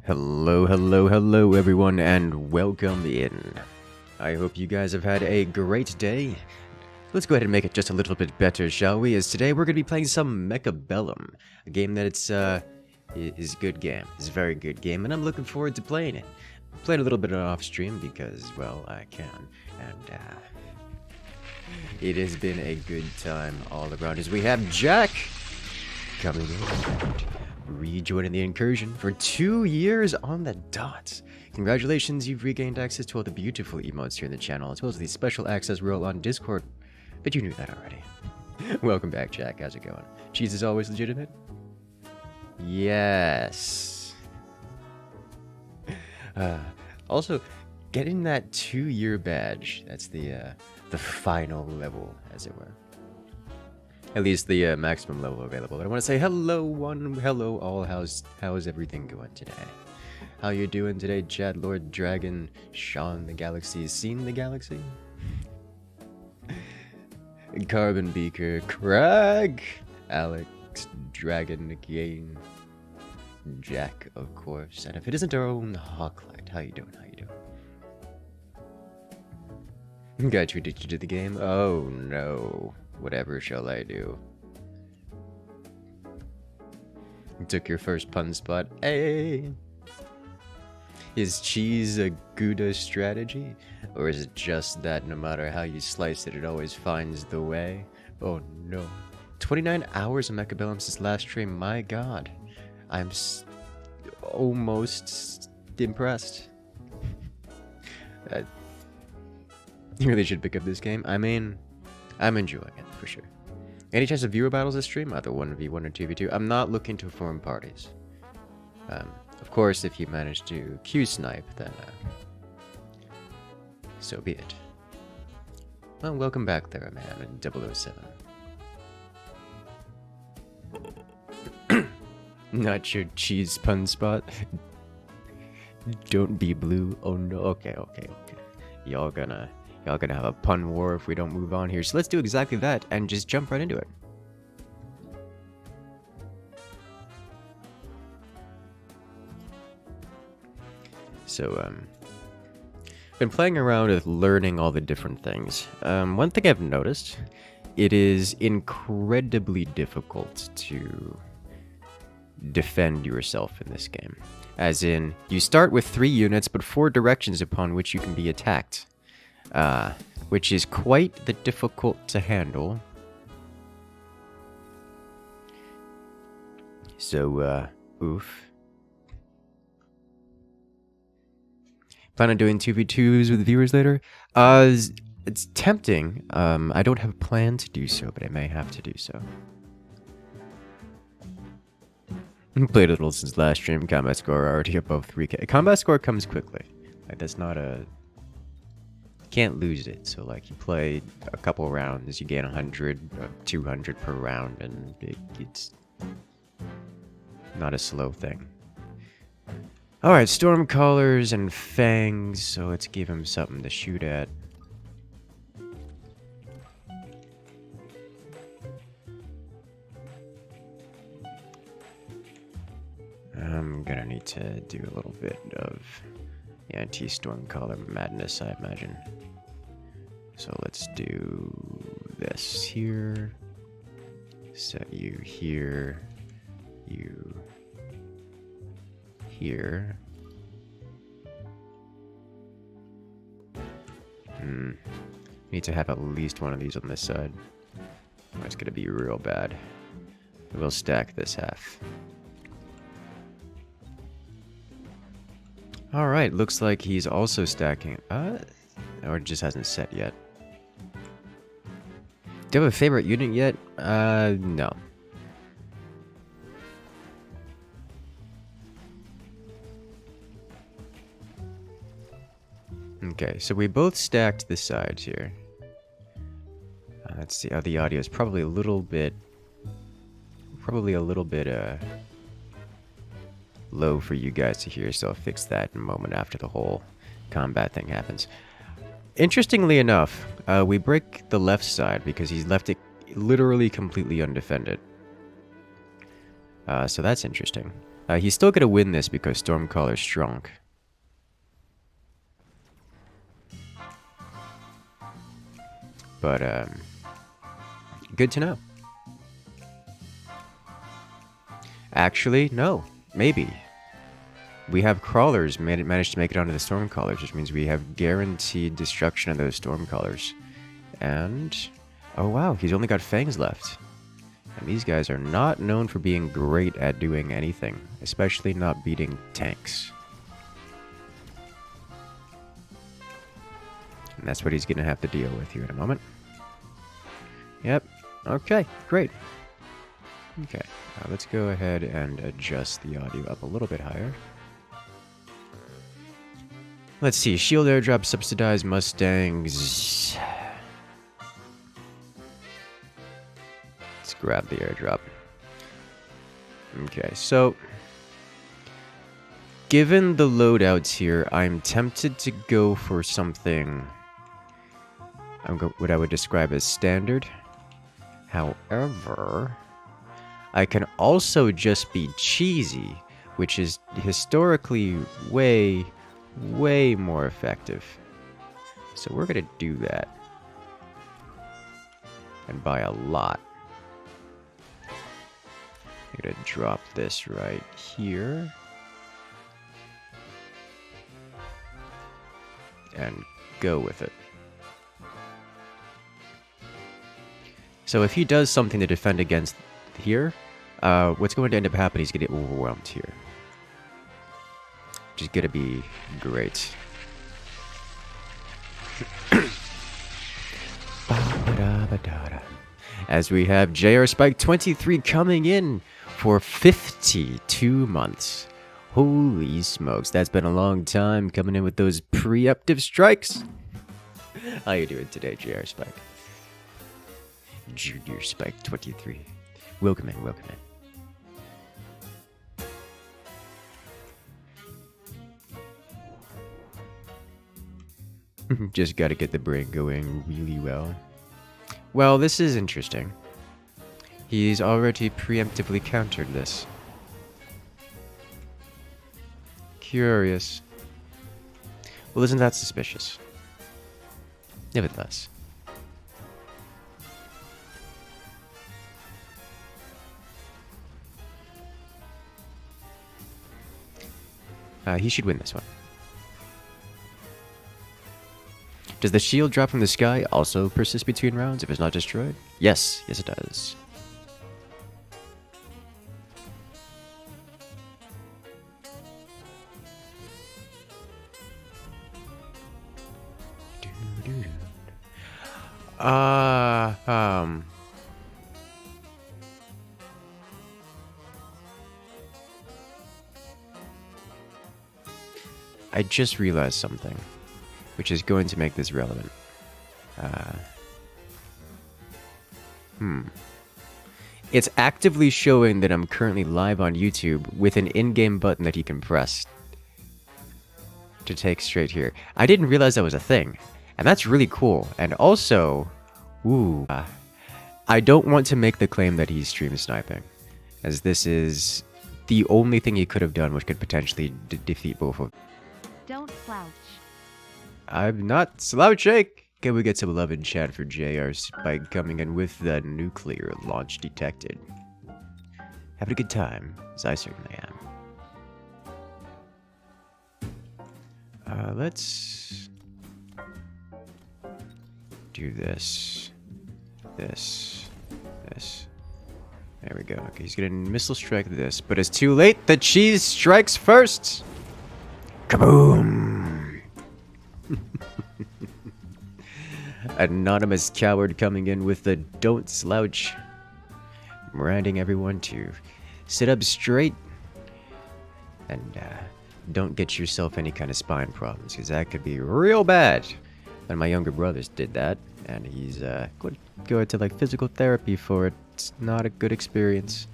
Hello everyone, and welcome in. I hope you guys have had a great day. Let's go ahead and make it just a little bit better, shall we? As today we're going to be playing some Mechabellum, a game that is a good game. It's a very good game, and I'm looking forward to playing it. I'm playing a little bit off stream because, well, I can, and it has been a good time all around. As we have Jack coming in. Rejoining the incursion for 2 years on the dot. Congratulations, you've regained access to all the beautiful emotes here in the channel, as well as the special access role on Discord. But you knew that already. Welcome back, Jack. How's it going? Cheese is always legitimate? Yes. Also, getting that 2-year badge, that's the final level, as it were. At least the maximum level available. I want to say hello all. How's everything going today? How you doing today, Chad, Lord Dragon, Sean the Galaxy, Seen the Galaxy? Carbon Beaker, Crag, Alex, Dragon again, Jack, of course, and if it isn't our own Hawklight, how you doing? Got you addicted to the game? Oh no. Whatever shall I do? You took your first pun spot. Hey! Is cheese a Gouda strategy? Or is it just that no matter how you slice it, it always finds the way? Oh no. 29 hours of Mechabellum since last stream. My god. I'm almost impressed. You really should pick up this game. I mean, I'm enjoying it, for sure. Any chance of viewer battles this stream? Either 1v1 or 2v2. I'm not looking to form parties. Of course, if you manage to Q-snipe, then so be it. Well, welcome back there, man, in 007. Not your cheese pun spot. Don't be blue. Oh no, okay. Y'all gonna have a pun war if we don't move on here. So let's do exactly that and just jump right into it. So, been playing around with learning all the different things. One thing I've noticed, it is incredibly difficult to defend yourself in this game. As in, you start with 3 units, but 4 directions upon which you can be attacked. Which is quite difficult to handle. So, oof. Plan on doing 2v2s with viewers later? It's tempting. I don't have a plan to do so, but I may have to do so. Played a little since last stream. Combat score already above 3k. Combat score comes quickly. Like, that's not a... Can't lose it. So like you play a couple rounds, you gain 100 or 200 per round, and it's not a slow thing. Alright, storm collars and fangs, so let's give him something to shoot at. I'm gonna need to do a little bit of anti-storm collar madness, I imagine. So let's do this here. Set you here. You here. Need to have at least one of these on this side. Or it's gonna be real bad. We'll stack this half. Alright, looks like he's also stacking. Or just hasn't set yet. Do you have a favorite unit yet? No. Okay, so we both stacked the sides here. Let's see. The audio is probably a little bit low for you guys to hear, so I'll fix that in a moment after the whole combat thing happens. Interestingly enough, we break the left side because he's left it literally completely undefended. So that's interesting. He's still gonna win this because Stormcaller's strong. But, good to know. Actually, no. Maybe. We have crawlers managed to make it onto the Stormcallers, which means we have guaranteed destruction of those Stormcallers. And... oh wow, he's only got fangs left. And these guys are not known for being great at doing anything, especially not beating tanks. And that's what he's going to have to deal with here in a moment. Yep. Okay, great. Okay, let's go ahead and adjust the audio up a little bit higher. Let's see, shield airdrop subsidized Mustangs. Let's grab the airdrop. Okay, so given the loadouts here, I'm tempted to go for something what I would describe as standard. However, I can also just be cheesy, which is historically way more effective. So we're gonna do that. And by a lot. I'm gonna drop this right here. And go with it. So if he does something to defend against here, what's going to end up happening is going to get overwhelmed here. Which is going to be great. As we have JR Spike 23 coming in for 52 months. Holy smokes, that's been a long time coming in with those preemptive strikes. How you doing today, JR Spike? Junior Spike 23. Welcome in, welcome in. Just gotta get the brain going really well. Well, this is interesting. He's already preemptively countered this. Curious. Well, isn't that suspicious? Nevertheless. He should win this one. Does the shield drop from the sky also persist between rounds if it's not destroyed? Yes, yes it does. I just realized something, which is going to make this relevant. It's actively showing that I'm currently live on YouTube with an in-game button that he can press to take straight here. I didn't realize that was a thing, and that's really cool. And also, I don't want to make the claim that he's stream sniping, as this is the only thing he could have done which could potentially defeat both of them. Don't slouch. I'm not slouching. Can we get some love in chat for JR by coming in with the nuclear launch detected? Having a good time, as I certainly am. Let's do this. This. There we go. Okay, he's gonna missile strike this, but it's too late. The cheese strikes first. Kaboom! Anonymous coward coming in with the don't slouch. Reminding everyone to sit up straight and don't get yourself any kind of spine problems, because that could be real bad. One of my younger brothers did that, and he's going to like physical therapy for it. It's not a good experience.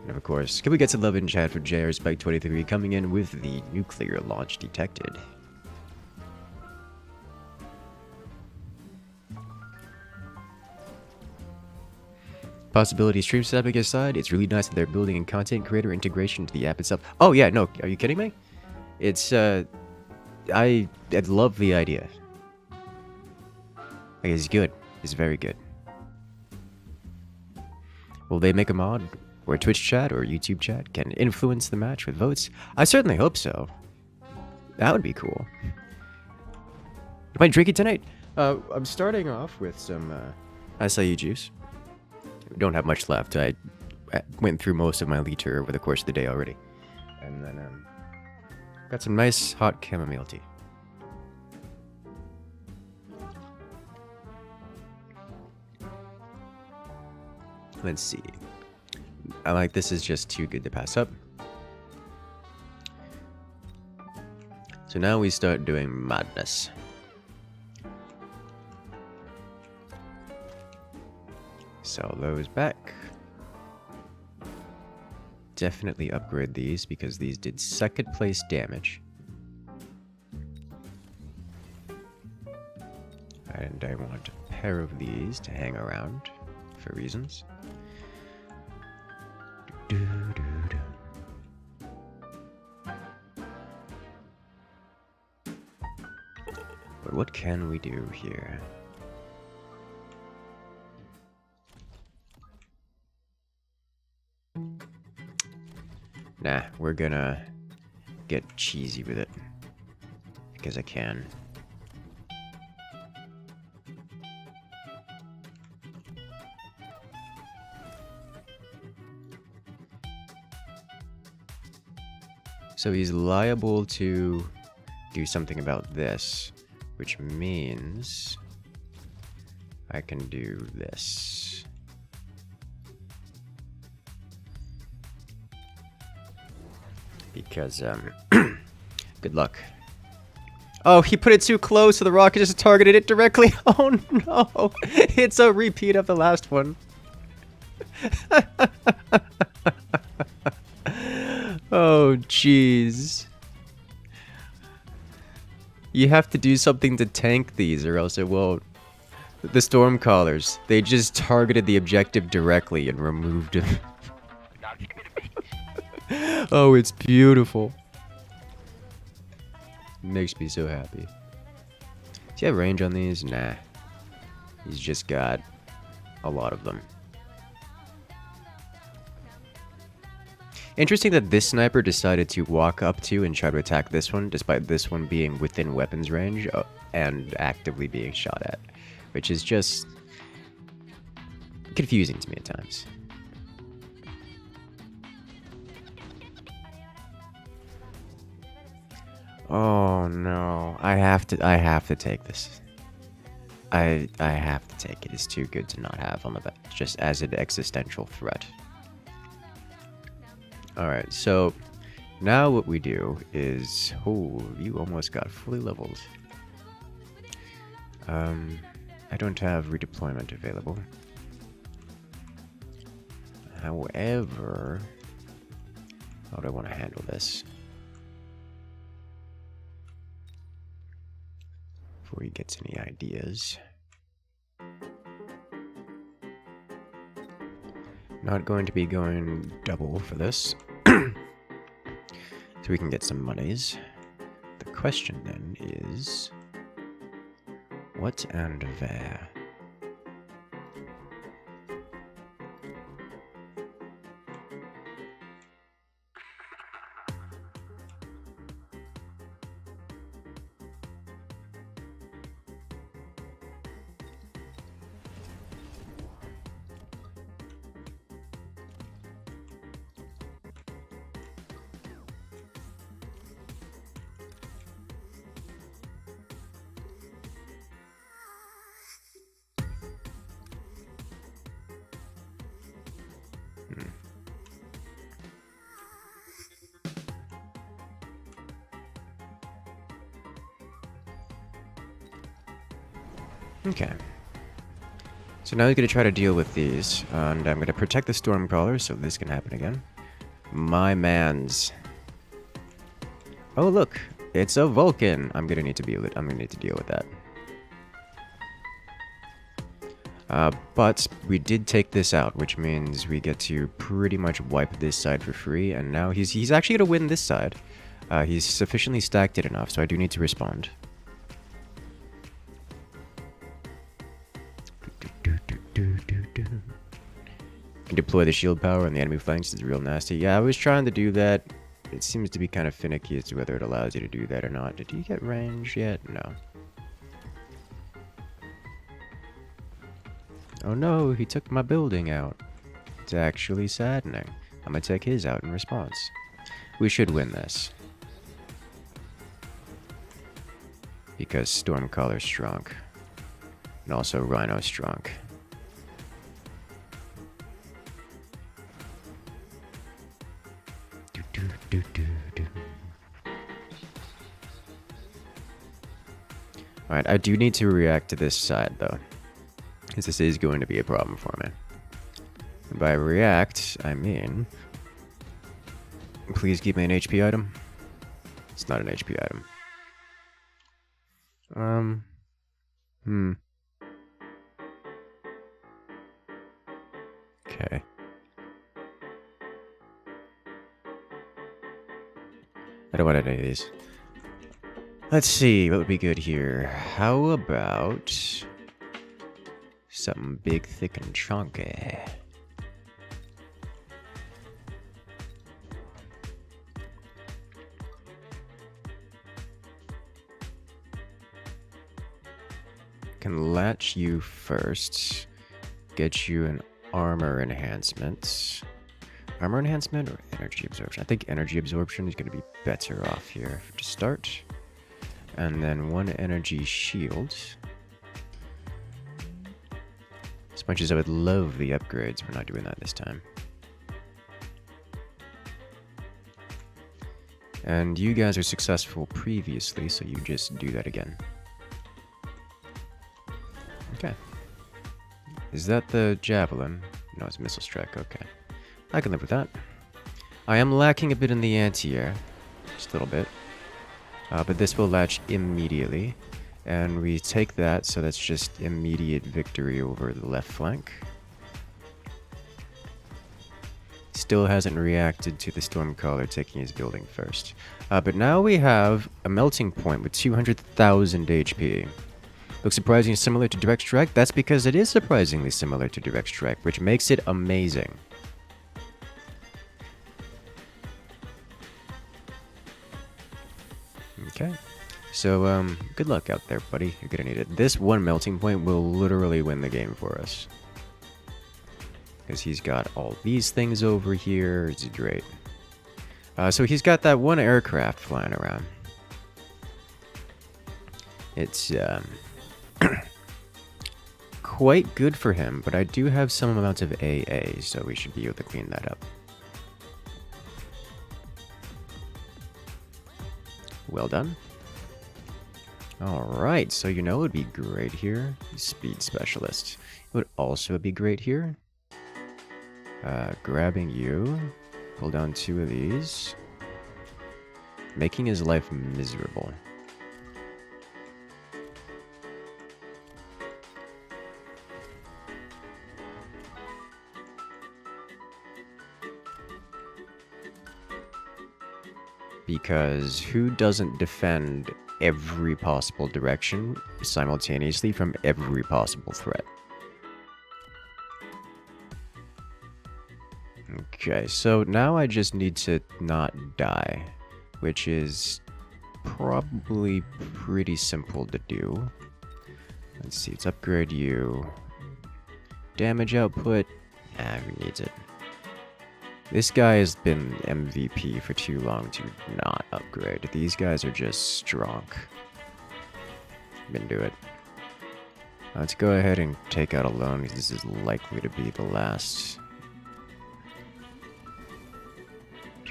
And of course, can we get some love in chat for JR Spike 23 coming in with the nuclear launch detected? Possibility stream setup aside, it's really nice that they're building in content creator integration to the app itself. Oh yeah, no, are you kidding me? It's I love the idea. Like, it's good. It's very good. Will they make a mod where Twitch chat or YouTube chat can influence the match with votes? I certainly hope so. That would be cool. Am I drinking tonight? I'm starting off with some acai juice. Don't have much left. I went through most of my liter over the course of the day already. And then got some nice hot chamomile tea. Let's see. I like this is just too good to pass up. So now we start doing madness. Sell those back. Definitely upgrade these because these did second place damage. And I want a pair of these to hang around for reasons. But what can we do here? Nah, we're gonna get cheesy with it. Because I can. So he's liable to do something about this, which means I can do this. Because, good luck. Oh, he put it too close, so the rocket just targeted it directly. Oh no, it's a repeat of the last one. Oh, jeez. You have to do something to tank these or else it won't. The Stormcallers, they just targeted the objective directly and removed it. Oh, it's beautiful. Makes me so happy. Does he have range on these? Nah. He's just got a lot of them. Interesting that this sniper decided to walk up to and try to attack this one, despite this one being within weapons range and actively being shot at. Which is just confusing to me at times. Oh no, I have to take this. I have to take it. It's too good to not have on the bench, just as an existential threat. Alright, so now what we do is... Oh, you almost got fully leveled. I don't have redeployment available. However, how do I want to handle this? Before he gets any ideas. Not going to be going double for this. So we can get some monies. The question then is... what and where? Okay. So now we're going to try to deal with these, and I'm going to protect the Stormcrawler so this can happen again. My mans. Oh look, it's a Vulcan. I'm going to need to deal with that. But we did take this out, which means we get to pretty much wipe this side for free, and now he's actually going to win this side. He's sufficiently stacked it enough, so I do need to respond. Can deploy the shield power on the enemy flanks is real nasty. Yeah, I was trying to do that. It seems to be kind of finicky as to whether it allows you to do that or not. Did you get range yet? No. Oh no, he took my building out. It's actually saddening. I'm gonna take his out in response. We should win this. Because Stormcaller's strong. And also Rhino's strong. Alright, I do need to react to this side though. Because this is going to be a problem for me. And by react, I mean... Please give me an HP item. It's not an HP item. Okay. I don't want any of these. Let's see, what would be good here? How about... something big, thick, and chunky? Can latch you first. Get you an armor enhancement. Armor enhancement or energy absorption? I think energy absorption is going to be better off here to start. And then one energy shield. As much as I would love the upgrades, we're not doing that this time. And you guys are successful previously, so you just do that again. Okay. Is that the javelin? No, it's missile strike. Okay. I can live with that. I am lacking a bit in the anti-air. Just a little bit. But this will latch immediately. And we take that, so that's just immediate victory over the left flank. Still hasn't reacted to the Stormcaller taking his building first. But now we have a melting point with 200,000 HP. Looks surprisingly similar to Direct Strike. That's because it is surprisingly similar to Direct Strike, which makes it amazing. Okay. So, good luck out there, buddy. You're gonna need it. This one melting point will literally win the game for us. Because he's got all these things over here. It's great. So he's got that one aircraft flying around. It's, quite good for him, but I do have some amounts of AA, so we should be able to clean that up. Well done. Alright, so you know it would be great here. Speed Specialist. It would also be great here. Grabbing you. Pull down 2 of these. Making his life miserable. Because who doesn't defend every possible direction simultaneously from every possible threat? Okay, so now I just need to not die, which is probably pretty simple to do. Let's see, let's upgrade you. Damage output, who needs it? This guy has been MVP for too long to not upgrade. These guys are just strong. Into it. Let's go ahead and take out a loan, because this is likely to be the last.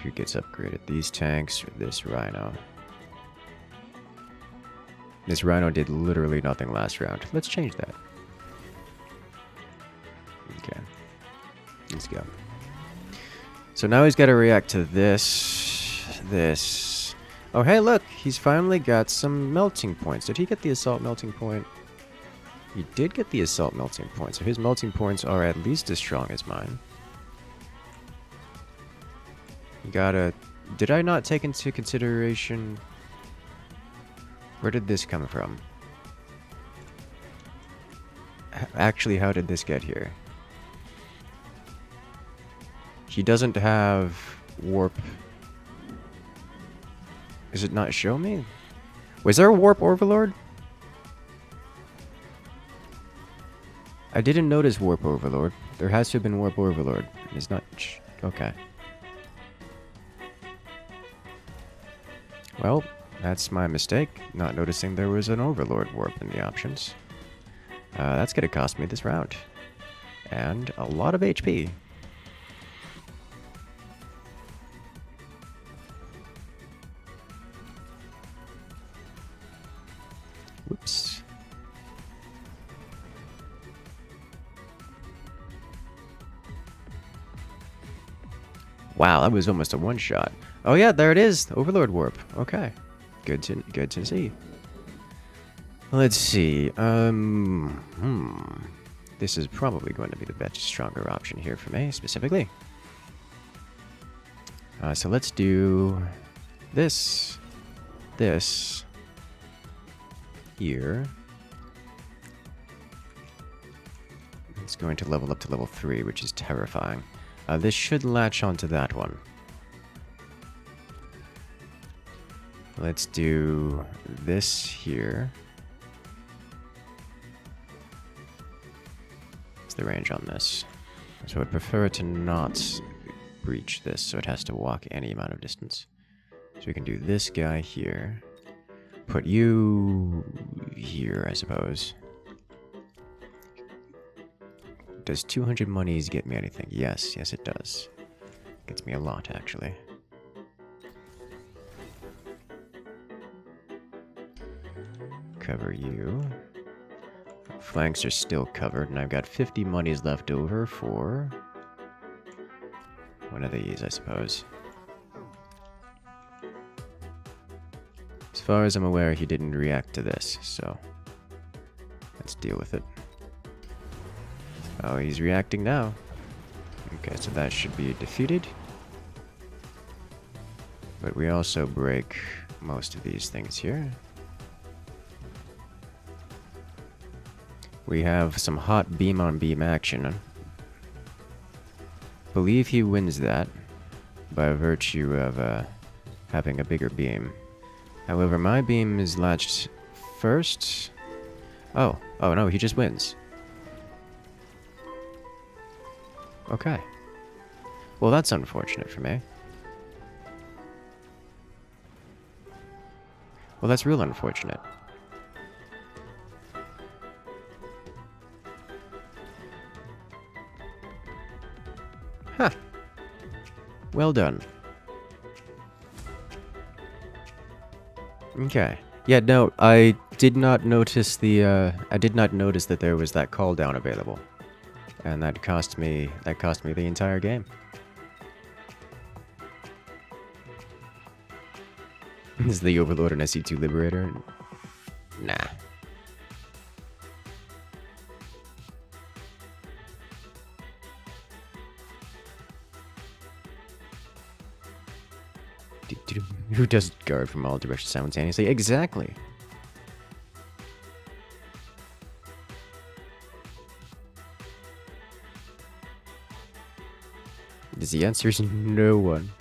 Who gets upgraded? These tanks or this Rhino? This Rhino did literally nothing last round. Let's change that. Okay. Let's go. So now he's got to react to this. Oh, hey, look. He's finally got some melting points. Did he get the assault melting point? He did get the assault melting point, so his melting points are at least as strong as mine. You gotta... Did I not take into consideration... Where did this come from? Actually, how did this get here? He doesn't have warp... Is it not show me? Was there a warp overlord? I didn't notice warp overlord. There has to have been warp overlord. It's not... Okay. Well, that's my mistake, not noticing there was an overlord warp in the options. That's gonna cost me this round. And a lot of HP. Whoops. Wow, that was almost a one-shot. Oh yeah, there it is. Overlord warp. Okay. Good to see. Let's see. This is probably going to be the best stronger option here for me, specifically. So let's do this. This. Here. It's going to level up to level 3, which is terrifying. This should latch onto that one. Let's do this here. What's the range on this? So I'd prefer to not breach this, so it has to walk any amount of distance. So we can do this guy here. Put you here, I suppose. Does 200 monies get me anything? Yes, yes it does. Gets me a lot, actually. Cover you. Flanks are still covered, and I've got 50 monies left over for one of these, I suppose. As far as I'm aware, he didn't react to this, so let's deal with it. Oh, he's reacting now. Okay, so that should be defeated. But we also break most of these things here. We have some hot beam on beam action. Believe he wins that by virtue of having a bigger beam. However, my beam is latched first. Oh no, he just wins. Okay. Well, that's unfortunate for me. Well, that's real unfortunate. Huh. Well done. Okay. Yeah, no, I did not notice I did not notice that there was that call down available. And that cost me the entire game. Is the Overlord an SC2 Liberator? Nah. Who does guard from all directions simultaneously? Exactly. The answer is no one.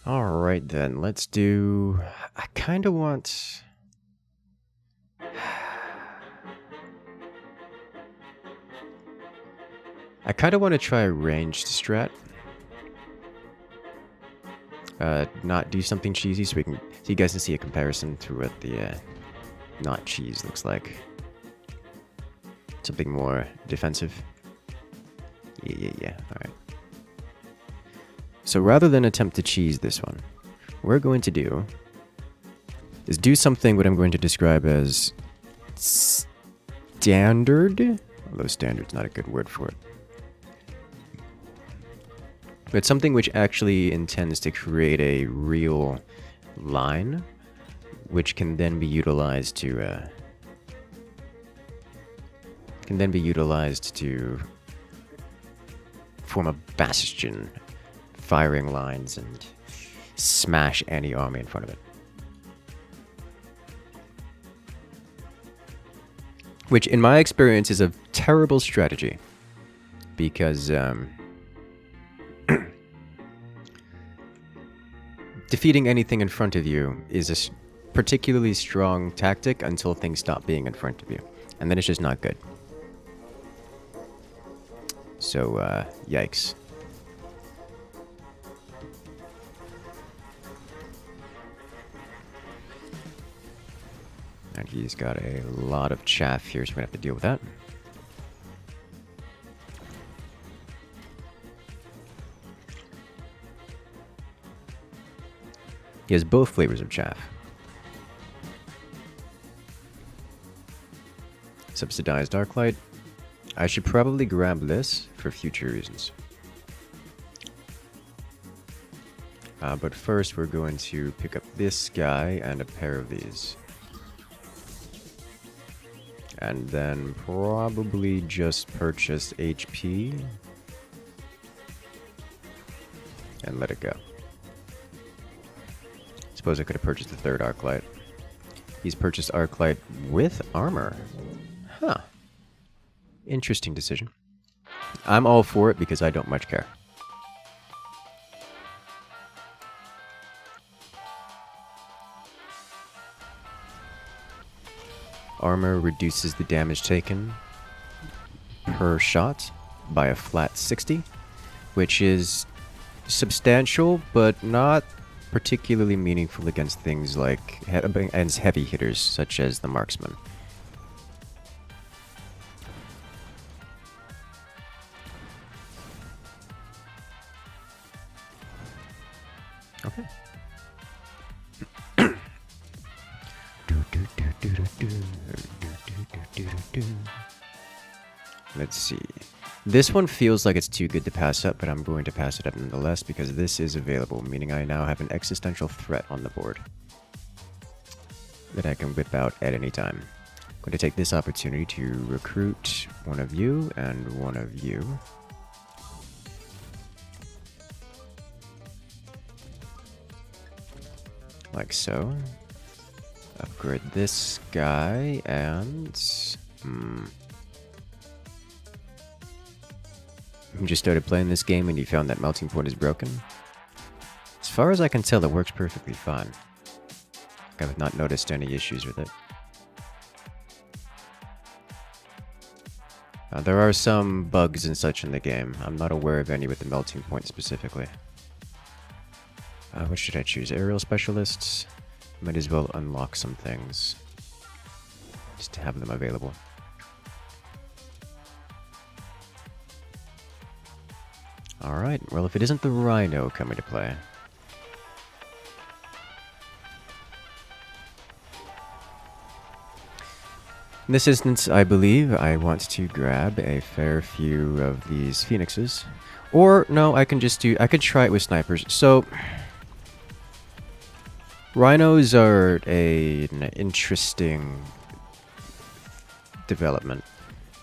Alright then, let's do... I kinda want... I kinda want to try a ranged strat. Not do something cheesy so you guys can see a comparison to what the not cheese looks like. Something more defensive. Yeah. Alright. So rather than attempt to cheese this one, what we're going to do is do something what I'm going to describe as standard. Although standard's not a good word for it. But something which actually intends to create a real line, which can then be utilized to form a bastion, firing lines and smash any army in front of it. Which, in my experience, is a terrible strategy, because defeating anything in front of you is a particularly strong tactic until things stop being in front of you, and then it's just not good. So, yikes. And he's got a lot of chaff here, so we're gonna have to deal with that. He has both flavors of chaff. Subsidized Arclight. I should probably grab this for future reasons. But first we're going to pick up this guy and a pair of these. And then probably just purchase HP and let it go. Suppose I could have purchased the third Arclight. He's purchased Arclight with armor. Huh. Interesting decision. I'm all for it because I don't much care. Armor reduces the damage taken per shot by a flat 60, which is substantial, but not particularly meaningful against things like heavy hitters, such as the marksman. Okay. Let's see. This one feels like it's too good to pass up, but I'm going to pass it up nonetheless because this is available, meaning I now have an existential threat on the board that I can whip out at any time. I'm going to take this opportunity to recruit one of you and one of you. Like so. Upgrade this guy and... You just started playing this game and you found that melting point is broken? As far as I can tell, it works perfectly fine. I've not noticed any issues with it. There are some bugs and such in the game. I'm not aware of any with the melting point specifically. What should I choose? Aerial specialists? Might as well unlock some things. Just to have them available. Alright, well if it isn't the Rhino coming to play. In this instance, I believe I want to grab a fair few of these phoenixes. Or, no, I could try it with snipers. So, rhinos are an interesting development.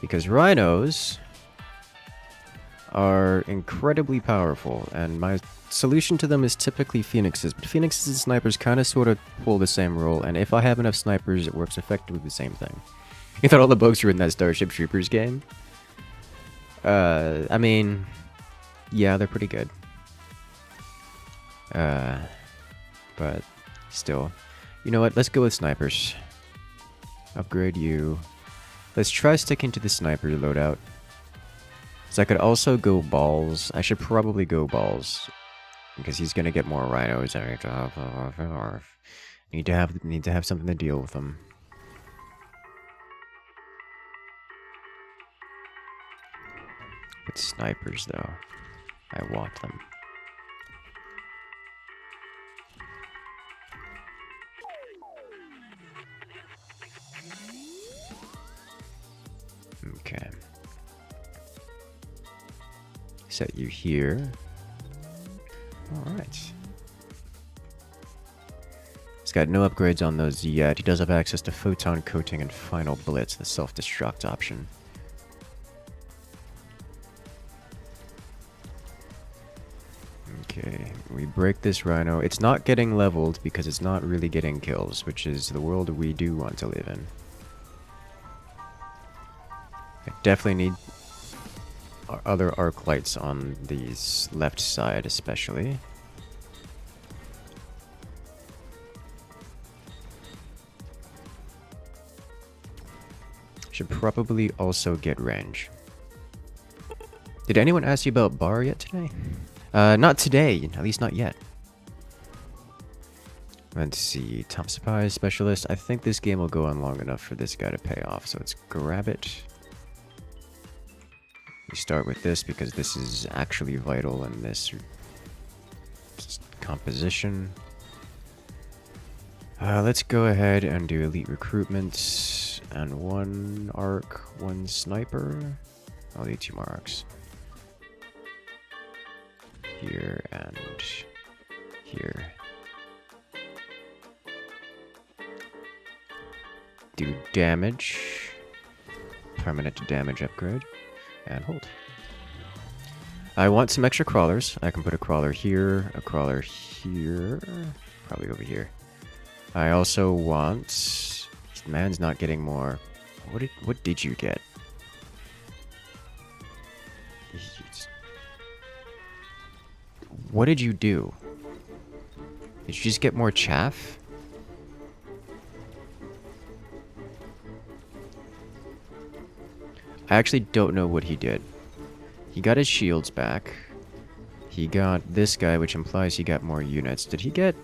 Because rhinos are incredibly powerful, and my solution to them is typically phoenixes, but phoenixes and snipers kind of sort of pull the same role, and if I have enough snipers, it works effectively the same thing. You thought all the bugs were in that Starship Troopers game? I mean, yeah, they're pretty good. But still. You know what, let's go with snipers. Upgrade you. Let's try sticking to the sniper loadout. So I could also go balls. I should probably go balls because he's gonna get more rhinos. I need to have something to deal with them. But snipers, though, I want them. Okay. Set you here. Alright. got no upgrades on those yet. He does have access to Photon Coating and Final Blitz, the self-destruct option. Okay, we break this Rhino. It's not getting leveled because it's not really getting kills, which is the world we do want to live in. I definitely need other arc lights on the left side especially. Should probably also get range. Did anyone ask you about bar yet today? Not today, at least not yet. Let's see, top supply specialist. I think this game will go on long enough for this guy to pay off, so let's grab it. We start with this because this is actually vital in this composition. Let's go ahead and do elite recruitment and 1 arc, 1 sniper. I'll need 2 more arcs. Here and here. Do damage. Permanent damage upgrade. And hold. I want some extra crawlers. I can put a crawler here, a crawler here, probably over here. I also want... This man's not getting more. What did you get? What did you do? Did you just get more chaff? I actually don't know what he did. He got his shields back. He got this guy, which implies he got more units. Did he get...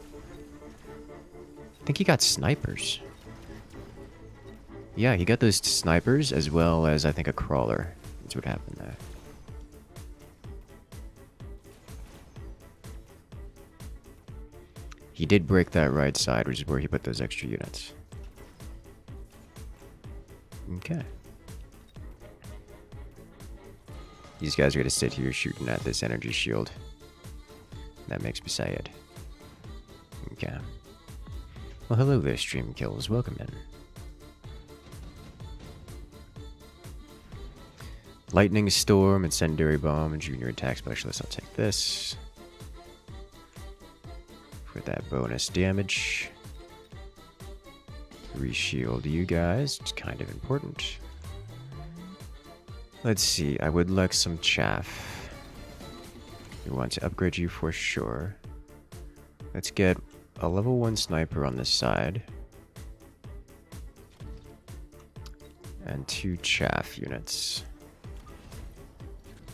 I think he got snipers. Yeah, he got those snipers as well as, I think, a crawler. That's what happened there. He did break that right side, which is where he put those extra units. Okay. These guys are going to sit here shooting at this energy shield. That makes me sad. Okay. Well, hello there, Stream Kills. Welcome in. Lightning Storm, Incendiary Bomb, and Junior Attack Specialist. I'll take this. For that bonus damage. Reshield you guys. It's kind of important. Let's see. I would like some chaff. We want to upgrade you for sure. Let's get a level 1 sniper on this side. And 2 chaff units.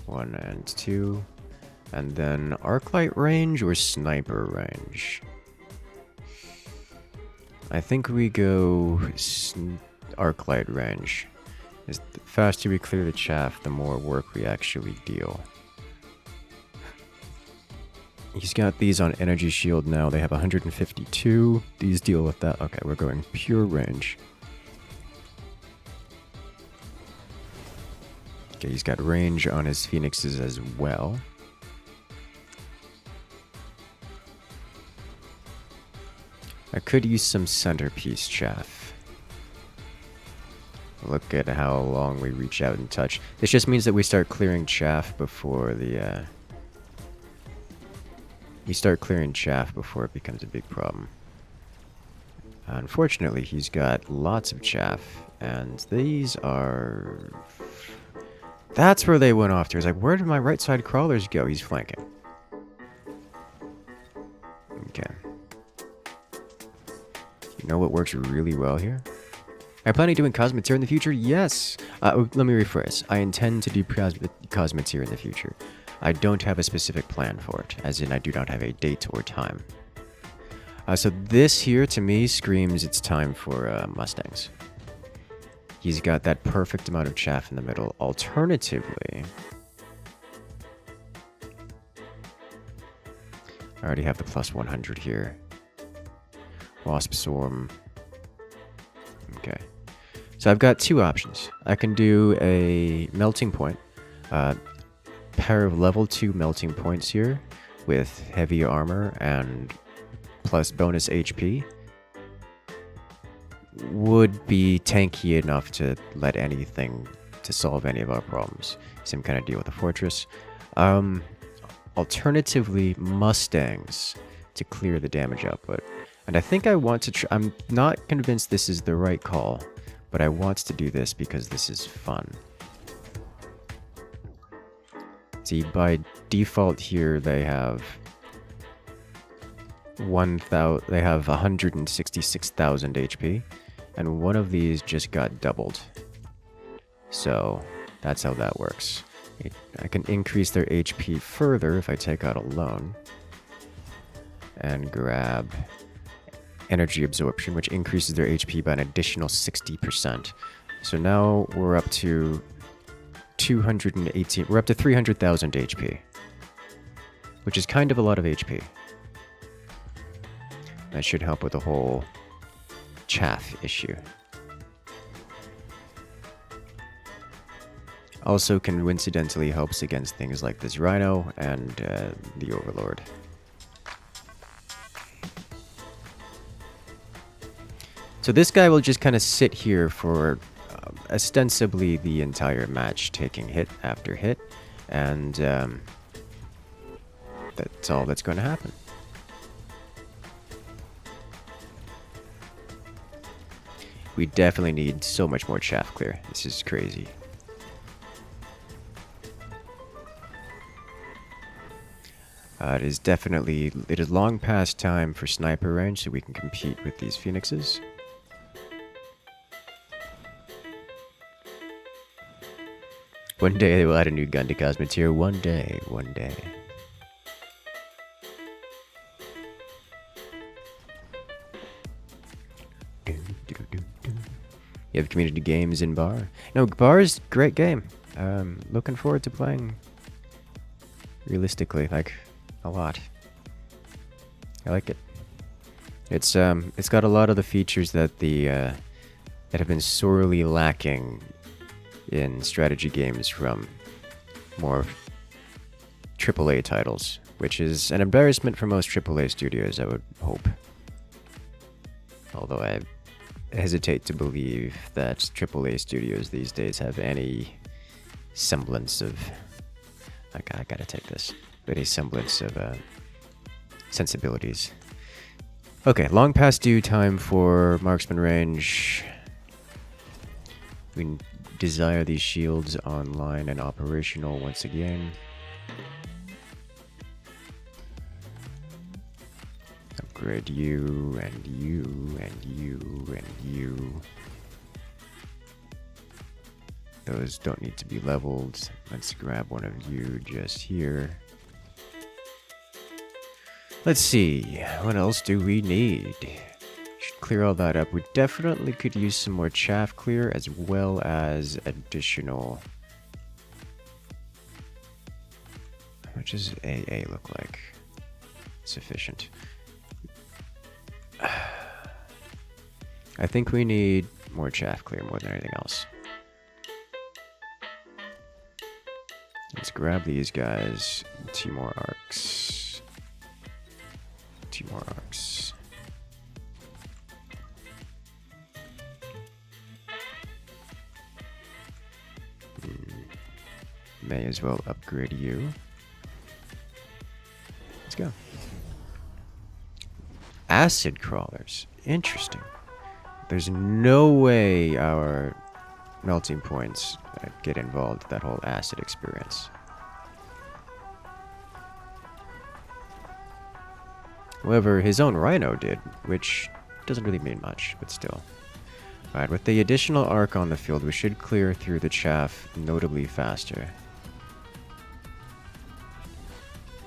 1 and 2. And then arclight range or sniper range? I think we go arclight range. As the faster we clear the chaff, the more work we actually deal. He's got these on energy shield now. They have 152. These deal with that. Okay, we're going pure range. Okay, he's got range on his phoenixes as well. I could use some centerpiece chaff. Look at how long we reach out and touch. This just means that we start clearing chaff before the, we start clearing chaff before it becomes a big problem. Unfortunately, he's got lots of chaff, and these are... That's where they went off to. He's like, where did my right side crawlers go? He's flanking. Okay. You know what works really well here? Am I planning on doing Cosmeteer in the future? Yes! Let me rephrase. I intend to do Cosmeteer in the future. I don't have a specific plan for it, as in I do not have a date or time. So this here, to me, screams it's time for Mustangs. He's got that perfect amount of chaff in the middle. Alternatively... I already have the plus 100 here. Wasp Swarm. Okay. So I've got 2 options. I can do a melting point. Pair of level 2 melting points here with heavy armor and plus bonus HP. would be tanky enough to let anything to solve any of our problems. Same kind of deal with the fortress. Alternatively, Mustangs to clear the damage output. And I think I want to I'm not convinced this is the right call, but I want to do this because this is fun. See, by default here they have 166,000 HP, and one of these just got doubled. So that's how that works. I can increase their HP further if I take out a loan and grab energy absorption, which increases their HP by an additional 60%. So now we're up to 218. We're up to 300,000 HP, which is kind of a lot of HP. That should help with the whole chaff issue. Also coincidentally helps against things like this Rhino and the Overlord. So this guy will just kind of sit here for ostensibly the entire match, taking hit after hit, and that's all that's going to happen. We definitely need so much more chaff clear. This is crazy. It is long past time for sniper range so we can compete with these phoenixes. One day they will add a new gun to Cosmo Tier. One day. You have community games in Bar? No, Bar is a great game. Looking forward to playing realistically, like, a lot. I like it. It's got a lot of the features that that have been sorely lacking in strategy games from more AAA titles, which is an embarrassment for most AAA studios, I would hope. Although I hesitate to believe that AAA studios these days have any semblance of... I gotta take this. Any semblance of sensibilities. Okay, long past due time for marksman range. We desire these shields online and operational once again. Upgrade you, and you, and you, and you. Those don't need to be leveled. Let's grab one of you just here. Let's see, what else do we need? Should clear all that up. We definitely could use some more chaff clear as well as additional... How much does AA look like? Sufficient. I think we need more chaff clear more than anything else. Let's grab these guys. 2 more arcs. 2 more arcs. May as well upgrade you. Let's go. Acid crawlers. Interesting. There's no way our melting points get involved with that whole acid experience. However, his own Rhino did, which doesn't really mean much, but still. Alright, with the additional arc on the field, we should clear through the chaff notably faster.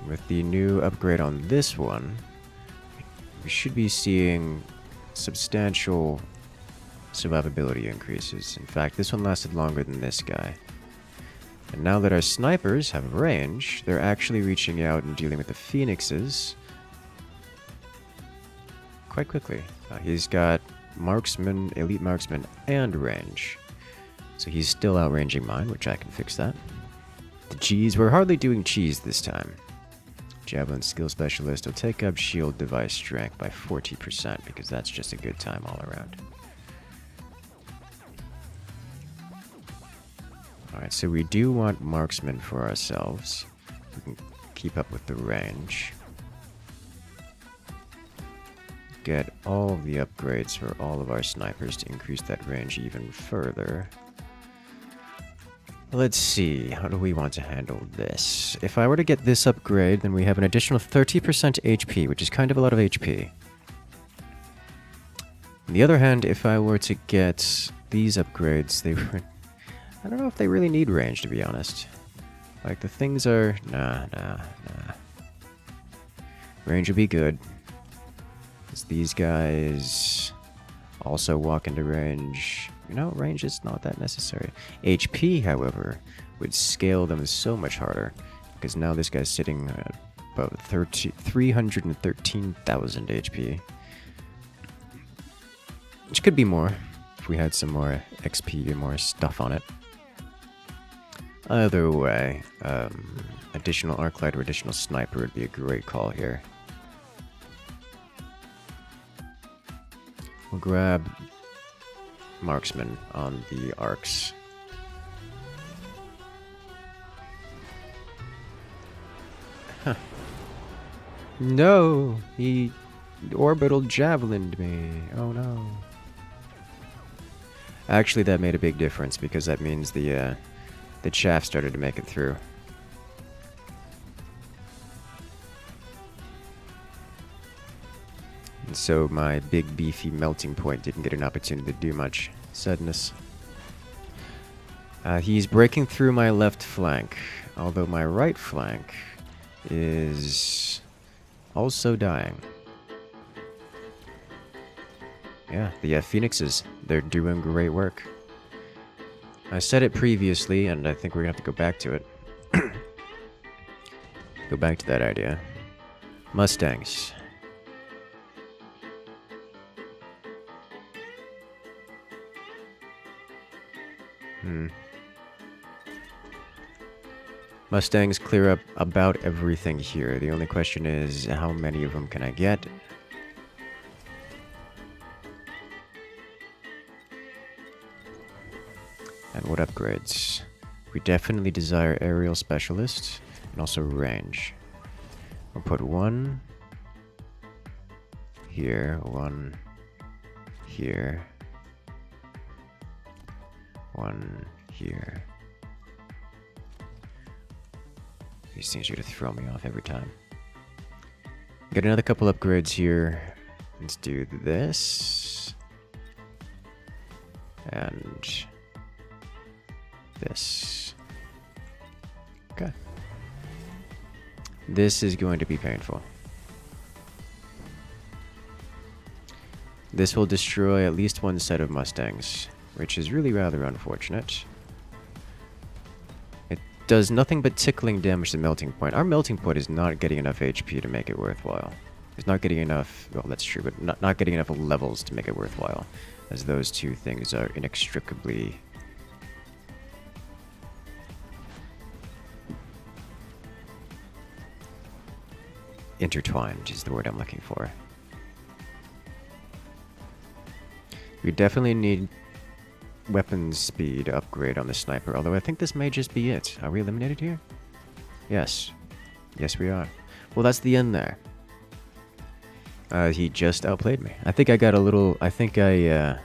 With the new upgrade on this one, we should be seeing substantial survivability increases. In fact, this one lasted longer than this guy. And now that our snipers have range, they're actually reaching out and dealing with the phoenixes quite quickly. He's got marksman, elite marksman, and range. So he's still outranging mine, which I can fix that. The cheese, we're hardly doing cheese this time. Javelin skill specialist will take up shield device strength by 40% because that's just a good time all around. Alright, so we do want marksmen for ourselves. We can keep up with the range. Get all of the upgrades for all of our snipers to increase that range even further. Let's see, how do we want to handle this? If I were to get this upgrade, then we have an additional 30% HP, which is kind of a lot of HP. On the other hand, if I were to get these upgrades, they were... I don't know if they really need range, to be honest. Like, the things are... Nah. Range would be good. Because these guys also walk into range. You know, range is not that necessary. HP, however, would scale them so much harder. Because now this guy's sitting at about 313,000 HP. Which could be more if we had some more XP and more stuff on it. Either way, additional arc light or additional sniper would be a great call here. We'll grab marksman on the arcs. Huh. No! He orbital javelined me. Oh no. Actually, that made a big difference because that means the chaff started to make it through. And so my big beefy melting point didn't get an opportunity to do much. Sadness. He's breaking through my left flank, although my right flank is also dying. Yeah, the Phoenixes, they're doing great work. I said it previously, and I think we're gonna have to go back to it. Go back to that idea. Mustangs. Mustangs clear up about everything here. The only question is, how many of them can I get? And what upgrades? We definitely desire aerial specialist and also range. We'll put one here, one here, one here. These things are gonna throw me off every time. Get another couple upgrades here. Let's do this. And this. Okay. This is going to be painful. This will destroy at least one set of Mustangs, which is really rather unfortunate. It does nothing but tickling damage to the melting point. Our melting point is not getting enough HP to make it worthwhile. It's not getting enough, well, that's true, but not getting enough levels to make it worthwhile, as those two things are inextricably intertwined is the word I'm looking for. We definitely need weapons speed upgrade on the sniper, although I think this may just be it. Are we eliminated here? Yes. Yes, we are. Well, that's the end there. He just outplayed me. I think I got a little... I think I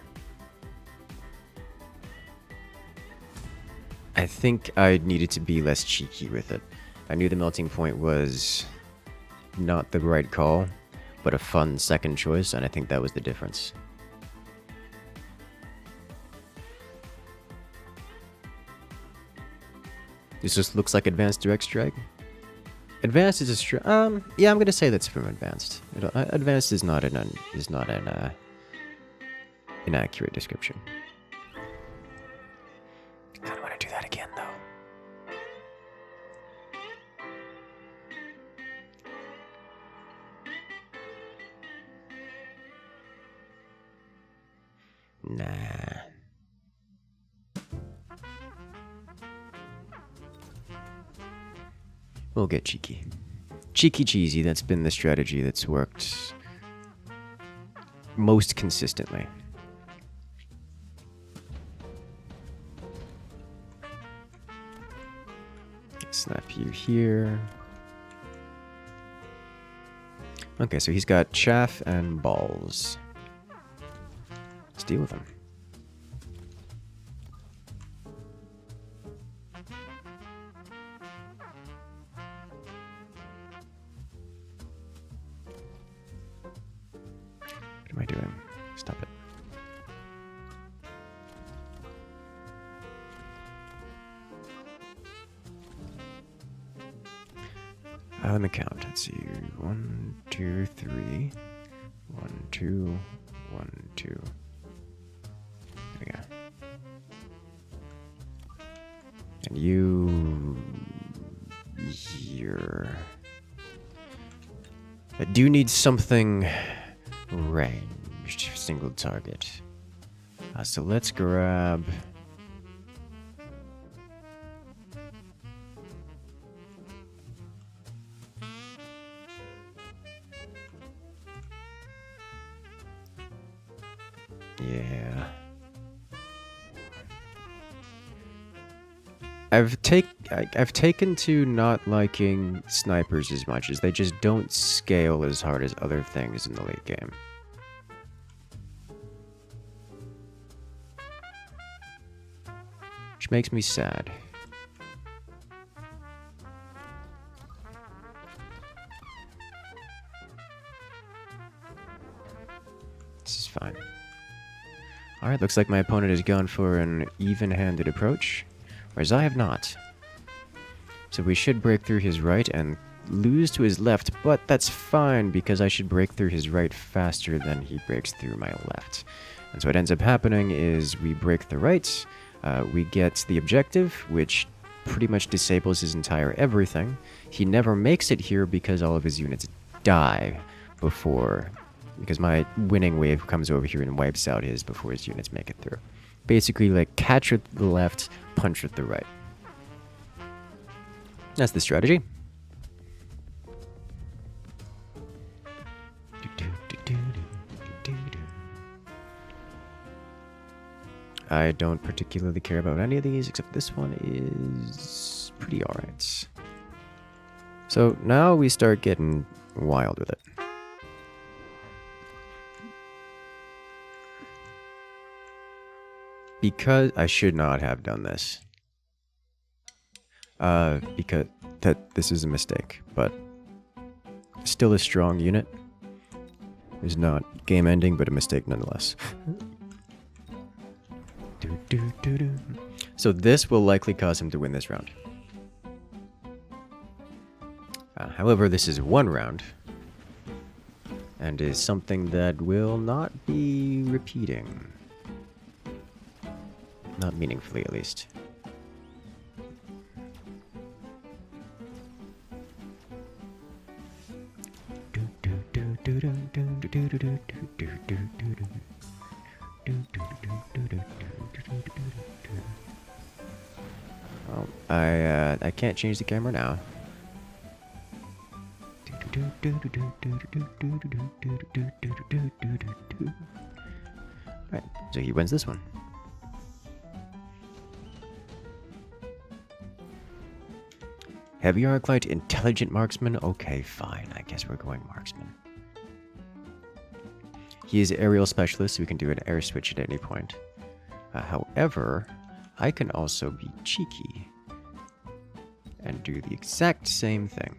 needed to be less cheeky with it. I knew the melting point was not the right call, but a fun second choice, and I think that was the difference. This just looks like advanced direct strike. Advanced is a yeah, I'm gonna say that's from advanced. Advanced is not an inaccurate description. I don't want to do that again, though. Nah. We'll get cheeky. Cheeky cheesy, that's been the strategy that's worked most consistently. Snap you here. Okay, so he's got chaff and balls. Let's deal with him. What am I doing? Stop it. Let me count. Let's see. 1, 2, 3. 1, 2, 1, 2. There we go. And you here. I do need something ranged. Single target. So let's grab. Yeah. I've taken to not liking snipers as much, as they just don't scale as hard as other things in the late game. Which makes me sad. This is fine. Alright, looks like my opponent has gone for an even-handed approach, whereas I have not. So we should break through his right and lose to his left, but that's fine because I should break through his right faster than he breaks through my left. And so what ends up happening is we break the right, we get the objective, which pretty much disables his entire everything. He never makes it here because all of his units die before... because my winning wave comes over here and wipes out his before his units make it through. Basically, like, catch with the left, punch with the right. That's the strategy. I don't particularly care about any of these, except this one is pretty alright. So now we start getting wild with it. Because I should not have done this. Because this is a mistake, but still a strong unit. It's not game ending, but a mistake nonetheless. So this will likely cause him to win this round. However, this is one round, and is something that will not be repeating. Not meaningfully, at least. Well, I can't change the camera now. Right, so he wins this one. Heavy Arclight, Intelligent Marksman? Okay, fine. I guess we're going Marksman. He is Aerial Specialist, so we can do an air switch at any point. However, I can also be cheeky and do the exact same thing.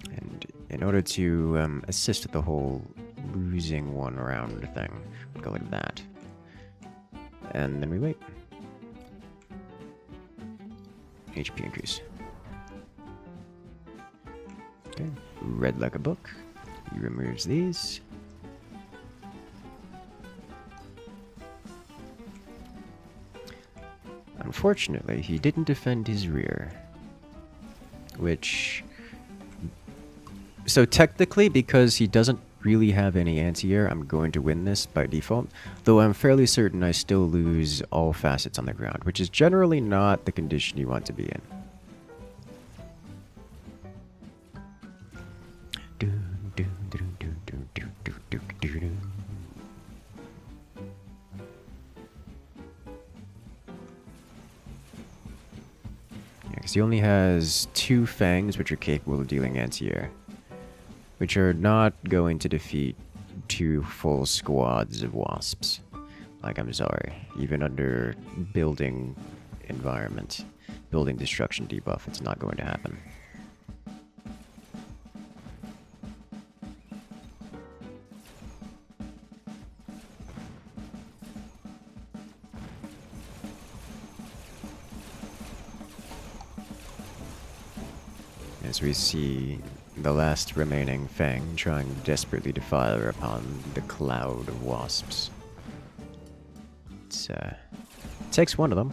And in order to assist with the whole losing one round thing, we'll go like that. And then we wait. HP increase. Okay. Read like a book. He removes these. Unfortunately, he didn't defend his rear. Which... So technically, because he doesn't really have any anti-air, I'm going to win this by default, though I'm fairly certain I still lose all facets on the ground, which is generally not the condition you want to be in. Because he only has 2 fangs, which are capable of dealing anti-air. Which are not going to defeat 2 full squads of wasps. Like, I'm sorry. Even under building environment, building destruction debuff, it's not going to happen. As we see the last remaining fang trying desperately to fire upon the cloud of wasps. It takes one of them.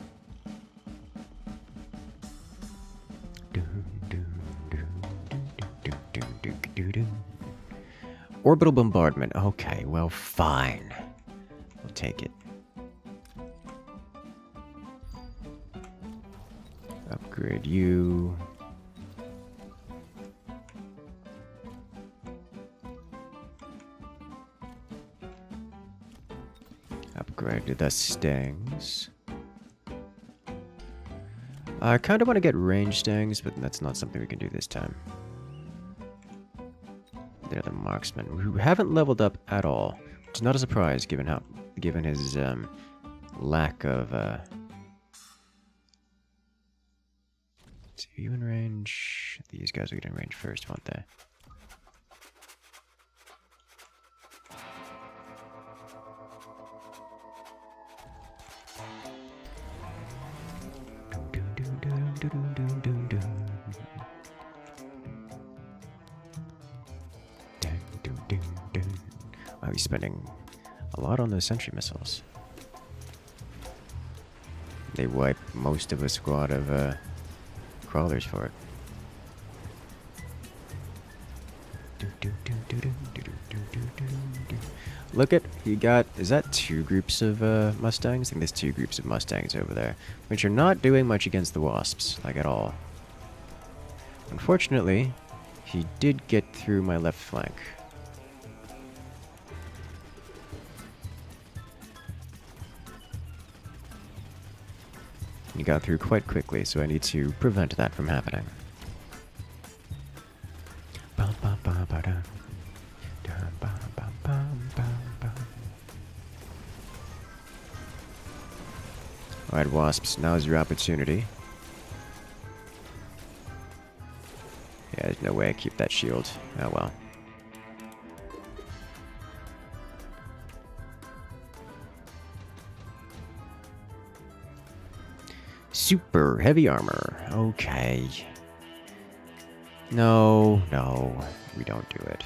Orbital bombardment. Okay, well, fine. We'll take it. Upgrade you. Upgrade the stings. I kind of want to get range stings, but that's not something we can do this time. They're the marksmen, who haven't leveled up at all, which is not a surprise given his lack of. Are you in range? These guys will get in range first, won't they? Wow, he's spending a lot on those sentry missiles. They wipe most of a squad of crawlers for it. Look at, he got, is that 2 groups of Mustangs? I think there's 2 groups of Mustangs over there, which are not doing much against the wasps, like at all. Unfortunately, he did get through my left flank. He got through quite quickly, so I need to prevent that from happening. Alright, wasps, now's your opportunity. Yeah, there's no way I keep that shield. Oh well. Super heavy armor. Okay. No, we don't do it.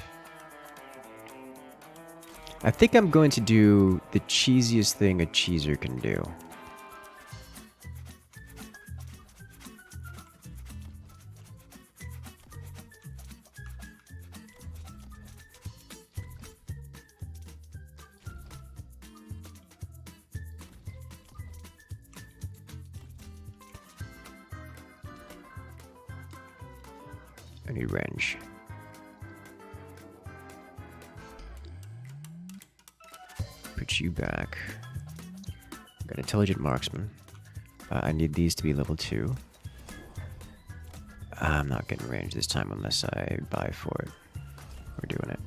I think I'm going to do the cheesiest thing a cheeser can do. I need range. Put you back. Got intelligent marksman. I need these to be level 2. I'm not getting range this time unless I buy for it. We're doing it.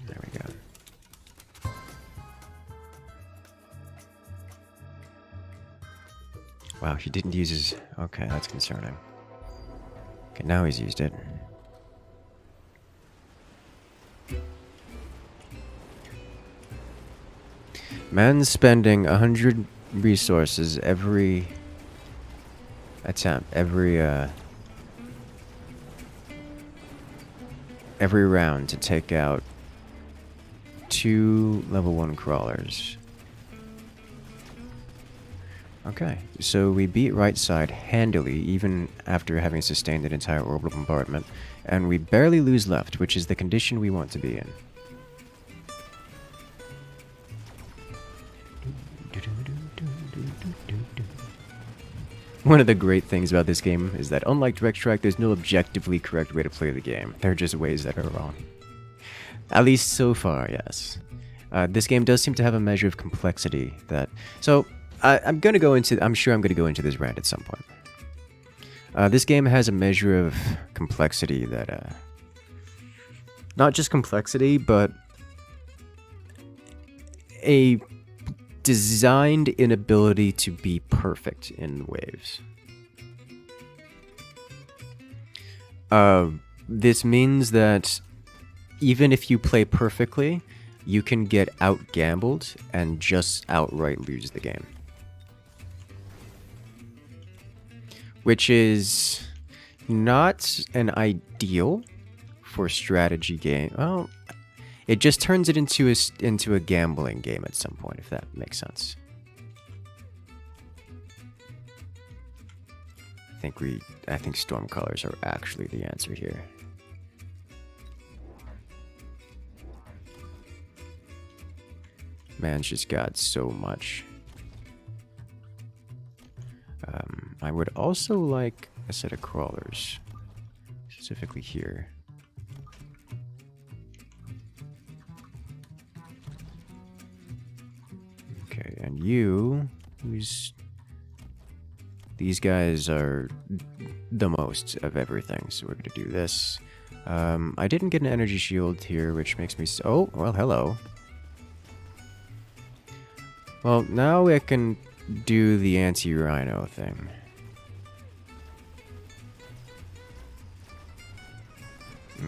There we go. Wow, he didn't use his... Okay, that's concerning. Okay, now he's used it. Man's spending 100 resources every attempt, every round to take out 2 level 1 crawlers. Okay, so we beat right side handily, even after having sustained an entire orbital bombardment, and we barely lose left, which is the condition we want to be in. One of the great things about this game is that unlike Direct Strike, there's no objectively correct way to play the game. There are just ways that are wrong. At least so far, yes. This game does seem to have a measure of complexity that... So, I'm sure I'm gonna go into this rant at some point. This game has a measure of complexity that, not just complexity, but a designed inability to be perfect in waves. This means that even if you play perfectly, you can get out-gambled and just outright lose the game. Which is not an ideal for strategy game. Well, it just turns it into a gambling game at some point, if that makes sense. I think storm colors are actually the answer here. Man's just got so much. I would also like a set of crawlers, specifically here. Okay, and these guys are the most of everything, so we're gonna do this. I didn't get an energy shield here, which makes me oh, well, hello. Well, now I can do the anti-rhino thing.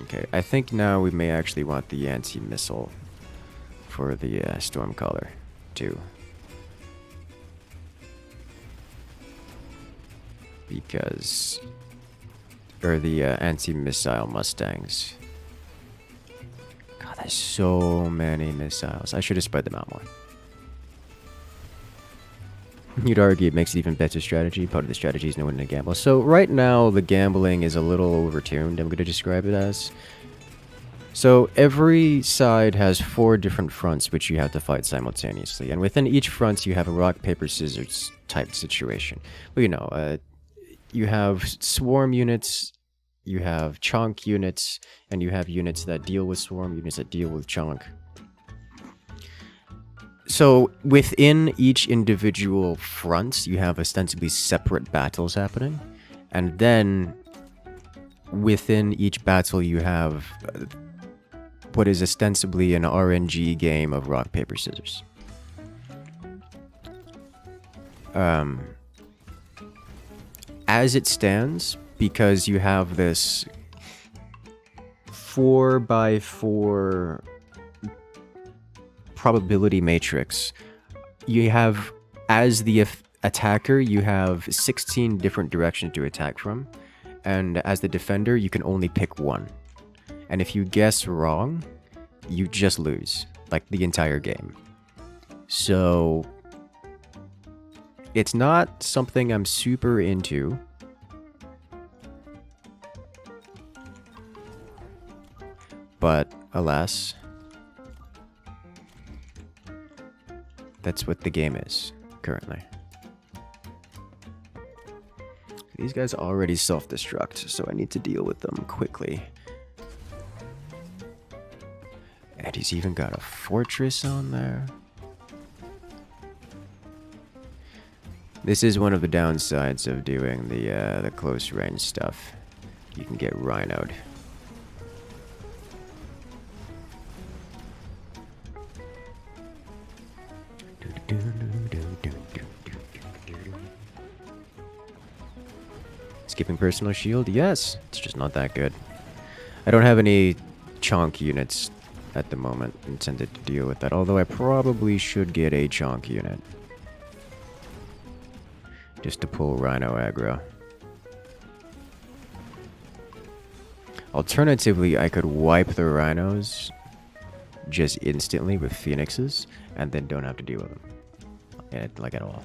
Okay, I think now we may actually want the anti-missile for the storm color, too. Because... or the anti-missile Mustangs. God, there's so many missiles. I should have spread them out more. You'd argue it makes it even better strategy. Part of the strategy is knowing to gamble. So right now, the gambling is a little overtuned, I'm going to describe it as. So every side has 4 different fronts which you have to fight simultaneously. And within each front, you have a rock, paper, scissors type situation. Well, you know, you have swarm units, you have chunk units, and you have units that deal with swarm, units that deal with chunk. So within each individual front, you have ostensibly separate battles happening. And then within each battle, you have what is ostensibly an RNG game of rock, paper, scissors. As it stands, because you have this 4x4 probability matrix, you have, as the attacker, you have 16 different directions to attack from, and as the defender, you can only pick one. And if you guess wrong, you just lose, like the entire game. So it's not something I'm super into. But alas, that's what the game is, currently. These guys already self-destruct, so I need to deal with them quickly. And he's even got a fortress on there. This is one of the downsides of doing the close range stuff. You can get rhinoed. Skipping personal shield? Yes, it's just not that good. I don't have any chonk units at the moment intended to deal with that, although I probably should get a chonk unit. Just to pull rhino aggro. Alternatively, I could wipe the rhinos just instantly with phoenixes, and then don't have to deal with them. Like at all.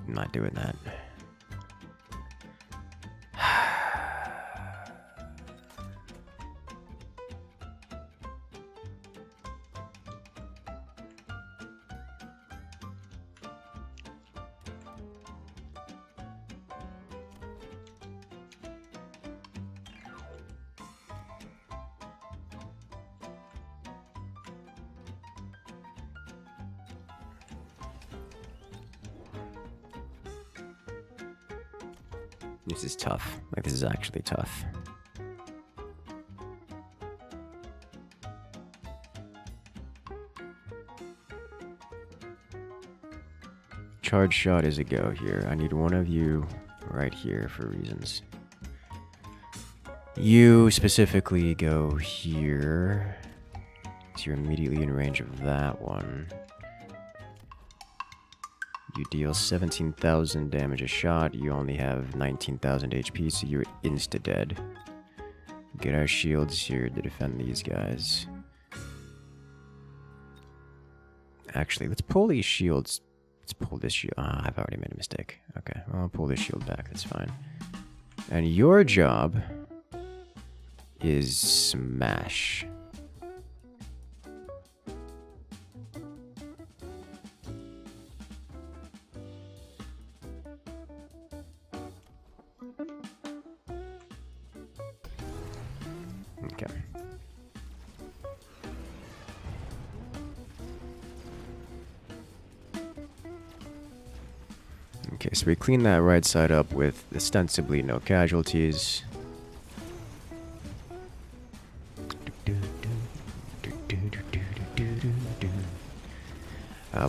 I'm not doing that. This is tough. Like, this is actually tough. Charge shot is a go here. I need one of you right here for reasons. You specifically go here. So you're immediately in range of that one. You deal 17,000 damage a shot. You only have 19,000 HP, so you're insta-dead. Get our shields here to defend these guys. Actually, let's pull these shields. Let's pull this shield. Ah, I've already made a mistake. Okay, well, I'll pull this shield back. That's fine. And your job is smash. Okay. Okay, so we clean that right side up with ostensibly no casualties.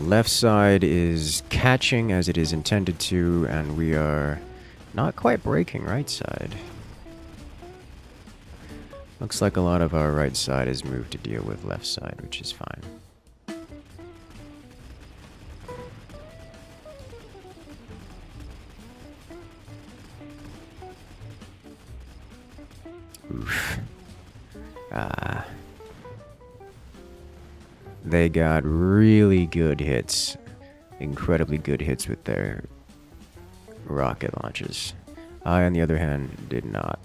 Left side is catching as it is intended to, and we are not quite breaking right side. Looks like a lot of our right side is moved to deal with left side, which is fine. Oof. They got really good hits. Incredibly good hits with their rocket launches. I, on the other hand, did not.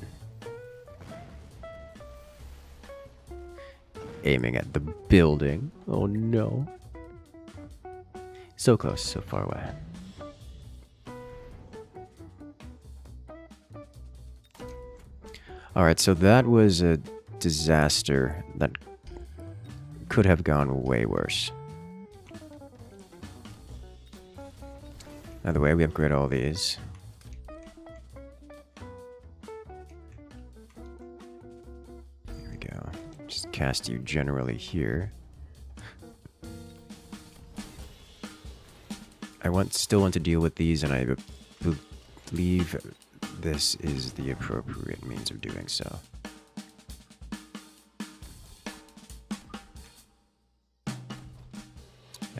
Aiming at the building. Oh no. So close, so far away. Alright, so that was a disaster that could have gone way worse. By the way, we upgrade all these. Here we go. Just cast you generally here. I still want to deal with these, and I believe this is the appropriate means of doing so.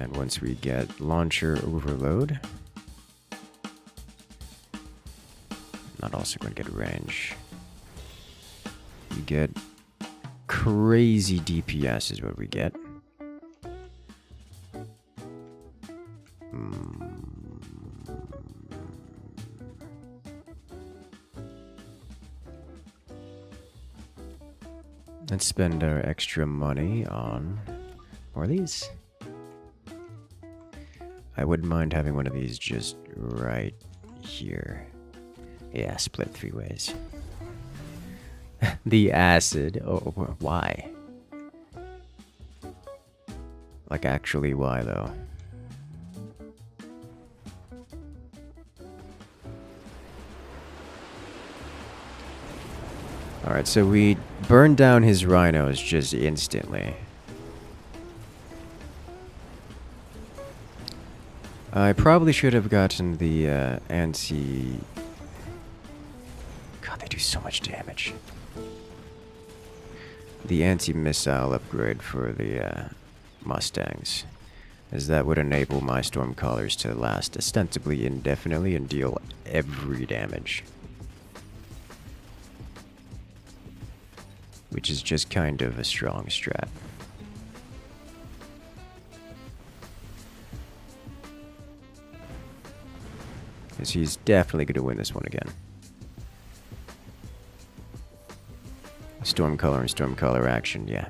And once we get launcher overload, not also going to get range. You get crazy DPS is what we get. Let's spend our extra money on more of these. I wouldn't mind having one of these just right here. Yeah, split 3 ways. The acid. Oh, why? Like, actually, why, though? Alright, so we burned down his rhinos just instantly. I probably should have gotten the anti... God, they do so much damage. The anti-missile upgrade for the Mustangs, as that would enable my Stormcallers to last ostensibly indefinitely and deal every damage. Which is just kind of a strong strat. Because he's definitely going to win this one again. Stormcaller and Stormcaller action, yeah.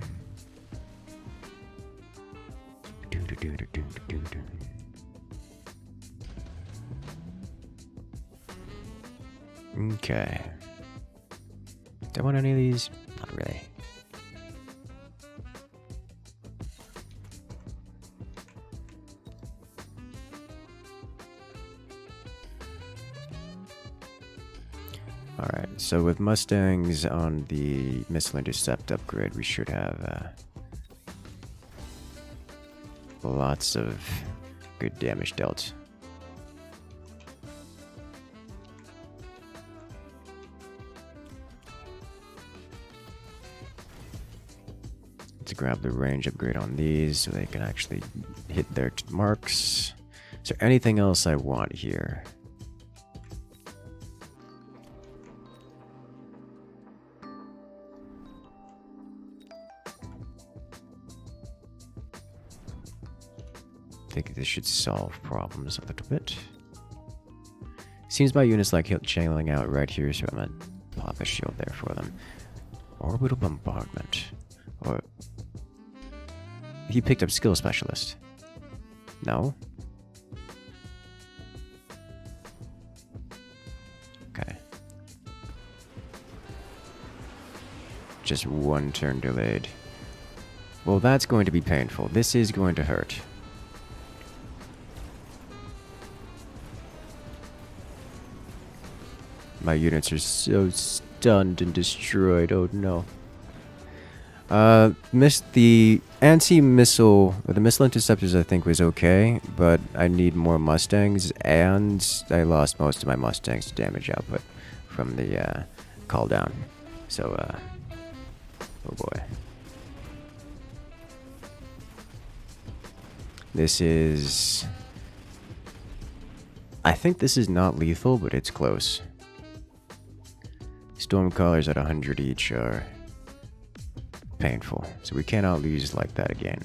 Okay. Do I want any of these? Not really. Alright, so with Mustangs on the missile intercept upgrade, we should have lots of good damage dealt. Let's grab the range upgrade on these so they can actually hit their marks. Is there anything else I want here? I think this should solve problems a little bit. Seems my units like chailing out right here, so I'm gonna pop a shield there for them. Orbital bombardment. Or he picked up skill specialist. No? Okay. Just one turn delayed. Well, that's going to be painful. This is going to hurt. My units are so stunned and destroyed. Oh no. Missed the anti-missile, or the missile interceptors I think was okay, but I need more Mustangs, and I lost most of my Mustangs to damage output from the call down. So, oh boy. This is... I think this is not lethal, but it's close. Stormcallers at 100 each are painful, so we cannot lose like that again.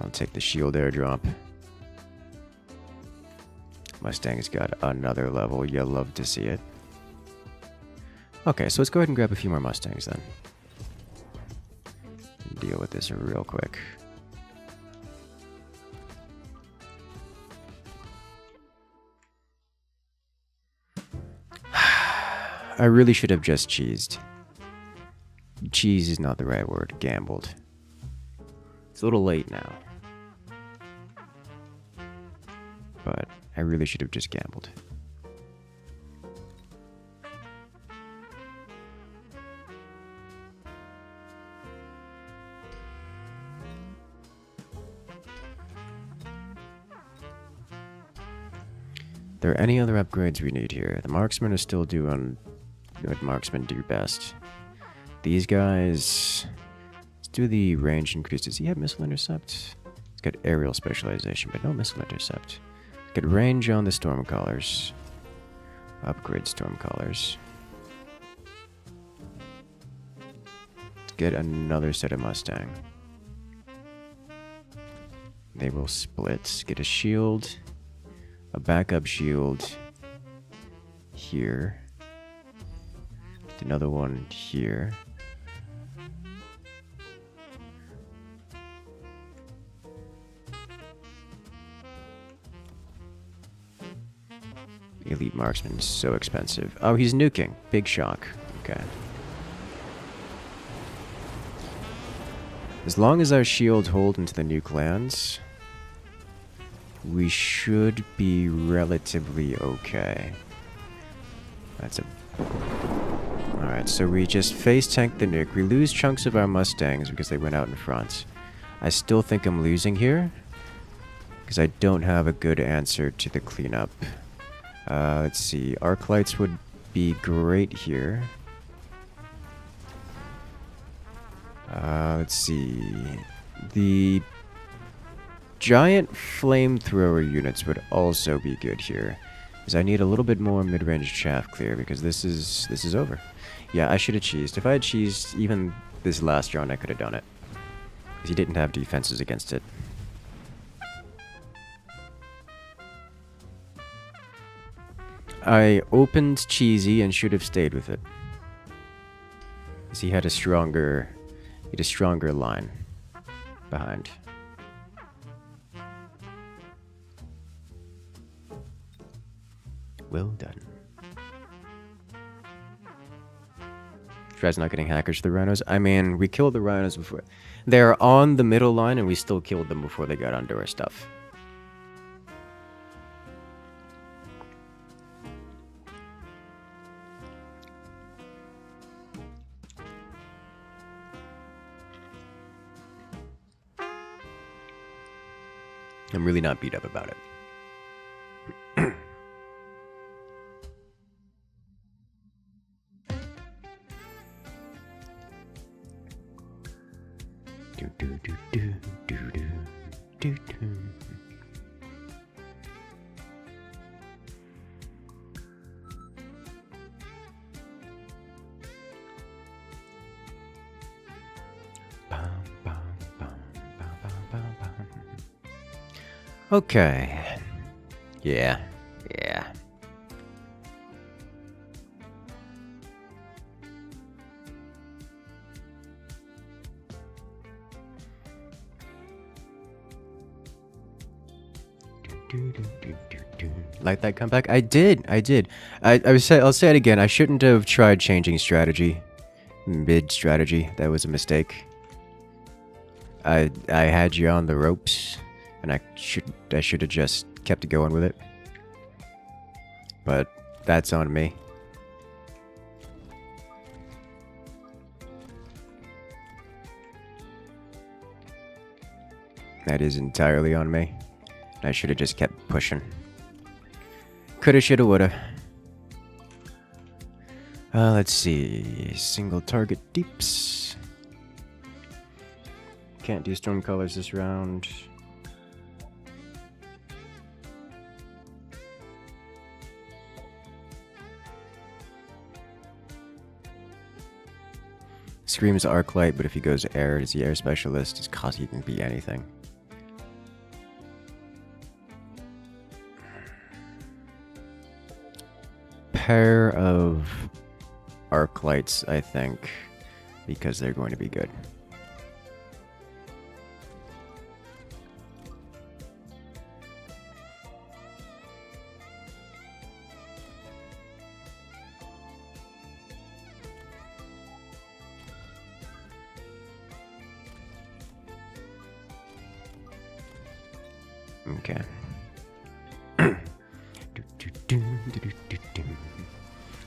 I'll take the shield airdrop. Mustang's got another level, you'll love to see it. Okay, so let's go ahead and grab a few more Mustangs then. Deal with this real quick. I really should have just cheesed. Cheese is not the right word. Gambled. It's a little late now. But I really should have just gambled. Are there any other upgrades we need here? The marksmen are still doing what marksmen do best. These guys... Let's do the range increase. Does he have missile intercept? He's got aerial specialization, but no missile intercept. Let's get range on the Stormcallers. Upgrade Stormcallers. Let's get another set of Mustang. They will split. Get a shield. A backup shield here. Another one here. Elite marksman is so expensive. Oh, he's nuking. Big shock. Okay. As long as our shields hold into the nuke lands, we should be relatively okay. That's a... Alright, so we just face tank the nuke. We lose chunks of our Mustangs because they went out in front. I still think I'm losing here, because I don't have a good answer to the cleanup. Let's see. Arc lights would be great here. Let's see. The giant flamethrower units would also be good here, because I need a little bit more mid-range chaff clear, because this is over. Yeah, I should have cheesed. If I had cheesed even this last round, I could have done it, because he didn't have defenses against it. I opened cheesy and should have stayed with it, because he had a stronger line behind. Well done. Tries not getting hackers to the rhinos. I mean, we killed the rhinos before. They're on the middle line and we still killed them before they got onto our stuff. I'm really not beat up about it. do do do do do do do do. Okay. Yeah. Yeah. Like that comeback? I did. I'll say it again. I shouldn't have tried changing strategy. Mid strategy. That was a mistake. I had you on the ropes, and I should have just kept going with it. But that's on me. That is entirely on me. I should have just kept pushing. Coulda, shoulda, woulda. Let's see. Single target deeps. Can't do storm colors this round. Scream's arc light, but if he goes air, is the air specialist? His cost can be anything. Pair of arc lights, I think, because they're going to be good. Okay.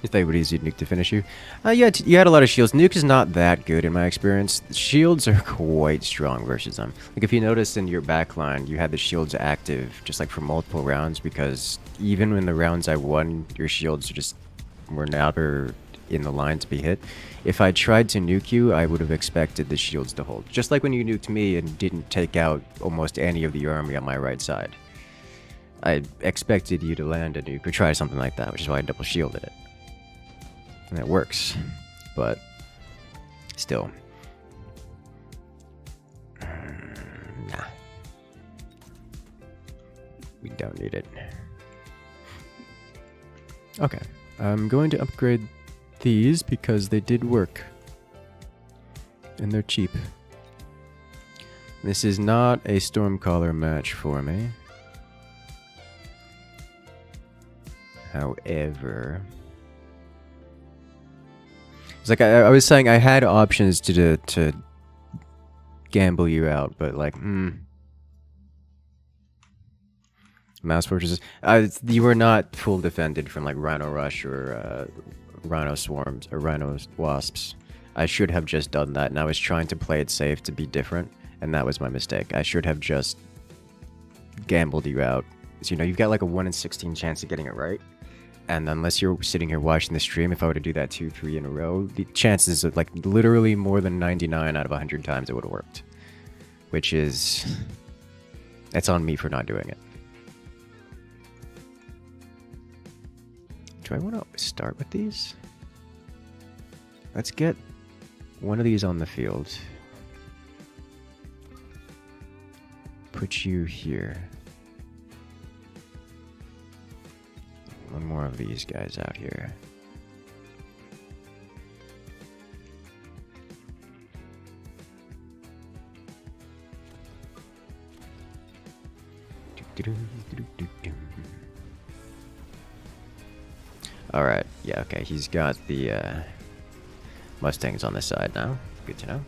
You thought it would be easy nuke to finish you? Yeah, you had a lot of shields. Nuke is not that good in my experience. The shields are quite strong versus them. Like if you noticed in your backline, you had the shields active just like for multiple rounds, because even when the rounds I won, your shields just were never in the line to be hit. If I tried to nuke you, I would have expected the shields to hold. Just like when you nuked me and didn't take out almost any of the army on my right side. I expected you to land a nuke or try something like that, which is why I double shielded it. And it works, but still. Nah. We don't need it. Okay, I'm going to upgrade these because they did work. And they're cheap. This is not a Stormcaller match for me. However... It's like I was saying, I had options to gamble you out, but like, Mass Fortresses. You were not full defended from like Rhino Rush or Rhino Swarms or Rhino Wasps. I should have just done that, and I was trying to play it safe to be different, and that was my mistake. I should have just gambled you out. So, you know, you've got like a 1 in 16 chance of getting it right. And unless you're sitting here watching the stream, if I were to do that 2-3 in a row, the chances of like literally more than 99 out of 100 times it would have worked. Which is... It's on me for not doing it. Do I want to start with these? Let's get one of these on the field. Put you here. One more of these guys out here. Alright, yeah, okay, he's got the Mustangs on this side now. Good to know.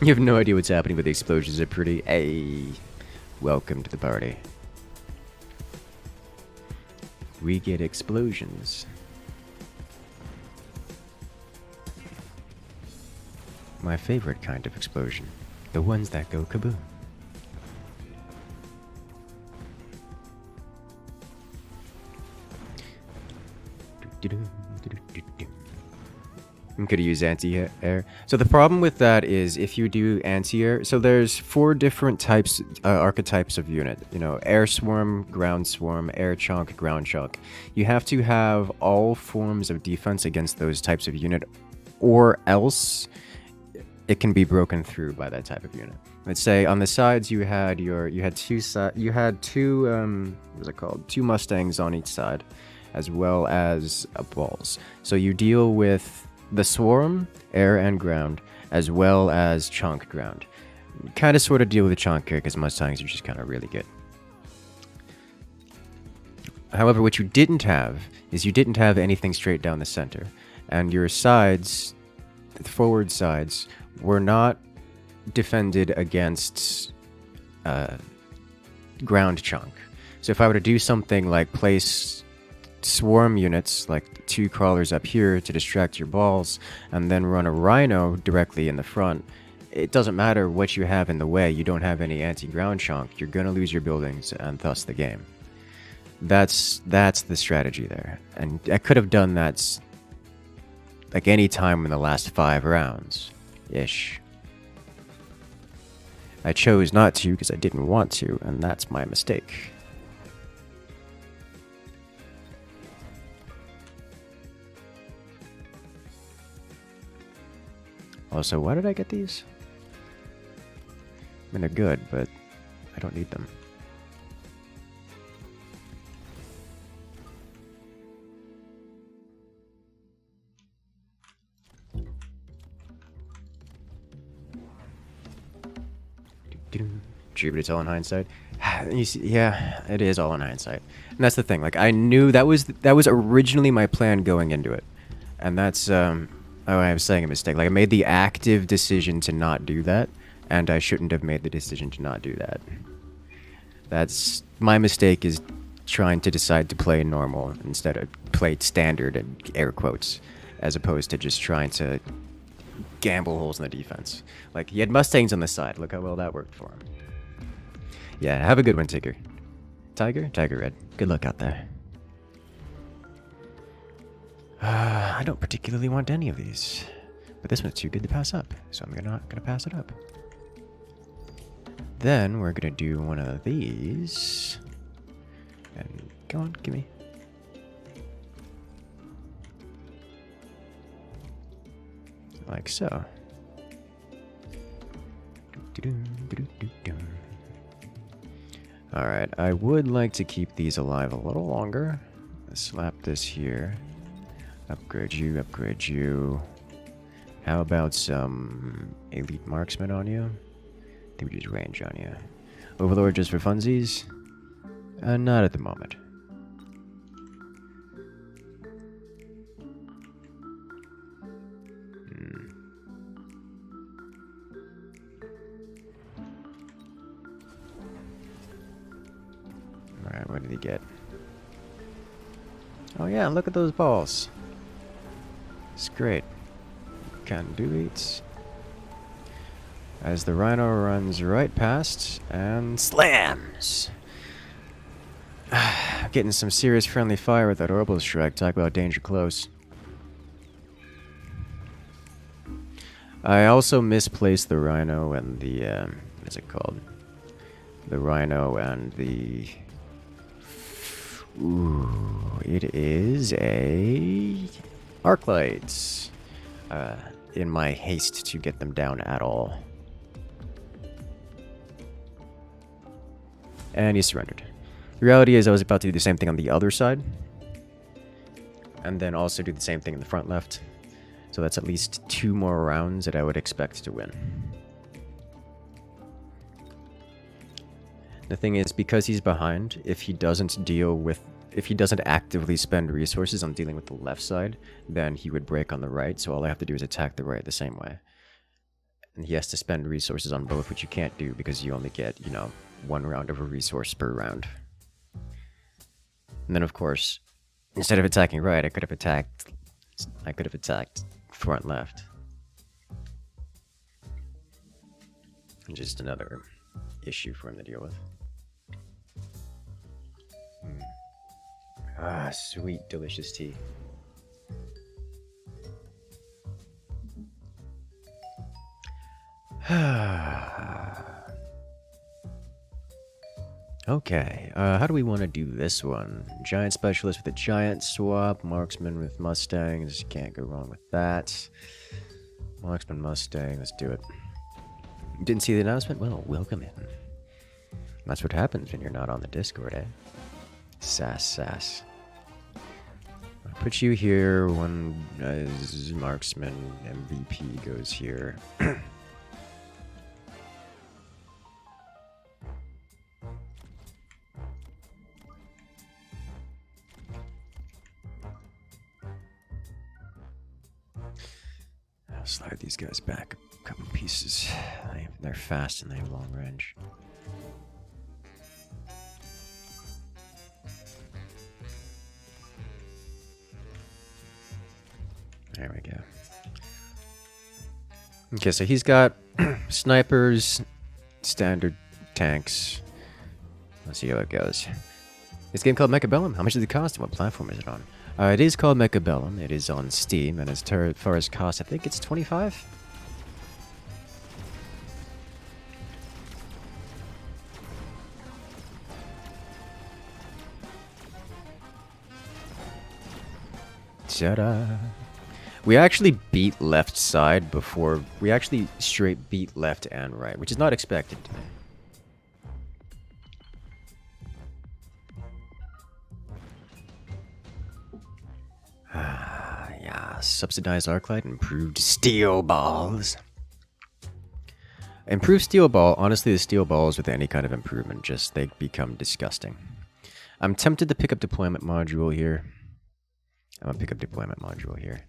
You have no idea what's happening, but the explosions are pretty. Hey, welcome to the party. We get explosions. My favorite kind of explosion. The ones that go kaboom. I'm gonna use anti-air. So the problem with that is if you do anti-air, so there's 4 different types, archetypes of unit. You know, air swarm, ground swarm, air chunk, ground chunk. You have to have all forms of defense against those types of unit, or else it can be broken through by that type of unit. Let's say on the sides you had two Mustangs on each side, as well as balls. So you deal with the swarm, air and ground, as well as chunk ground. Kind of sort of deal with the chunk here because Mustangs are just kind of really good. However, what you didn't have is you didn't have anything straight down the center, and your sides, the forward sides, were not defended against ground chunk. So if I were to do something like place swarm units, like 2 crawlers up here to distract your balls, and then run a rhino directly in the front, it doesn't matter what you have in the way. You don't have any anti-ground chunk, you're gonna lose your buildings and thus the game. That's the strategy there, and I could have done that like any time in the last 5 rounds ish. I chose not to because I didn't want to, and that's my mistake. Also, why did I get these? I mean, they're good, but I don't need them. True, but it's all in hindsight. You see, yeah, it is all in hindsight, and that's the thing. Like, I knew that was originally my plan going into it, and that's oh, I was saying a mistake. Like, I made the active decision to not do that, and I shouldn't have made the decision to not do that. That's my mistake, is trying to decide to play normal instead of play standard and air quotes, as opposed to just trying to gamble holes in the defense. Like, he had Mustangs on the side. Look how well that worked for him. Yeah, have a good one, Tiger. Tiger Red. Good luck out there. I don't particularly want any of these, but this one's too good to pass up, so I'm not gonna pass it up. Then we're gonna do one of these, and go on, gimme. Like so. Alright, I would like to keep these alive a little longer. Let's slap this here. Upgrade you, upgrade you. How about some elite marksman on you? I think we just range on you. Overlord just for funsies? Not at the moment. Alright, what did he get? Oh yeah, look at those balls. It's great. Can do it. As the rhino runs right past and slams. Getting some serious friendly fire with that orbital strike. Talk about danger close. I also misplaced the rhino and the what is it called? The rhino and the it is a arc lights. In my haste to get them down at all. And he surrendered. The reality is I was about to do the same thing on the other side. And then also do the same thing in the front left. So that's at least 2 more rounds that I would expect to win. The thing is, because he's behind, if he doesn't actively spend resources on dealing with the left side, then he would break on the right, so all I have to do is attack the right the same way. And he has to spend resources on both, which you can't do because you only get, 1 round of a resource per round. And then, of course, instead of attacking right, I could have attacked front left. And just another issue for him to deal with. Ah, sweet, delicious tea. Okay, how do we want to do this one? Giant specialist with a giant swap, marksman with mustangs, can't go wrong with that. Marksman Mustang, let's do it. Didn't see the announcement? Well, welcome in. That's what happens when you're not on the Discord, eh? Sass. I'll put you here, one as marksman, MVP goes here. I'll slide these guys back a couple pieces. They're fast and they have long range. There we go. Okay, so he's got snipers, standard tanks. Let's see how it goes. This game called Mechabellum. How much does it cost and what platform is it on? It is called Mechabellum. It is on Steam, and as far as cost, I think it's 25. Ta-da! We actually beat left side before. We actually straight beat left and right, which is not expected. Yeah, subsidized arclight, improved steel balls. Improved steel ball. Honestly, the steel balls with any kind of improvement, just they become disgusting. I'm tempted to pick up deployment module here. I'm gonna pick up deployment module here.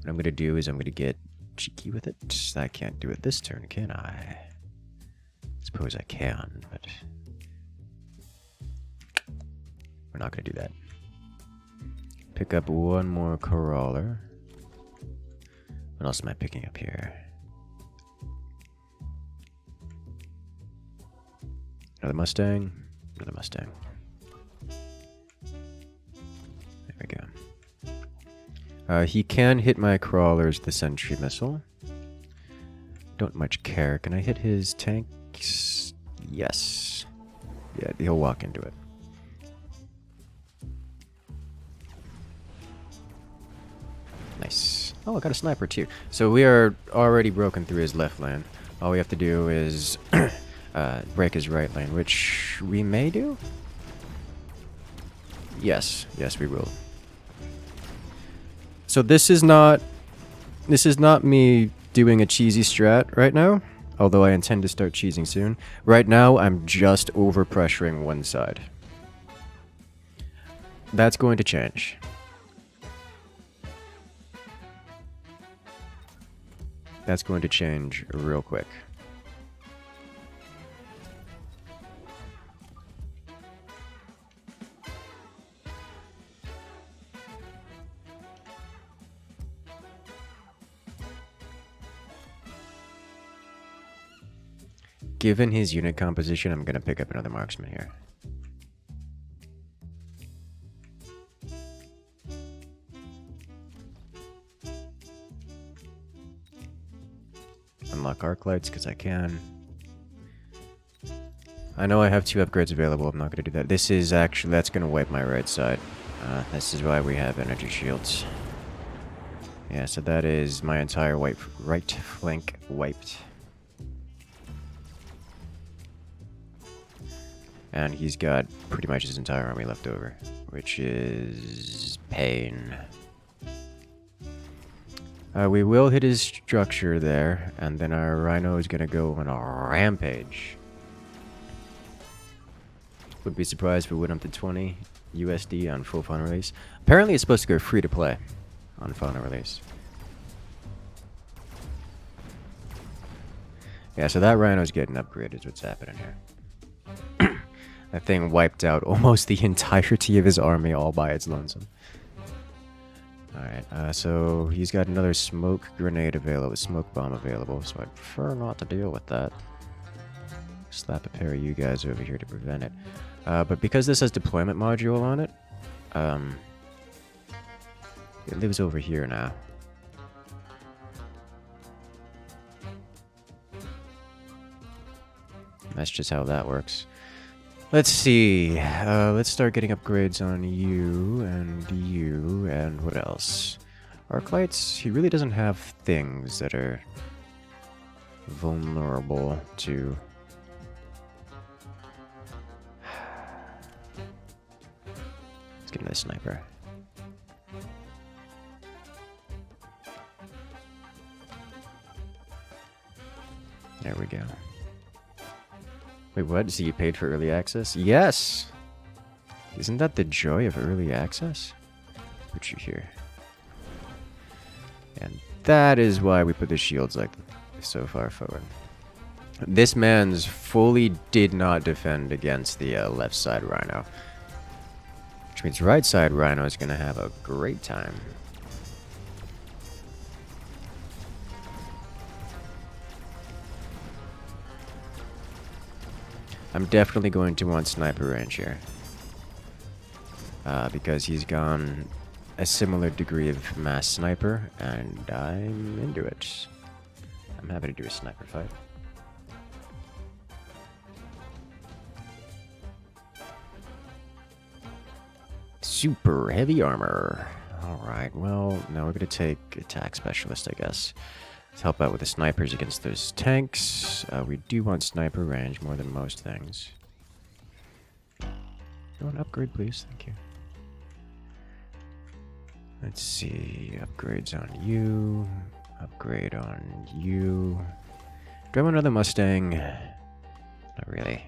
What I'm gonna do is I'm gonna get cheeky with it. I can't do it this turn, can I? Suppose I can, but we're not gonna do that. Pick up one more crawler. What else am I picking up here? Another Mustang. Another Mustang. There we go. He can hit my crawlers, the sentry missile. Don't much care. Can I hit his tanks? Yes. Yeah, he'll walk into it. Nice. Oh, I got a sniper too. So we are already broken through his left lane. All we have to do is break his right lane, which we may do? Yes. Yes, we will. So this is not me doing a cheesy strat right now, although I intend to start cheesing soon. Right now, I'm just overpressuring one side. That's going to change. That's going to change real quick. Given his unit composition, I'm going to pick up another marksman here. Unlock arc lights because I can. I know I have 2 upgrades available. I'm not going to do that. This is actually, that's going to wipe my right side. This is why we have energy shields. Yeah, so that is my entire right flank wiped. And he's got pretty much his entire army left over, which is pain. We will hit his structure there, and then our rhino is going to go on a rampage. Wouldn't be surprised if we went up to 20 USD on full final release. Apparently it's supposed to go free to play on final release. Yeah, so that rhino's getting upgraded is what's happening here. That thing wiped out almost the entirety of his army all by its lonesome. Alright, so he's got another smoke grenade available, smoke bomb available, so I'd prefer not to deal with that. Slap a pair of you guys over here to prevent it. But because this has deployment module on it, it lives over here now. That's just how that works. Let's see. Let's start getting upgrades on you, and what else? Arclights, he really doesn't have things that are vulnerable to... Let's get another sniper. There we go. Wait, what? So you paid for early access? Yes! Isn't that the joy of early access? Put you here. And that is why we put the shields like so far forward. This man's fully did not defend against the left side Rhino. Which means right side Rhino is going to have a great time. I'm definitely going to want sniper range here. Because he's gone a similar degree of mass sniper, and I'm into it. I'm happy to do a sniper fight. Super heavy armor. Alright, well, now we're going to take attack specialist, I guess. To help out with the snipers against those tanks. We do want sniper range more than most things. You want upgrade, please? Thank you. Let's see. Upgrades on you. Upgrade on you. Do I want another Mustang? Not really.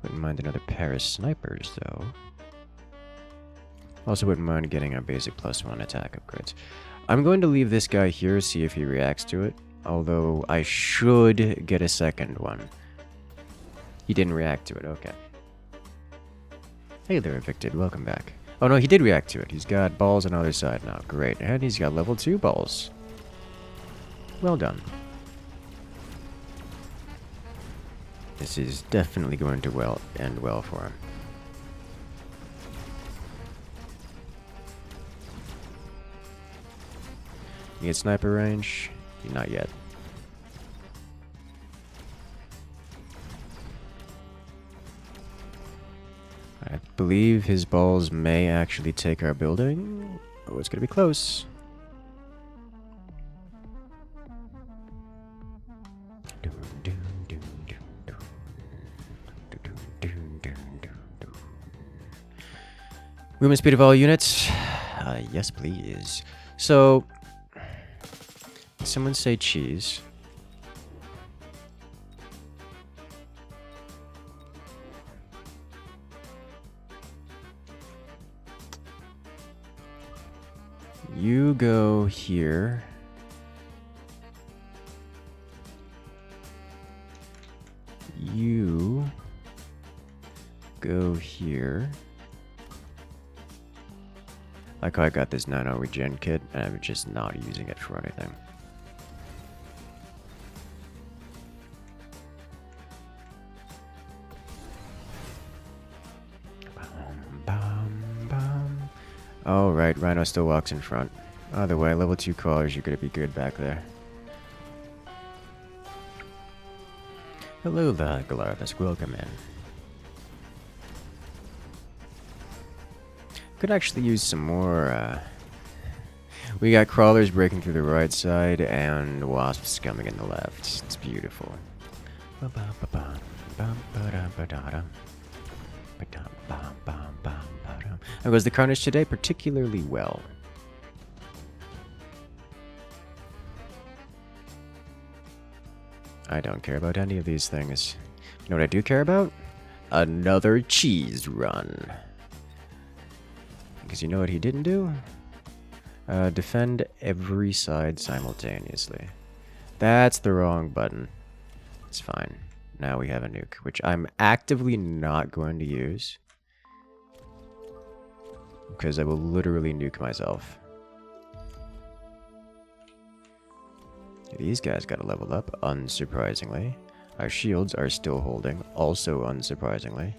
Wouldn't mind another pair of snipers, though. Also wouldn't mind getting a basic +1 attack upgrades. I'm going to leave this guy here, see if he reacts to it. Although I should get a second one. He didn't react to it, okay. Hey there, Evicted, welcome back. Oh no, he did react to it. He's got balls on the other side now, great. And he's got level 2 balls. Well done. This is definitely going to end well for him. You get sniper range? Not yet. I believe his balls may actually take our building. Oh, it's gonna be close. Movement speed of all units? Yes, please. So... Someone say cheese. You go here. You go here. Like I got this nano regen kit and I'm just not using it for anything. Oh, right, Rhino still walks in front. Either way, level 2 callers, you're gonna be good back there. Hello there, Galarthus, welcome in. Could actually use some more, We got crawlers breaking through the right side, and wasps coming in the left. It's beautiful. How goes the Carnage today? Particularly well. I don't care about any of these things. You know what I do care about? Another cheese run. Because you know what he didn't do? Defend every side simultaneously. That's the wrong button. It's fine. Now we have a nuke, which I'm actively not going to use. Because I will literally nuke myself. These guys gotta level up, unsurprisingly. Our shields are still holding, also unsurprisingly.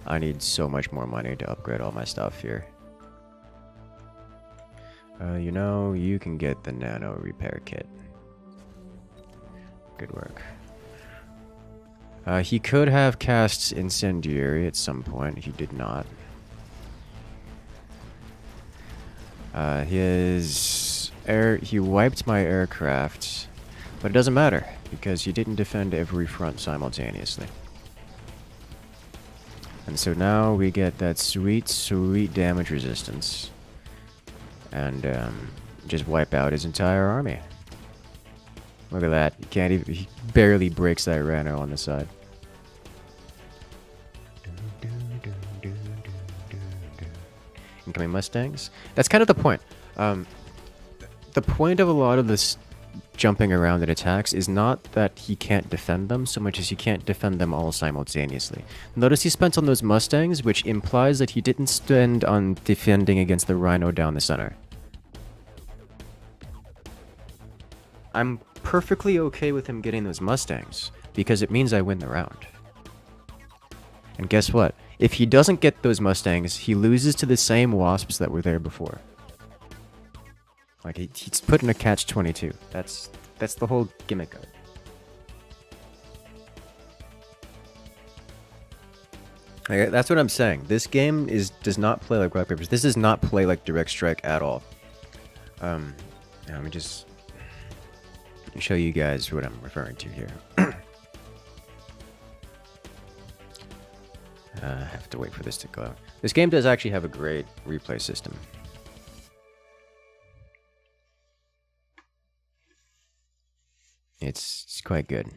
I need so much more money to upgrade all my stuff here. You know, you can get the nano repair kit. Good work. He could have cast Incendiary at some point. He did not. He wiped my aircraft, but it doesn't matter because he didn't defend every front simultaneously. And so now we get that sweet, sweet damage resistance, and just wipe out his entire army. Look at that! You can't even. He barely breaks that Rhino on the side. Incoming Mustangs. That's kind of the point. The point of a lot of this jumping around in attacks is not that he can't defend them so much as he can't defend them all simultaneously. Notice he spent on those Mustangs, which implies that he didn't spend on defending against the Rhino down the center. I'm perfectly okay with him getting those Mustangs, because it means I win the round. And guess what? If he doesn't get those Mustangs, he loses to the same Wasps that were there before. Like, he's put in a catch-22. That's the whole gimmick of it. Like, that's what I'm saying. This game does not play like Rock Papers. This does not play like Direct Strike at all. Let me just show you guys what I'm referring to here. I have to wait for this to go out. This game does actually have a great replay system. It's quite good.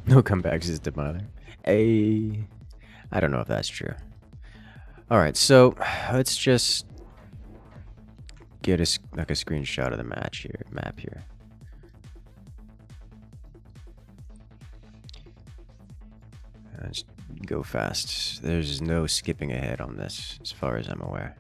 No comebacks is Demother. I don't know if that's true. Alright, so let's just get a screenshot of the map here. Let's go fast. There's no skipping ahead on this, as far as I'm aware.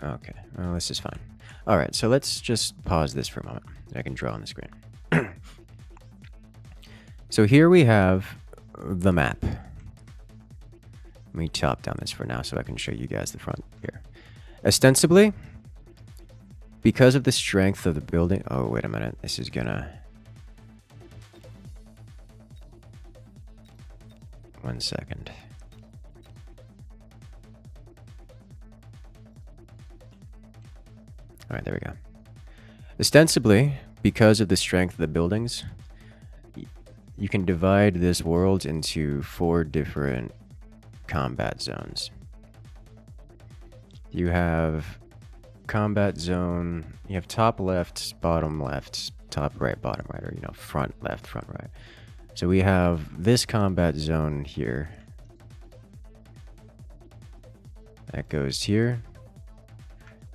Okay, well, this is fine. Alright, so let's just pause this for a moment. I can draw on the screen. So here we have the map. Let me chop down this for now so I can show you guys the front here. Ostensibly, because of the strength of the building... Oh, wait a minute. This is gonna... 1 second. Alright, there we go. Ostensibly, because of the strength of the buildings, you can divide this world into 4 different combat zones. You have combat zone, you have top left, bottom left, top right, bottom right, or, you know, front left, front right. So we have this combat zone here. That goes here.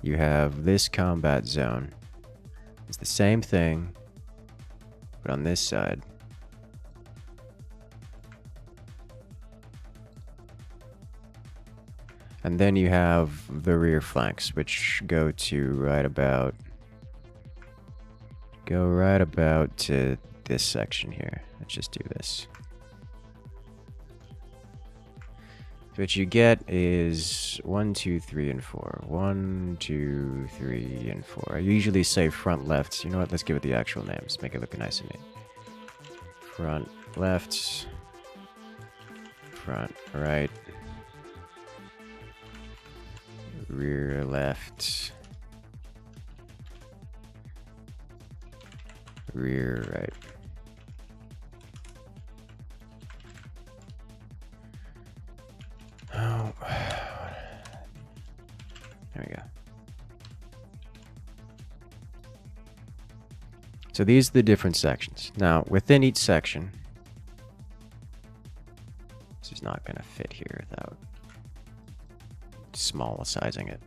You have this combat zone. It's the same thing, but on this side. And then you have the rear flanks, which go right about to this section here. Let's just do this. So what you get is 1, 2, 3, and 4. 1, 2, 3, and 4. I usually say front left. You know what? Let's give it the actual names. Make it look nice and neat. Front left. Front right. Rear left. Rear right. Oh. There we go. So these are the different sections. Now, within each section, this is not going to fit here without small sizing it.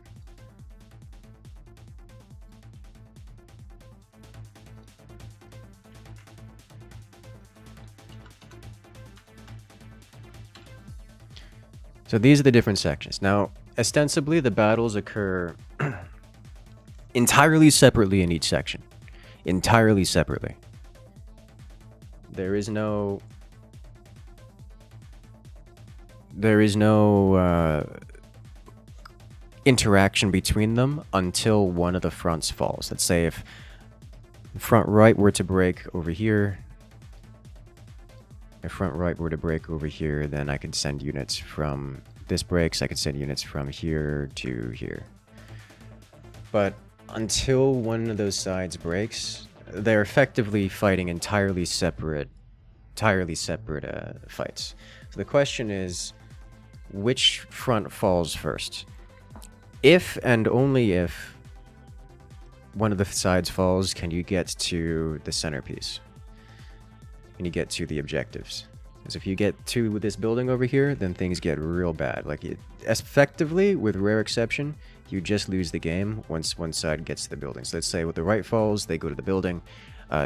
So these are the different sections. Now, ostensibly, the battles occur entirely separately in each section. Entirely separately. There is no interaction between them until one of the fronts falls. Let's say if front right were to break over here, if front right were to break over here, then I could send units from this breaks, I could send units from here to here. But until one of those sides breaks, they're effectively fighting entirely separate fights. So the question is, which front falls first? If and only if one of the sides falls, can you get to the centerpiece? Can you get to the objectives? Because if you get to this building over here, then things get real bad. Like, effectively, with rare exception, you just lose the game once one side gets to the building. So let's say with the right falls, they go to the building,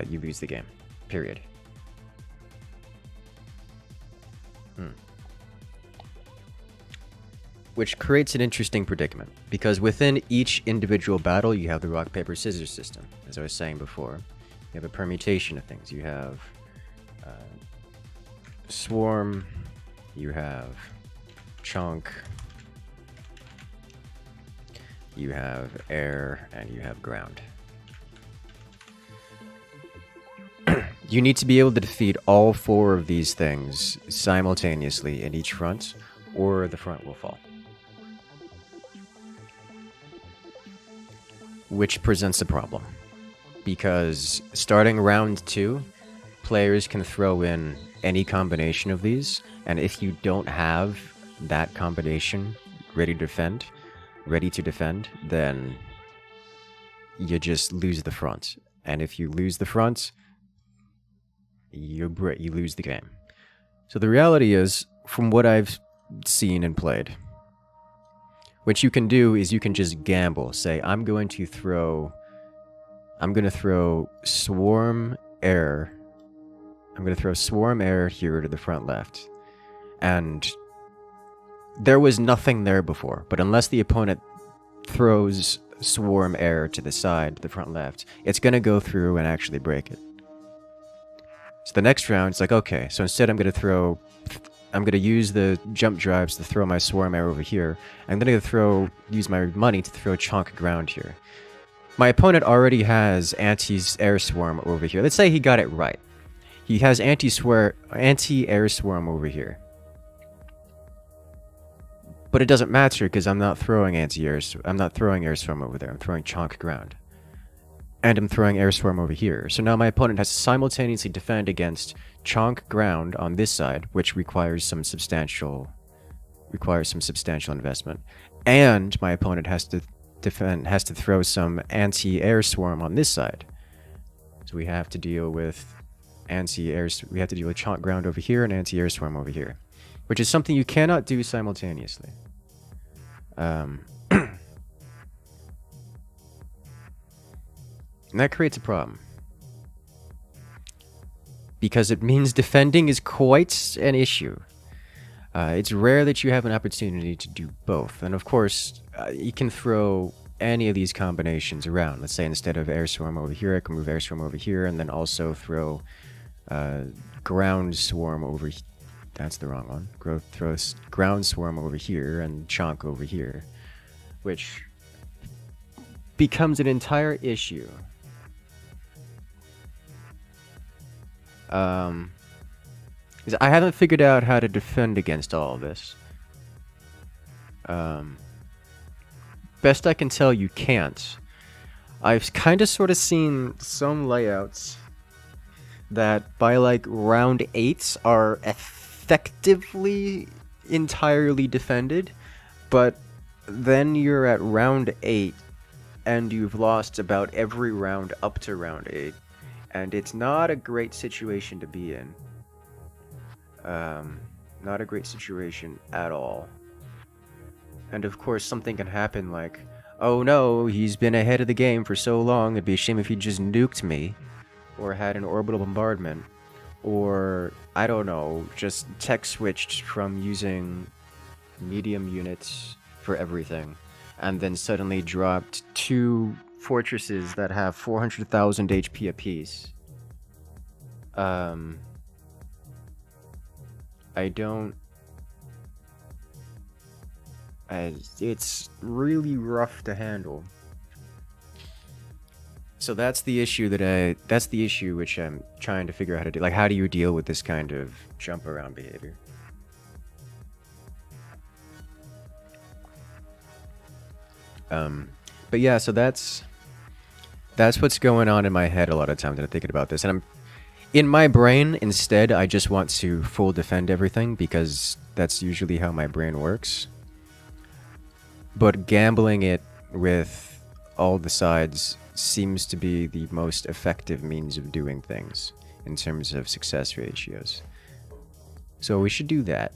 you lose the game. Period. Which creates an interesting predicament, because within each individual battle, you have the rock, paper, scissors system. As I was saying before, you have a permutation of things. You have swarm, you have chunk, you have air, and you have ground. You need to be able to defeat all 4 of these things simultaneously in each front, or the front will fall. Which presents a problem, because starting round 2, players can throw in any combination of these, and if you don't have that combination ready to defend, then you just lose the front. And if you lose the front, you lose the game. So the reality is, from what I've seen and played, what you can do is you can just gamble. Say, I'm going to throw swarm air. I'm going to throw swarm air here to the front left. And there was nothing there before, but unless the opponent throws swarm air to the side, to the front left, it's going to go through and actually break it. So the next round, it's like, okay, so instead I'm going to use the jump drives to throw my swarm air over here. I'm going to use my money to throw chunk ground here. My opponent already has anti-air swarm over here. Let's say he got it right. He has anti-air swarm over here. But it doesn't matter because I'm not throwing air swarm over there. I'm throwing chunk ground. And I'm throwing air swarm over here. So now my opponent has to simultaneously defend against chunk ground on this side, which requires some substantial investment. And my opponent has to throw some anti-air swarm on this side. So we have to deal with chunk ground over here and anti-air swarm over here, which is something you cannot do simultaneously. And that creates a problem, because it means defending is quite an issue. It's rare that you have an opportunity to do both. And of course, you can throw any of these combinations around. Let's say instead of air swarm over here, I can move air swarm over here, and then also throw ground swarm over here. That's the wrong one. Throw ground swarm over here and chunk over here, which becomes an entire issue. I haven't figured out how to defend against all of this. Best I can tell, you can't. I've kind of sort of seen some layouts that by like round 8 are effectively entirely defended, but then you're at round 8 and you've lost about every round up to round 8, and it's not a great situation to be in. Not a great situation at all. And of course something can happen like, oh no, he's been ahead of the game for so long, it'd be a shame if he just nuked me, or had an orbital bombardment, or, I don't know, just tech switched from using medium units for everything, and then suddenly dropped 2 fortresses that have 400,000 HP apiece. It's really rough to handle. So that's the issue that's the issue which I'm trying to figure out how to do. Like, how do you deal with this kind of jump around behavior? But yeah, so that's what's going on in my head a lot of times when I'm thinking about this. And I'm in my brain, instead, I just want to full defend everything because that's usually how my brain works. But gambling it with all the sides seems to be the most effective means of doing things in terms of success ratios. So we should do that.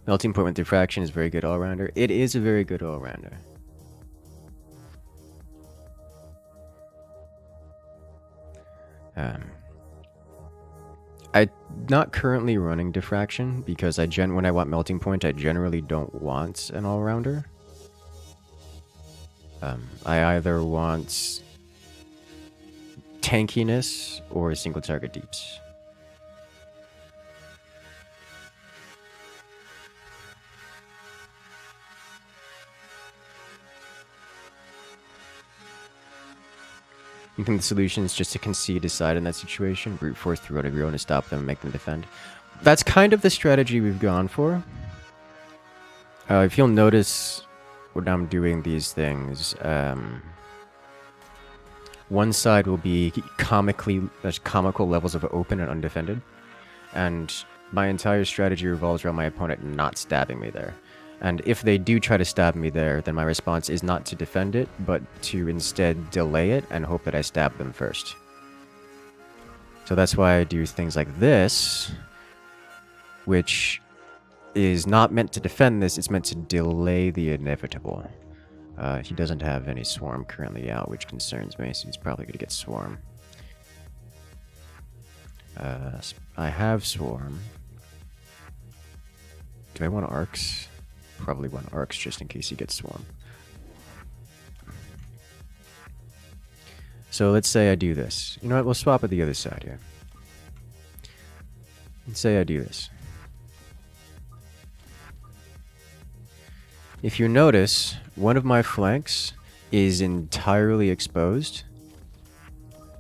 Melting point with diffraction is very good all-rounder. It is a very good all-rounder. I'm not currently running diffraction because when I want melting point, I generally don't want an all-rounder. I either want tankiness or single target deeps. You think the solution is just to concede a side in that situation, brute force through whatever you want to stop them and make them defend? That's kind of the strategy we've gone for. If you'll notice when I'm doing these things, one side will be comical levels of open and undefended, and my entire strategy revolves around my opponent not stabbing me there. And if they do try to stab me there, then my response is not to defend it, but to instead delay it and hope that I stab them first. So that's why I do things like this, which is not meant to defend this, it's meant to delay the inevitable. He doesn't have any swarm currently out, which concerns me, so he's probably going to get swarm. I have swarm. Do I want arcs? Probably want arcs just in case he gets swarm. So let's say I do this. You know what? We'll swap at the other side here. Let's say I do this. If you notice, one of my flanks is entirely exposed.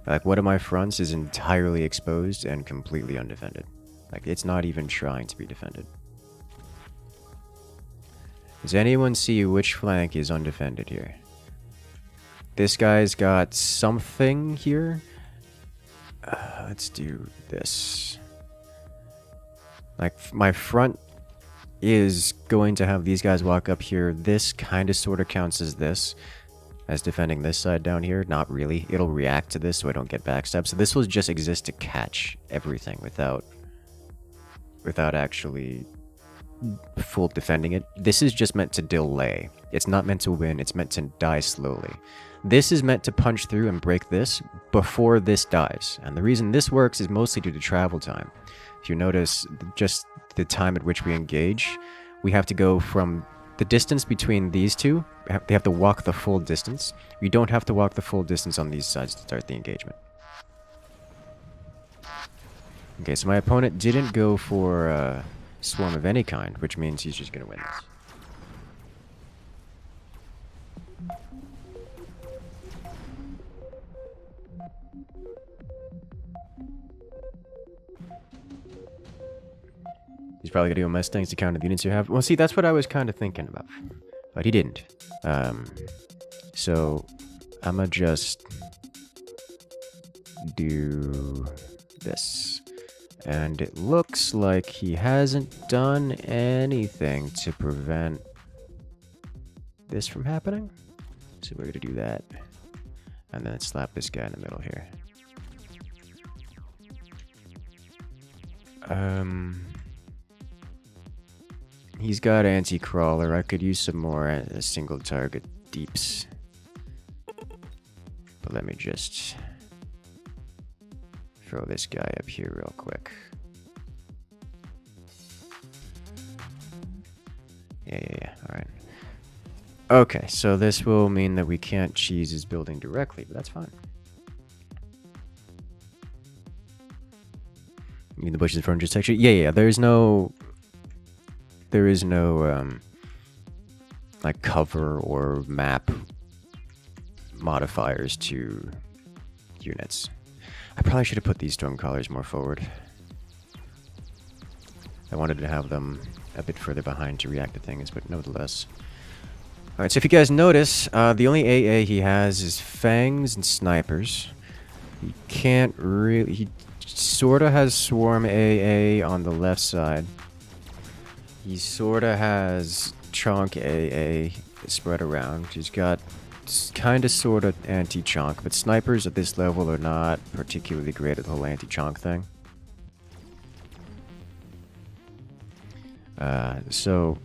Like, one of my fronts is entirely exposed and completely undefended. Like, it's not even trying to be defended. Does anyone see which flank is undefended here? This guy's got something here. Let's do this. Like, my front is going to have these guys walk up here. This kind of sort of counts as this, as defending this side down here. Not really. It'll react to this so I don't get backstabbed. So this will just exist to catch everything without actually full defending it. This is just meant to delay. It's not meant to win. It's meant to die slowly. This is meant to punch through and break this before this dies. And the reason this works is mostly due to travel time. If you notice, just the time at which we engage, we have to go from the distance between these two. They have to walk the full distance. We don't have to walk the full distance on these sides to start the engagement. Okay, so my opponent didn't go for swarm of any kind, which means he's just going to win this. He's probably going to do Mustangs to counter the units you have. Well, see, that's what I was kind of thinking about. But he didn't. So, I'm going to just do this. And it looks like he hasn't done anything to prevent this from happening. So we're going to do that. And then slap this guy in the middle here. He's got anti-crawler. I could use some more single target deeps. But let me just throw this guy up here real quick. Yeah. Alright. Okay, so this will mean that we can't cheese his building directly, but that's fine. You mean the bushes in front just texture? Yeah. There is no like cover or map modifiers to units. I probably should have put these storm collars more forward. I wanted to have them a bit further behind to react to things, but nevertheless. Alright, so if you guys notice, the only AA he has is fangs and snipers. He can't really... He sorta has swarm AA on the left side. He sorta has chonk AA spread around. He's got kinda sorta anti-chonk, but snipers at this level are not particularly great at the whole anti-chonk thing. So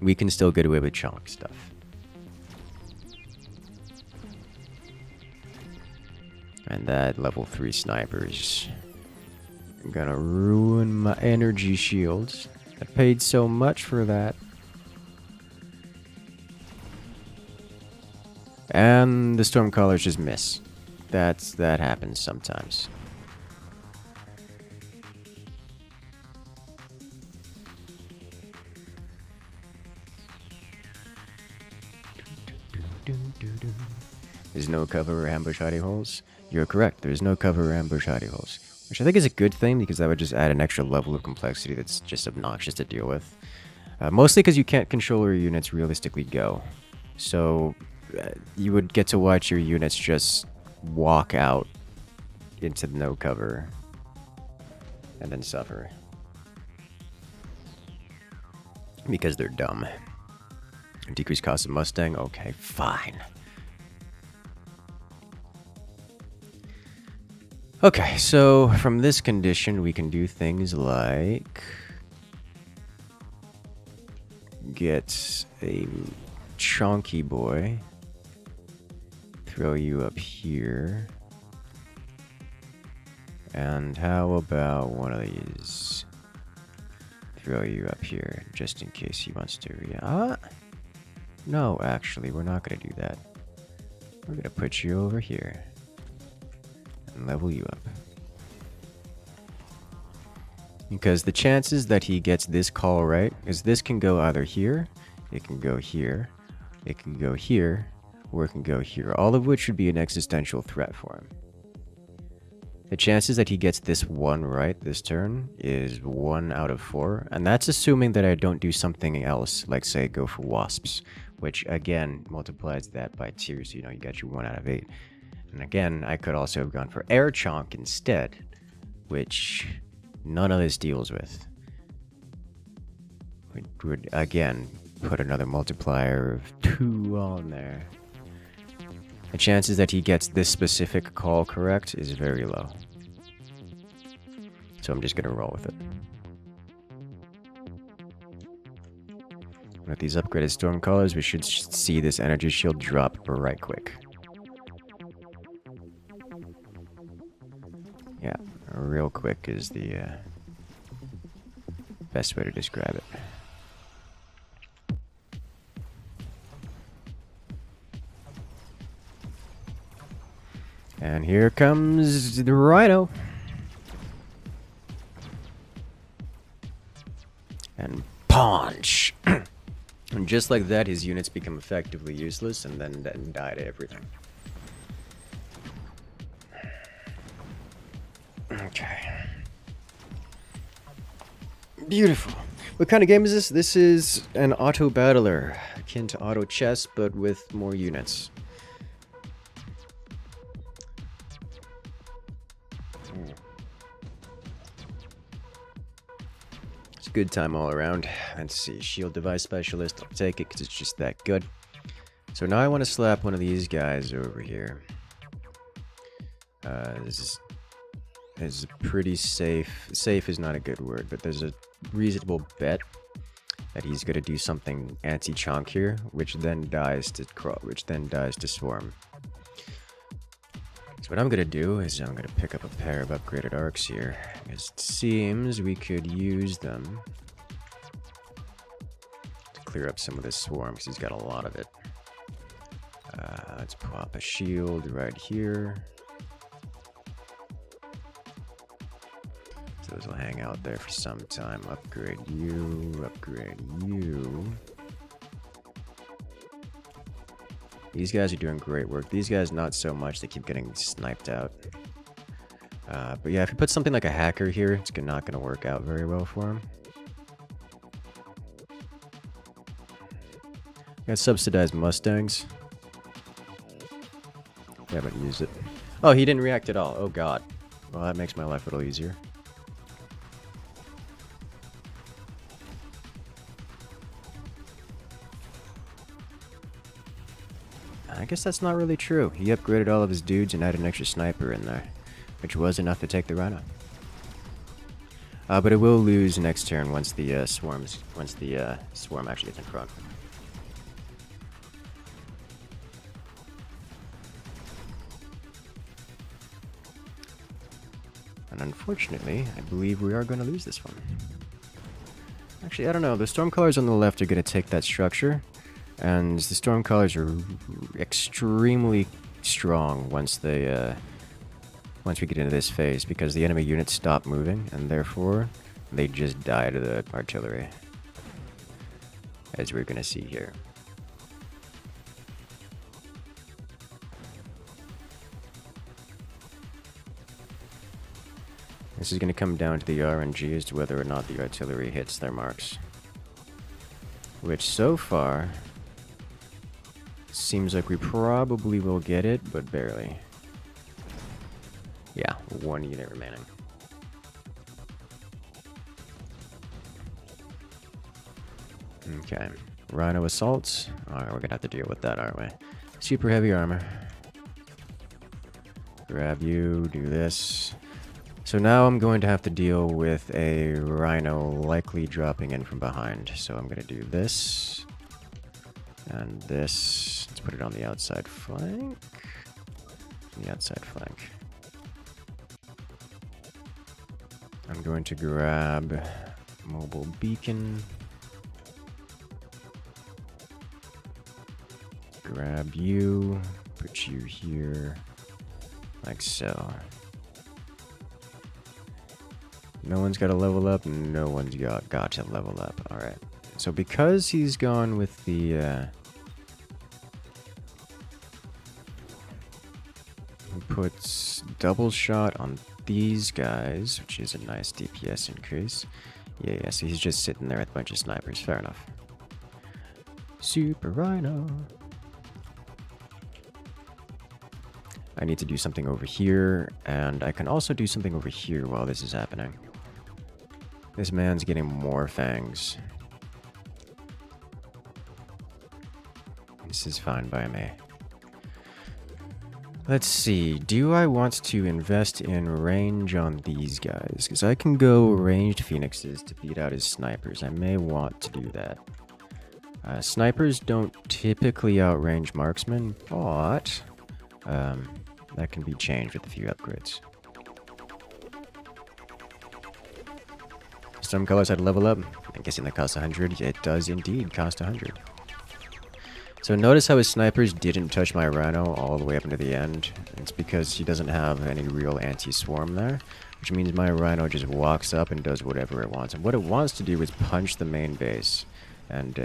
we can still get away with chonk stuff. And that level 3 snipers gonna ruin my energy shields. I paid so much for that. And the storm collars just miss. That happens sometimes. There's no cover or ambush hidey holes. You're correct, there's no cover or ambush hidey holes. Which I think is a good thing, because that would just add an extra level of complexity that's just obnoxious to deal with. Mostly because you can't control where your units realistically go. So you would get to watch your units just walk out into no cover and then suffer. Because they're dumb. Decrease cost of Mustang? Okay, fine. Okay, so from this condition, we can do things like get a chonky boy, throw you up here, and how about one of these? Throw you up here, just in case he wants to no, actually, we're not going to do that. We're going to put you over here and level you up. Because the chances that he gets this call right is this can go either here, it can go here, it can go here, or it can go here, all of which would be an existential threat for him. The chances that he gets this one right this turn is 1 out of 4, and that's assuming that I don't do something else, like say go for wasps, which again multiplies that by 2, so you know you got your 1 out of 8. And again, I could also have gone for air chonk instead, which none of this deals with. We would again put another multiplier of 2 on there. The chances that he gets this specific call correct is very low. So I'm just gonna roll with it. With these upgraded storm collars, we should see this energy shield drop right quick. Yeah, real quick is the best way to describe it. And here comes the Rhino. And punch! And just like that, his units become effectively useless and then die to everything. Okay. Beautiful. What kind of game is this? This is an auto battler, akin to auto chess, but with more units. It's a good time all around. Let's see, shield device specialist, I'll take it because it's just that good. So now I want to slap one of these guys over here. This is pretty safe. Safe is not a good word, but there's a reasonable bet that he's going to do something anti-chonk here, which then dies to swarm. So what I'm going to do is I'm going to pick up a pair of upgraded arcs here, because it seems we could use them clear up some of this swarm because he's got a lot of it. Let's pop a shield right here. So those will hang out there for some time. Upgrade you, upgrade you. These guys are doing great work. These guys not so much, they keep getting sniped out. But yeah, if you put something like a hacker here, it's not going to work out very well for him. Got subsidized Mustangs. We haven't used it. Oh, he didn't react at all. Oh god. Well, that makes my life a little easier. I guess that's not really true. He upgraded all of his dudes and added an extra sniper in there, which was enough to take the rhino. But it will lose next turn once the swarm actually gets in front. And unfortunately, I believe we are going to lose this one. Actually, I don't know. The Stormcallers on the left are going to take that structure. And the Stormcallers are extremely strong once we get into this phase, because the enemy units stop moving, and therefore they just die to the artillery, as we're going to see here. This is going to come down to the RNG as to whether or not the artillery hits their marks, which so far seems like we probably will get it, but barely. Yeah, 1 unit remaining. Okay, Rhino assaults. Alright, we're gonna have to deal with that, aren't we? Super heavy armor. Grab you, do this. So now I'm going to have to deal with a Rhino likely dropping in from behind. So I'm gonna do this. And this. Let's put it on the outside flank. The outside flank. I'm going to grab mobile beacon. Grab you. Put you here. Like so. No one's got to level up. No one's got to level up. Alright. So because he's gone with the... he puts double shot on these guys, which is a nice DPS increase. Yeah, so he's just sitting there with a bunch of snipers. Fair enough. Super Rhino. I need to do something over here, and I can also do something over here while this is happening. This man's getting more fangs. This is fine by me. Let's see, do I want to invest in range on these guys? Because I can go ranged phoenixes to beat out his snipers. I may want to do that. Snipers don't typically outrange marksmen, but that can be changed with a few upgrades. Some colors had to level up. I'm guessing that costs 100. It does indeed cost 100. So notice how his snipers didn't touch my Rhino all the way up into the end. It's because he doesn't have any real anti-swarm there, which means my Rhino just walks up and does whatever it wants. And what it wants to do is punch the main base and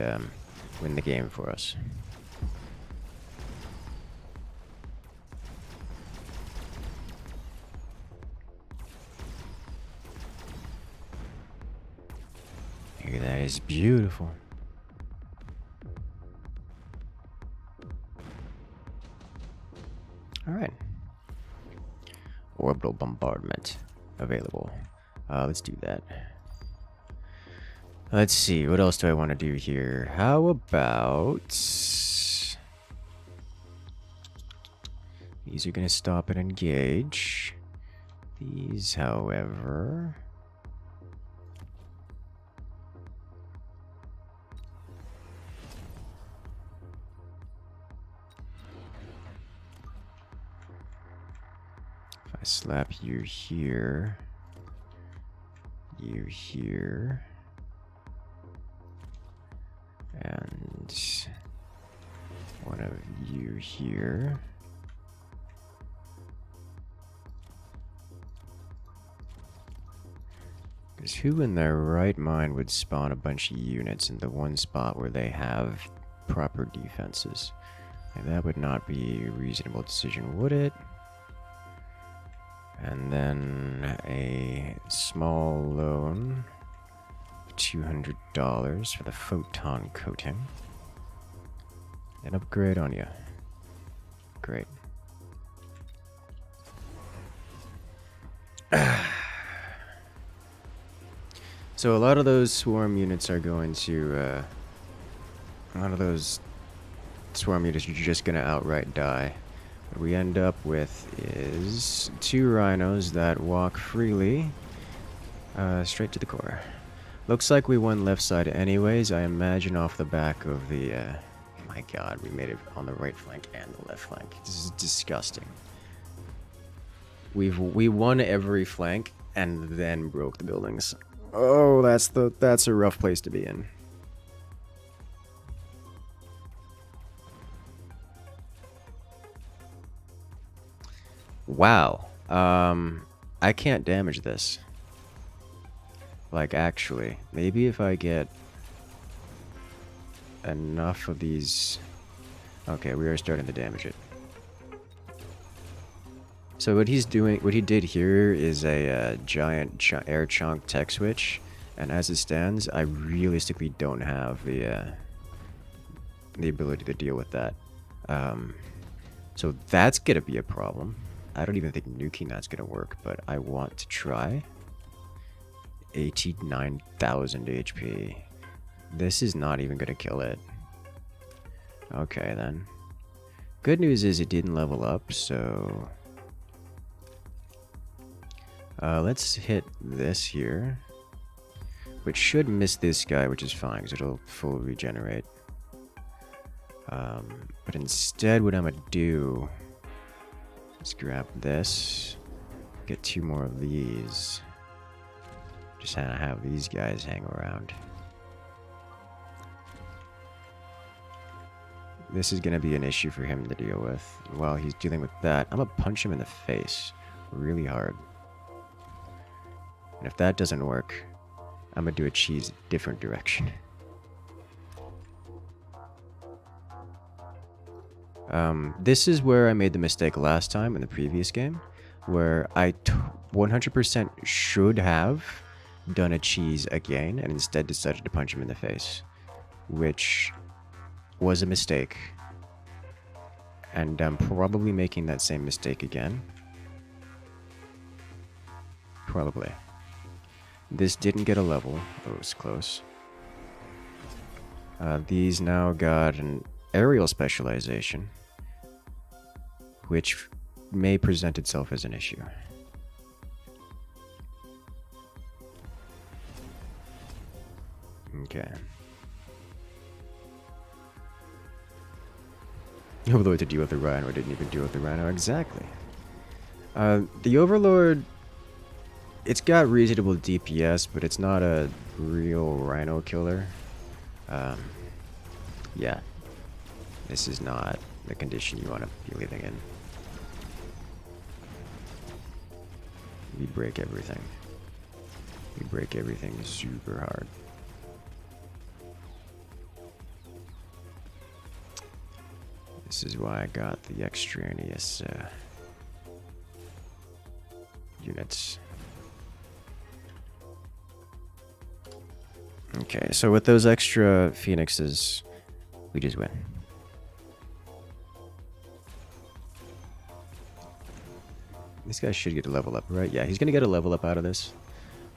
win the game for us. That is beautiful. Alright. Orbital bombardment available. Let's do that. Let's see, what else do I want to do here? How about... these are going to stop and engage. These, however... I slap you here, and one of you here. Because who in their right mind would spawn a bunch of units in the one spot where they have proper defenses? And that would not be a reasonable decision, would it? And then a small loan, $200 for the photon coating. An upgrade on you. Great. So a lot of those swarm units are going to, a lot of those swarm units are just going to outright die. What we end up with is 2 rhinos that walk freely straight to the core. Looks like we won left side anyways, I imagine off the back of the, my god, we made it on the right flank and the left flank. This is disgusting. We won every flank and then broke the buildings. Oh, that's a rough place to be in. Wow. I can't damage this. Like, actually, maybe if I get enough of these... Okay, we are starting to damage it. So what he's doing, what he did here is a giant air chunk tech switch, and as it stands, I realistically don't have the ability to deal with that. So that's gonna be a problem. I don't even think nuking that's gonna work, but I want to try. 89,000 HP. This is not even gonna kill it. Okay then. Good news is it didn't level up, so... let's hit this here, which should miss this guy, which is fine, because it'll full regenerate. But instead, what I'm going to do is grab this, get 2 more of these, just kind of have these guys hang around. This is going to be an issue for him to deal with. While he's dealing with that, I'm going to punch him in the face really hard. And if that doesn't work, I'm gonna do a cheese a different direction. This is where I made the mistake last time in the previous game, where I 100% should have done a cheese again and instead decided to punch him in the face, which was a mistake. And I'm probably making that same mistake again. Probably. This didn't get a level. Oh, it was close. These now got an aerial specialization, which may present itself as an issue. Okay. Although to deal with the Rhino, didn't even deal with the Rhino. Exactly. The Overlord... It's got reasonable DPS, but it's not a real Rhino killer. Yeah. This is not the condition you want to be living in. We break everything. We break everything super hard. This is why I got the extraneous units. Okay, so with those extra phoenixes, we just win. This guy should get a level up, right? Yeah, he's gonna get a level up out of this.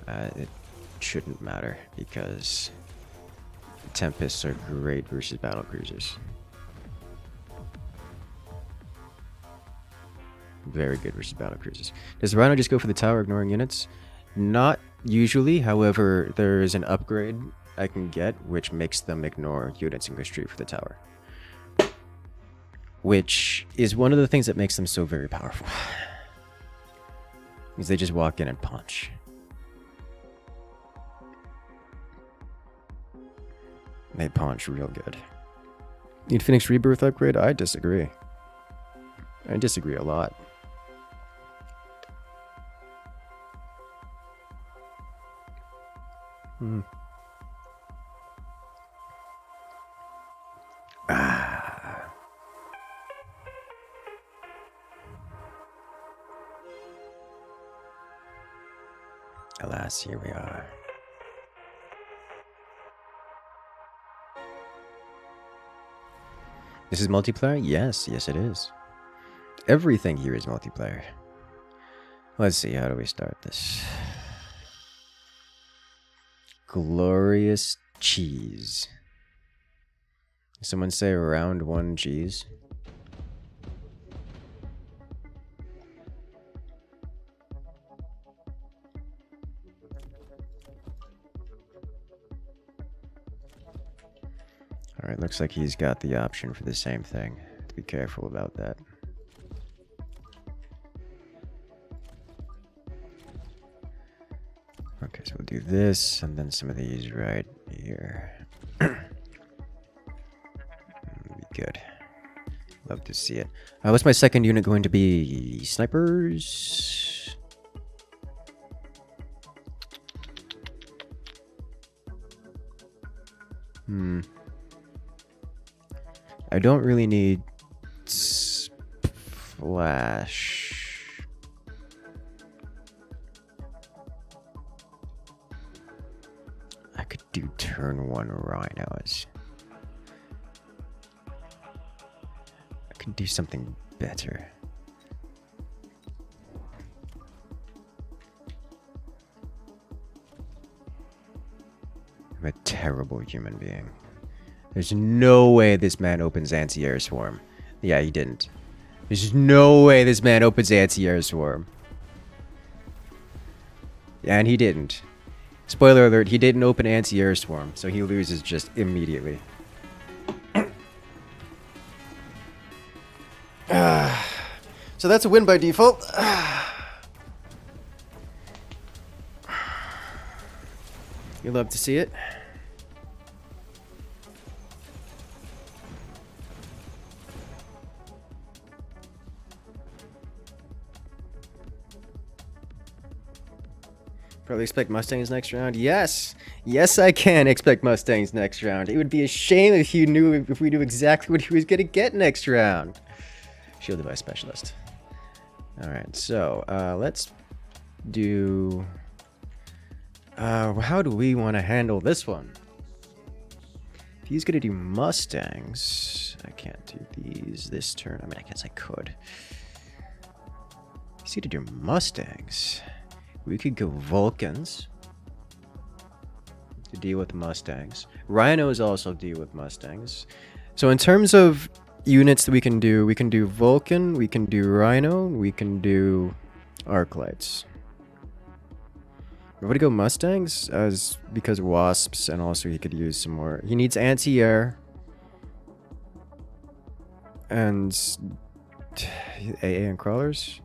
It shouldn't matter because Tempests are great versus battle cruisers. Very good versus battle cruisers. Does the Rhino just go for the tower, ignoring units? Not usually, however, there is an upgrade I can get which makes them ignore units and go straight for the tower. Which is one of the things that makes them so very powerful. Because they just walk in and punch. They punch real good. Need Phoenix Rebirth upgrade? I disagree. I disagree a lot. Alas, here we are. This is multiplayer? Yes, yes it is. Everything here is multiplayer. Let's see, how do we start this? Glorious cheese. Someone say round 1 cheese. Alright, looks like he's got the option for the same thing. To be careful about that. Okay, so we'll do this, and then some of these right here. Be good. Love to see it. What's my second unit going to be? Snipers? I don't really need flash. I could do turn 1 rhinos. I could do something better. I'm a terrible human being. There's no way this man opens anti-air swarm. Yeah, he didn't. There's no way this man opens anti-air swarm. And he didn't. Spoiler alert, he didn't open anti-air swarm, so he loses just immediately. So that's a win by default. You love to see it. Probably expect Mustangs next round. Yes, yes, I can expect Mustangs next round. It would be a shame if we knew exactly what he was gonna get next round. Shield device specialist. All right, so let's do. How do we want to handle this one? If he's gonna do Mustangs, I can't do these this turn. I mean, I guess I could. He's gonna do Mustangs. We could go Vulcans to deal with Mustangs. Rhinos also deal with Mustangs. So in terms of units that we can do Vulcan, we can do Rhino, we can do Arclights. We're going to go Mustangs because Wasps, and also he could use some more. He needs anti-air and AA and crawlers.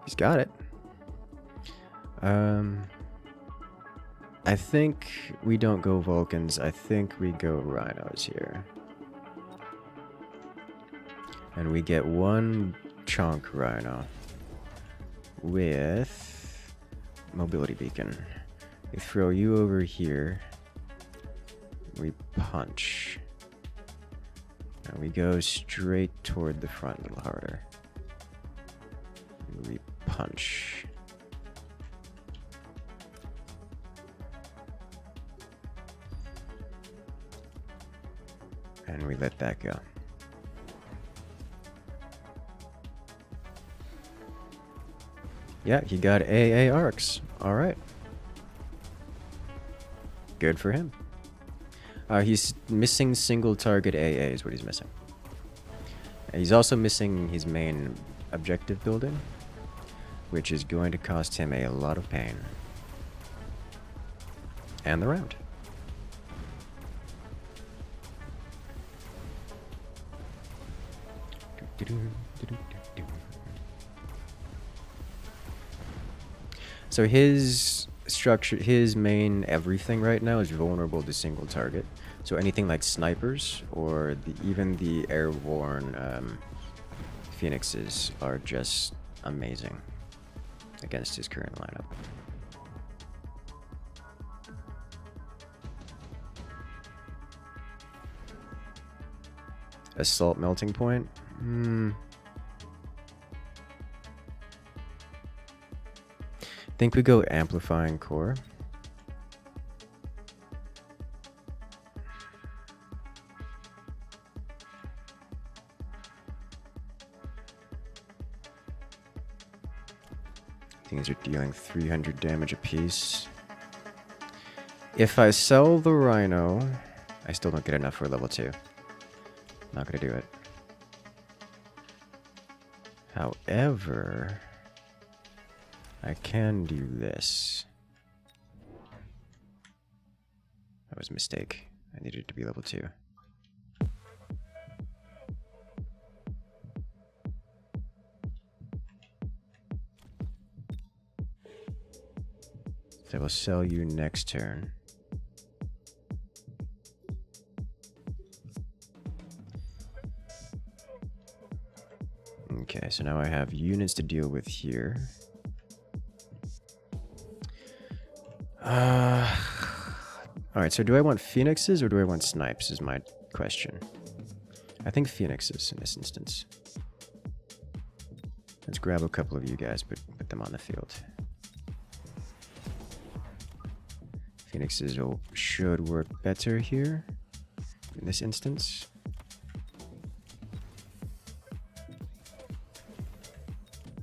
He's got it. I think we don't go Vulcans. I think we go Rhinos here. And we get one chunk Rhino with mobility beacon. We throw you over here. We punch. And we go straight toward the front a little harder. We punch. And we let that go. Yeah, he got AA arcs. All right. Good for him. He's missing single target AA is what he's missing. He's also missing his main objective building, which is going to cost him a lot of pain. And the round. So his structure, his main everything right now is vulnerable to single target, So anything like snipers or even the airborne phoenixes are just amazing against his current lineup. Assault melting point? Think we go amplifying core. Things are dealing 300 damage apiece. If I sell the Rhino, I still don't get enough for level 2. Not gonna do it. However, I can do this. That was a mistake. I needed it to be level 2. So I will sell you next turn. Okay, so now I have units to deal with here. Alright, so do I want phoenixes or do I want snipes is my question. I think phoenixes in this instance. Let's grab a couple of you guys, but put them on the field. Phoenixes should work better here in this instance.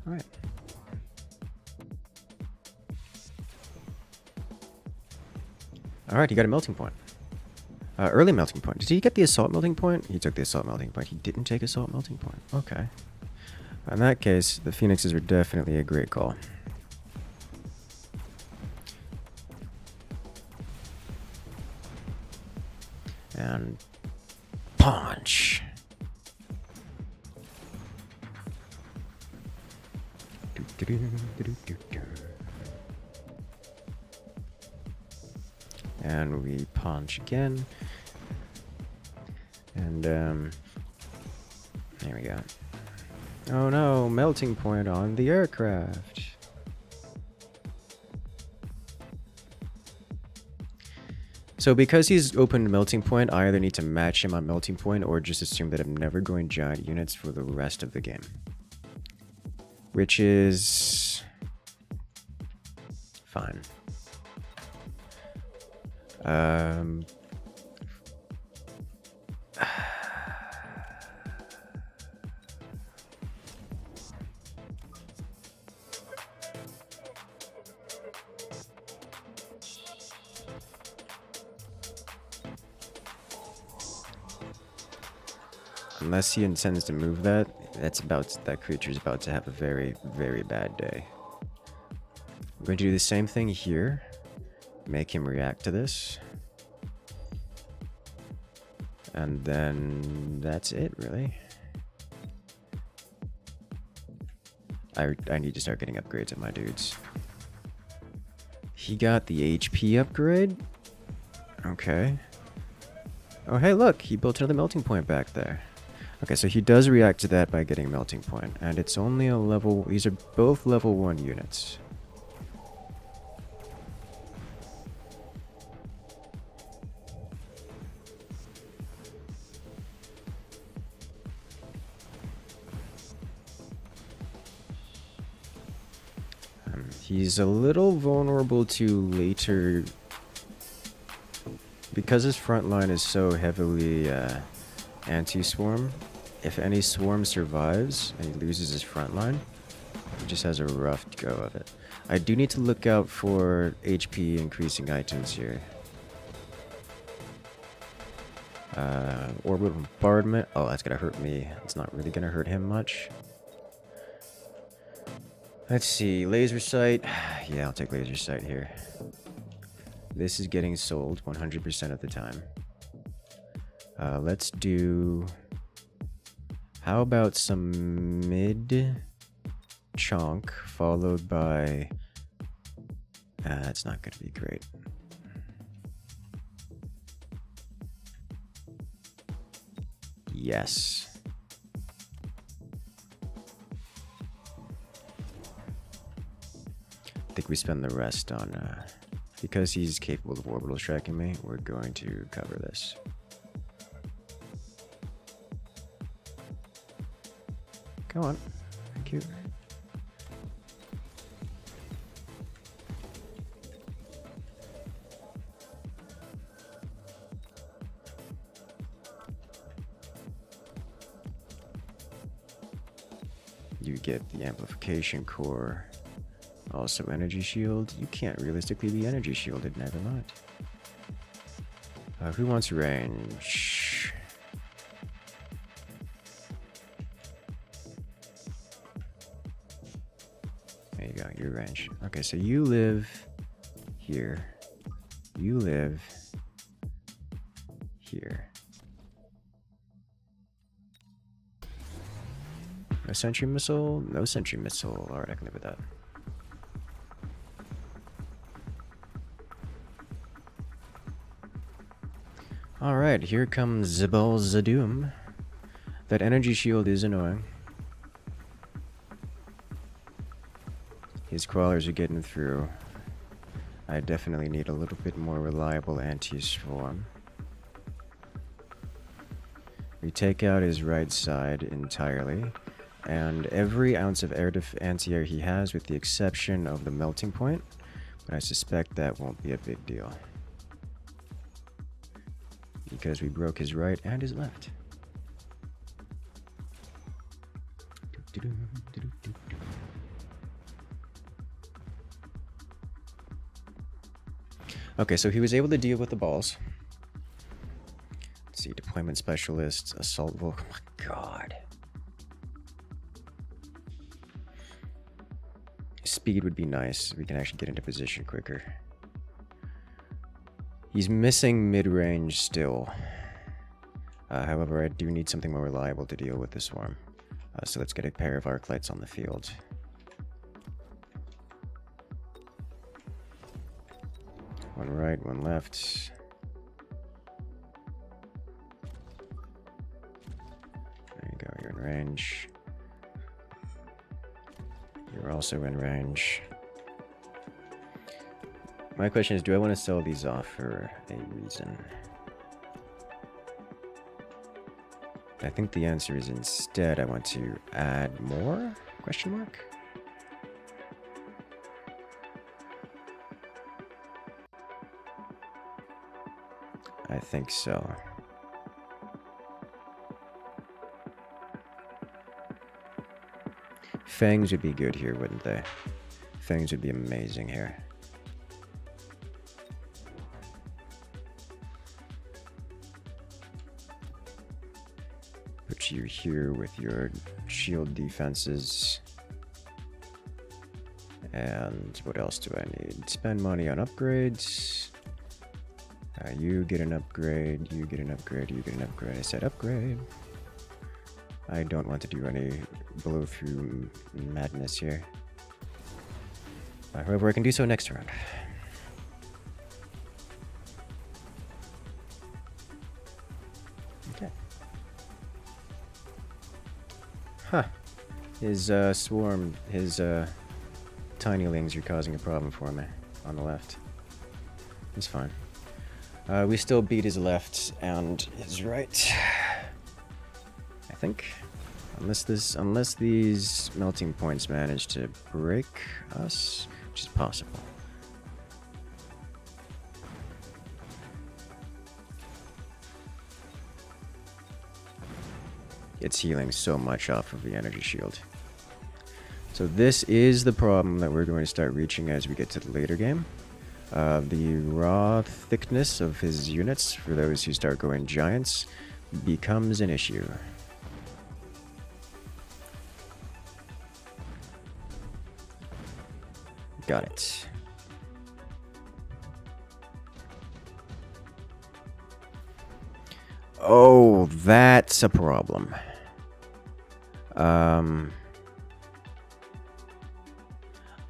Alright. Alright, he got a melting point. Early melting point. Did he get the assault melting point? He took the assault melting point. He didn't take assault melting point. Okay. In that case, the phoenixes are definitely a great call. And punch. And we punch again. And there we go. Oh no, melting point on the aircraft. So because he's opened melting point, I either need to match him on melting point or just assume that I'm never going giant units for the rest of the game. Which is fine. Unless he intends to move that, that creature's about to have a very, very bad day. I'm going to do the same thing here. Make him react to this. And then that's it, really. I need to start getting upgrades on my dudes. He got the HP upgrade. Okay. Oh, hey, look, he built another melting point back there. Okay, so he does react to that by getting melting point, and it's only a level. These are both level 1 units. He's a little vulnerable to later, because his front line is so heavily anti-swarm. If any swarm survives and he loses his front line, he just has a rough go of it. I do need to look out for HP increasing items here. Orbital bombardment. Oh, that's gonna hurt me. It's not really gonna hurt him much. Let's see, laser sight. Yeah, I'll take laser sight here. This is getting sold 100% of the time. Let's do... How about some mid chunk followed by... that's not going to be great. Yes. I think we spend the rest on, because he's capable of orbital striking me, we're going to cover this. Come on. Thank you. You get the amplification core. Also energy shield. You can't realistically be energy shielded, never mind. Who wants range? There you go, your range. Okay, so you live here. You live here. No sentry missile? No sentry missile. Alright, I can live with that. Alright, here comes Zibel Zadoom. That energy shield is annoying. His crawlers are getting through. I definitely need a little bit more reliable anti-swarm. We take out his right side entirely. And every ounce of anti-air he has, with the exception of the melting point. But I suspect that won't be a big deal. Because we broke his right and his left. Okay, so he was able to deal with the balls. Let's see, deployment specialist, assault oh my god. Speed would be nice. We can actually get into position quicker. He's missing mid-range still. However, I do need something more reliable to deal with the swarm. So let's get a pair of arc lights on the field. One right, one left. There you go, you're in range. You're also in range. My question is, do I want to sell these off for a reason? I think the answer is instead I want to add more? Question mark? I think so. Fangs would be good here, wouldn't they? Fangs would be amazing here. Put you here with your shield defenses. And what else do I need? Spend money on upgrades. You get an upgrade, you get an upgrade, you get an upgrade. I said upgrade. I don't want to do any blow-through madness here. However, I can do so next round. Okay. Huh. His swarm, his tinylings are causing a problem for me on the left. It's fine. We still beat his left and his right. I think. Unless these melting points manage to break us, which is possible. It's healing so much off of the energy shield. So this is the problem that we're going to start reaching as we get to the later game. The raw thickness of his units, for those who start going giants, becomes an issue. Got it. Oh, that's a problem.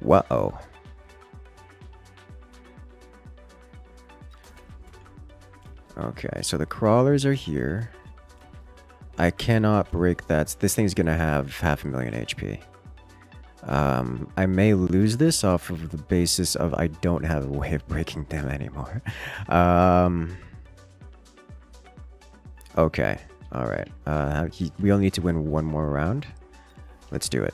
Whoa. Okay, so the crawlers are here. I cannot break that. This thing's gonna have 500,000 HP. I may lose this off of the basis of I don't have a way of breaking them anymore. Okay. Alright. We only need to win one more round. Let's do it.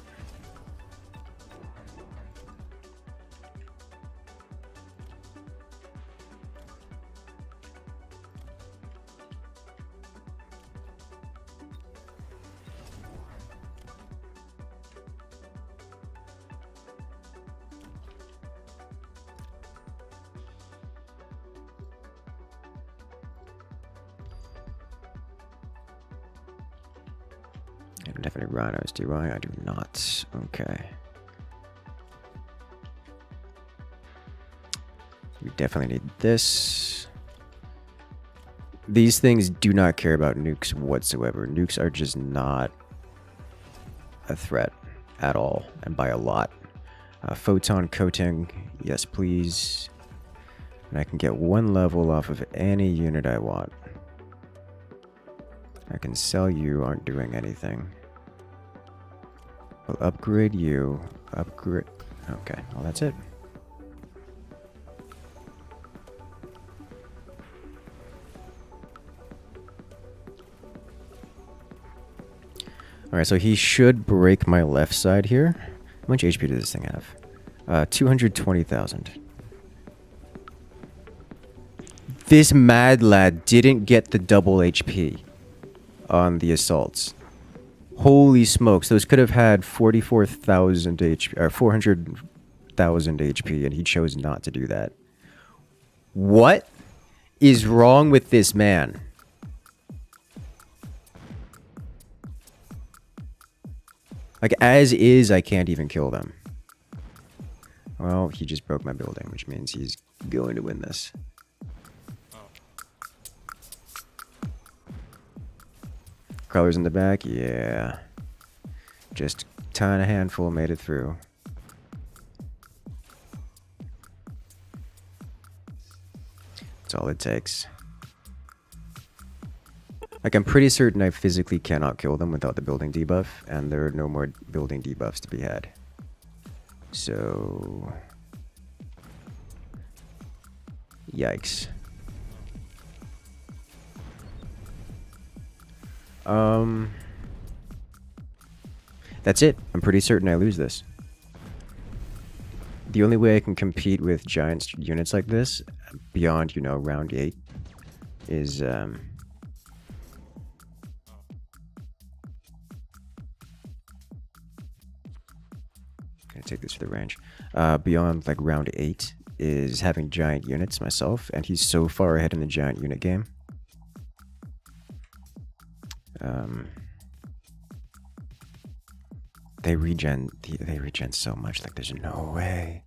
I don't have any rhinos, do I? I do not. Okay. We definitely need this. These things do not care about nukes whatsoever. Nukes are just not a threat at all, and by a lot. Photon coating, yes please. And I can get one level off of any unit I want. I can sell you, aren't doing anything. We'll upgrade you. Upgrade. Okay, well that's it. Alright, so he should break my left side here. How much HP does this thing have? 220,000. This mad lad didn't get the double HP on the assaults. Holy smokes, those could have had 44,000 HP, or 400,000 HP, and he chose not to do that. What is wrong with this man? Like, as is, I can't even kill them. Well, he just broke my building, which means he's going to win this. Colors in the back, yeah. Just tiny handful made it through. That's all it takes. Like, I'm pretty certain I physically cannot kill them without the building debuff, and there are no more building debuffs to be had. So... yikes. That's it. I'm pretty certain I lose this. The only way I can compete with giant units like this, beyond, you know, round 8, is, gonna take this for the range. Beyond, like, round 8, is having giant units myself, and he's so far ahead in the giant unit game. They regen so much, like there's no way.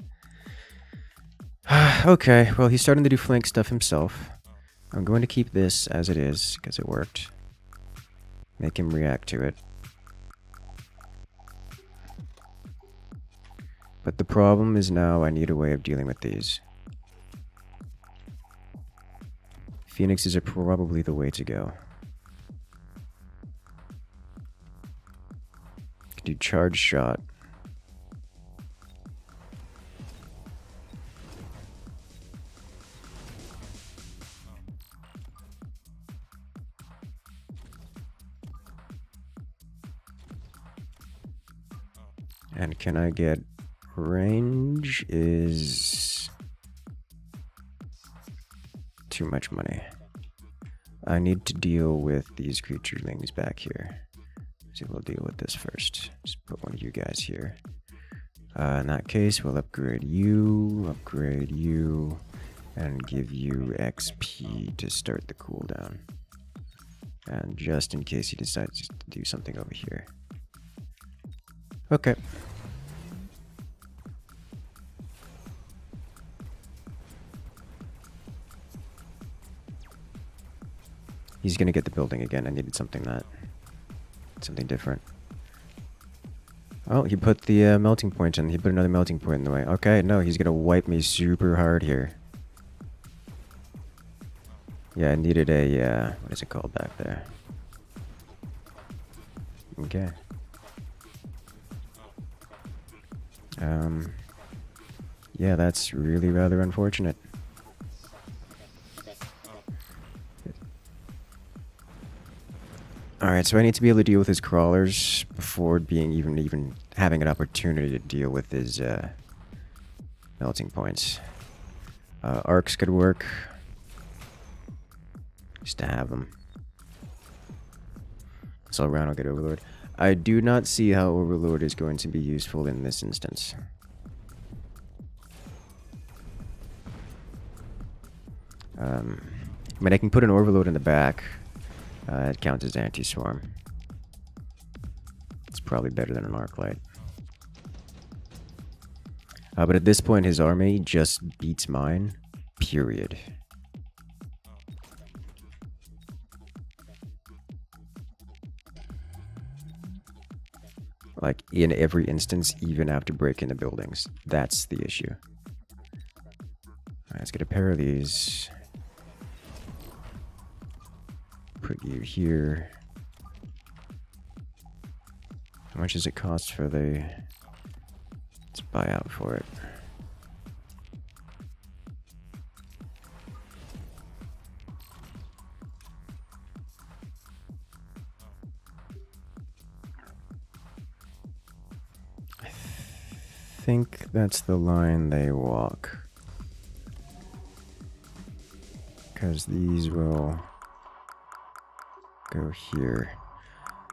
Okay, well he's starting to do flank stuff himself. I'm going to keep this as it is, because it worked. Make him react to it. But the problem is now I need a way of dealing with these. Phoenixes are probably the way to go. Do charge shot. And can I get range? Is too much money. I need to deal with these creaturelings back here. So we'll deal with this first. Just put one of you guys here. In that case, we'll upgrade you, and give you XP to start the cooldown. And just in case he decides to do something over here. Okay. He's gonna get the building again. I needed something different. Oh, he put the melting point in. He put another melting point in the way. Okay, no, he's gonna wipe me super hard here. Yeah, I needed a, what is it called back there? Okay. Yeah, that's really rather unfortunate. Alright, so I need to be able to deal with his crawlers before being even having an opportunity to deal with his melting points. Arcs could work. Just to have them. So around I'll get Overlord. I do not see how Overlord is going to be useful in this instance. I mean, I can put an Overload in the back. It counts as anti-swarm. It's probably better than an arc light. But at this point, his army just beats mine. Period. Like, in every instance, even after breaking the buildings. That's the issue. Alright, let's get a pair of these. Put you here. How much does it cost for the... Let's buy out for it. I think that's the line they walk. Because these will go here.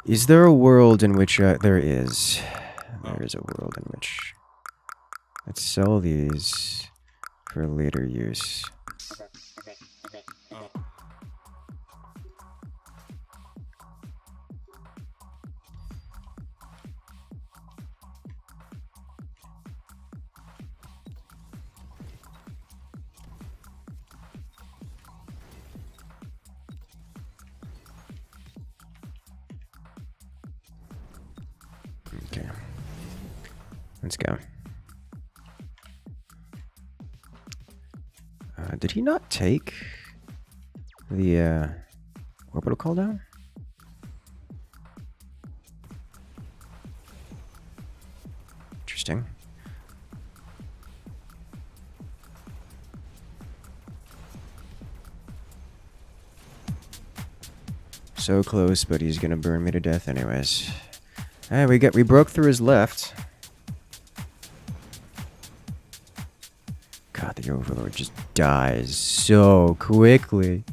Is there a world in which... there is. There is a world in which... Let's sell these for later use. Okay. Let's go. Did he not take the orbital call down? Interesting. So close, but he's gonna burn me to death anyways. Hey, we broke through his left. God, the Overlord just dies so quickly.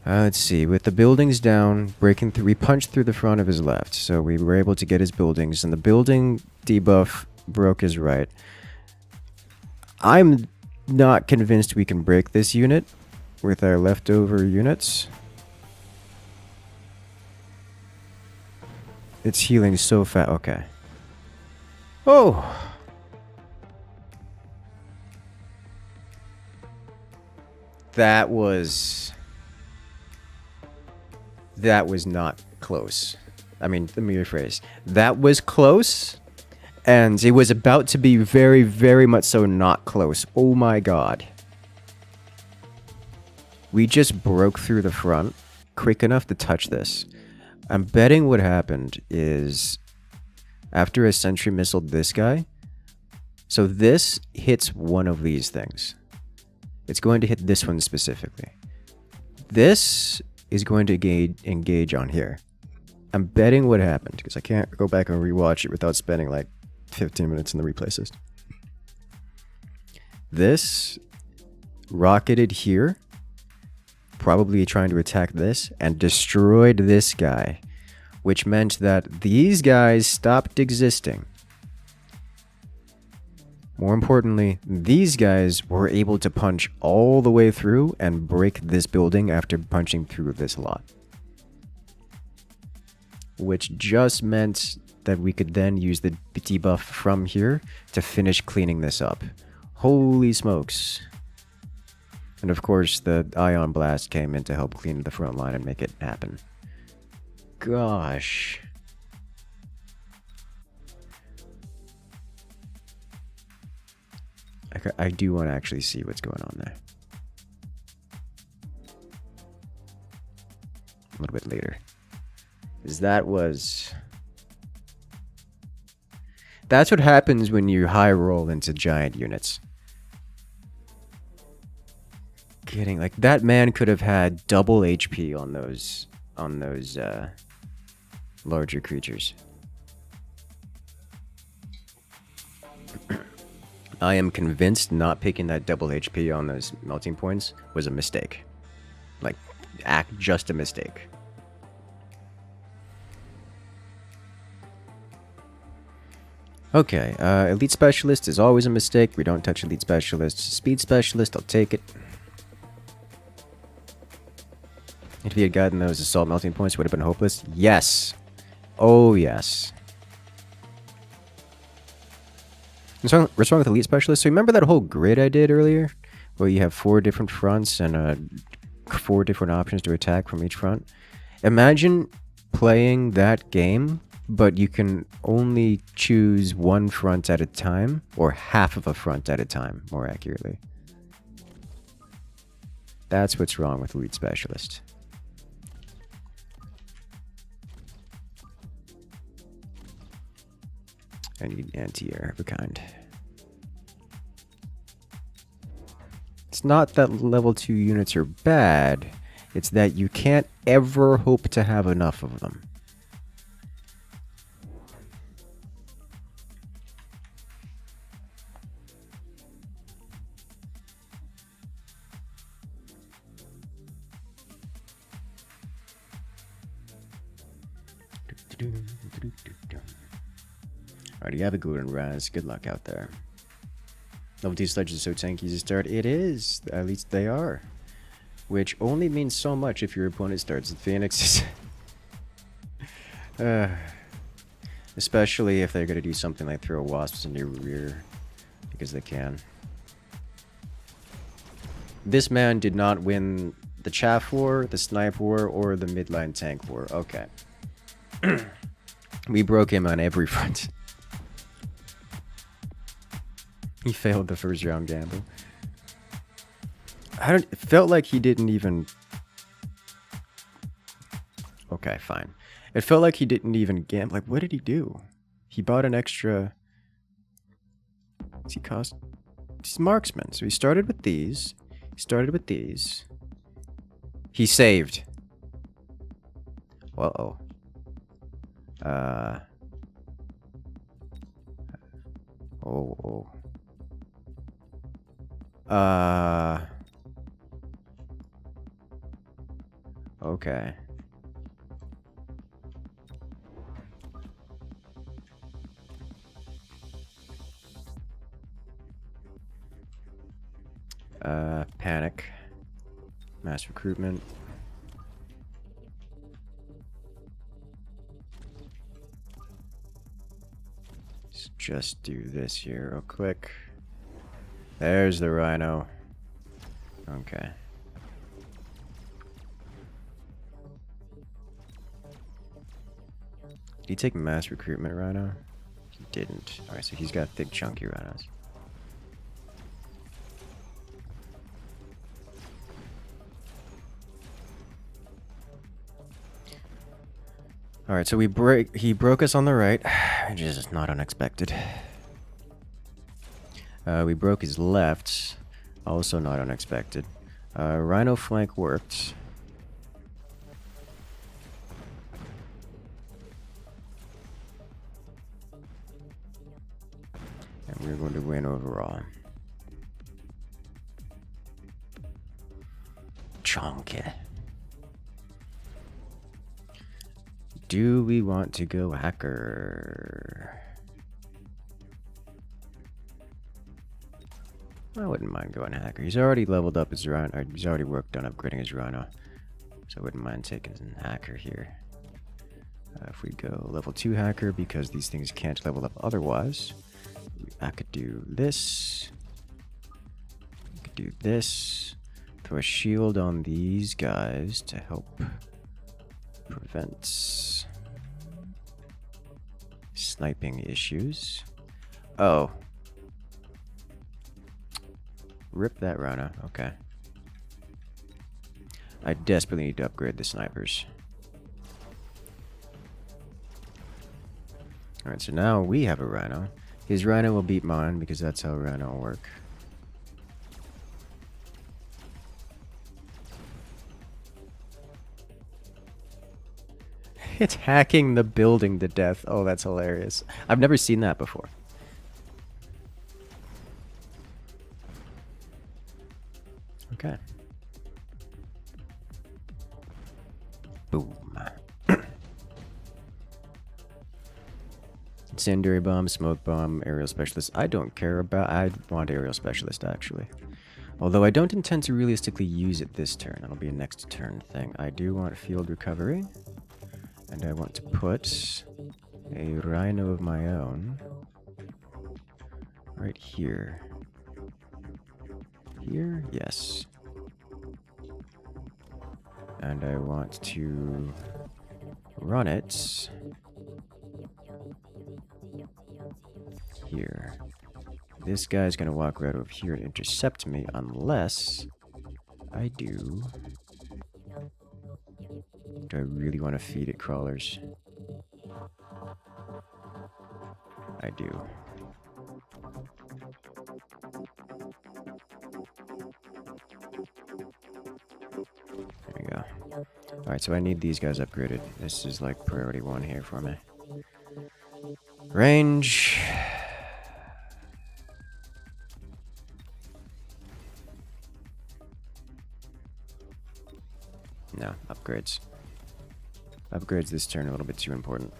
Let's see. With the buildings down, breaking through, we punched through the front of his left, so we were able to get his buildings, and the building debuff broke his right. I'm not convinced we can break this unit with our leftover units. It's healing so fast. Okay. Oh! That was not close. I mean, let me rephrase. That was close, and it was about to be very, very much so not close. Oh my god. We just broke through the front quick enough to touch this. I'm betting what happened is after a sentry missiled this guy, so this hits one of these things. It's going to hit this one specifically. This is going to engage on here. I'm betting what happened, because I can't go back and rewatch it without spending like 15 minutes in the replay system. This rocketed here, probably trying to attack this, and destroyed this guy, which meant that these guys stopped existing. More importantly, these guys were able to punch all the way through and break this building after punching through this lot. Which just meant that we could then use the debuff from here to finish cleaning this up. Holy smokes. And of course, the Ion Blast came in to help clean the front line and make it happen. Gosh. I do want to actually see what's going on there. A little bit later. 'Cause that's what happens when you high roll into giant units. Kidding, like that man could have had double HP on those larger creatures. I am convinced not picking that double HP on those melting points was a mistake. Like, just a mistake. Okay, Elite Specialist is always a mistake. We don't touch Elite Specialist. Speed Specialist, I'll take it. If he had gotten those Assault Melting Points, would have been hopeless. Yes! Oh, yes. What's wrong with Elite Specialist? So remember that whole grid I did earlier? Where you have 4 different fronts and 4 different options to attack from each front? Imagine playing that game, but you can only choose one front at a time, or half of a front at a time, more accurately. That's what's wrong with Elite Specialist. I need anti-air of a kind. It's not that level 2 units are bad, it's that you can't ever hope to have enough of them. Alright, you have a golden rise. Good luck out there. Level 2 sledges are so tanky to start. It is. At least they are. Which only means so much if your opponent starts with Phoenixes. Especially if they're going to do something like throw wasps in your rear. Because they can. This man did not win the chaff war, the snipe war, or the midline tank war. Okay. We broke him on every front. He failed the first round gamble. It felt like he didn't even... Okay, fine. It felt like he didn't even gamble. Like, what did he do? He bought an extra... What's he cost? He's marksman. So he started with these. He saved. Uh-oh. Okay. Panic. Mass recruitment. Let's just do this here real quick. There's the rhino. Okay. Did he take mass recruitment rhino? He didn't. Alright, so he's got thick chunky rhinos. Alright, so he broke us on the right, which is not unexpected. We broke his left, also not unexpected. Rhino flank worked. And we're going to win overall. Chunky. Do we want to go hacker? I wouldn't mind going hacker. He's already leveled up his rhino. Or he's already worked on upgrading his rhino. So I wouldn't mind taking hacker here. If we go level 2 hacker, because these things can't level up otherwise. I could do this. I could do this. Throw a shield on these guys to help prevent sniping issues. Oh. Rip that rhino. Okay. I desperately need to upgrade the snipers. Alright, so now we have a rhino. His rhino will beat mine because that's how rhino work. It's hacking the building to death. Oh, that's hilarious. I've never seen that before. Okay. Boom. Incendiary bomb, smoke bomb, aerial specialist. I don't care about... I want aerial specialist, actually. Although I don't intend to realistically use it this turn. That'll be a next turn thing. I do want field recovery. And I want to put a rhino of my own right here. Here? Yes. And I want to run it here. This guy's gonna walk right over here and intercept me unless I do... Do I really want to feed it crawlers? I do. There we go. Alright, so I need these guys upgraded. This is like priority 1 here for me. Range. No, upgrades. Upgrades this turn a little bit too important.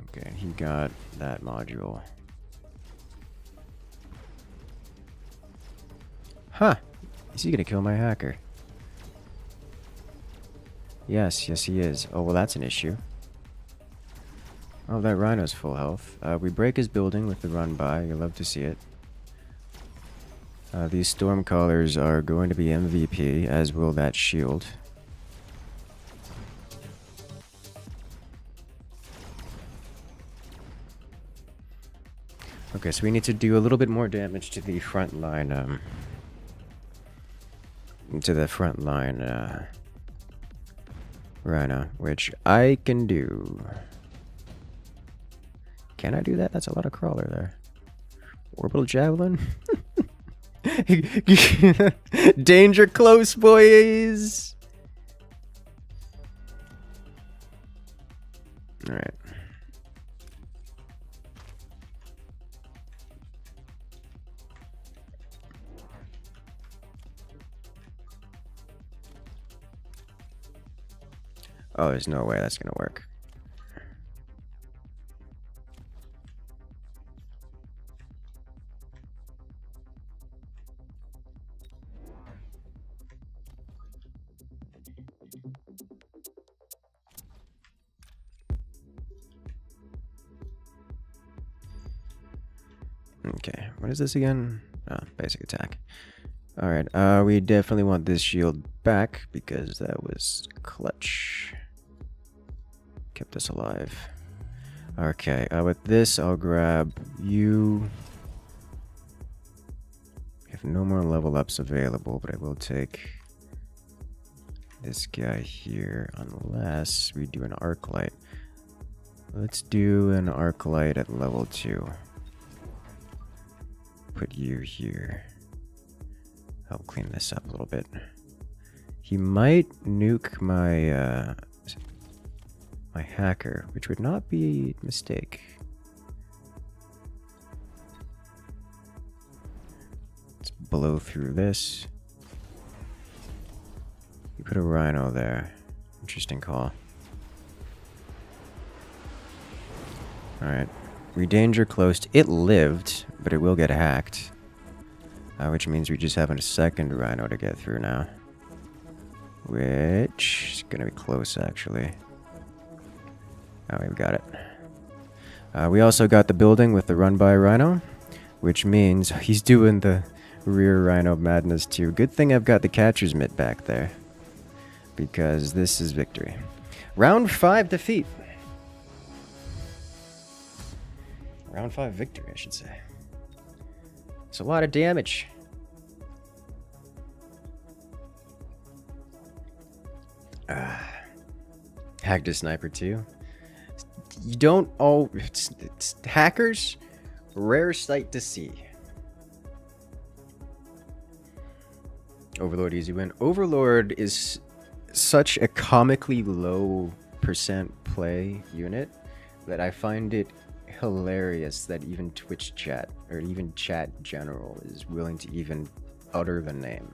Okay, he got that module. Huh! Is he gonna kill my hacker? Yes, he is. Oh, well, that's an issue. Oh, that rhino's full health. We break his building with the run by. You'll love to see it. These Stormcallers are going to be MVP, as will that shield. Okay, so we need to do a little bit more damage to the front line, rhino, which I can do. Can I do that? That's a lot of crawler there. Orbital javelin? Danger close, boys! Alright. Oh, there's no way that's gonna work. Okay, what is this again? Oh, basic attack. Alright, we definitely want this shield back because that was clutch. Kept us alive. Okay, with this I'll grab you. We have no more level ups available, but I will take this guy here unless we do an arc light. Let's do an arc light at level 2. Put you here. Help clean this up a little bit. He might nuke my my hacker, which would not be a mistake. Let's blow through this. You put a rhino there. Interesting call. Alright. We danger closed. It lived, but it will get hacked. Which means we just have a second rhino to get through now. Which is going to be close, actually. Oh, we've got it. We also got the building with the run-by rhino, which means he's doing the rear rhino madness too. Good thing I've got the catcher's mitt back there, because this is victory. Round 5 defeat. Round 5 victory, I should say. It's a lot of damage. Hacked a sniper too. You don't all... It's hackers, rare sight to see. Overlord easy win. Overlord is such a comically low percent play unit that I find it hilarious that even Twitch chat, or even chat general, is willing to even utter the name.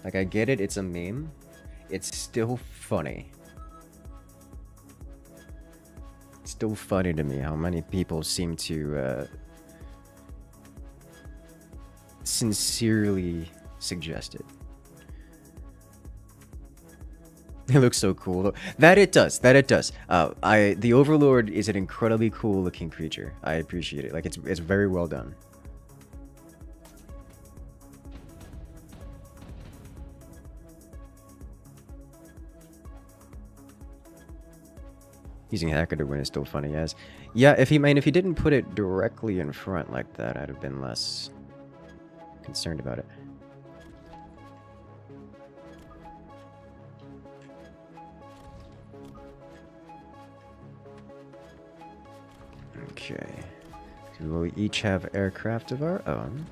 Like, I get it, it's a meme. It's still funny. It's still funny to me how many people seem to sincerely suggest it. It looks so cool. That it does. The Overlord is an incredibly cool looking creature. I appreciate it. Like, it's very well done. Using hacker to win is still funny as. Yeah, if he didn't put it directly in front like that, I'd have been less concerned about it. Okay. So we'll each have aircraft of our own.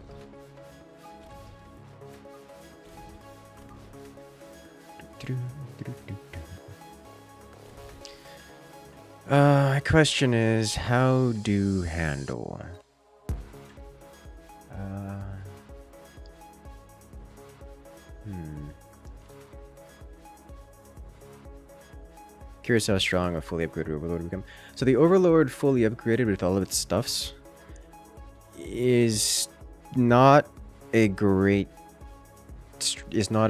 Question is, how do handle? Curious how strong a fully upgraded Overlord would become. So the Overlord fully upgraded with all of its stuffs is not a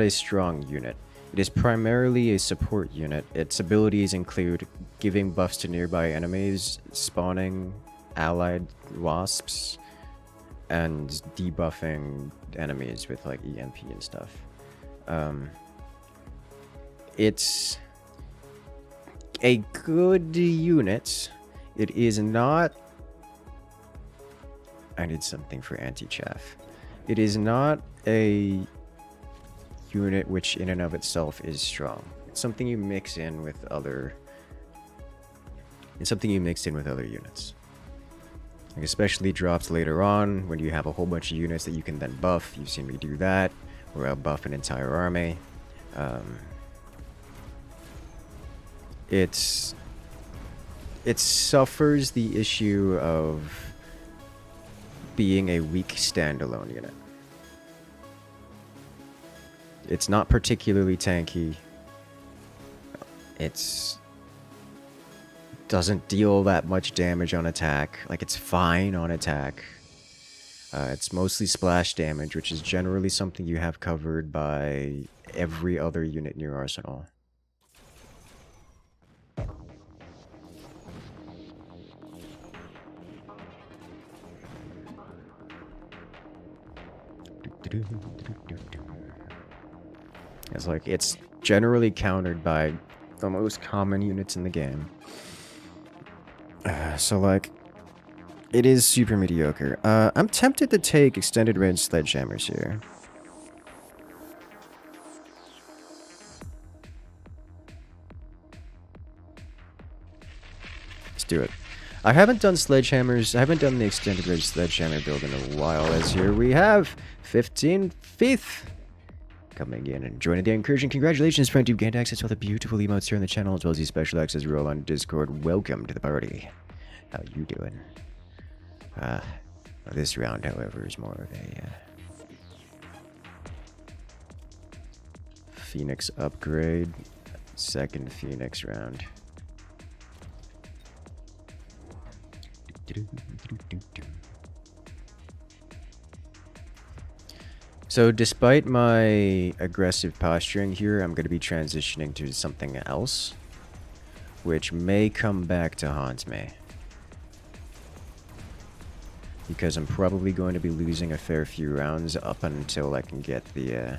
strong unit. It is primarily a support unit. Its abilities include giving buffs to nearby enemies, spawning allied wasps, and debuffing enemies with like EMP and stuff. It's a good unit. It is not... I need something for anti-chaff. It is not a unit which in and of itself is strong. It's something you mix in with other... units. Like especially drops later on when you have a whole bunch of units that you can then buff. You've seen me do that, or I'll buff an entire army. It suffers the issue of being a weak standalone unit. It's not particularly tanky. It's doesn't deal that much damage on attack. Like, it's fine on attack. It's mostly splash damage, which is generally something you have covered by every other unit in your arsenal. It's like, it's generally countered by the most common units in the game. So, like, it is super mediocre. I'm tempted to take extended range sledgehammers here. Let's do it. I haven't done sledgehammers. I haven't done the extended range sledgehammer build in a while, as here we have 15th coming in and joining the incursion. Congratulations, friend. You've gained access to all the beautiful emotes here on the channel, as well as the special access role on Discord. Welcome to the party. How you doing? This round, however, is more of a Phoenix upgrade. Second Phoenix round. So despite my aggressive posturing here, I'm going to be transitioning to something else, which may come back to haunt me. Because I'm probably going to be losing a fair few rounds up until I can get the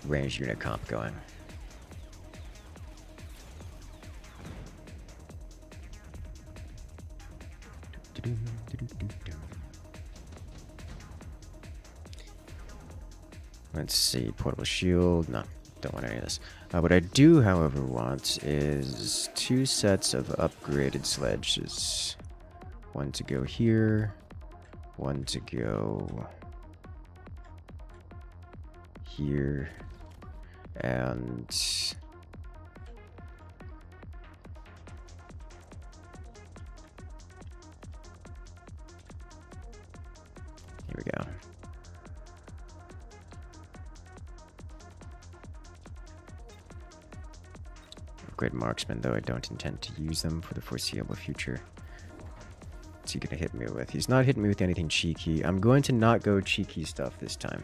ranged unit comp going. Let's see, portable shield. No, don't want any of this. What I do, however, want is 2 sets of upgraded sledges. One to go here, one to go here, and here we go. Upgrade marksman, though I don't intend to use them for the foreseeable future. What's he gonna hit me with? He's not hitting me with anything cheeky. I'm going to not go cheeky stuff this time.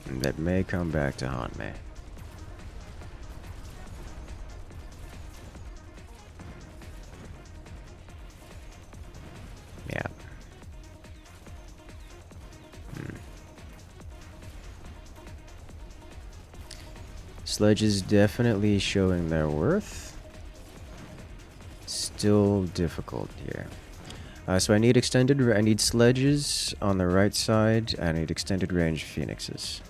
And that may come back to haunt me. Yeah. Sledge is definitely showing their worth. Still difficult here. So I need I need sledges on the right side. I need extended range phoenixes.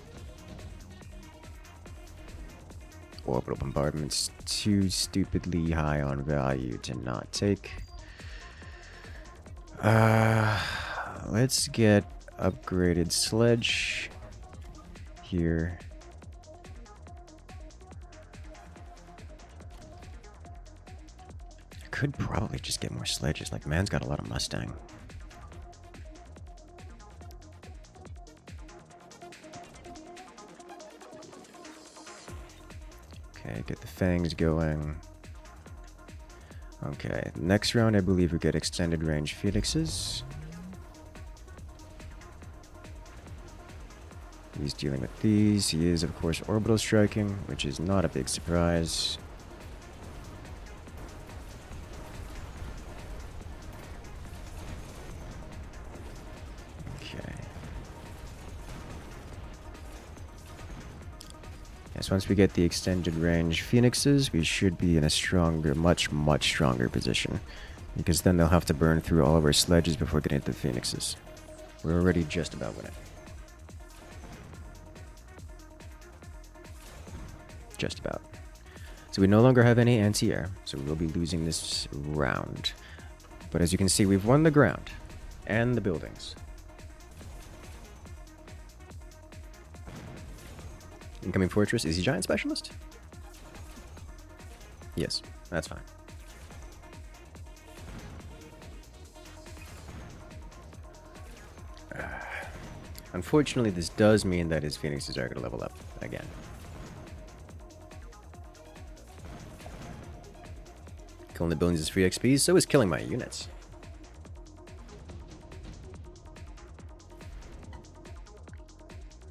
Orbital bombardment's too stupidly high on value to not take. Let's get upgraded sledge here. Could probably just get more sledges. Like, man's got a lot of Mustang. Okay, get the fangs going. Okay, next round I believe we get extended range phoenixes. He's dealing with these. He is, of course, orbital striking, which is not a big surprise. Yes, once we get the extended range phoenixes, we should be in a stronger, much stronger position. Because then they'll have to burn through all of our sledges before getting to the phoenixes. We're already just about winning. Just about. So we no longer have any anti-air, so we will be losing this round. But as you can see, we've won the ground. And the buildings. Incoming fortress. Is he giant specialist? Yes, that's fine. Unfortunately, this does mean that his phoenixes are going to level up again. Killing the buildings is free XP, so is killing my units.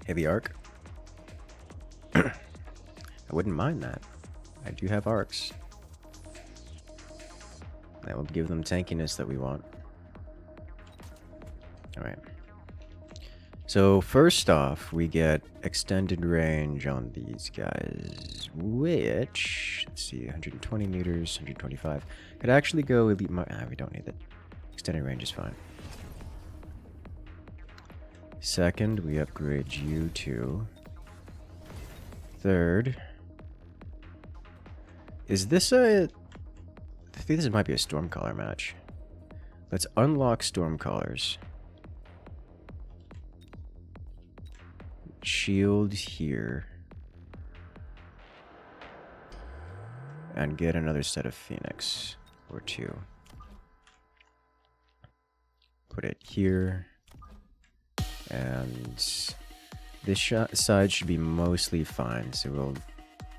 Heavy arc. I wouldn't mind that. I do have arcs. That will give them tankiness that we want. Alright. So first off, we get extended range on these guys, which, let's see, 120 meters, 125. Could actually go elite we don't need that. Extended range is fine. Second, we upgrade you to third. Is this a... I think this might be a Stormcaller match. Let's unlock Stormcallers. Shield here. And get another set of Phoenix. Or 2. Put it here. And this side should be mostly fine, so we'll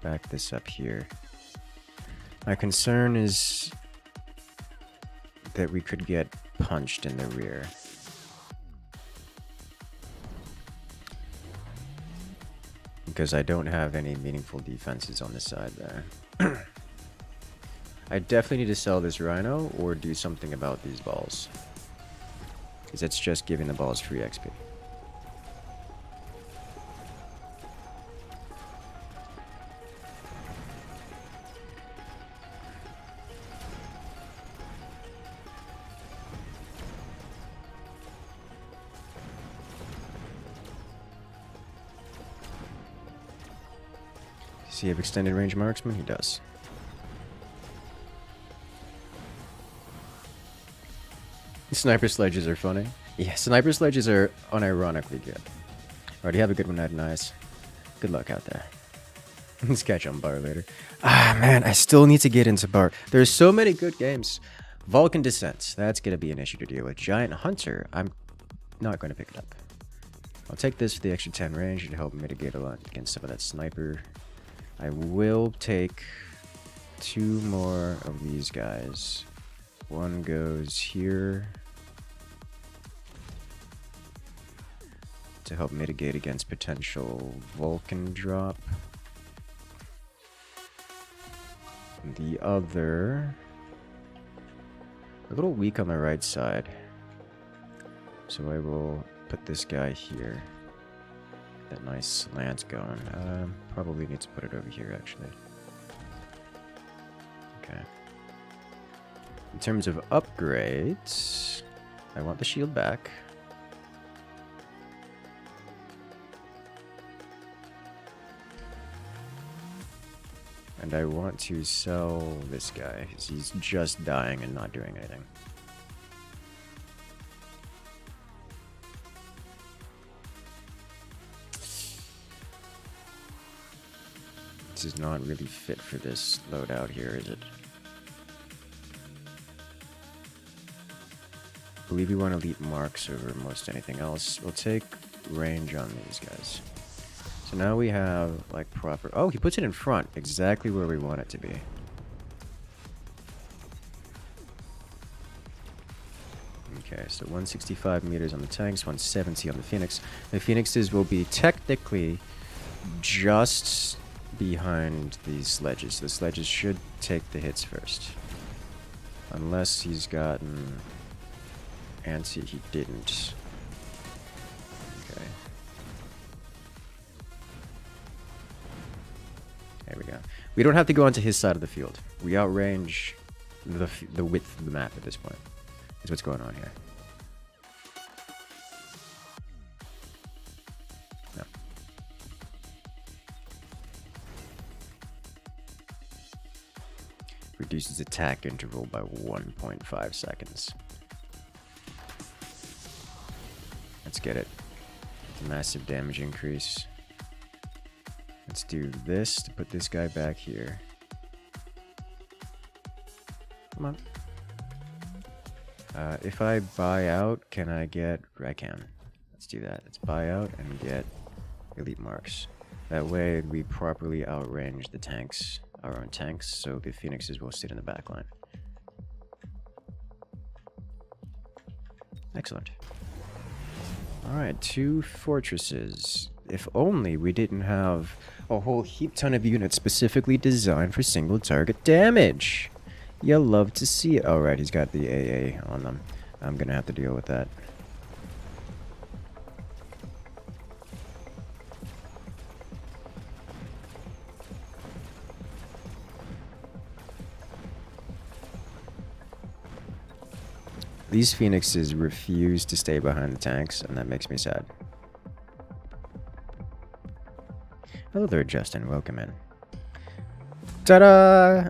back this up here. My concern is that we could get punched in the rear. Because I don't have any meaningful defenses on this side there. I definitely need to sell this rhino or do something about these balls. Because it's just giving the balls free XP. Does he have extended range marksman? He does. Sniper sledges are funny. Yeah, sniper sledges are unironically good. Alright, you have a good one, Night and Eyes. Good luck out there. Let's catch on bar later. Ah, man, I still need to get into bar. There's so many good games. Vulcan Descent. That's going to be an issue to deal with. Giant Hunter. I'm not going to pick it up. I'll take this for the extra 10 range to help mitigate a lot against some of that sniper. I will take 2 more of these guys. One goes here to help mitigate against potential Vulcan drop. The other, a little weak on the right side, so I will put this guy here. That nice slant going. Probably need to put it over here actually. Okay. In terms of upgrades, I want the shield back. And I want to sell this guy, because he's just dying and not doing anything. This is not really fit for this loadout here, is it? I believe you want elite marks over most anything else. We'll take range on these guys. So now we have, like, proper... Oh, he puts it in front. Exactly where we want it to be. Okay, so 165 meters on the tanks, 170 on the Phoenix. The Phoenixes will be technically just behind these sledges. The sledges should take the hits first. Unless he's gotten... antsy, he didn't. Okay. There we go. We don't have to go onto his side of the field. We outrange the width of the map at this point. That's what's going on here. No. Reduces attack interval by 1.5 seconds. Let's get it. Massive damage increase. Let's do this to put this guy back here. Come on. If I buy out, can I get... I can. Let's do that. Let's buy out and get elite marks. That way we properly outrange the tanks, our own tanks, so the Phoenixes will sit in the back line. Excellent. Alright, 2 fortresses. If only we didn't have a whole heap ton of units specifically designed for single target damage. You'll love to see it. Alright, he's got the AA on them. I'm gonna have to deal with that. These Phoenixes refuse to stay behind the tanks, and that makes me sad. Hello there, Justin. Welcome in. Ta-da!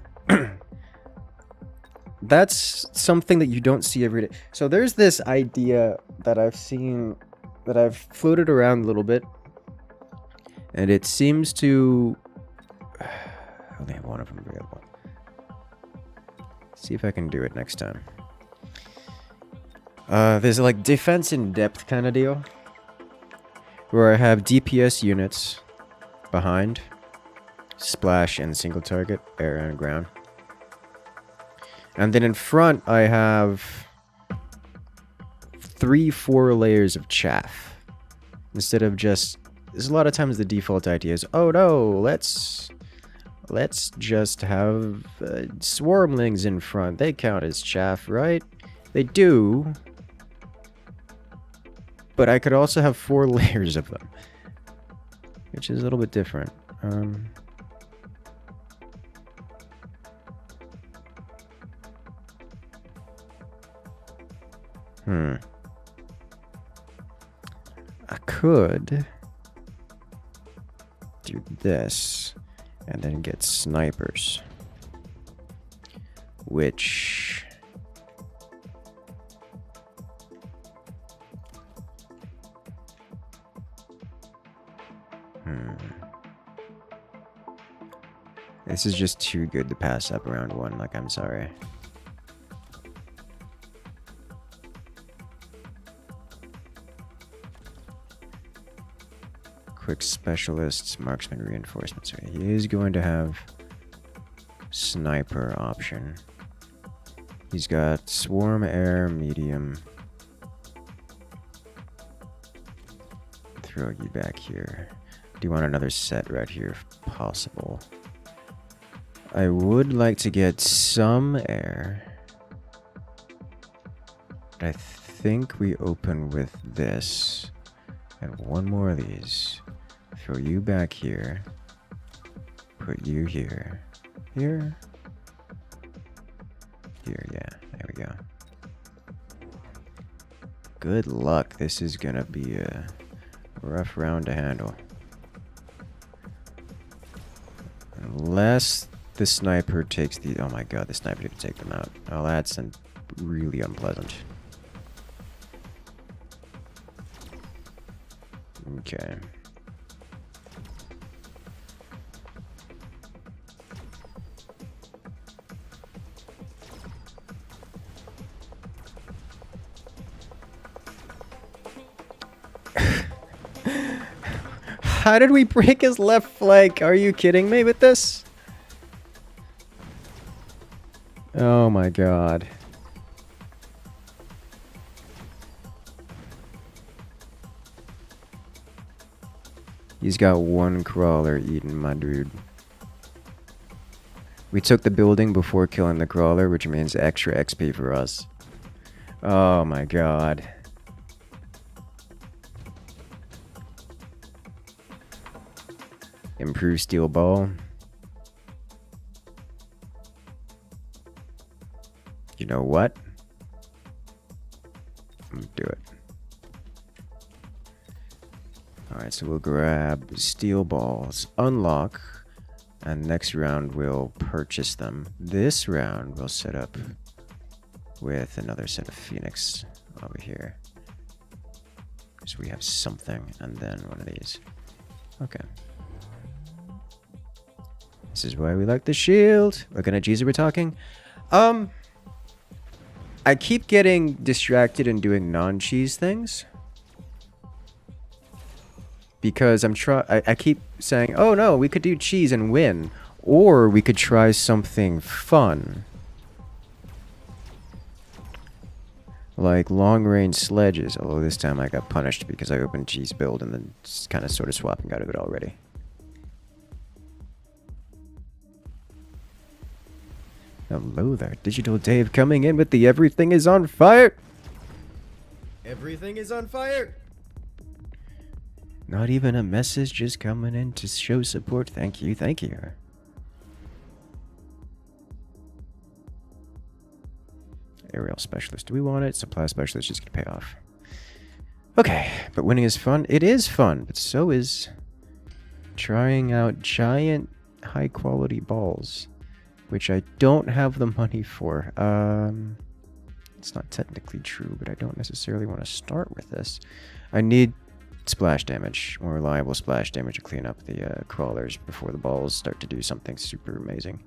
That's something that you don't see every day. So there's this idea that I've seen, that I've floated around a little bit, and it seems to... I only have one of them available. See if I can do it next time. There's like defense in depth kind of deal, where I have DPS units behind, splash and single target, air and ground. And then in front I have 3-4 layers of chaff. Instead of just, there's a lot of times the default idea is, oh no, let's just have swarmlings in front. They count as chaff, right? They do. But I could also have 4 layers of them, which is a little bit different. I could do this And then get snipers. Which... This is just too good to pass up round one, like, I'm sorry. Quick specialists, marksman reinforcements. So he is going to have sniper option. He's got swarm, air, medium. Throw you back here. Do you want another set right here if possible? I would like to get some air. But I think we open with this. And one more of these. Throw you back here. Put you here. Here. Here, yeah. There we go. Good luck. This is gonna be a rough round to handle. Unless the sniper takes the... Oh my god, the sniper didn't take them out. Oh, that's really unpleasant. Okay. How did we break his left flank? Are you kidding me with this? Oh my god. He's got one crawler eating my dude. We took the building before killing the crawler, which means extra XP for us. Oh my god. Improve steel ball. You know what? Do it. Alright, so we'll grab steel balls, unlock, and next round we'll purchase them. This round we'll set up with another set of Phoenix over here. So we have something, and then one of these. Okay. This is why we like the shield. What kind of cheese are we talking? I keep getting distracted and doing non-cheese things. Because I keep saying, oh no, we could do cheese and win. Or we could try something fun. Like long-range sledges. Although this time I got punished because I opened cheese build and then kind of sort of swapping out of it already. Hello there, Digital Dave coming in with the everything is on fire. Everything is on fire. Not even a message, just coming in to show support. Thank you, thank you. Aerial specialist, do we want it? Supply specialist just gonna pay off. Okay, but winning is fun. It is fun, but so is trying out giant high quality balls. Which I don't have the money for. It's not technically true, but I don't necessarily want to start with this. I need splash damage, more reliable splash damage to clean up the crawlers before the balls start to do something super amazing.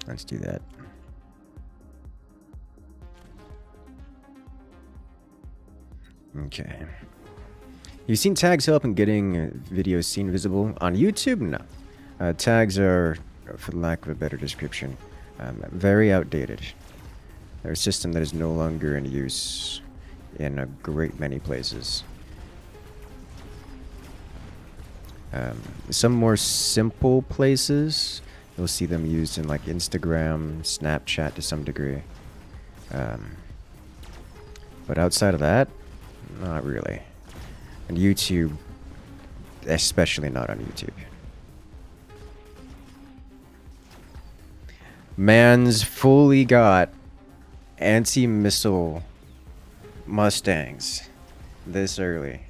Let's do that. Okay. You've seen tags help in getting videos seen visible on YouTube? No. Tags are, for lack of a better description, very outdated. They're a system that is no longer in use in a great many places. Some more simple places, you'll see them used in like Instagram, Snapchat to some degree. But outside of that, not really. And YouTube, especially not on YouTube. Man's fully got anti-missile Mustangs this early.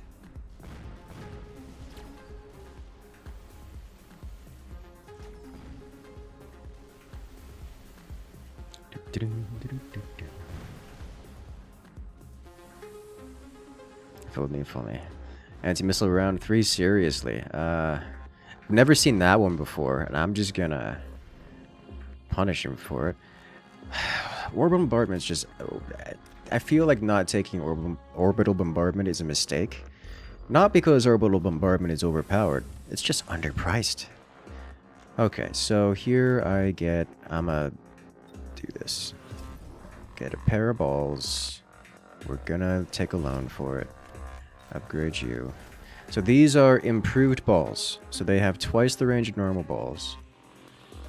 Fooled me. Anti-missile round 3, seriously. I've never seen that one before, and I'm just gonna punish him for it. Orbital bombardment is just... I feel like not taking orbital bombardment is a mistake. Not because orbital bombardment is overpowered, it's just underpriced. Okay, so here I get... I'ma do this. Get a pair of balls. We're gonna take a loan for it. Upgrade you. So these are improved balls. So they have twice the range of normal balls.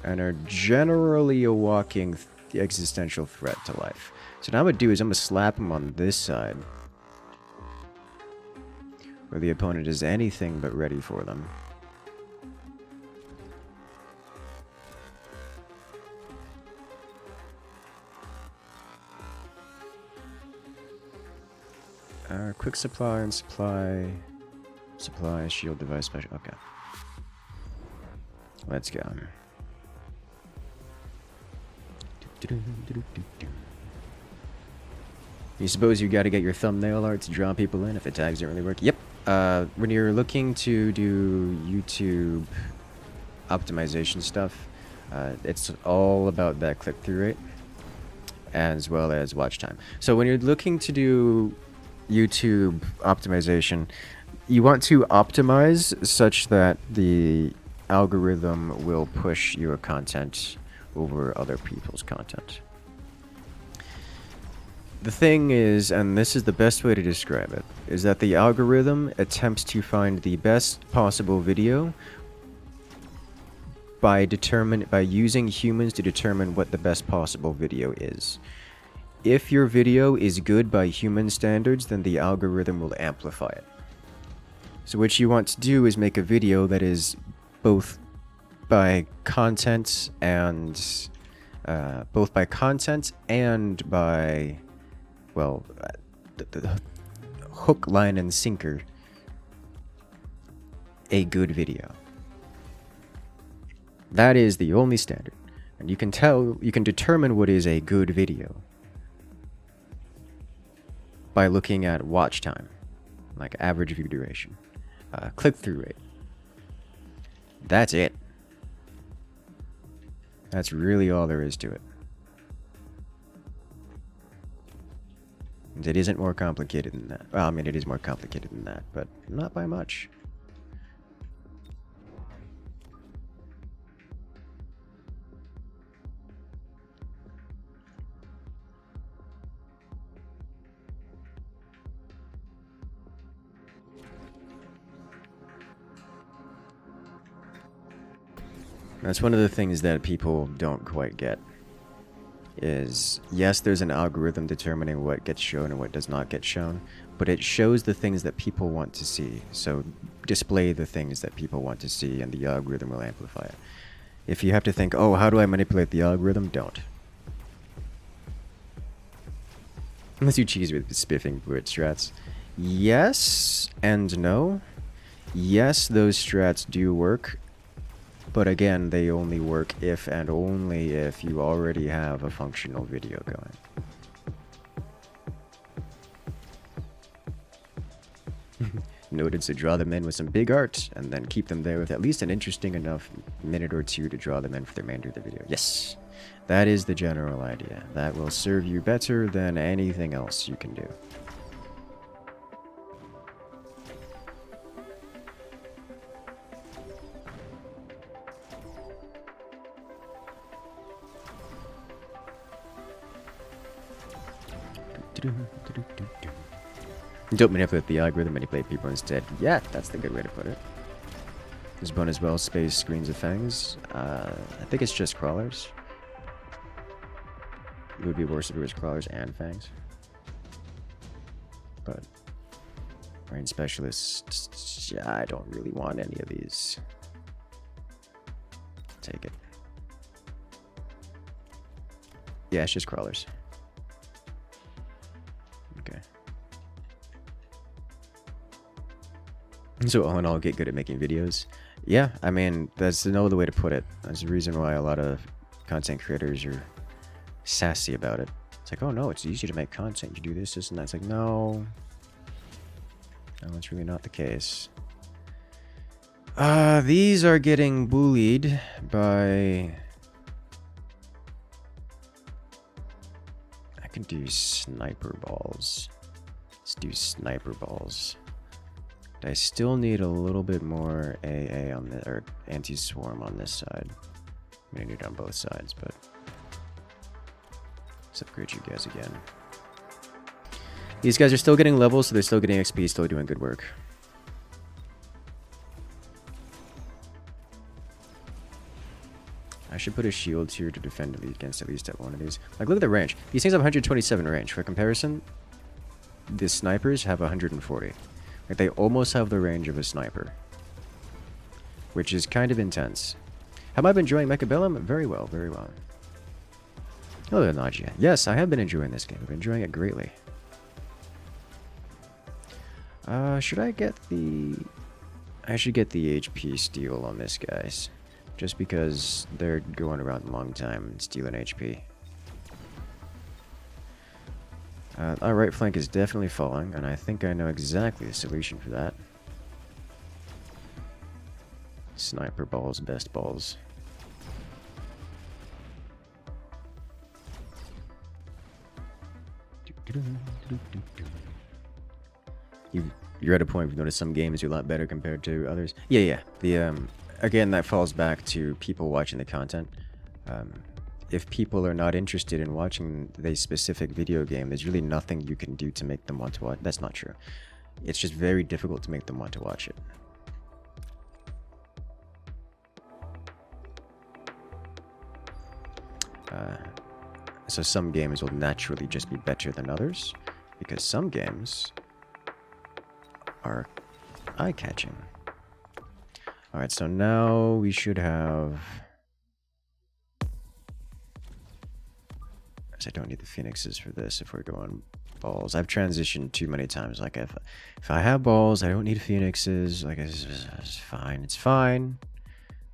And are generally a walking existential threat to life. So now what I'm going to do is I'm going to slap them on this side. Where the opponent is anything but ready for them. Quick supply and supply. Supply, shield device, special. Okay. Let's go. You suppose you gotta get your thumbnail art to draw people in if the tags don't really work? Yep. When you're looking to do YouTube optimization stuff, it's all about that click-through rate as well as watch time. So when you're looking to do YouTube optimization, you want to optimize such that the algorithm will push your content over other people's content. The thing is, and this is the best way to describe it, is that the algorithm attempts to find the best possible video by using humans to determine what the best possible video is. If your video is good by human standards, then the algorithm will amplify it. So what you want to do is make a video that is both by content and by, well, the hook, line, and sinker, a good video. That is the only standard. And you can determine what is a good video by looking at watch time, like average view duration, click-through rate. That's it. That's really all there is to it. It isn't more complicated than that. Well, I mean, it is more complicated than that, but not by much. That's one of the things that people don't quite get. Is, yes, there's an algorithm determining what gets shown and what does not get shown, but it shows the things that people want to see. So display the things that people want to see and the algorithm will amplify it. If you have to think, oh, how do I manipulate the algorithm? Don't. Unless you cheese with spiffing word strats. Yes and no. Yes, those strats do work. But again, they only work if and only if you already have a functional video going. Noted to draw them in with some big art, and then keep them there with at least an interesting enough minute or two to draw them in for the remainder of the video. Yes, that is the general idea. That will serve you better than anything else you can do. Don't manipulate the algorithm, manipulate people instead. Yeah, that's the good way to put it. There's one as well, space screens of fangs. I think it's just crawlers. It would be worse if it was crawlers and fangs. But brain specialists, I don't really want any of these. Take it. Yeah, it's just crawlers. Okay. So all in all, get good at making videos. Yeah, I mean, that's no other way to put it. That's the reason why a lot of content creators are sassy about it. It's like, oh no, it's easy to make content. You do this, this, and that. It's like, no. No, that's really not the case. These are getting bullied by... I can do sniper balls. Let's do sniper balls. I still need a little bit more AA on the, or anti-swarm on this side. I'm gonna need it on both sides, but let's upgrade you guys again. These guys are still getting levels, so they're still getting XP, still doing good work. I should put a shield here to defend against at least one of these. Like, look at the range. These things have 127 range. For comparison, the snipers have 140. Like, they almost have the range of a sniper, which is kind of intense. Have I been enjoying Mechabellum? Very well, very well. Hello, Nagia. Yes, I have been enjoying this game. I've been enjoying it greatly. Should I get the... I should get the HP steal on this, guys. Just because they're going around a long time and stealing HP. Our right flank is definitely falling, and I think I know exactly the solution for that. Sniper balls, best balls. You're at a point where you notice some games are a lot better compared to others. Yeah. Again, that falls back to people watching the content. If people are not interested in watching the specific video game, there's really nothing you can do to make them want to watch. That's not true. It's just very difficult to make them want to watch it. So some games will naturally just be better than others, because some games are eye-catching. Alright, so now we should have... I don't need the phoenixes for this if we're going balls. I've transitioned too many times. Like, if I have balls, I don't need phoenixes. Like, it's fine. It's fine.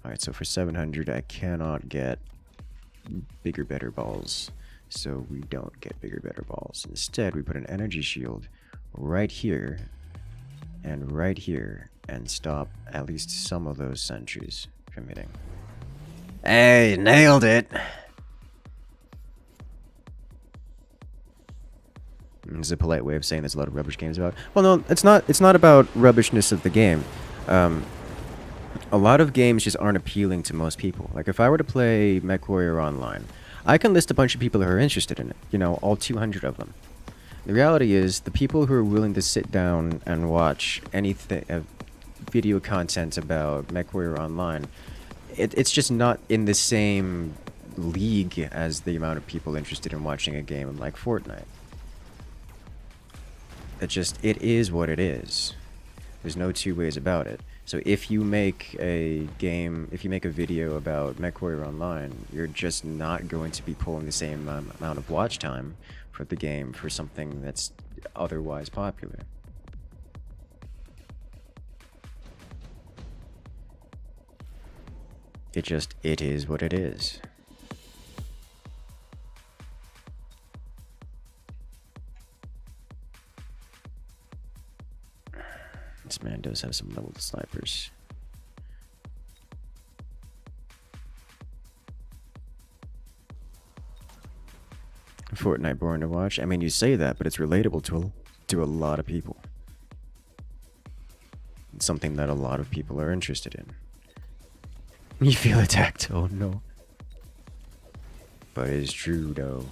Alright, so for 700, I cannot get bigger, better balls. So we don't get bigger, better balls. Instead, we put an energy shield right here and right here and stop at least some of those sentries from hitting. Hey, nailed it! It's a polite way of saying there's a lot of rubbish games about. Well, no, it's not. It's not about rubbishness of the game. A lot of games just aren't appealing to most people. Like, if I were to play MechWarrior Online, I can list a bunch of people who are interested in it. You know, all 200 of them. The reality is, the people who are willing to sit down and watch anything, video content about MechWarrior Online, it's just not in the same league as the amount of people interested in watching a game like Fortnite. It is what it is. There's no two ways about it. So if you make a video about MechWarrior Online, you're just not going to be pulling the same amount of watch time for the game for something that's otherwise popular. It is what it is. This man does have some leveled snipers. Fortnite boring to watch? I mean, you say that, but it's relatable to a lot of people. It's something that a lot of people are interested in. You feel attacked? Oh no. But it's true though.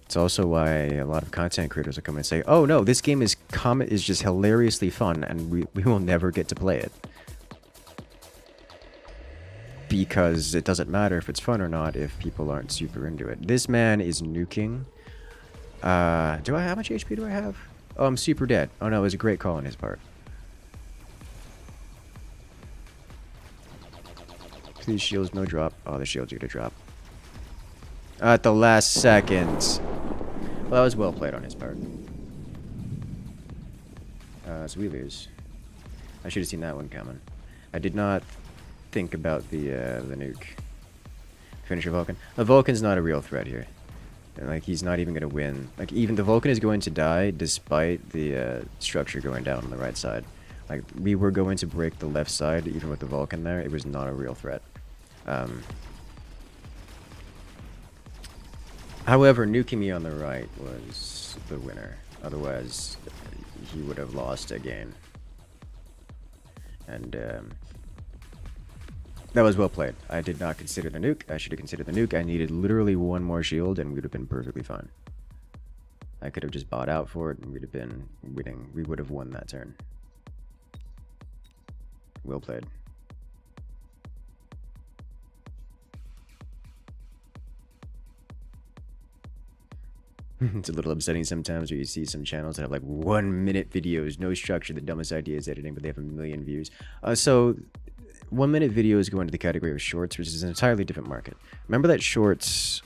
It's also why a lot of content creators will come and say, oh no, this game is just hilariously fun and we will never get to play it. Because it doesn't matter if it's fun or not if people aren't super into it. This man is nuking. How much HP do I have? Oh, I'm super dead. Oh no, it was a great call on his part. Please, shields, no drop. Oh, the shields are gonna drop. At the last second. Well, that was well played on his part. So we lose. I should have seen that one coming. I did not think about the nuke. Finish your Vulcan. The Vulcan's not a real threat here. And, like, he's not even gonna win. Like, even the Vulcan is going to die despite the structure going down on the right side. Like, we were going to break the left side even with the Vulcan there. It was not a real threat. However, nuking me on the right was the winner. Otherwise, he would have lost again. And that was well played. I did not consider the nuke. I should have considered the nuke. I needed literally one more shield and we would have been perfectly fine. I could have just bought out for it and we'd have been winning. We would have won that turn. Well played. It's a little upsetting sometimes where you see some channels that have like 1 minute videos, no structure, the dumbest idea is editing, but they have 1 million views. So 1 minute videos go into the category of shorts, which is an entirely different market. Remember that shorts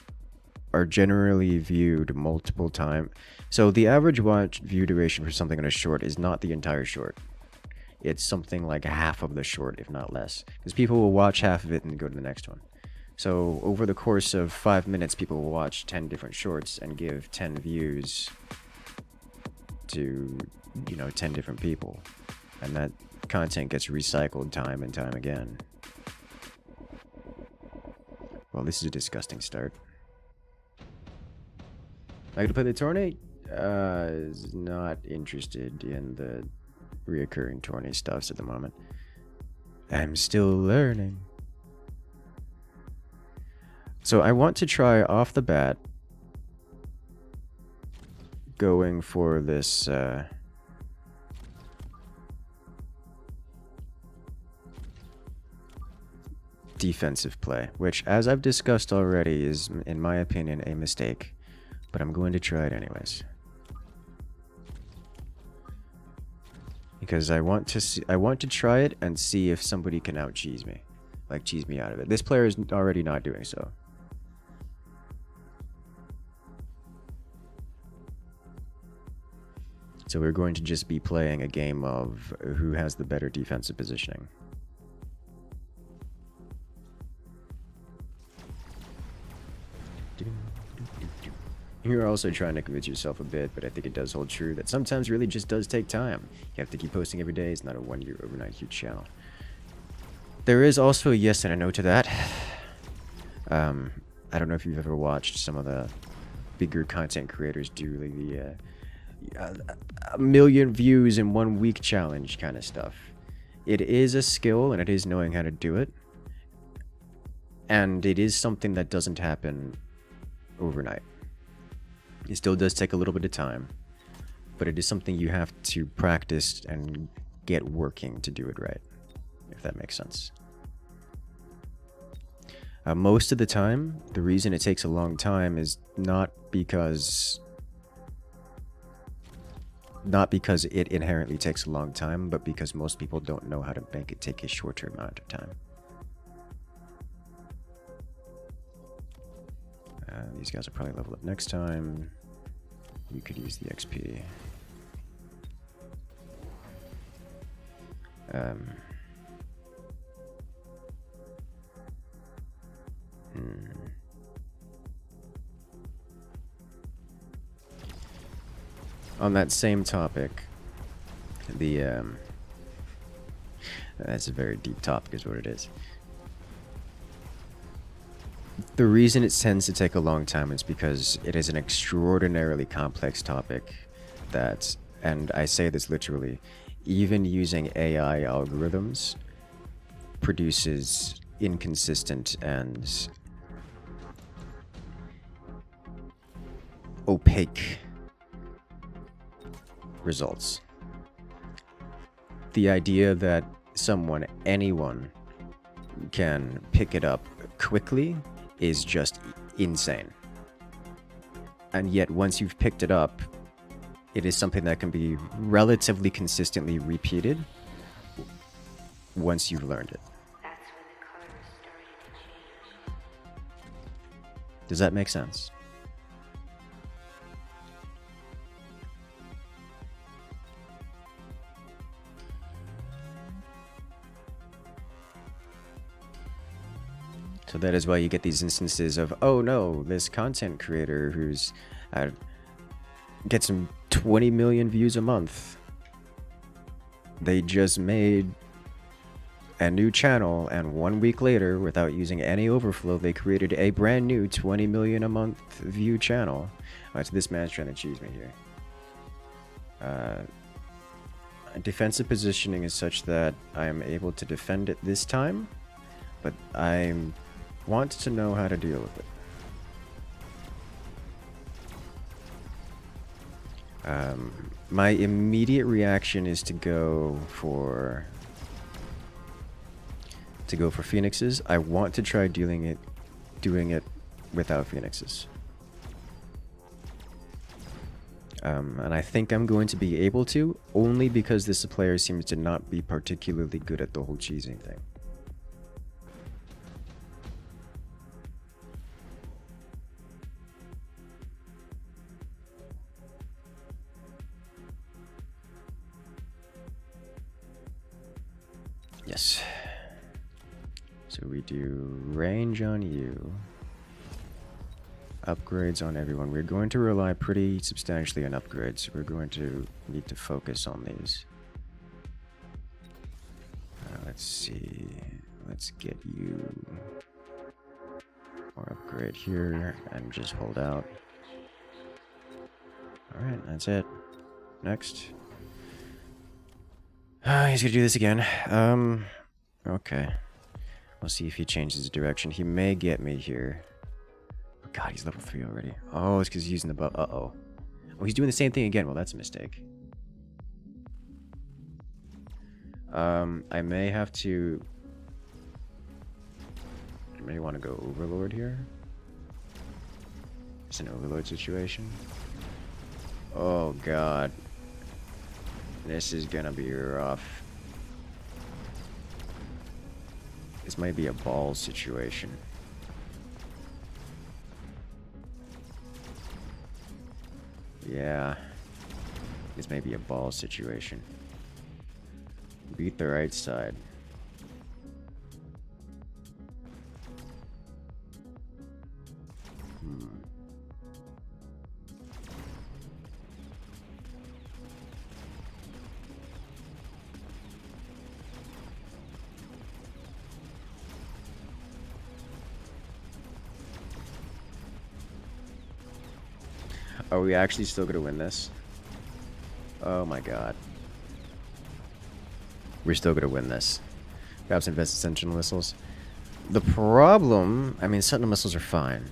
are generally viewed multiple times. So the average watch view duration for something on a short is not the entire short. It's something like half of the short, if not less. Because people will watch half of it and go to the next one. So over the course of 5 minutes, people will watch 10 different shorts and give 10 views to, 10 different people. And that content gets recycled time and time again. Well, this is a disgusting start. I gotta play the Tornate? Is not interested in the reoccurring Tornate stuffs at the moment. I'm still learning. So I want to try off the bat going for this defensive play, which, as I've discussed already, is, in my opinion, a mistake. But I'm going to try it anyways. Because I want to try it and see if somebody can out-cheese me. Like, cheese me out of it. This player is already not doing so. So we're going to just be playing a game of who has the better defensive positioning. You're also trying to convince yourself a bit, but I think it does hold true that sometimes really just does take time. You have to keep posting every day. It's not a one-year overnight huge channel. There is also a yes and a no to that. I don't know if you've ever watched some of the bigger content creators do the 1 million views in 1 week challenge kind of stuff. It is a skill and it is knowing how to do it. And it is something that doesn't happen overnight. It still does take a little bit of time, but it is something you have to practice and get working to do it right, if that makes sense. Most of the time, the reason it takes a long time is not because it inherently takes a long time, but because most people don't know how to make it take a shorter amount of time. These guys will probably level up next time. You could use the XP. On that same topic, that's a very deep topic is what it is. The reason it tends to take a long time is because it is an extraordinarily complex topic that, and I say this literally, even using AI algorithms produces inconsistent and opaque results. The idea that anyone can pick it up quickly is just insane. And yet once you've picked it up, it is something that can be relatively consistently repeated once you've learned it. That's when the colors started Does that make sense? So that is why you get these instances of, oh no, this content creator who's gets some 20 million views a month. They just made a new channel, and 1 week later, without using any overflow, they created a brand new 20 million a month view channel. Alright, so this man's trying to cheese me here. Defensive positioning is such that I am able to defend it this time, but I want to know how to deal with it. My immediate reaction is to go for phoenixes. I want to try doing it without phoenixes. And I think I'm going to be able to, only because this player seems to not be particularly good at the whole cheesing thing. Yes. So we do range on you. Upgrades on everyone. We're going to rely pretty substantially on upgrades. We're going to need to focus on these. Let's see. Let's get you more upgrade here and just hold out. Alright, that's it. Next. He's gonna do this again. Okay. We'll see if he changes direction. He may get me here. Oh god, he's level 3 already. Oh, it's because he's using the bow. Uh-oh. Oh, he's doing the same thing again. Well, that's a mistake. I may have to... I may want to go Overlord here. It's an Overlord situation. Oh god. This is gonna be rough. This might be a ball situation. Yeah. This may be a ball situation. Beat the right side. Are we actually still gonna win this? Oh my god. We're still gonna win this. Perhaps invest in sentinel missiles. The problem... I mean, sentinel missiles are fine.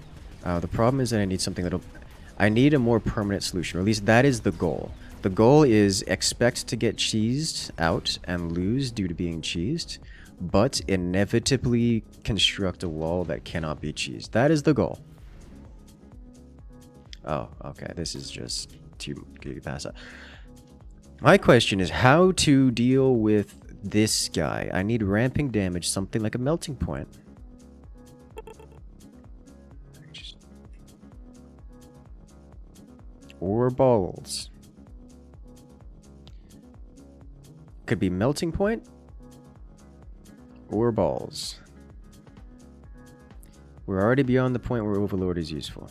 The problem is that I need something that'll... I need a more permanent solution, or at least that is the goal. The goal is expect to get cheesed out and lose due to being cheesed, but inevitably construct a wall that cannot be cheesed. That is the goal. Oh, okay. This is just too past that. My question is how to deal with this guy. I need ramping damage, something like a melting point. Or balls. Could be melting point or balls. We're already beyond the point where Overlord is useful.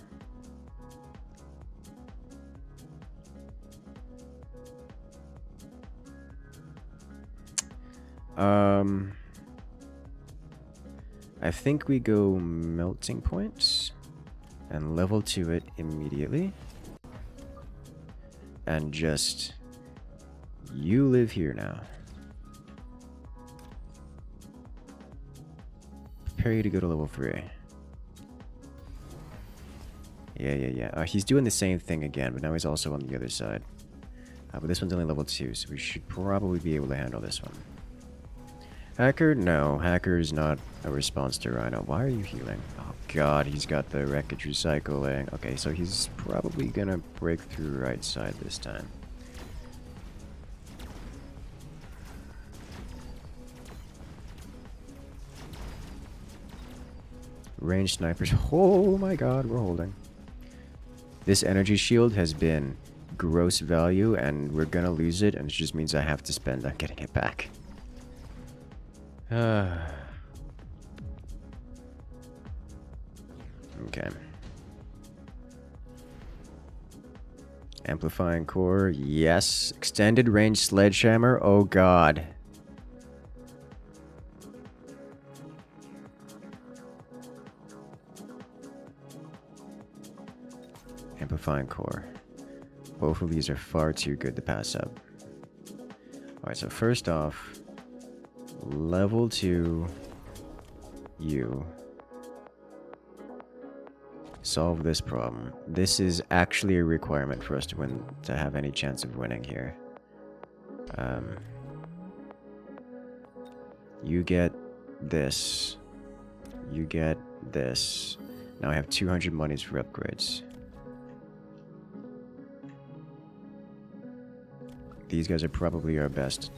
I think we go melting points and level 2 it immediately. And just... you live here now. Prepare you to go to level 3. Yeah. He's doing the same thing again, but now he's also on the other side. But this one's only level 2, so we should probably be able to handle this one. Hacker? No, Hacker is not a response to Rhino. Why are you healing? Oh god, he's got the wreckage recycling. Okay, so he's probably gonna break through right side this time. Ranged snipers. Oh my god, we're holding. This energy shield has been gross value, and we're gonna lose it, and it just means I have to spend on getting it back. Okay. Amplifying core, yes. Extended range sledgehammer, oh god. Amplifying core. Both of these are far too good to pass up. Alright, so first off, level 2 you. Solve this problem. This is actually a requirement for us to win, to have any chance of winning here. You get this. You get this. Now I have 200 monies for upgrades. These guys are probably our best,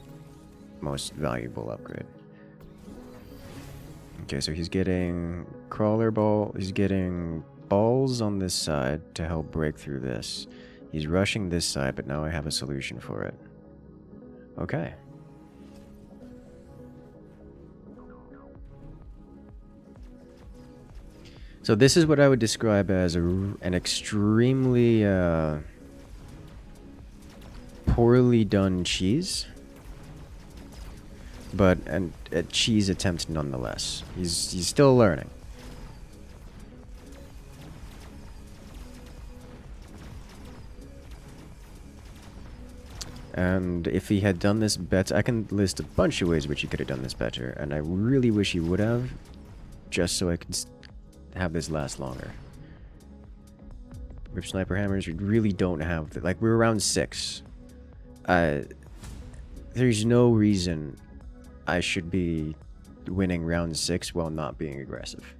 most valuable upgrade. Okay, so he's getting crawler ball. He's getting balls on this side to help break through this. He's rushing this side, but now I have a solution for it. Okay. So this is what I would describe as an extremely poorly done cheese, but a cheese attempt nonetheless. He's still learning. And if he had done this better, I can list a bunch of ways which he could have done this better, and I really wish he would have, just so I could have this last longer. Rip sniper hammers, we really don't have like, we're around 6. There's no reason I should be winning round 6 while not being aggressive.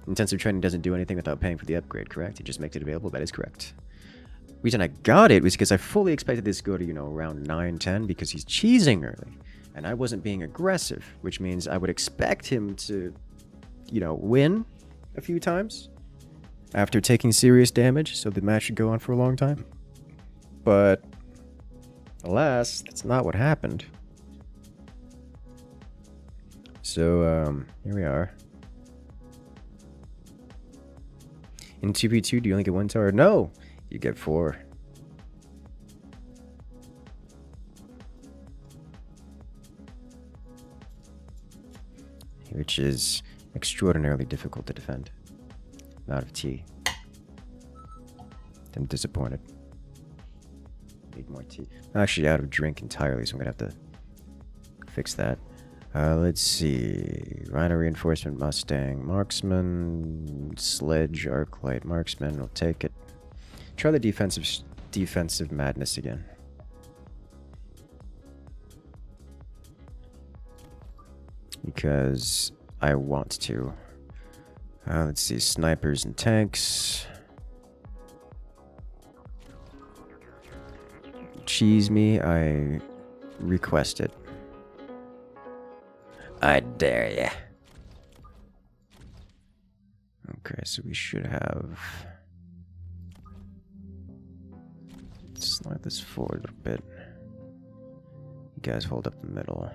Intensive training doesn't do anything without paying for the upgrade, correct? It just makes it available. That is correct. The reason I got it was because I fully expected this to go to, you know, around 9, 10, because he's cheesing early. And I wasn't being aggressive, which means I would expect him to, you know, win a few times after taking serious damage, so the match should go on for a long time. But alas, that's not what happened. So, here we are. In 2v2, do you only get 1 tower? No! You get 4. Which is extraordinarily difficult to defend. I'm out of tea. I'm disappointed. Need more tea. I'm actually out of drink entirely, so I'm gonna have to fix that. Let's see. Rhino Reinforcement, Mustang, Marksman, Sledge, Arclight, Marksman. We'll take it. Try the defensive madness again. Because I want to. Let's see. Snipers and tanks. Cheese me. I request it. I dare ya. Okay, so we should have... slide this forward a bit. You guys hold up the middle.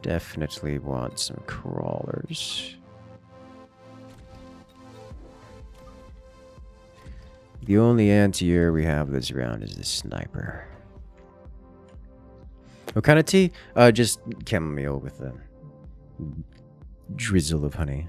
Definitely want some crawlers. The only anti-air we have this round is the sniper. What kind of tea? Just chamomile with a drizzle of honey.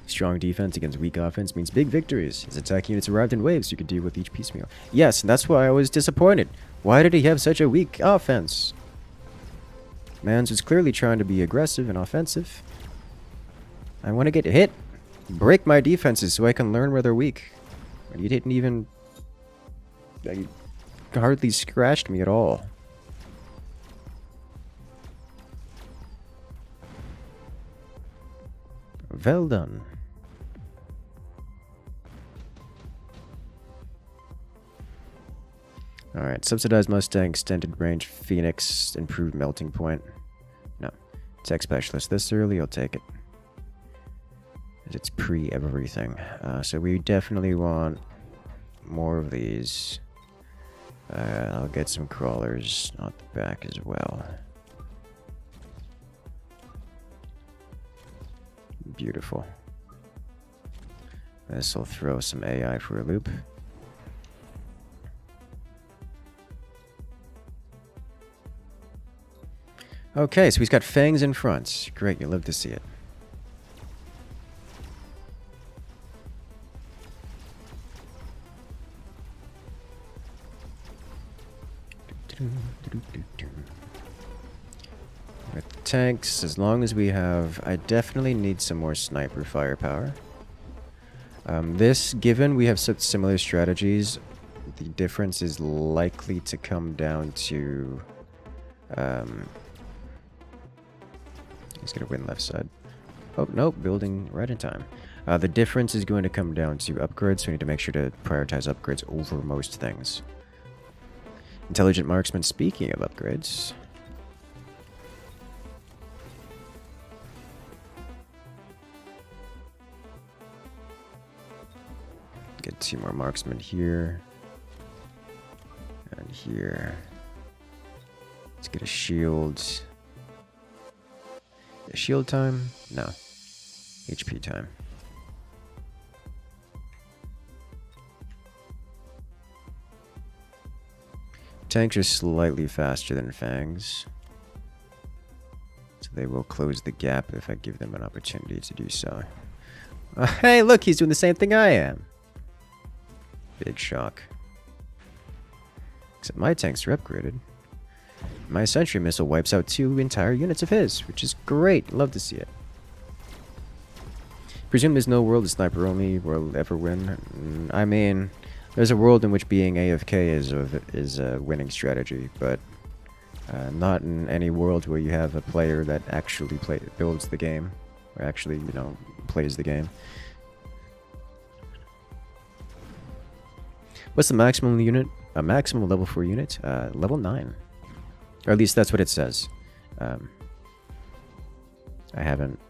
Strong defense against weak offense means big victories. His attack units arrived in waves, so you could deal with each piecemeal. Yes, and that's why I was disappointed. Why did he have such a weak offense? Mans was clearly trying to be aggressive and offensive. I want to get hit. Break my defenses so I can learn where they're weak. And you didn't even... you hardly scratched me at all. Well done. Alright, subsidized Mustang, extended range, Phoenix, improved melting point. No. Tech specialist this early, I'll take it. It's pre-everything. So we definitely want more of these. I'll get some crawlers on the back as well. Beautiful. This will throw some AI for a loop. Okay, so he's got fangs in front. Great, you'll love to see it. With the tanks, as long as we have... I definitely need some more sniper firepower. Given we have such similar strategies, the difference is likely to come down to... he's going to win left side. Oh, nope, building right in time. The difference is going to come down to upgrades, so we need to make sure to prioritize upgrades over most things. Intelligent marksman, speaking of upgrades. Get 2 more marksmen here. And here. Let's get a shield. A shield time? No. HP time. Tanks are slightly faster than fangs, so they will close the gap if I give them an opportunity to do so. Hey, look, he's doing the same thing I am. Big shock. Except my tanks are upgraded. My sentry missile wipes out 2 entire units of his, which is great. Love to see it. Presume there's no world of sniper only will ever win. I mean... There's a world in which being AFK is a winning strategy, but not in any world where you have a player that actually builds the game, or actually, you know, plays the game. What's the maximum unit? A maximum level 4 unit? Level 9. Or at least that's what it says. I haven't...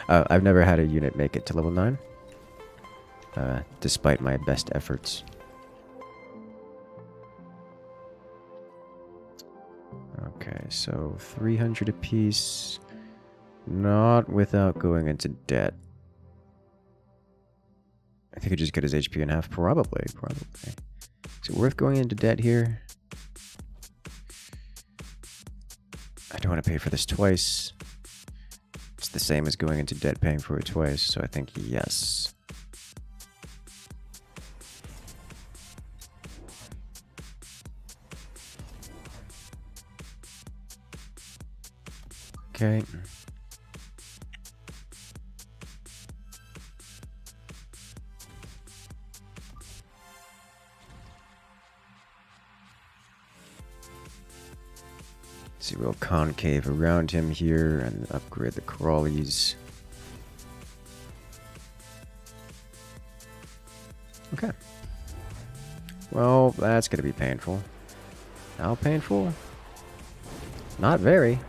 I've never had a unit make it to level 9. Despite my best efforts. Okay, so 300 apiece. Not without going into debt. I think I just get his HP in half. Probably. Is it worth going into debt here? I don't want to pay for this twice. It's the same as going into debt paying for it twice, so I think yes. Okay. See, we'll concave around him here and upgrade the crawlies. Okay. Well, that's gonna be painful. How painful? Not very.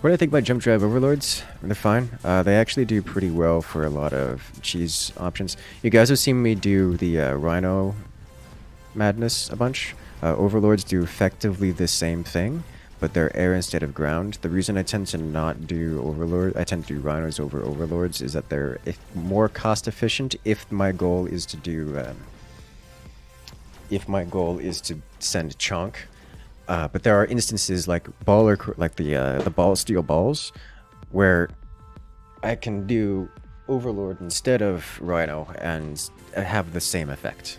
What do I think about jump drive overlords? They're fine. They actually do pretty well for a lot of cheese options. You guys have seen me do the Rhino Madness a bunch. Overlords do effectively the same thing, but they're air instead of ground. The reason I tend to not do I tend to do Rhinos over Overlords is that they're more cost efficient if my goal is to do... send chunk. But there are instances like the ball steel balls, where I can do Overlord instead of Rhino and have the same effect.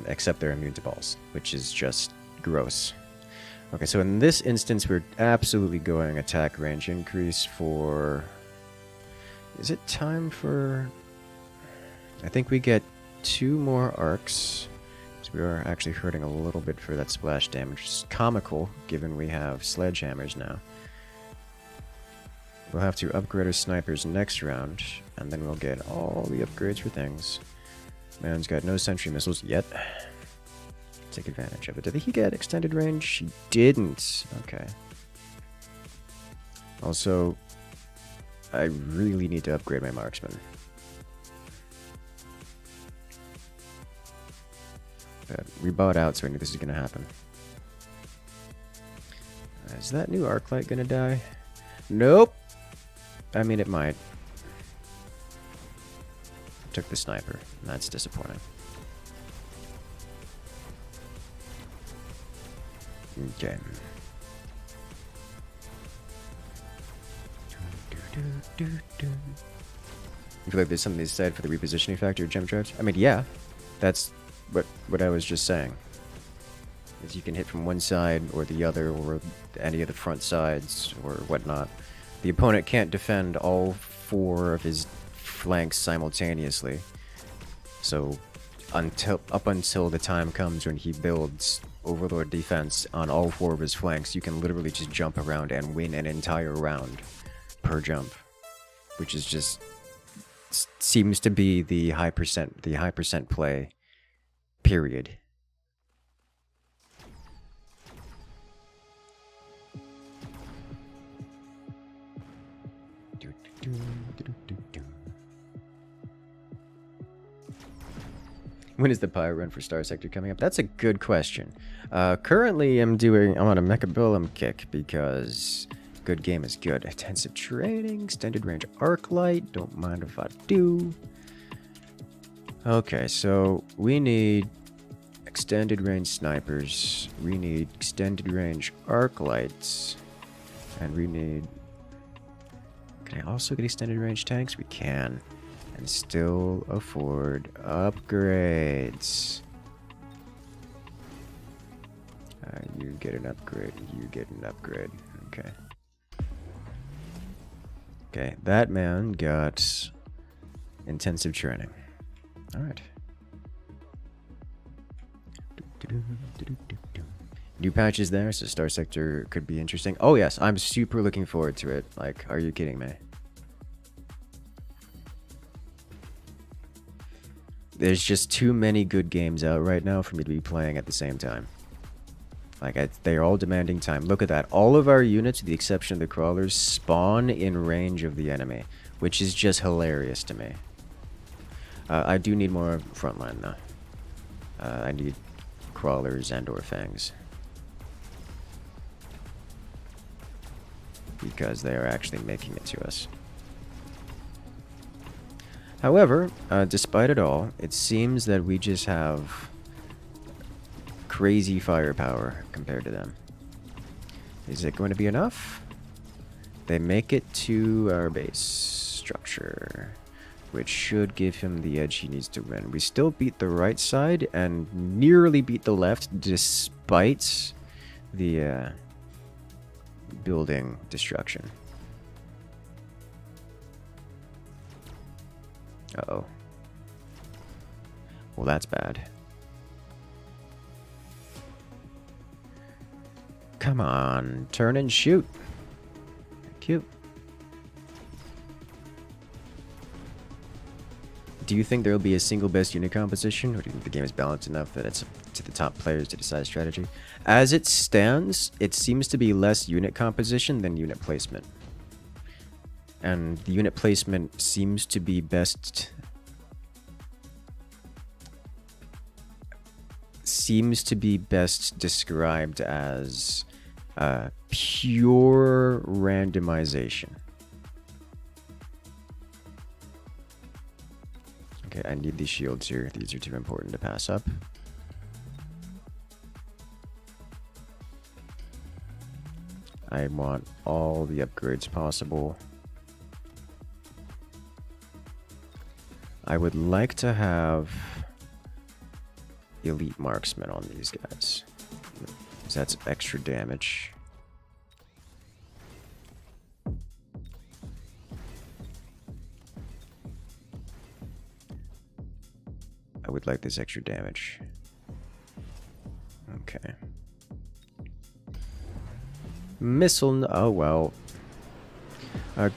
Except they're immune to balls, which is just gross. Okay, so in this instance, we're absolutely going attack range increase for... Is it time for... I think we get 2 more arcs. So we are actually hurting a little bit for that splash damage. It's comical, given we have sledgehammers now. We'll have to upgrade our snipers next round, and then we'll get all the upgrades for things. Man's got no sentry missiles yet. Take advantage of it. Did he get extended range? He didn't. Okay. Also, I really need to upgrade my marksman. We bought out, so I knew this was going to happen. Is that new arc light going to die? Nope. I mean, it might. Took the sniper. That's disappointing. Okay. You feel like there's something to be said for the repositioning factor of gem drives? I mean, yeah. That's what I was just saying. Is you can hit from one side or the other or any of the front sides or whatnot. The opponent can't defend all 4 of his flanks simultaneously. So up until the time comes when he builds Overlord defense on all 4 of his flanks, you can literally just jump around and win an entire round per jump, which is just seems to be the high percent play. Period. When is the pyro run for Star Sector coming up? That's a good question. Currently, I'm on a Mechabellum kick because good game is good. Intensive training, extended range arc light. Don't mind if I do. Okay, so we need extended range snipers. We need extended range arc lights, and we need. Can I also get extended range tanks? We can. And still afford upgrades. You get an upgrade. You get an upgrade. Okay. Okay, that man got intensive training. Alright. New patches there, so Star Sector could be interesting. Oh yes, I'm super looking forward to it. Like, are you kidding me? There's just too many good games out right now for me to be playing at the same time. Like, they're all demanding time. Look at that. All of our units, with the exception of the crawlers, spawn in range of the enemy, which is just hilarious to me. I do need more frontline, though. I need crawlers and or fangs. Because they are actually making it to us. However, despite it all, it seems that we just have crazy firepower compared to them. Is it going to be enough? They make it to our base structure, which should give him the edge he needs to win. We still beat the right side and nearly beat the left despite the building destruction. Uh-oh. Well, that's bad. Come on, turn and shoot. Cute. Do you think there will be a single best unit composition, or do you think the game is balanced enough that it's up to the top players to decide strategy? As it stands, it seems to be less unit composition than unit placement. And the unit placement seems to be best described as pure randomization. Okay, I need these shields here. These are too important to pass up. I want all the upgrades possible. I would like to have elite marksmen on these guys, because that's extra damage. I would like this extra damage. Okay. Missile. Oh, well.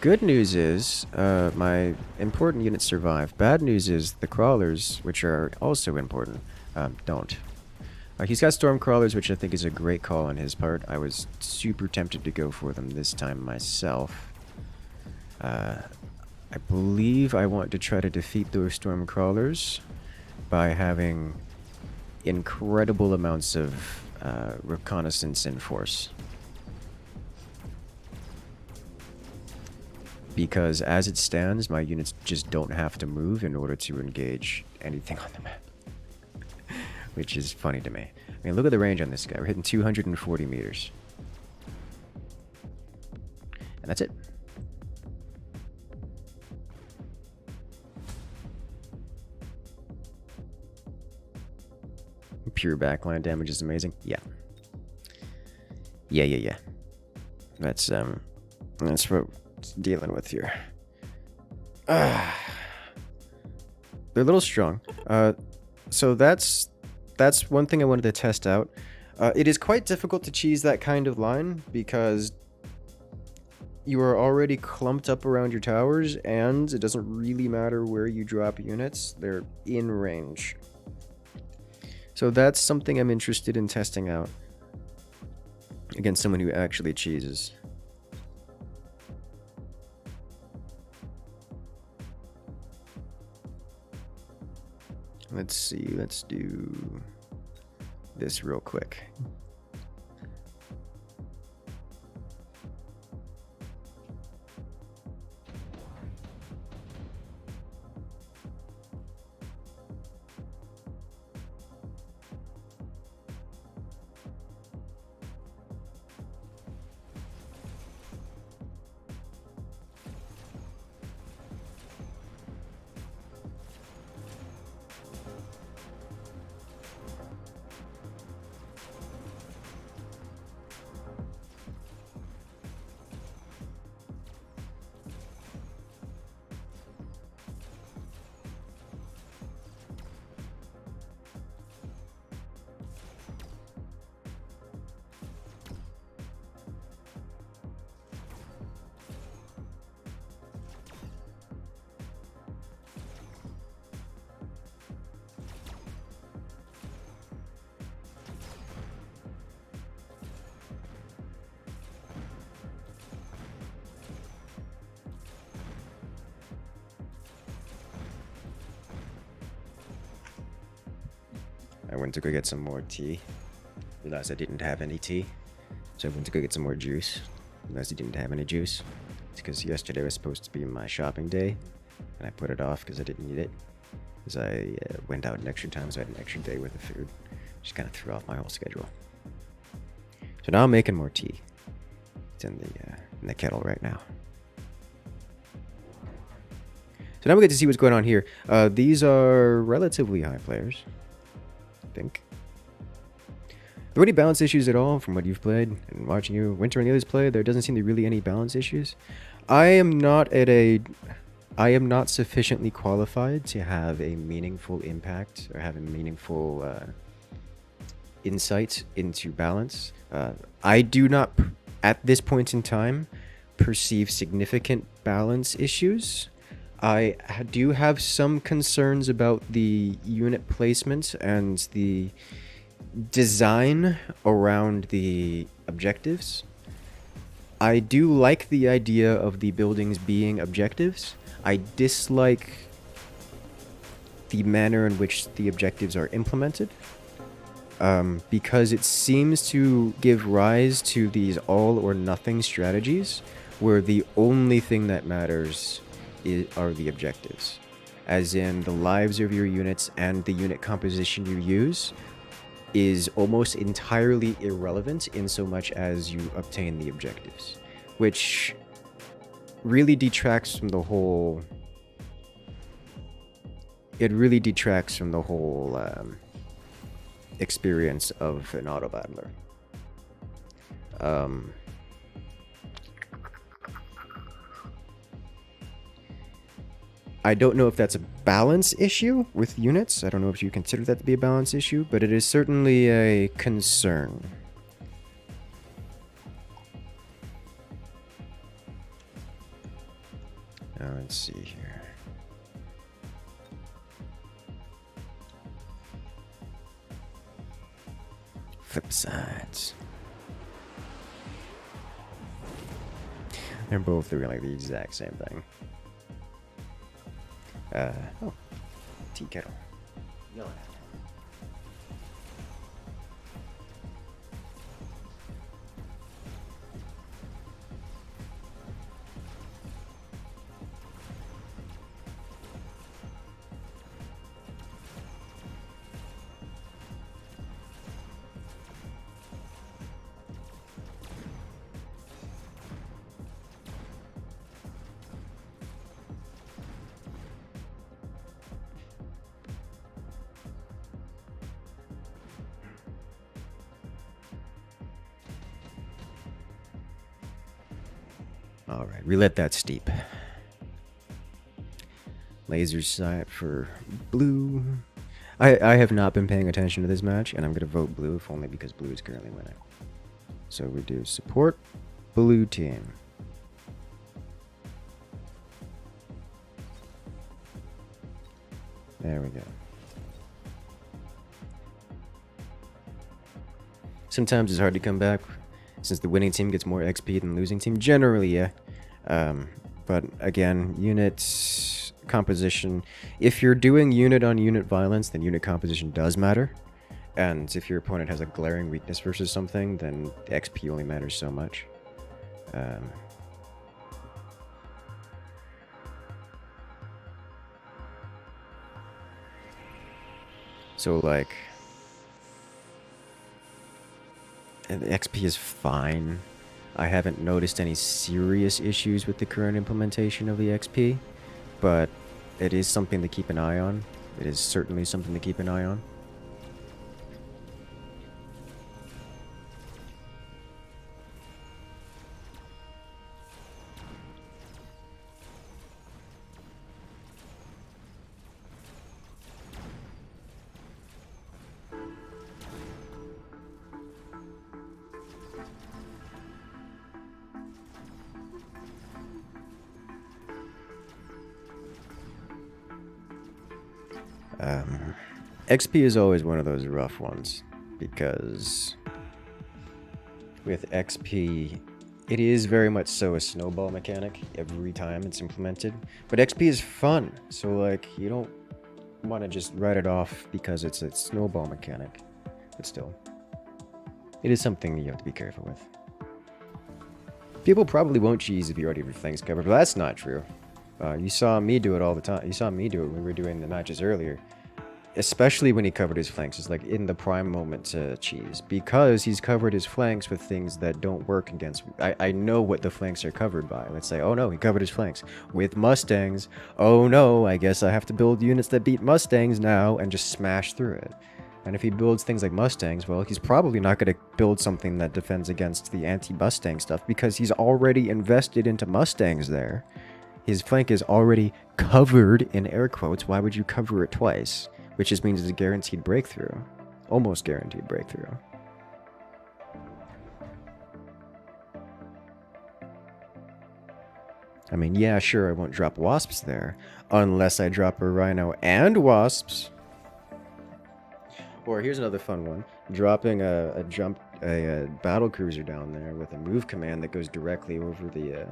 Good news is my important units survive. Bad news is the crawlers, which are also important, don't. He's got storm crawlers, which I think is a great call on his part. I was super tempted to go for them this time myself. I believe I want to try to defeat those storm crawlers by having incredible amounts of reconnaissance in force. Because as it stands, my units just don't have to move in order to engage anything on the map. Which is funny to me. I mean, look at the range on this guy. We're hitting 240 meters. And that's it. Pure backline damage is amazing. Yeah. Yeah. That's what it's dealing with here. They're a little strong. So that's one thing I wanted to test out. It is quite difficult to cheese that kind of line because you are already clumped up around your towers, and it doesn't really matter where you drop units. They're in range. So that's something I'm interested in testing out against someone who actually cheeses. Let's see, let's do this real quick. I went to go get some more tea. Realized I didn't have any tea. So I went to go get some more juice. Realized I didn't have any juice. It's because yesterday was supposed to be my shopping day. And I put it off because I didn't need it. Because I went out an extra time, so I had an extra day worth of food. Just kind of threw off my whole schedule. So now I'm making more tea. It's in the kettle right now. So now we get to see what's going on here. These are relatively high players. I think. Are there any balance issues at all from what you've played and watching you, Winter and the others play? There doesn't seem to be really any balance issues. I am not sufficiently qualified to have a meaningful impact or have a meaningful insight into balance. I do not, at this point in time, perceive significant balance issues. I do have some concerns about the unit placement and the design around the objectives. I do like the idea of the buildings being objectives. I dislike the manner in which the objectives are implemented, because it seems to give rise to these all or nothing strategies where the only thing that matters are the objectives, as in the lives of your units and the unit composition you use is almost entirely irrelevant in so much as you obtain the objectives, which really detracts from the whole experience of an auto battler. I don't know if that's a balance issue with units. I don't know if you consider that to be a balance issue, but it is certainly a concern. Now, let's see here. Flip sides. They're both doing like the exact same thing. Oh. Tea kettle. Yell at it. Alright, relit that steep. Laser sight for blue. I have not been paying attention to this match, and I'm going to vote blue, if only because blue is currently winning. So we do support blue team. There we go. Sometimes it's hard to come back, since the winning team gets more XP than the losing team. Generally, yeah. But again, unit composition. If you're doing unit on unit violence, then unit composition does matter. And if your opponent has a glaring weakness versus something, then the XP only matters so much. So like, the XP is fine. I haven't noticed any serious issues with the current implementation of the XP, but it is something to keep an eye on. It is certainly something to keep an eye on. XP is always one of those rough ones, because with XP, it is very much so a snowball mechanic every time it's implemented. But XP is fun, so like, you don't want to just write it off because it's a snowball mechanic. But still, it is something you have to be careful with. People probably won't cheese if you already have your flanks covered, but that's not true. You saw me do it all the time. You saw me do it when we were doing the matches earlier. Especially when he covered his flanks. It's like in the prime moment to cheese. Because he's covered his flanks with things that don't work against... I know what the flanks are covered by. Let's say, oh no, he covered his flanks with Mustangs. Oh no, I guess I have to build units that beat Mustangs now and just smash through it. And if he builds things like Mustangs, well, he's probably not going to build something that defends against the anti-Mustang stuff because he's already invested into Mustangs there. His flank is already covered in air quotes. Why would you cover it twice? Which just means it's a guaranteed breakthrough. Almost guaranteed breakthrough. I mean, yeah, sure, I won't drop wasps there. Unless I drop a rhino and wasps. Or here's another fun one. Dropping a battle cruiser down there with a move command that goes directly over the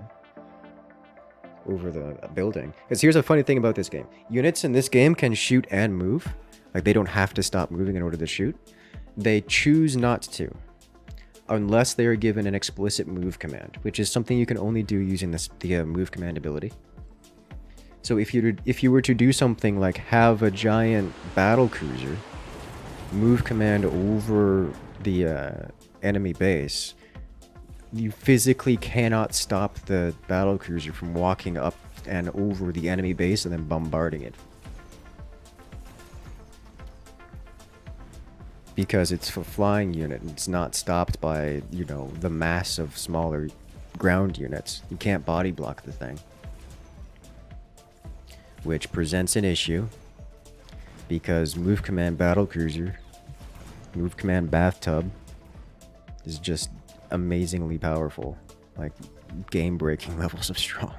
building. Because here's a funny thing about this game. Units in this game can shoot and move. Like, they don't have to stop moving in order to shoot. They choose not to. Unless they are given an explicit move command, which is something you can only do using the move command ability. So if you were to do something like have a giant battle cruiser move command over the enemy base, you physically cannot stop the battle cruiser from walking up and over the enemy base and then bombarding it. Because it's a flying unit and it's not stopped by, you know, the mass of smaller ground units. You can't body block the thing. which presents an issue because move command battlecruiser, move command bathtub is just amazingly powerful, like game-breaking levels of strong.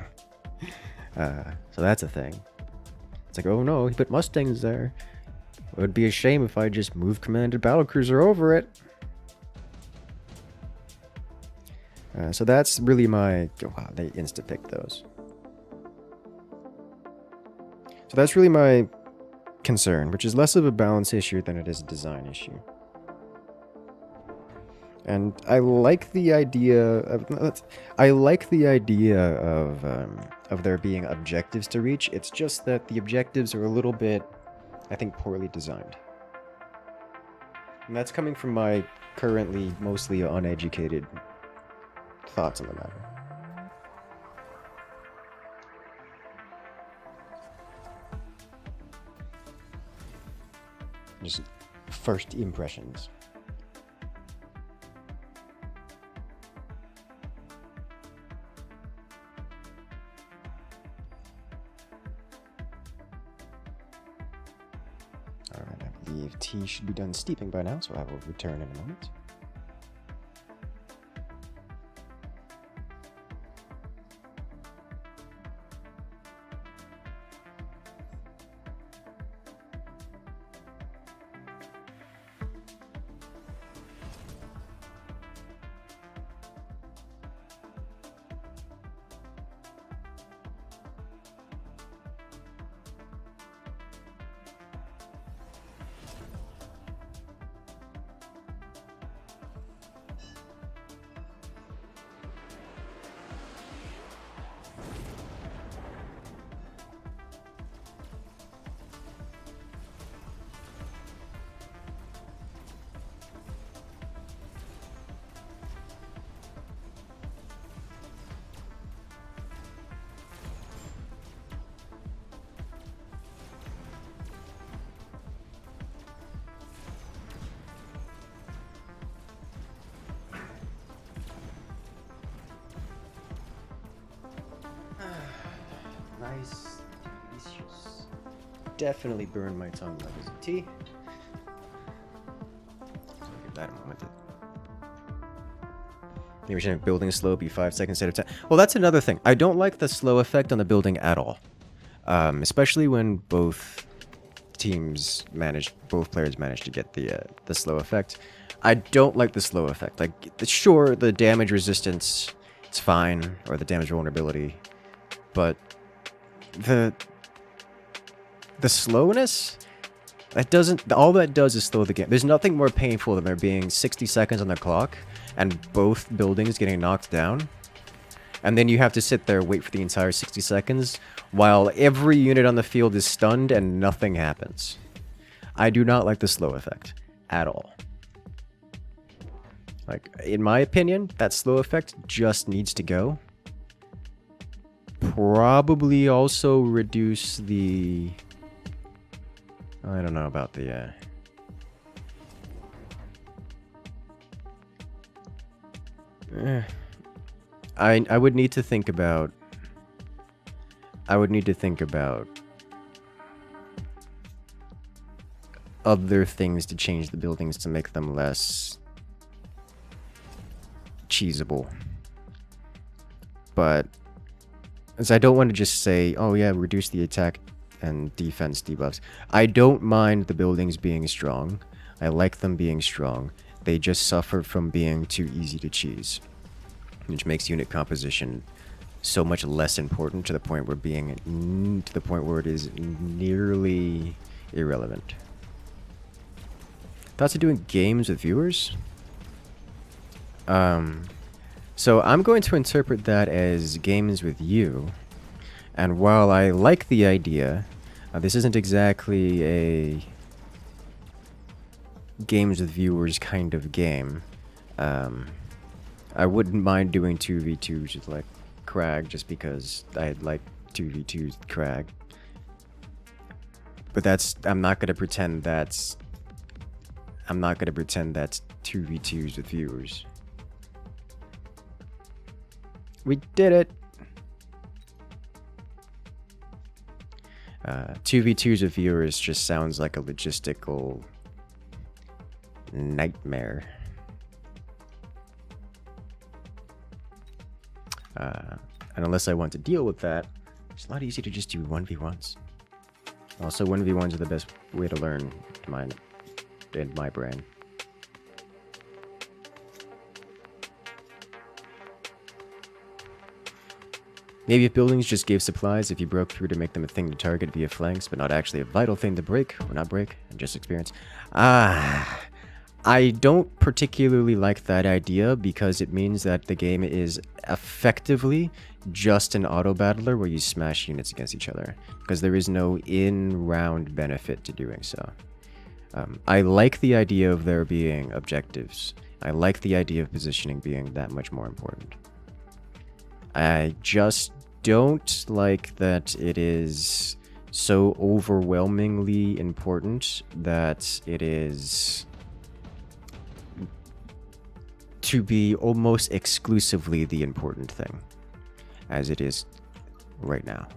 So that's a thing. It's like, oh no, he put Mustangs there. It would be a shame if I just move commanded battlecruiser over it. So that's really my... Oh, wow, they insta-pick those. So that's really my concern, which is less of a balance issue than it is a design issue. And I like the idea of there being objectives to reach. It's just that the objectives are a little bit, I think, poorly designed. And that's coming from my currently mostly uneducated thoughts on the matter. Just first impressions. Alright, I believe tea should be done steeping by now, so I will return in a moment. Nice, delicious. Definitely burned my tongue like it's tea. So I'll give that a moment. Maybe we should have building slow be 5 seconds instead of 10. Well, that's another thing. I don't like the slow effect on the building at all. Especially when both players manage to get the slow effect. I don't like the slow effect. Like, sure, the damage resistance, it's fine, or the damage vulnerability, but the slowness, that doesn't, all that does is slow the game. There's nothing more painful than there being 60 seconds on the clock and both buildings getting knocked down, and then you have to sit there and wait for the entire 60 seconds while every unit on the field is stunned and nothing happens. I do not like the slow effect at all. Like, in my opinion, that slow effect just needs to go. Probably also reduce the... I don't know about the... I would need to think about... other things to change the buildings to make them less cheesable. But as I don't want to just say, oh yeah, reduce the attack and defense debuffs. I don't mind the buildings being strong. I like them being strong. They just suffer from being too easy to cheese, which makes unit composition so much less important to the point where it is nearly irrelevant. Thoughts of doing games with viewers? So I'm going to interpret that as games with you. And while I like the idea, this isn't exactly a games with viewers kind of game. I wouldn't mind doing 2v2s with like Crag just because I like 2v2s with Crag. But I'm not gonna pretend that's 2v2s with viewers. We did it! 2v2s with viewers just sounds like a logistical nightmare. And unless I want to deal with that, it's a lot easier to just do 1v1s. Also, 1v1s are the best way to learn in my brain. Maybe if buildings just gave supplies, if you broke through to make them a thing to target via flanks, but not actually a vital thing to break, or not break, and just experience. I don't particularly like that idea because it means that the game is effectively just an auto-battler where you smash units against each other, because there is no in-round benefit to doing so. I like the idea of there being objectives. I like the idea of positioning being that much more important. I just don't like that it is so overwhelmingly important that it is to be almost exclusively the important thing, as it is right now.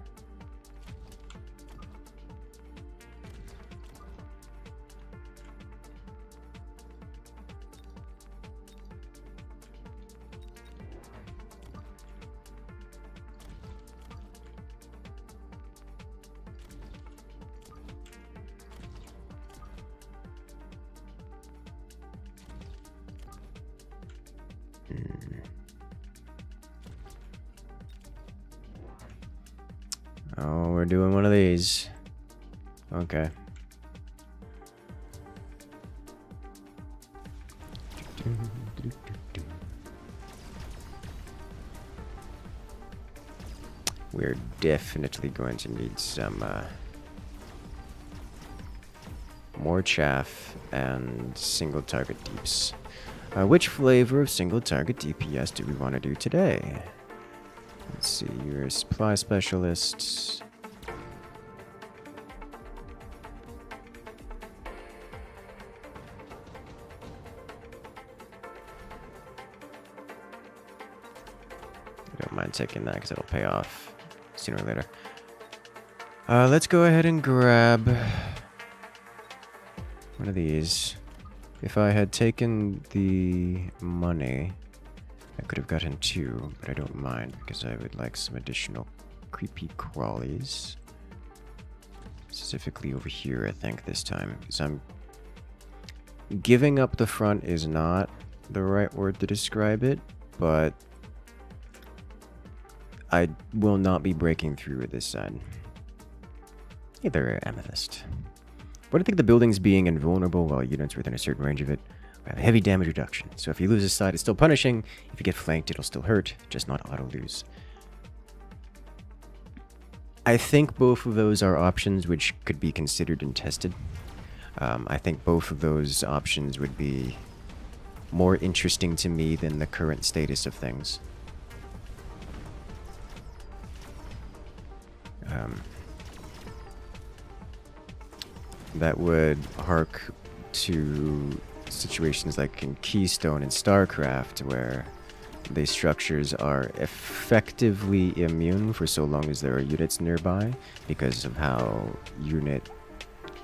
Oh, we're doing one of these. Okay. We're definitely going to need some more chaff and single target deeps. Which flavor of single target DPS do we want to do today? Let's see, you're a supply specialist. I don't mind taking that because it'll pay off sooner or later. Let's go ahead and grab one of these. If I had taken the money, I could have gotten two, but I don't mind because I would like some additional creepy crawlies. Specifically over here, I think, this time. Because I'm... Giving up the front is not the right word to describe it, but I will not be breaking through with this side. Either amethyst. What do you think the buildings being invulnerable while units within a certain range of it have heavy damage reduction? So if you lose this side, it's still punishing. If you get flanked, it'll still hurt, just not auto-lose. I think both of those are options which could be considered and tested. I think both of those options would be more interesting to me than the current status of things. That would hark to situations like in Keystone and StarCraft, where the structures are effectively immune for so long as there are units nearby because of how unit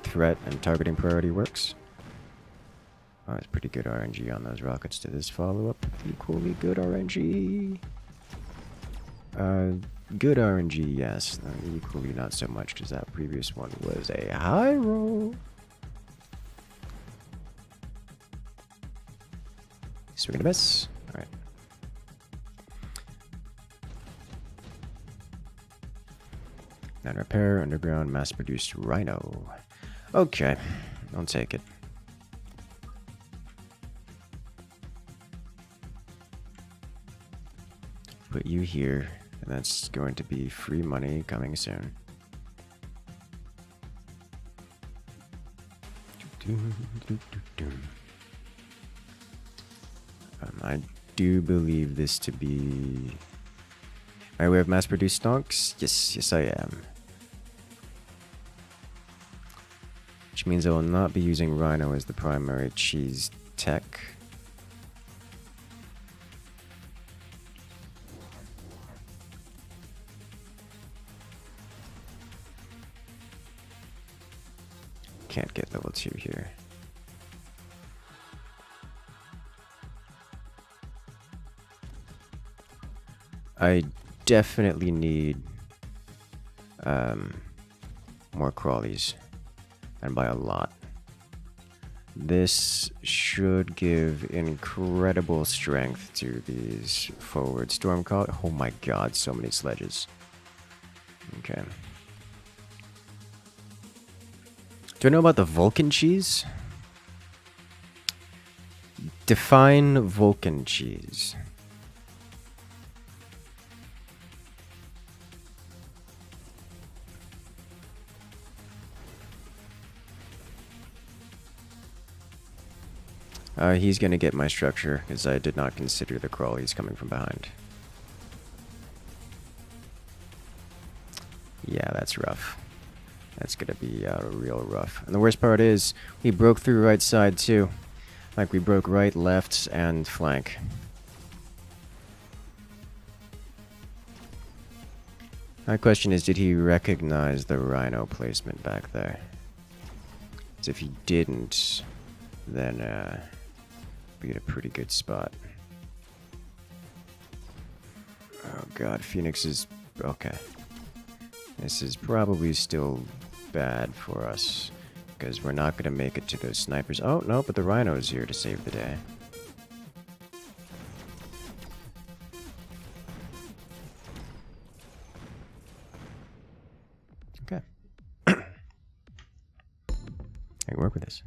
threat and targeting priority works. Oh, it's pretty good RNG on those rockets to this follow-up. Equally good RNG. Good RNG, yes. Equally not so much, because that previous one was a high roll. Swing and a miss. Alright. Non-repair, underground, mass-produced rhino. Okay, I'll take it. Put you here. And that's going to be free money coming soon. I do believe this to be... Alright, we have mass-produced stonks? Yes, I am. Which means I will not be using Rhino as the primary cheese tech. can't get level 2 here. I definitely need more crawlies, and by a lot. This should give incredible strength to these forward storm call. Oh my god, so many sledges. Okay. Do I know about the Vulcan cheese? Define Vulcan cheese. He's gonna get my structure, because I did not consider the crawlies coming from behind. Yeah, that's rough. That's gonna be real rough. And the worst part is, we broke through right side too. Like, we broke right, left, and flank. My question is, did he recognize the rhino placement back there? Because if he didn't, then be in a pretty good spot. Oh god, Phoenix is... okay. This is probably still bad for us, because we're not going to make it to those snipers. Oh, no, but the rhino is here to save the day. Okay. I can work with this.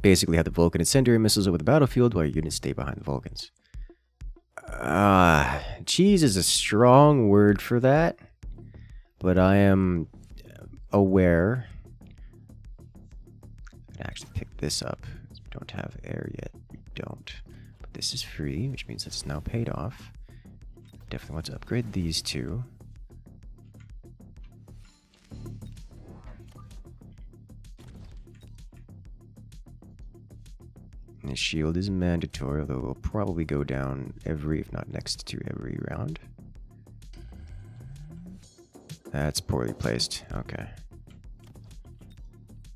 Basically have the Vulcan incendiary missiles over the battlefield while your units stay behind the Vulcans. Cheese is a strong word for that, but I am aware. I can actually pick this up. We don't have air yet. We don't. But this is free, which means it's now paid off. Definitely want to upgrade these two. The shield is mandatory, although it will probably go down every, if not next to every round. That's poorly placed. Okay.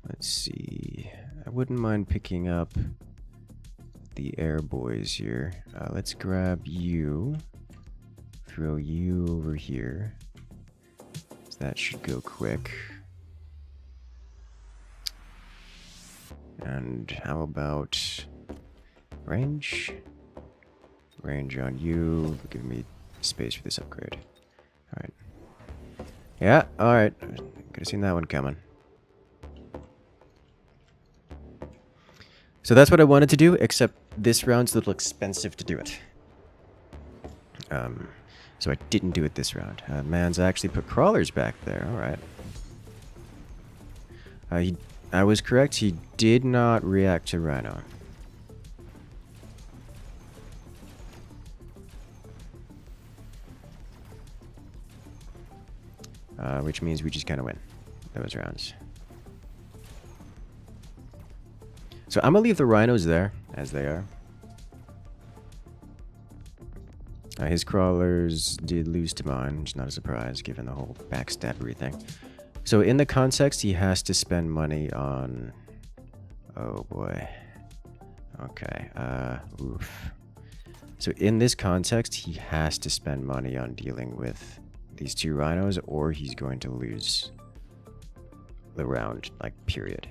Let's see. I wouldn't mind picking up the air boys here. Let's grab you. Throw you over here. So that should go quick. And how about... range? Range on you. Give me space for this upgrade. Alright. Yeah, alright. Could have seen that one coming. So that's what I wanted to do, except this round's a little expensive to do it. So I didn't do it this round. Man's actually put crawlers back there. Alright. I was correct. He did not react to Rhino. Which means we just kind of win those rounds. So I'm going to leave the rhinos there, as they are. His crawlers did lose to mine, which is not a surprise, given the whole backstabbery thing. So in the context, he has to spend money on... oh boy. Okay, oof. So in this context, he has to spend money on dealing with these two rhinos, or he's going to lose the round, like, period.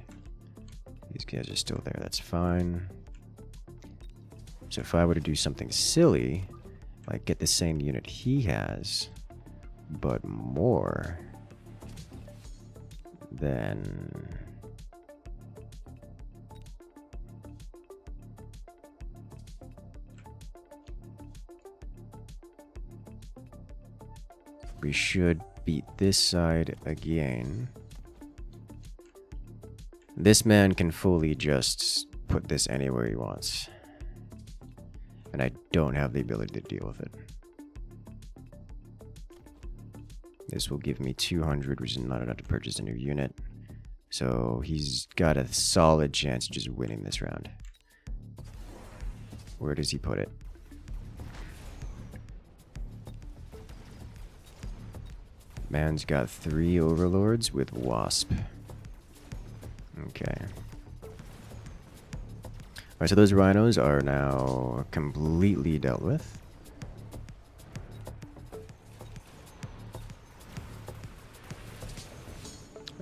These guys are still there, that's fine. So if I were to do something silly, like get the same unit he has, but more, then... we should beat this side again. This man can fully just put this anywhere he wants. And I don't have the ability to deal with it. This will give me 200, which is not enough to purchase a new unit. So he's got a solid chance of just winning this round. Where does he put it? Man's got 3 overlords with wasp. Okay. Alright, so those rhinos are now completely dealt with.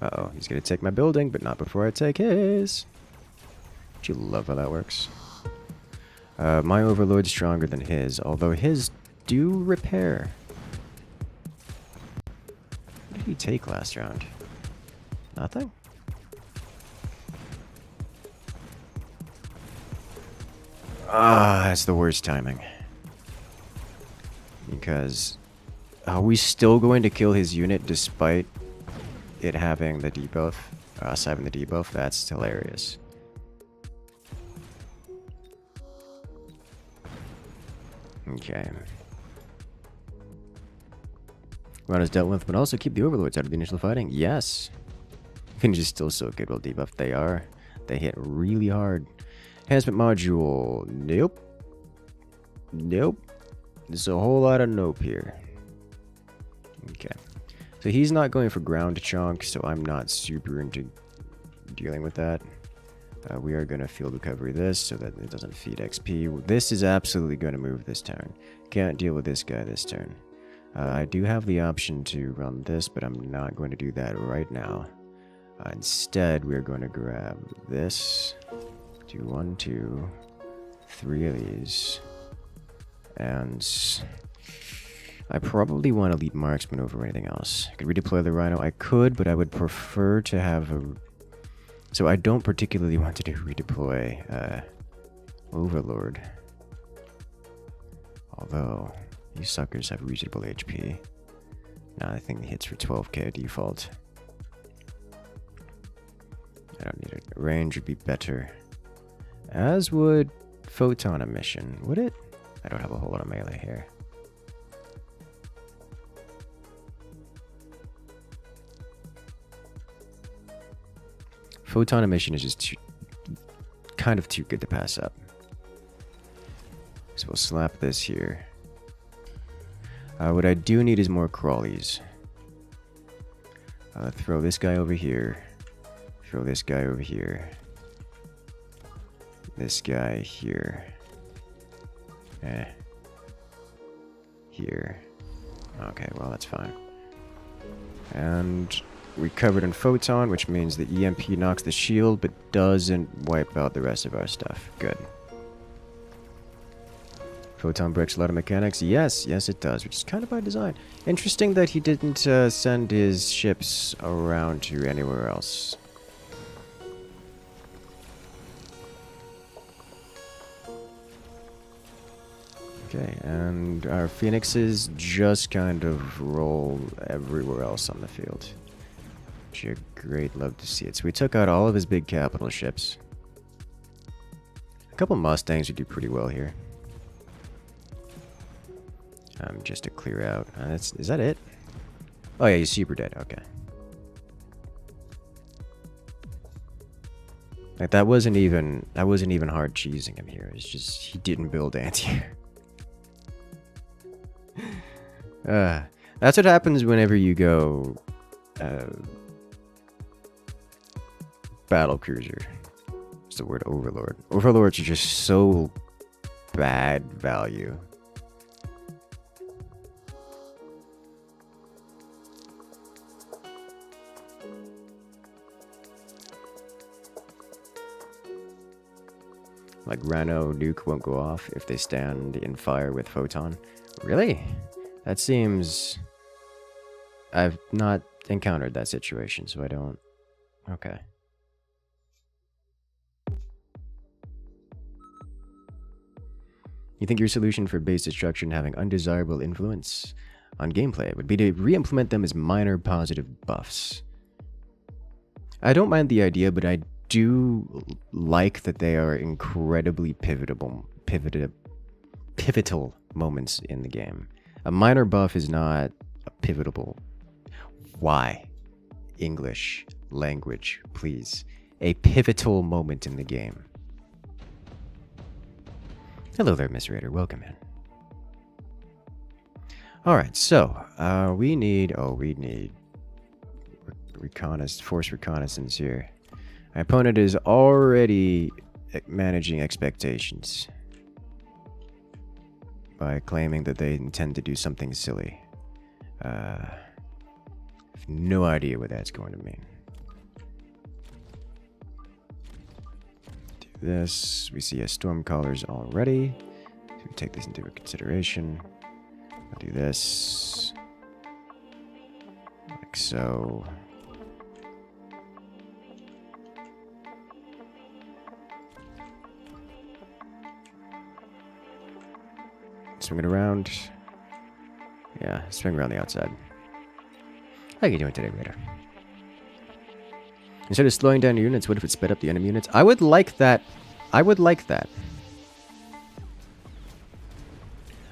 Uh-oh, he's gonna take my building, but not before I take his. Don't you love how that works? My overlord's stronger than his, although his do repair. What did he take last round? Nothing? Ah, that's the worst timing. Because are we still going to kill his unit despite it having the debuff? Us having the debuff? That's hilarious. Okay. Run is dealt with, but also keep the overlords out of the initial fighting. Yes. Finish is still so good while debuffed. They are. They hit really hard. Enhancement module. Nope. Nope. There's a whole lot of nope here. Okay. So he's not going for ground chunk, so I'm not super into dealing with that. We are going to field recovery this so that it doesn't feed XP. This is absolutely going to move this turn. Can't deal with this guy this turn. I do have the option to run this, but I'm not going to do that right now. Instead, we're going to grab this. Do 1, 2, 3 of these. And I probably want Elite Marksman over anything else. I could redeploy the Rhino. I could, but I would prefer to have a... So I don't particularly want to do redeploy Overlord. Although, these suckers have reasonable HP. Nah, I think the hits for 12k default. I don't need it. Range would be better. As would Photon Emission, would it? I don't have a whole lot of melee here. Photon Emission is just kind of too good to pass up. So we'll slap this here. What I do need is more crawlies. Throw this guy over here. Throw this guy over here. This guy here. Here. Okay, well that's fine. And we covered in Photon, which means the EMP knocks the shield, but doesn't wipe out the rest of our stuff. Good. Photon breaks a lot of mechanics. Yes, yes it does, which is kind of by design. Interesting that he didn't send his ships around to anywhere else. Okay, and our phoenixes just kind of roll everywhere else on the field. Which you're great, love to see it. So we took out all of his big capital ships. A couple Mustangs would do pretty well here. Just to clear out. Is that it? Oh yeah, he's super dead. Okay. Like that wasn't even hard cheesing him here. It's just he didn't build anti-air. That's what happens whenever you go battle cruiser. It's the word overlord. Overlords are just so bad value. Like Rhino nuke won't go off if they stand in fire with Photon. Really? That seems... I've not encountered that situation, so I don't... Okay. You think your solution for base destruction having undesirable influence on gameplay would be to re-implement them as minor positive buffs? I don't mind the idea, but I do like that they are incredibly pivotal moments in the game. A minor buff is not a pivotal. Why? English language, please. A pivotal moment in the game. Hello there, Miss Raider. Welcome in. Alright, so, we need force reconnaissance here. My opponent is already managing expectations by claiming that they intend to do something silly. I have no idea what that's going to mean. Do this. We see a Stormcallers already. So we take this into consideration. I'll do this. Like so. Swing it around. Yeah, swing around the outside. How are you doing today, Raider? Instead of slowing down your units, what if it sped up the enemy units? I would like that. I would like that.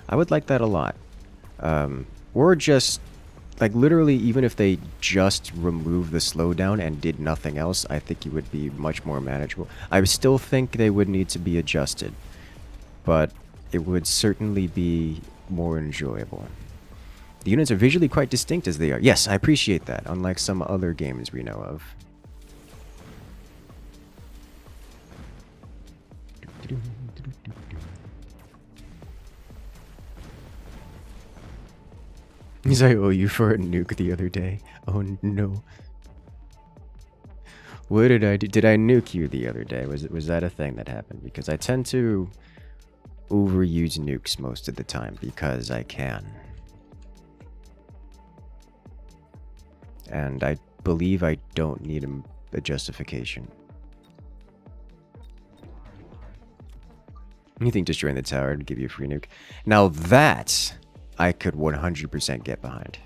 I would like that a lot. Or just, like, literally, even if they just remove the slowdown and did nothing else, I think it would be much more manageable. I still think they would need to be adjusted, but it would certainly be more enjoyable. The units are visually quite distinct as they are. Yes, I appreciate that, unlike some other games we know of. He's like, I owe you for a nuke the other day. Oh no. What did I do? Did I nuke you the other day? Was that a thing that happened? Because I tend to overuse nukes most of the time because I can. And I believe I don't need a justification. You think destroying the tower would give you a free nuke? Now that I could 100% get behind.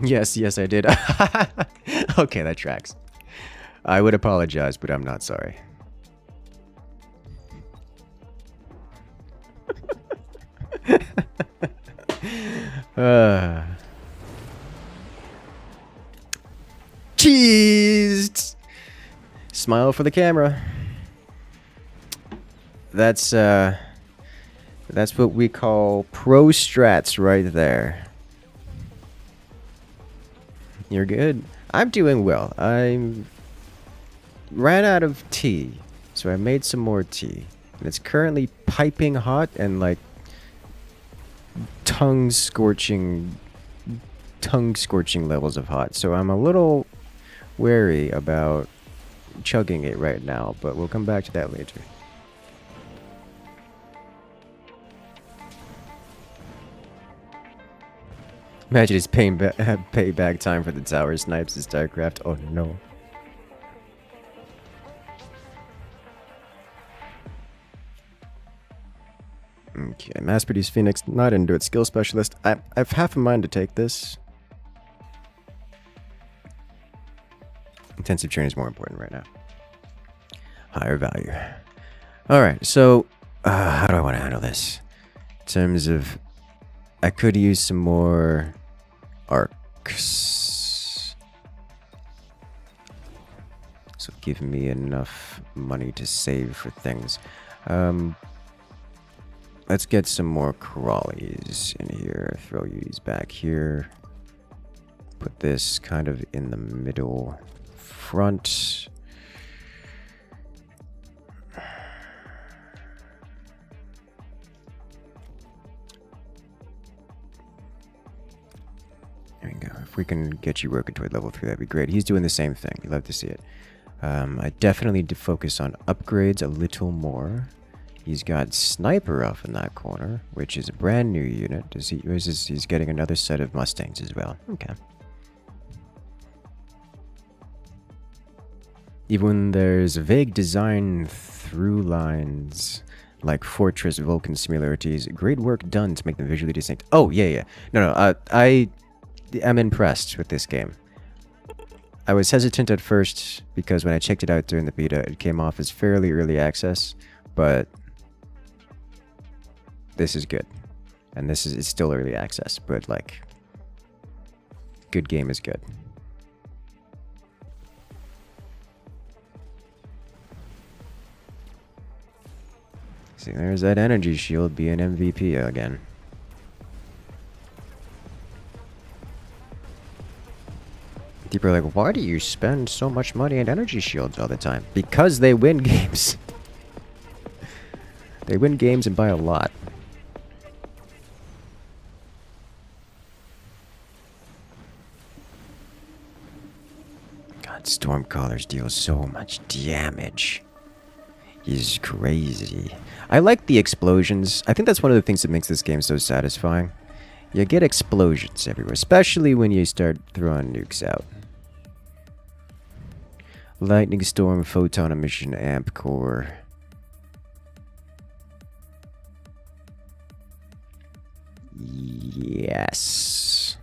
Yes, yes, I did. Okay, that tracks. I would apologize, but I'm not sorry. Cheese! Smile for the camera. That's what we call pro strats right there. You're good. I'm doing well. I ran out of tea, so I made some more tea. And it's currently piping hot and like tongue scorching levels of hot. So I'm a little wary about chugging it right now, but we'll come back to that later. Imagine it's payback time for the tower snipes in StarCraft. Oh no. Okay, mass-produced Phoenix, not into it. Skill specialist. I've half a mind to take this. Intensive training is more important right now. Higher value. Alright, so how do I want to handle this? In terms of, I could use some more arcs. So give me enough money to save for things. Let's get some more crawlies in here. Throw these back here. Put this kind of in the middle front. There we go. If we can get you working toward level 3, that'd be great. He's doing the same thing. You'd love to see it. I definitely need to focus on upgrades a little more. He's got Sniper off in that corner, which is a brand new unit. He's getting another set of Mustangs as well. Okay. Even when there's vague design through lines like Fortress Vulcan similarities, great work done to make them visually distinct. Oh, yeah. No, I am impressed with this game. I was hesitant at first because when I checked it out during the beta, it came off as fairly early access, but this is good. And it's still early access, but like, good game is good. See, there's that energy shield being MVP again. People are like, why do you spend so much money on energy shields all the time? Because they win games. They win games and by a lot. God, Stormcallers deal so much damage. He's crazy. I like the explosions. I think that's one of the things that makes this game so satisfying. You get explosions everywhere, especially when you start throwing nukes out. Lightning Storm, Photon Emission, Amp Core. Yes.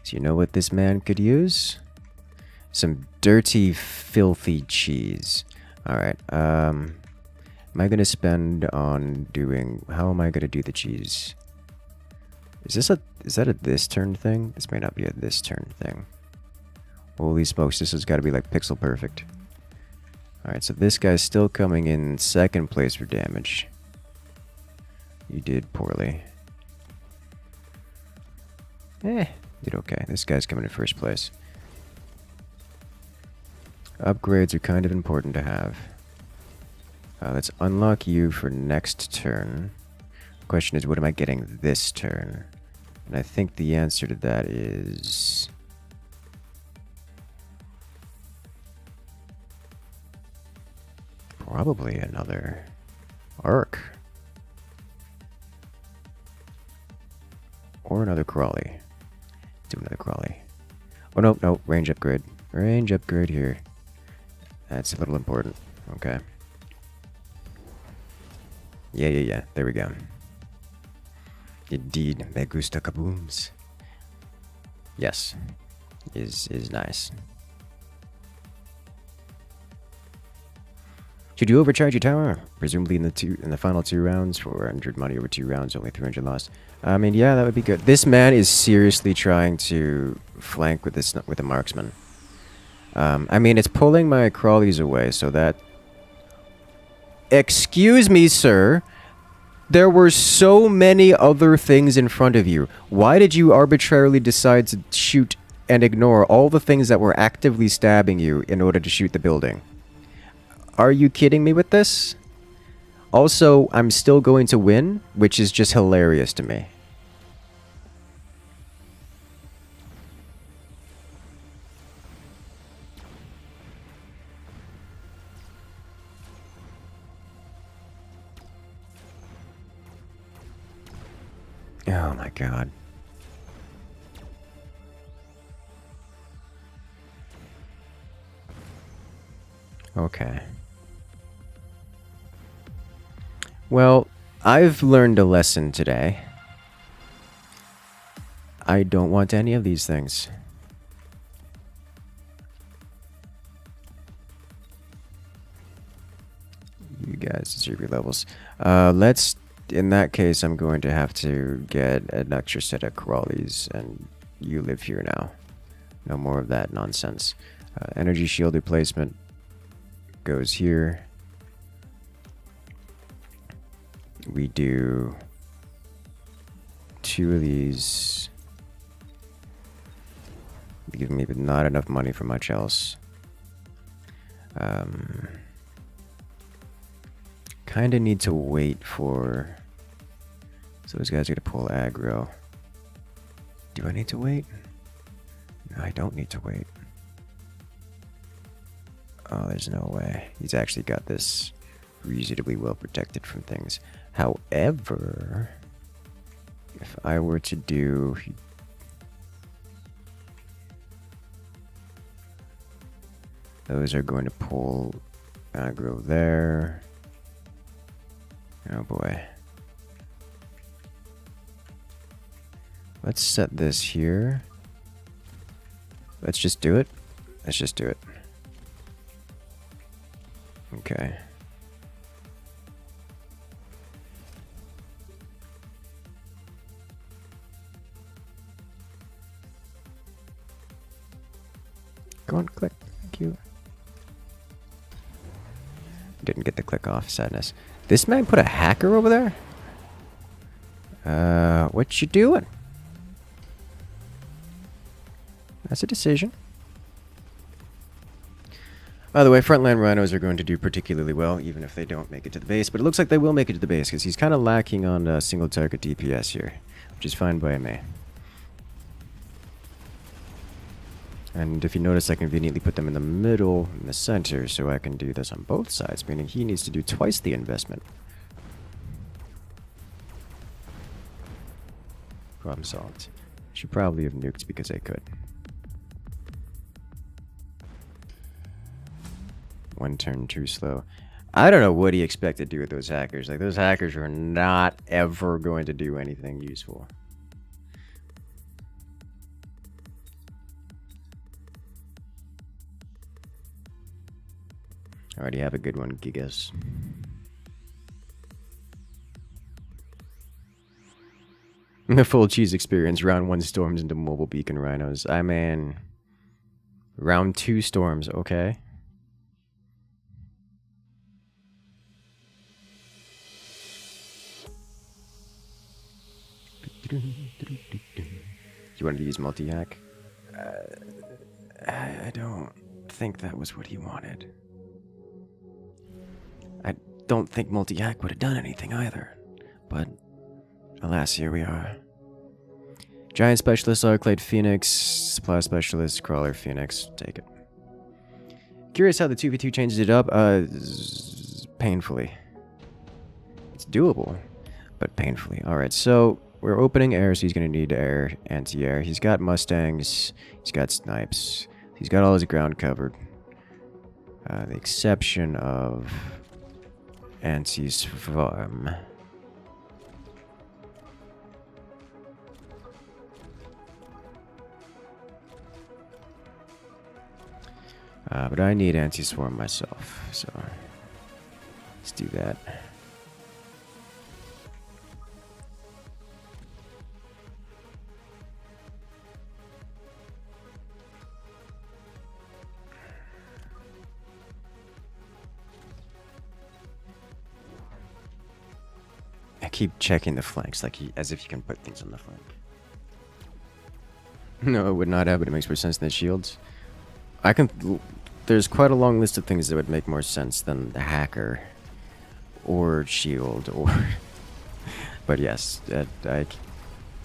So you know what this man could use? Some dirty, filthy cheese. Alright, am I gonna spend on doing... How am I gonna do the cheese? Is that a this turn thing? This may not be a this turn thing. Holy smokes, this has got to be like pixel perfect. Alright, so this guy's still coming in second place for damage. You did poorly. Did okay. This guy's coming in first place. Upgrades are kind of important to have. Let's unlock you for next turn. Question is, what am I getting this turn? And I think the answer to that is... probably another arc. Or another Crawley. Do another Crawley. Oh, no, no. Range upgrade. Range upgrade here. That's a little important. Okay. Yeah. There we go. Indeed. Me gusta kabooms. Yes. Is nice. Should you overcharge your tower? Presumably in the final 2 rounds, 400 money over 2 rounds, only 300 lost. I mean, yeah, that would be good. This man is seriously trying to flank with a marksman. I mean, it's pulling my crawlies away, so that... Excuse me, sir. There were so many other things in front of you. Why did you arbitrarily decide to shoot and ignore all the things that were actively stabbing you in order to shoot the building? Are you kidding me with this? Also, I'm still going to win, which is just hilarious to me. Oh my god. Okay. Well, I've learned a lesson today. I don't want any of these things. You guys deserve your levels. Let's... In that case, I'm going to have to get an extra set of crawlies, and you live here now. No more of that nonsense. Energy shield replacement goes here. We do 2 of these. Give me not enough money for much else. Kind of need to wait for... So those guys are going to pull aggro. Do I need to wait? No, I don't need to wait. Oh, there's no way. He's actually got this reasonably well protected from things. However, if I were to do... Those are going to pull aggro there. Oh boy. Let's set this here. Let's just do it. Let's just do it. Okay. Go on, click. Thank you. Didn't get the click off. Sadness. This man put a hacker over there? What you doing? That's a decision. By the way, frontline rhinos are going to do particularly well, even if they don't make it to the base. But it looks like they will make it to the base, because he's kind of lacking on single target DPS here, which is fine by me. And if you notice, I conveniently put them in the middle, in the center, so I can do this on both sides, meaning he needs to do twice the investment. Problem solved. Should probably have nuked because I could. One turn too slow. I don't know what he expected to do with those hackers. Like, those hackers are not ever going to do anything useful. Already have a good one, Gigas. The full cheese experience. Round 1 storms into mobile beacon rhinos. I mean, round 2 storms, okay. You wanted to use multi-hack? I don't think that was what he wanted. I don't think multi-hack would have done anything either. But, alas, here we are. Giant Specialist, Arclight Phoenix, Supply Specialist, Crawler Phoenix. Take it. Curious how the 2v2 changes it up? Painfully. It's doable, but painfully. Alright, so we're opening air, so he's going to need air, anti-air. He's got Mustangs, he's got snipes, he's got all his ground covered. The exception of anti-swarm. But I need anti-swarm myself, so let's do that. I keep checking the flanks, like as if you can put things on the flank. No, it would not have, but it makes more sense than the shields. There's quite a long list of things that would make more sense than the hacker, or shield, or. But yes,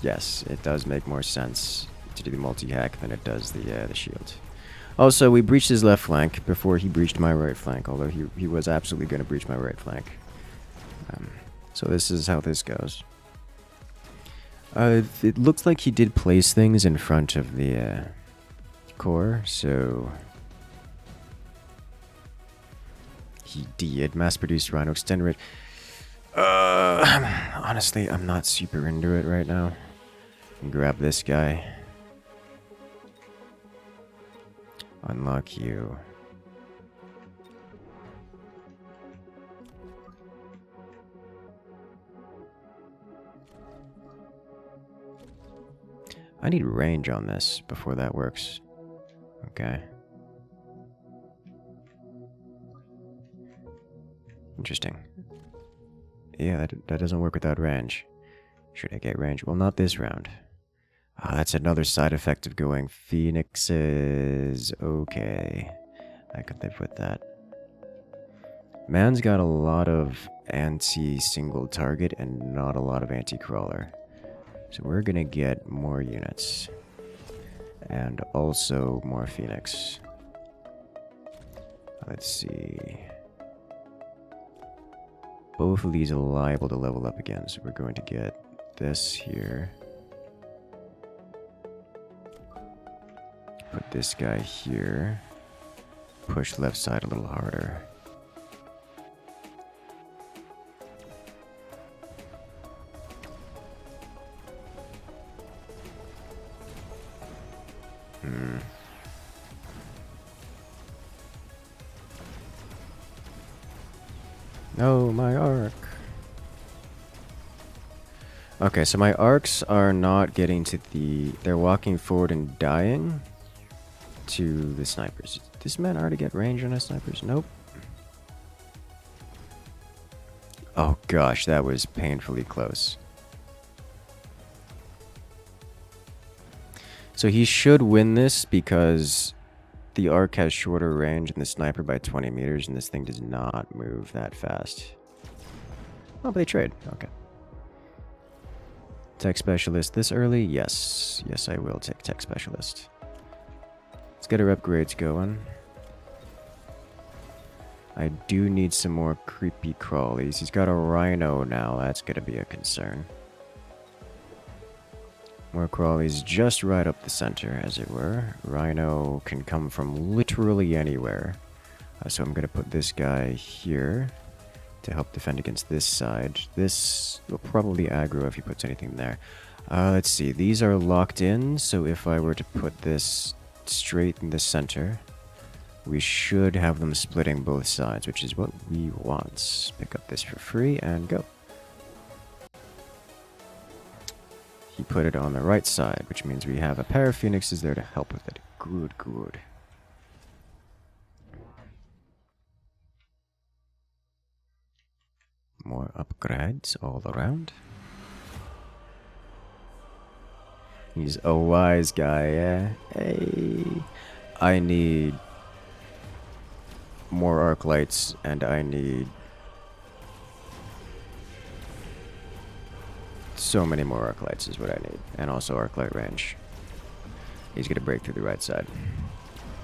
yes, it does make more sense to do the multi-hack than it does the shield. Also, we breached his left flank before he breached my right flank, although he was absolutely going to breach my right flank. So this is how this goes. It looks like he did place things in front of the core, so he did mass-produced Rhino extender it. Honestly, I'm not super into it right now. Grab this guy. Unlock you. I need range on this before that works. Okay. Interesting. Yeah, that doesn't work without range. Should I get range? Well, not this round. Ah, that's another side effect of going Phoenixes. Okay. I could live with that. Man's got a lot of anti-single target and not a lot of anti-crawler. So we're gonna get more units. And also more Phoenix. Let's see. Both of these are liable to level up again, so we're going to get this here. Put this guy here. Push left side a little harder. No, my arc. Okay, so my arcs are not getting to the... They're walking forward and dying to the snipers. Did this man already get range on his snipers? Nope. Oh gosh, that was painfully close. So he should win this because the arc has shorter range than the sniper by 20 meters, and this thing does not move that fast. Oh, but they trade. Okay. Tech specialist this early? Yes. Yes, I will take tech specialist. Let's get our upgrades going. I do need some more creepy crawlies. He's got a rhino now. That's going to be a concern. More crawlies just right up the center, as it were. Rhino can come from literally anywhere. So I'm going to put this guy here to help defend against this side. This will probably aggro if he puts anything there. Let's see. These are locked in, so if I were to put this straight in the center, we should have them splitting both sides, which is what we want. Pick up this for free and go. He put it on the right side, which means we have a pair of phoenixes there to help with it. Good, good. More upgrades all around. He's a wise guy, yeah? Hey. I need more arc lights, and I need so many more arc lights is what I need. And also arc light range. He's gonna break through the right side.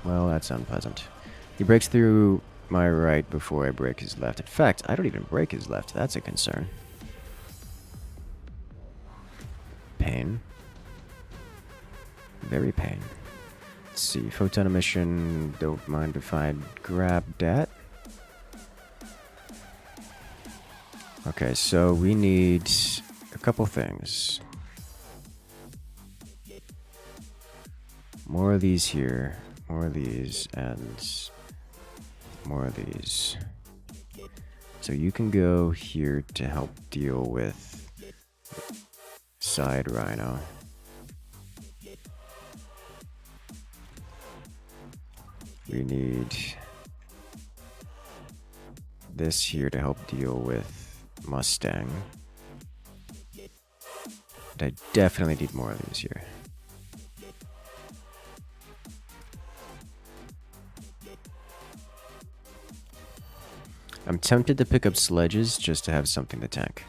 Well, that's unpleasant. He breaks through my right before I break his left. In fact, I don't even break his left. That's a concern. Pain. Very pain. Let's see. Photon emission. Don't mind if I grab that. Okay, so we need a couple things. More of these here. More of these. And more of these. So you can go here to help deal with side rhino. We need this here to help deal with Mustang. And I definitely need more of these here. I'm tempted to pick up sledges just to have something to tank.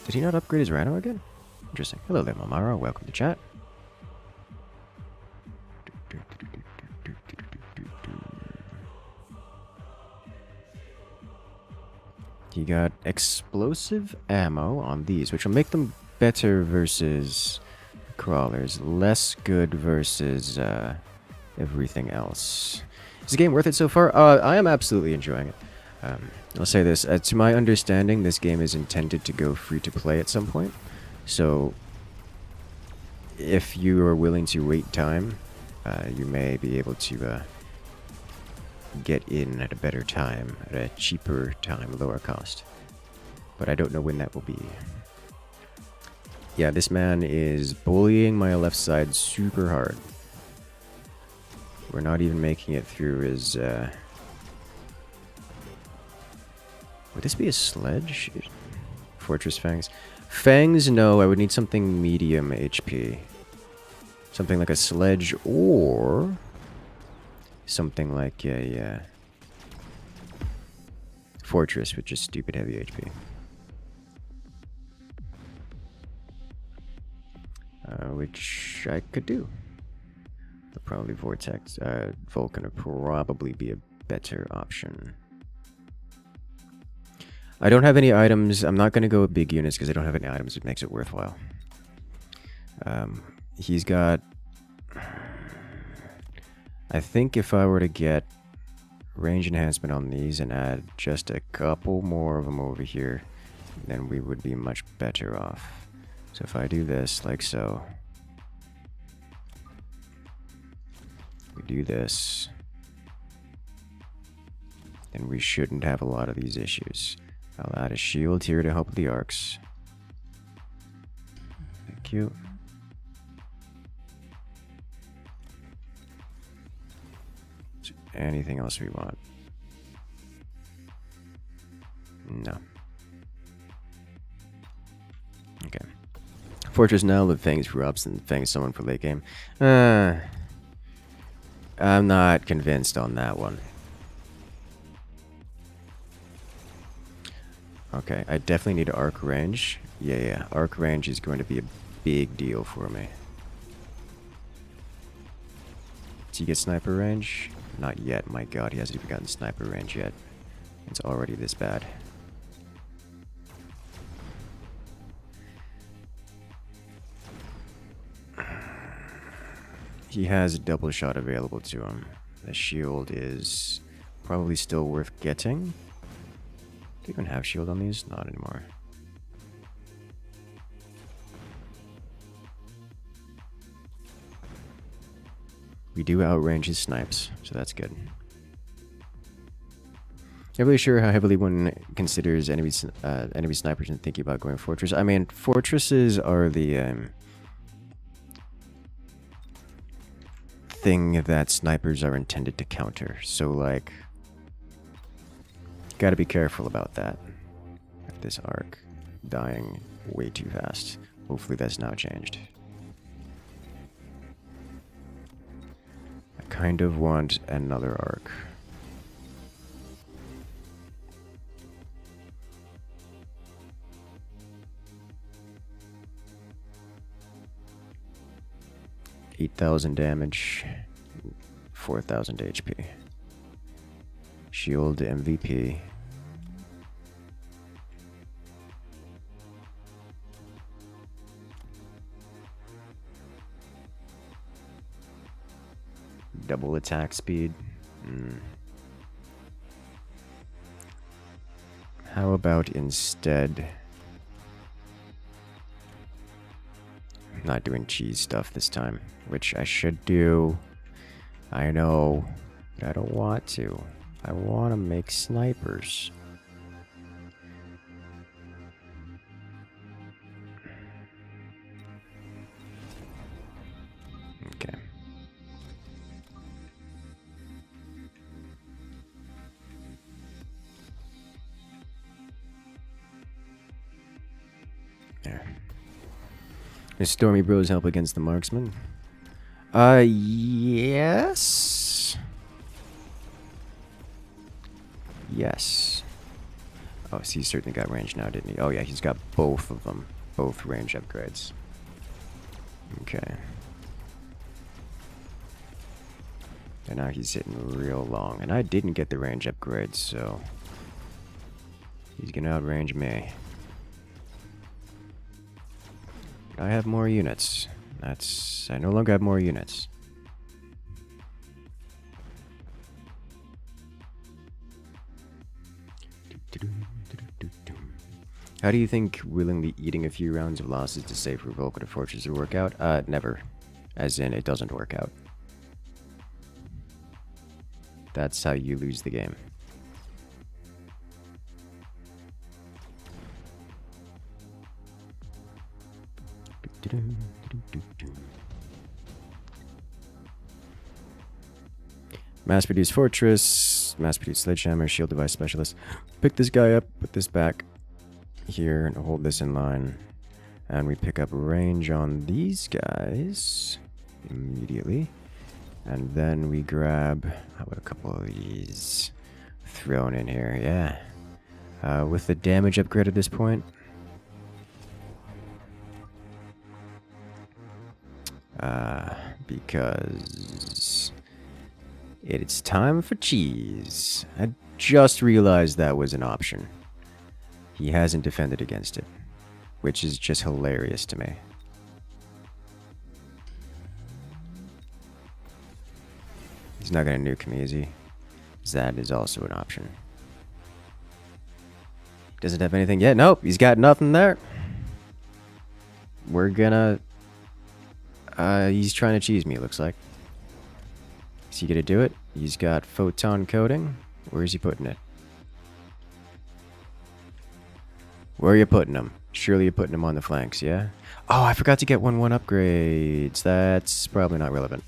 Did he not upgrade his rhino again? Interesting. Hello there, Mamara. Welcome to chat. He got explosive ammo on these, which will make them better versus crawlers, less good versus everything else. Is the game worth it so far? I am absolutely enjoying it. I'll say this, to my understanding, this game is intended to go free to play at some point. So, if you are willing to wait time, you may be able to get in at a better time, at a cheaper time, lower cost. But I don't know when that will be. Yeah, this man is bullying my left side super hard. We're not even making it through his... Would this be a sledge? Fortress Fangs? Fangs, no, I would need something medium HP. Something like a sledge or... something like a fortress with just stupid heavy HP. Which I could do. But probably Vortex, Vulcan would probably be a better option. I don't have any items. I'm not going to go with big units because I don't have any items that makes it worthwhile. He's got... I think if I were to get range enhancement on these and add just a couple more of them over here, then we would be much better off. So if I do this like so, we do this, then we shouldn't have a lot of these issues. I'll add a shield here to help with the arcs. Thank you. Anything else we want? fortress now, the Fangs for ups and Fangs someone for late game. I'm not convinced on that one. Okay, I definitely need arc range. Yeah, arc range is going to be a big deal for me. Did he get sniper range? Not yet, my god, he hasn't even gotten sniper range yet. It's already this bad. He has a double shot available to him. The shield is probably still worth getting. Do you even have shield on these? Not anymore. We do outrange his snipes, so that's good. Not really sure how heavily one considers enemy snipers and thinking about going fortress. I mean, fortresses are the thing that snipers are intended to counter. So, like, gotta be careful about that. This arc dying way too fast. Hopefully that's now changed. I kind of want another arc. $8,000 damage, 4,000 HP. Shield MVP. Double attack speed. How about instead... I'm not doing cheese stuff this time, which I should do. I know, but I don't want to. I want to make snipers. Okay. There. Does Stormy Bros help against the marksman? Yes. Yes. Oh, so he certainly got range now, didn't he? Oh yeah, he's got both of them. Both range upgrades. Okay. And now he's hitting real long. And I didn't get the range upgrade, so... he's gonna outrange me. I have more units. I no longer have more units. How do you think willingly eating a few rounds of losses to save Revoke at a fortress will work out? Never. As in, it doesn't work out. That's how you lose the game. Mass-produced fortress, mass-produced sledgehammer, shield device specialist. Pick this guy up, put this back here, and hold this in line. And we pick up range on these guys immediately. And then we grab, how about a couple of these thrown in here, yeah. With the damage upgrade at this point. Because it's time for cheese. I just realized that was an option. He hasn't defended against it, which is just hilarious to me. He's not going to nuke me, is he? That is also an option. Doesn't have anything yet. Nope, he's got nothing there. We're gonna... he's trying to cheese me, it looks like. Is he gonna do it? He's got photon coating. Where is he putting it? Where are you putting him? Surely you're putting him on the flanks, yeah? Oh, I forgot to get 1-1 upgrades. That's probably not relevant.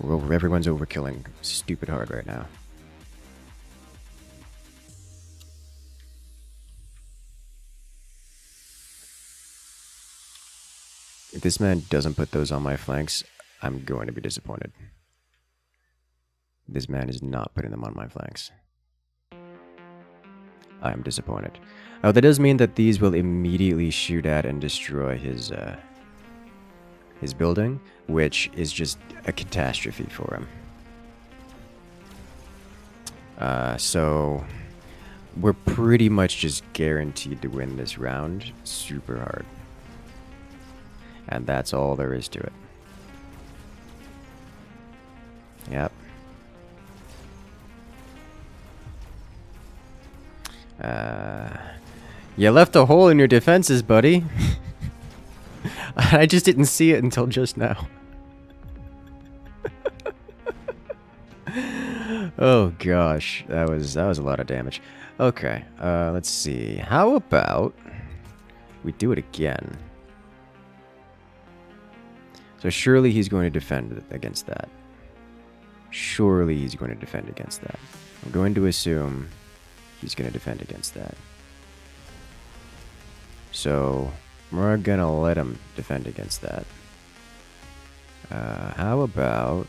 Everyone's overkilling stupid hard right now. If this man doesn't put those on my flanks, I'm going to be disappointed. This man is not putting them on my flanks. I am disappointed. Oh, that does mean that these will immediately shoot at and destroy his building, which is just a catastrophe for him. So we're pretty much just guaranteed to win this round super hard. And that's all there is to it. Yep. You left a hole in your defenses, buddy. I just didn't see it until just now. Oh gosh, that was a lot of damage. Okay, let's see. How about we do it again? So surely he's going to defend against that. Surely he's going to defend against that. I'm going to assume he's going to defend against that. So we're going to let him defend against that. How about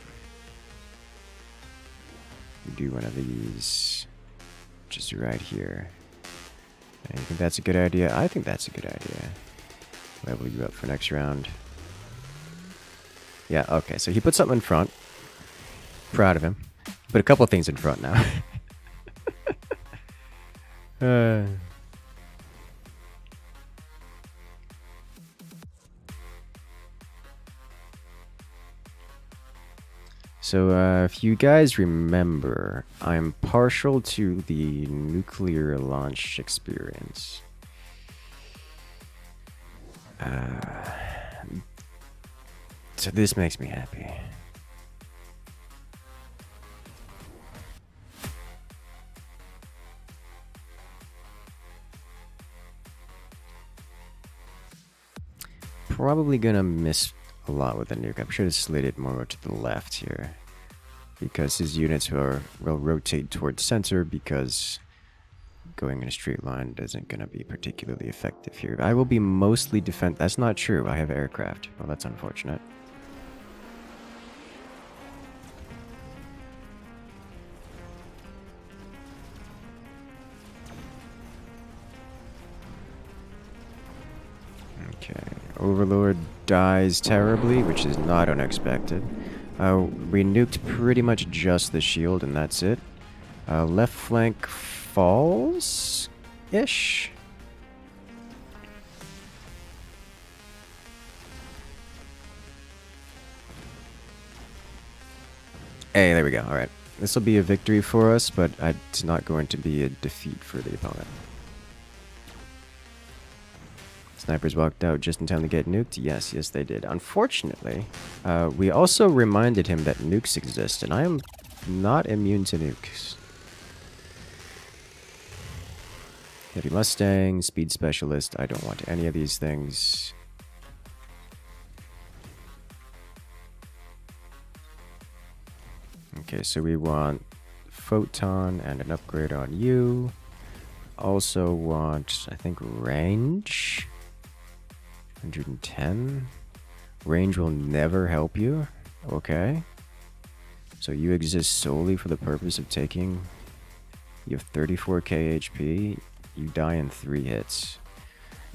we do one of these just right here? And you think that's a good idea? I think that's a good idea. Level you up for next round. Yeah, okay, so he put something in front. Proud of him. Put a couple things in front now. So, if you guys remember, I'm partial to the nuclear launch experience. So this makes me happy. Probably gonna miss a lot with the nuke. I should have slid it more to the left here, because his units will rotate towards center, because going in a straight line isn't gonna be particularly effective here. I will be mostly defend. That's not true. I have aircraft. Well, that's unfortunate. Okay, Overlord dies terribly, which is not unexpected. We nuked pretty much just the shield, and that's it. Left flank falls-ish? Hey, there we go. Alright. This will be a victory for us, but it's not going to be a defeat for the opponent. Snipers walked out just in time to get nuked? Yes, yes they did. Unfortunately, we also reminded him that nukes exist, and I am not immune to nukes. Heavy Mustang, Speed Specialist, I don't want any of these things. Okay, so we want Photon and an upgrade on you. Also want, I think, range. 110. Range will never help you. Okay. So you exist solely for the purpose of taking... You have 34k HP. You die in 3 hits.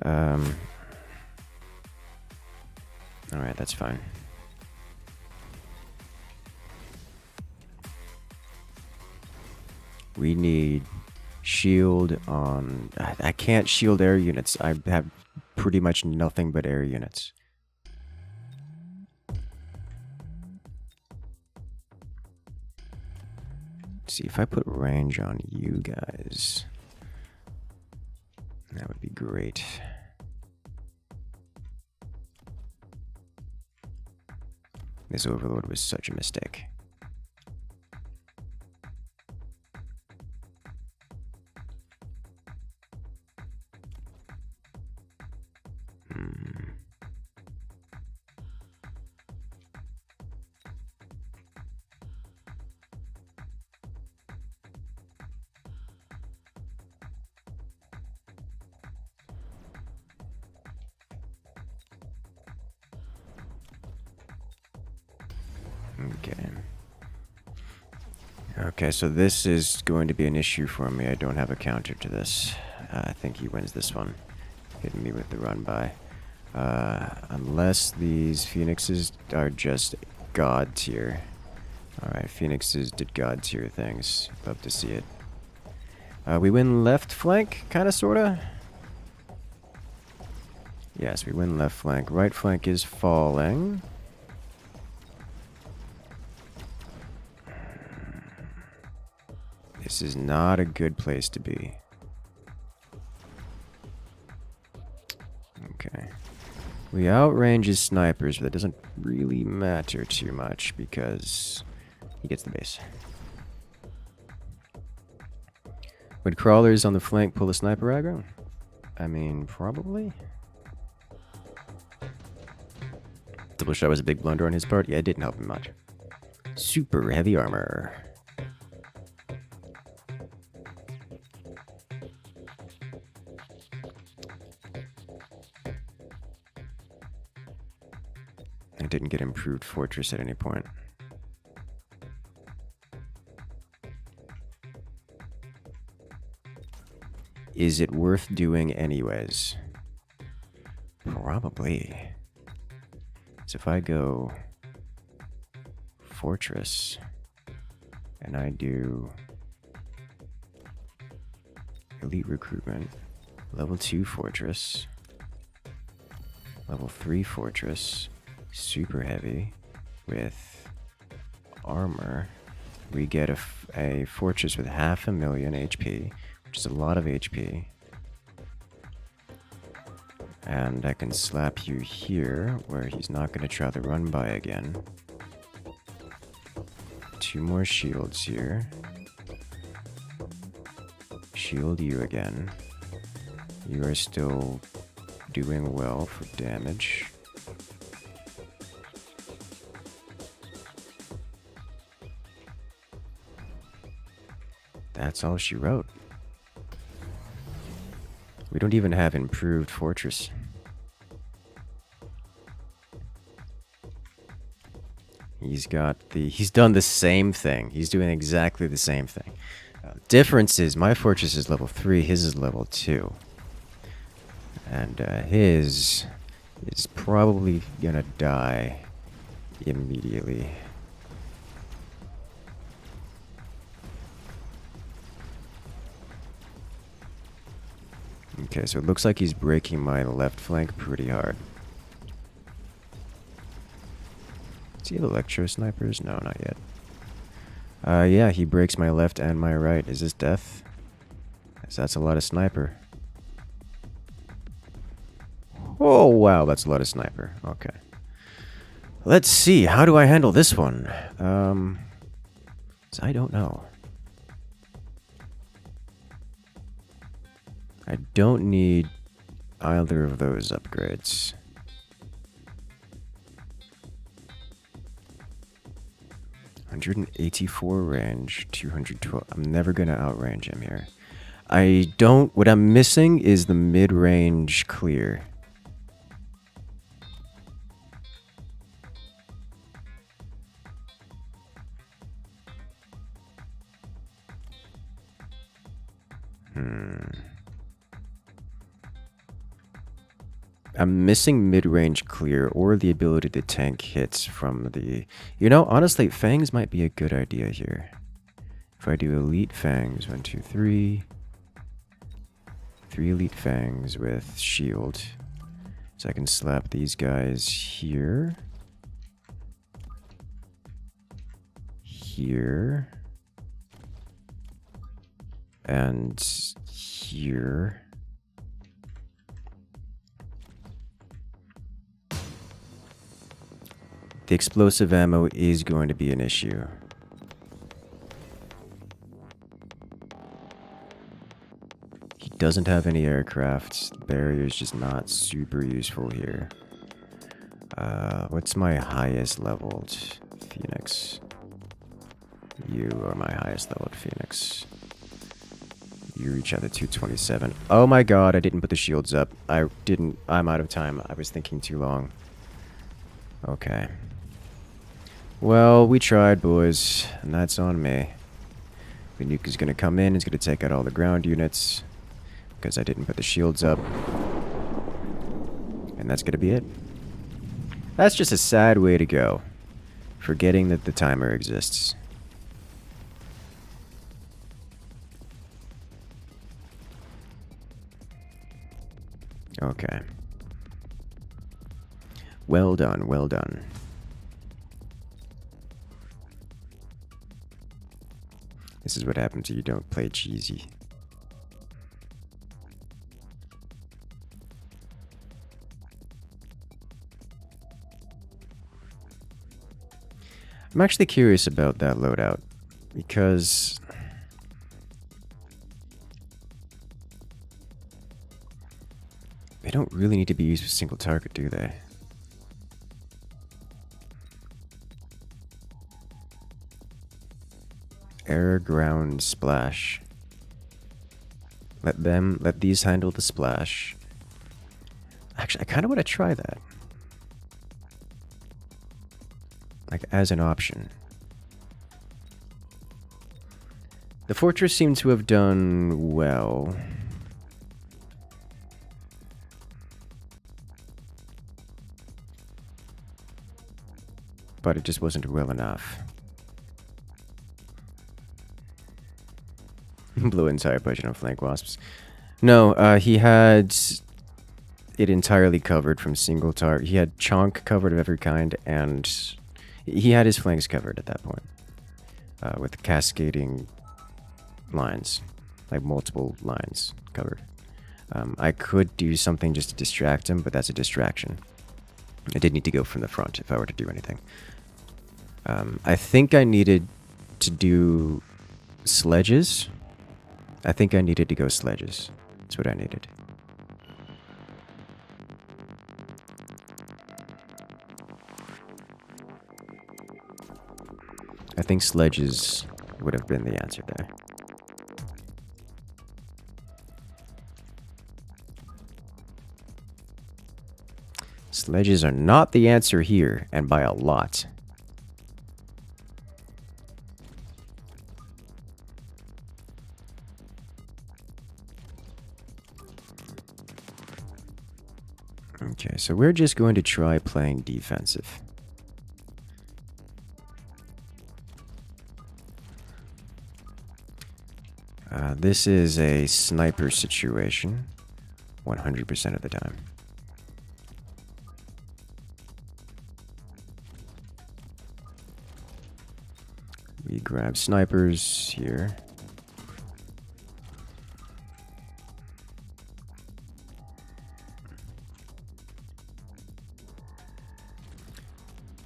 Alright, that's fine. We need shield on... I can't shield air units. I have pretty much nothing but air units. Let's see, if I put range on you guys, that would be great. This Overlord was such a mistake. Okay. Okay, so this is going to be an issue for me. I don't have a counter to this. I think he wins this one. Hitting me with the run by. Unless these phoenixes are just god tier. Alright, phoenixes did god tier things. Love to see it. We win left flank, kinda sorta. Yes, we win left flank. Right flank is falling. This is not a good place to be. Okay. We outrange his snipers, but that doesn't really matter too much because he gets the base. Would crawlers on the flank pull a sniper aggro? I mean, probably. Double shot was a big blunder on his part. Yeah, it didn't help him much. Super heavy armor. I didn't get improved fortress at any point. Is it worth doing anyways? Probably. So if I go fortress and I do elite recruitment, level 2 fortress, level 3 fortress, super heavy with armor, we get a fortress with 500,000 HP, which is a lot of HP. And I can slap you here, where he's not going to try the run by again. 2 more shields here. Shield you again. You are still doing well for damage. That's all she wrote. We don't even have improved fortress. He's done the same thing. He's doing exactly the same thing. Difference is my fortress is level 3, his is level 2. And his is probably gonna die immediately. Okay, so it looks like he's breaking my left flank pretty hard. Does he have electro snipers? No, not yet. Yeah, he breaks my left and my right. Is this death? That's a lot of sniper. Oh, wow, that's a lot of sniper. Okay. Let's see, how do I handle this one? I don't know. I don't need either of those upgrades. $184 range, 212. I'm never gonna outrange him here. What I'm missing is the mid-range clear. I'm missing mid-range clear or the ability to tank hits from the... You know, honestly, fangs might be a good idea here. If I do elite fangs, 1, 2, 3. 3 elite fangs with shield. So I can slap these guys here. Here. And here. The explosive ammo is going to be an issue. He doesn't have any aircraft. The barrier is just not super useful here. What's my highest leveled Phoenix? You are my highest leveled Phoenix. You reach out to 227. Oh my god, I didn't put the shields up. I'm out of time. I was thinking too long. Okay. Well, we tried, boys, and that's on me. The nuke is going to come in, it's going to take out all the ground units, because I didn't put the shields up. And that's going to be it. That's just a sad way to go, forgetting that the timer exists. Okay. Well done, well done. This is what happens if you don't play cheesy. I'm actually curious about that loadout, because they don't really need to be used with single target, do they? Air, ground, splash. Let these handle the splash. Actually, I kind of want to try that. Like, as an option. The fortress seems to have done well. But it just wasn't well enough. Blew entire budget on flank wasps. No, he had it entirely covered from single target. He had chonk covered of every kind, and he had his flanks covered at that point. With cascading lines. Like multiple lines covered. I could do something just to distract him, but that's a distraction. I did need to go from the front if I were to do anything. I think I needed to do sledges. I think I needed to go sledges. That's what I needed. I think sledges would have been the answer there. Sledges are not the answer here, and by a lot. Okay, so we're just going to try playing defensive. This is a sniper situation, 100% of the time. We grab snipers here.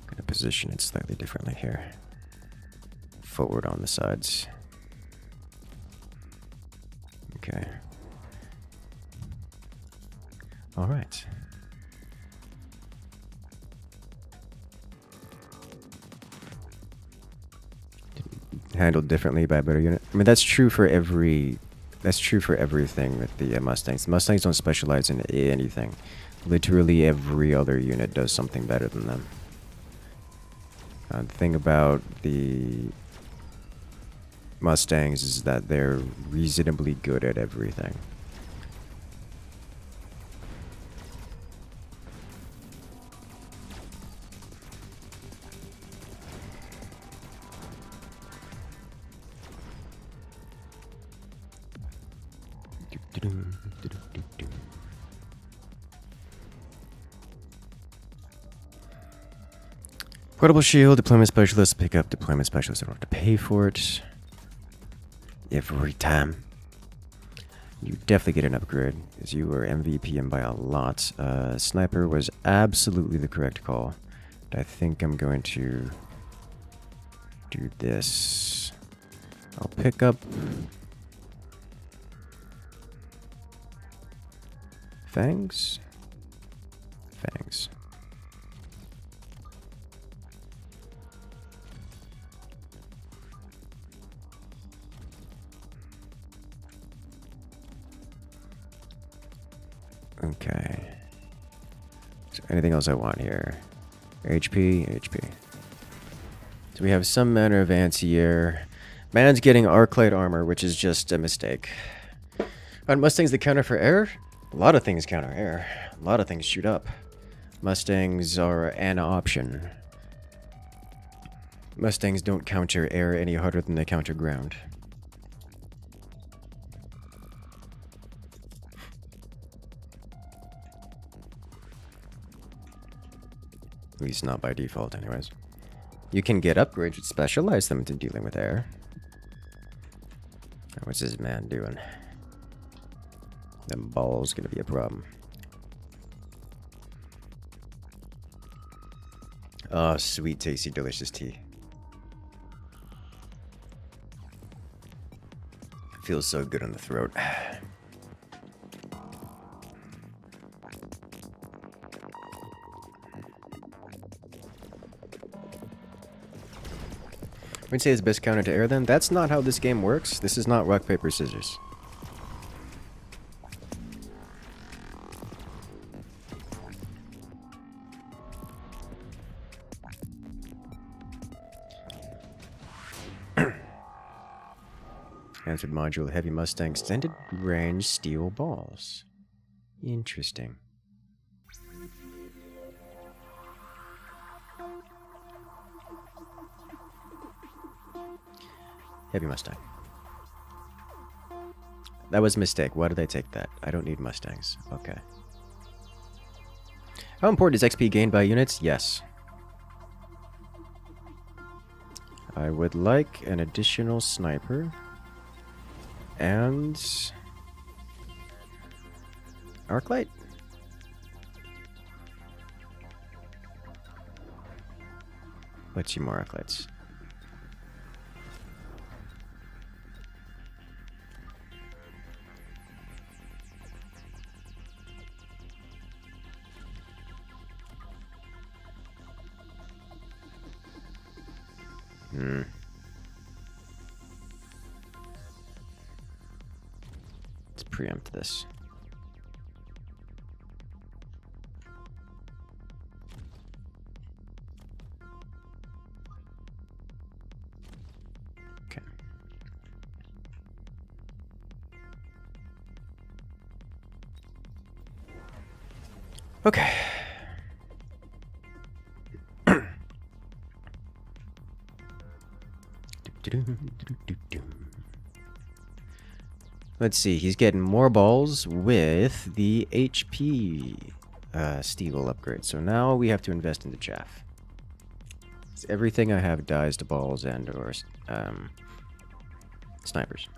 Gonna position it slightly differently here. Forward on the sides. Okay. All right. Handled differently by a better unit. I mean, that's true for every. That's true for everything with the Mustangs. The Mustangs don't specialize in anything. Literally every other unit does something better than them. The thing about the Mustangs is that they're reasonably good at everything. Portable shield, deployment specialist, pick up deployment specialist. I don't have to pay for it. Every time. You definitely get an upgrade, because you were MVP and by a lot. Sniper was absolutely the correct call. But I think I'm going to do this. I'll pick up Fangs? Fangs. Okay. So anything else I want here? HP, HP. So we have some manner of anti-air. Man's getting Arclight armor, which is just a mistake. On Mustangs that counter for air? A lot of things counter air. A lot of things shoot up. Mustangs are an option. Mustangs don't counter air any harder than they counter ground. At least not by default, anyways. You can get upgrades which specialize them to dealing with air. What's this man doing? Them balls gonna be a problem. Oh, sweet, tasty, delicious tea. Feels so good in the throat. We'd say it's best counter to air then. That's not how this game works. This is not rock, paper, scissors. Answered module, heavy Mustang, extended range steel balls. Interesting. Heavy Mustang. That was a mistake. Why did I take that? I don't need Mustangs. Okay. How important is XP gained by units? Yes. I would like an additional sniper. And Arclight? Let's see more Arclights. Let's preempt this. Okay. Okay. Let's see, he's getting more balls with the HP steel upgrade. So now we have to invest in the chaff. Everything I have dies to balls and or snipers.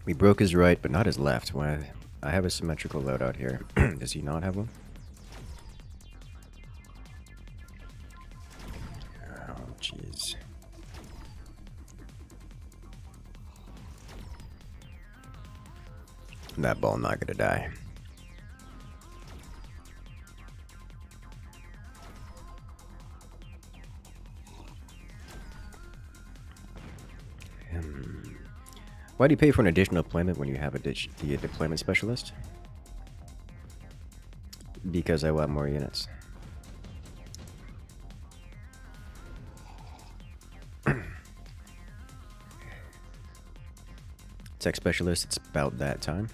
We broke his right, but not his left. When I have a symmetrical loadout here. Does he not have one? Oh, jeez. That ball not gonna die. Why do you pay for an additional deployment when you have the deployment specialist? Because I want more units. Tech specialist, it's about that time.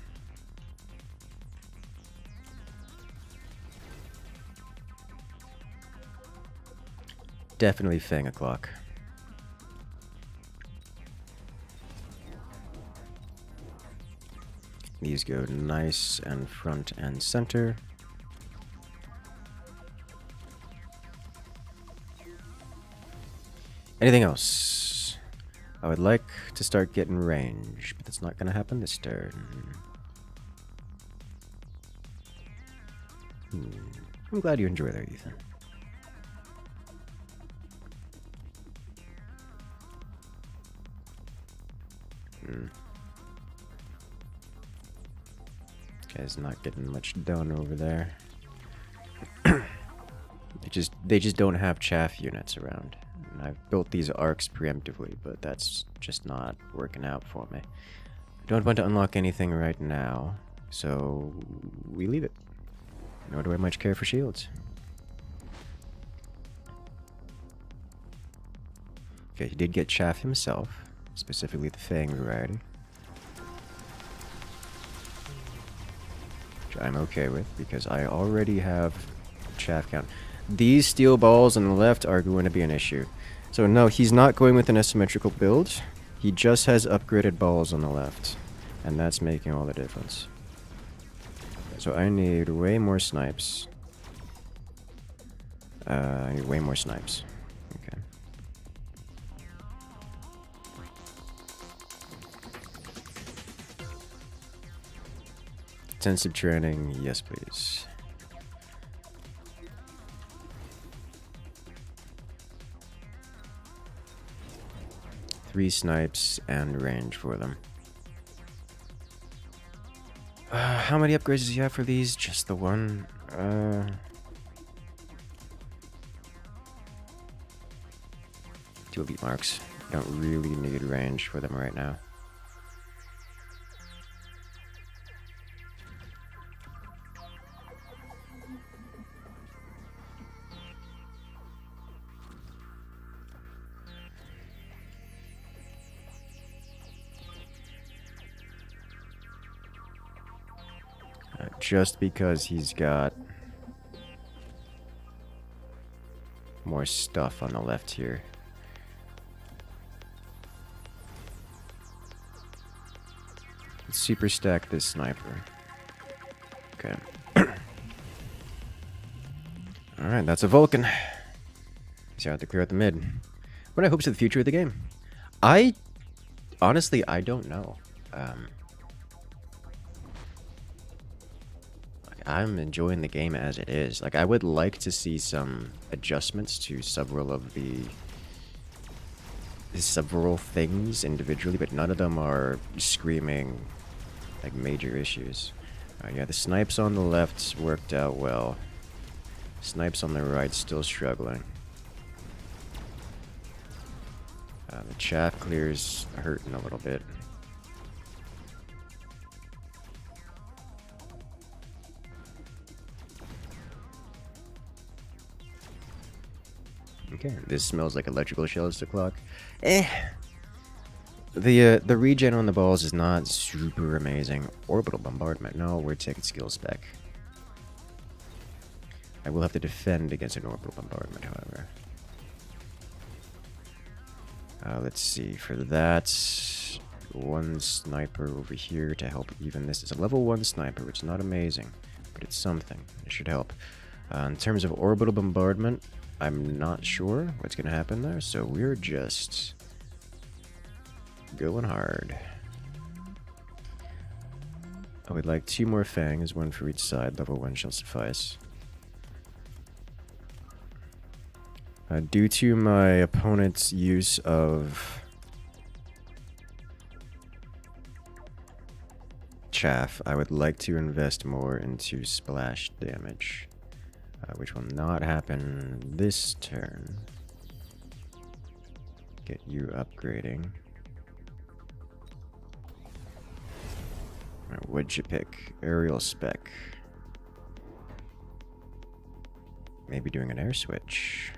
Definitely Fang o'clock. These go nice and front and center. Anything else? I would like to start getting range, but that's not going to happen this turn. I'm glad you enjoy that, Ethan. Guy's not getting much done over there. They just don't have chaff units around. And I've built these arcs preemptively, but that's just not working out for me. I don't want to unlock anything right now, so we leave it. Nor do I much care for shields. Okay, he did get chaff himself, specifically the Fang variety. Which I'm okay with, because I already have chaff count. These steel balls on the left are going to be an issue. So no, he's not going with an asymmetrical build. He just has upgraded balls on the left. And that's making all the difference. So I need way more snipes. I need way more snipes. Okay. Intensive training, yes please. Three snipes and range for them. How many upgrades does he have for these? Just the one? Two elite marks. Don't really need range for them right now. Just because he's got more stuff on the left here. Let's super stack this sniper. Okay. Alright, that's a Vulcan. He's out to clear out the mid. What are hopes of the future of the game? Honestly, I don't know. I'm enjoying the game as it is. Like, I would like to see some adjustments to several things individually, but none of them are screaming like major issues. Yeah, the snipes on the left worked out well. Snipes on the right still struggling. The chaff clear's hurting a little bit. Okay, this smells like electrical shells to clock. The regen on the balls is not super amazing. Orbital bombardment. No, we're taking skill spec. I will have to defend against an orbital bombardment, however. Let's see. For that, one sniper over here to help even this. It's a level 1 sniper, which is not amazing, but it's something. It should help. In terms of orbital bombardment, I'm not sure what's going to happen there, so we're just going hard. I would like 2 more fangs, 1 for each side. Level 1 shall suffice. Due to my opponent's use of chaff, I would like to invest more into splash damage. Which will not happen this turn. Get you upgrading. Right, what'd you pick? Aerial spec. Maybe doing an air switch.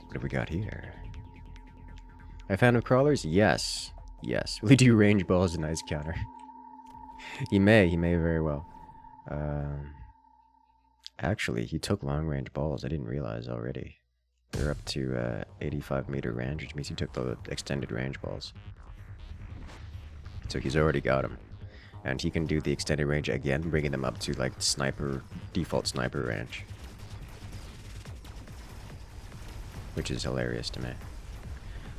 What have we got here? A fan of crawlers? Yes. Yes. Will he do range balls? A nice counter. He may very well. Actually, he took long-range balls. I didn't realize already. They're up to 85-meter range, which means he took the extended range balls. So he's already got them. And he can do the extended range again, bringing them up to, like, default sniper range. Which is hilarious to me.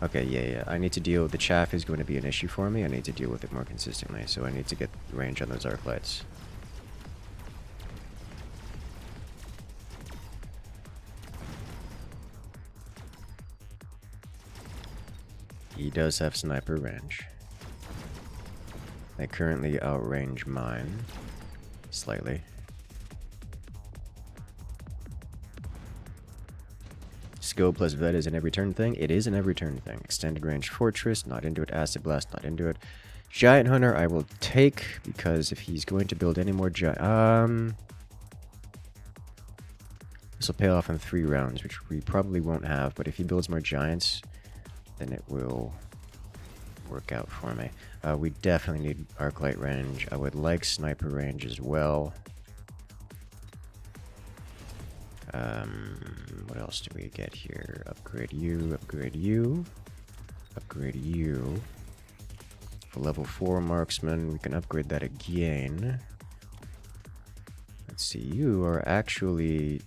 Okay, yeah. I need to deal... The chaff is going to be an issue for me. I need to deal with it more consistently, so I need to get range on those arc lights. He does have sniper range. They currently outrange mine slightly. Skill plus vet is an every turn thing. It is an every turn thing. Extended range fortress, not into it. Acid blast, not into it. Giant hunter I will take, because if he's going to build any more giant... This will pay off in 3 rounds, which we probably won't have, but if he builds more giants, then it will work out for me. We definitely need arc light range. I would like sniper range as well. What else do we get here? Upgrade you, upgrade you, upgrade you. For level 4 marksman, we can upgrade that again. Let's see, you are actually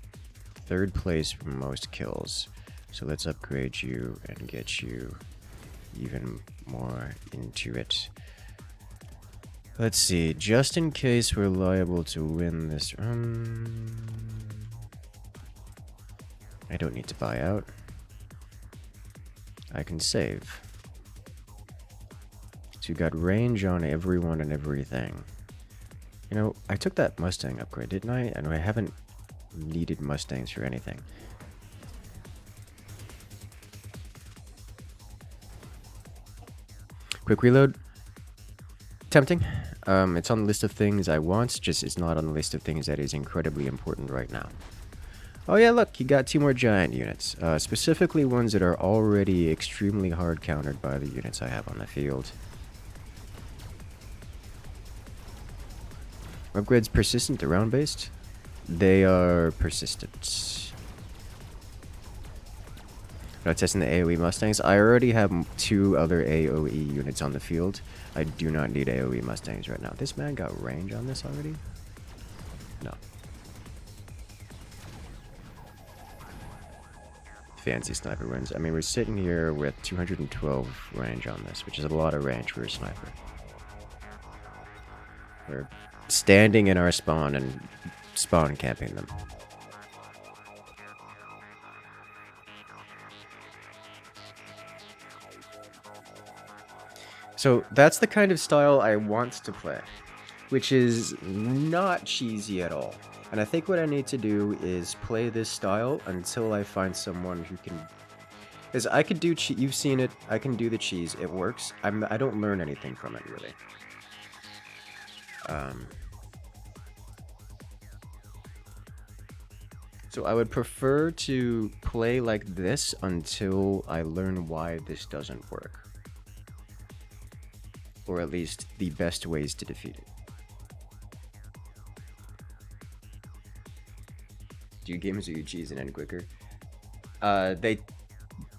3rd place for most kills. So let's upgrade you and get you even more into it. Let's see, just in case we're liable to win this... I don't need to buy out. I can save. So you got range on everyone and everything. You know, I took that Mustang upgrade, didn't I? And I haven't needed Mustangs for anything. Quick reload. Tempting. It's on the list of things I want, just it's not on the list of things that is incredibly important right now. Oh yeah, look, you got 2 more giant units. Specifically ones that are already extremely hard countered by the units I have on the field. Upgrades persistent, they're round based? They are persistent. Not testing the AoE Mustangs. I already have 2 other AoE units on the field. I do not need AoE Mustangs right now. This man got range on this already? No. Fancy sniper wins. I mean, we're sitting here with 212 range on this, which is a lot of range for a sniper. We're standing in our spawn and spawn camping them. So that's the kind of style I want to play, which is not cheesy at all. And I think what I need to do is play this style until I find someone who can... Because I could do... You've seen it. I can do the cheese. It works. I don't learn anything from it, really. So I would prefer to play like this until I learn why this doesn't work. Or at least the best ways to defeat it. Do games or you cheese and end quicker? They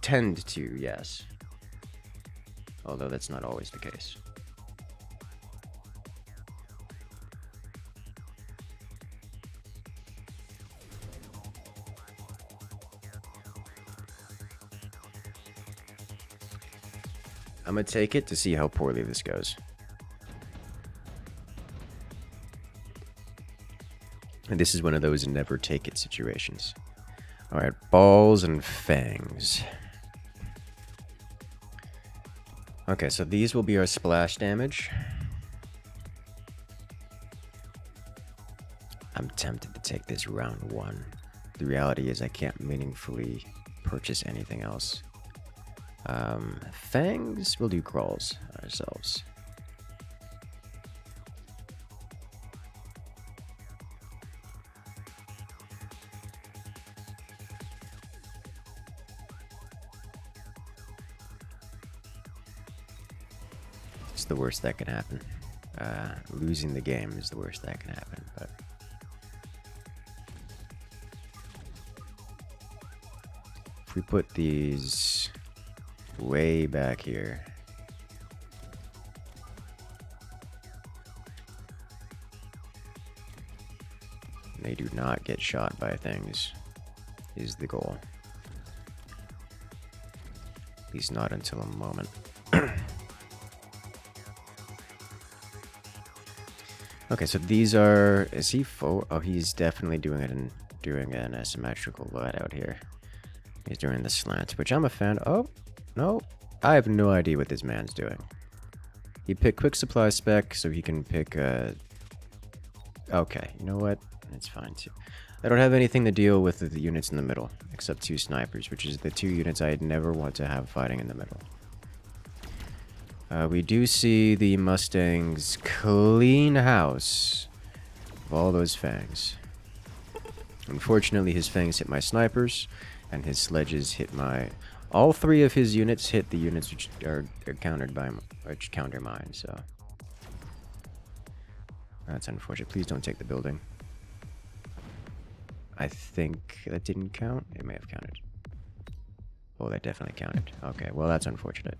tend to, yes. Although that's not always the case. I'm gonna take it to see how poorly this goes. And this is one of those never take it situations. Alright, balls and fangs. Okay, so these will be our splash damage. I'm tempted to take this round 1. The reality is I can't meaningfully purchase anything else. Fangs, we'll do crawls ourselves. It's the worst that can happen. Losing the game is the worst that can happen, but... If we put these way back here. They do not get shot by things, is the goal. At least not until a moment. Okay, so these are... Is he full? Oh, he's definitely doing it and doing an asymmetrical loadout here. He's doing the slant, which I'm a fan of. Oh, no. I have no idea what this man's doing. He picked quick supply spec, so he can pick... Okay, you know what? It's fine, too. I don't have anything to deal with the units in the middle, except 2 snipers, which is the 2 units I'd never want to have fighting in the middle. We do see the Mustang's clean house of all those fangs. Unfortunately, his fangs hit my snipers, and his sledges hit my... All 3 of his units hit the units which are countered by... which counter mine, so... That's unfortunate. Please don't take the building. I think that didn't count. It may have counted. Oh, that definitely counted. Okay, well, that's unfortunate.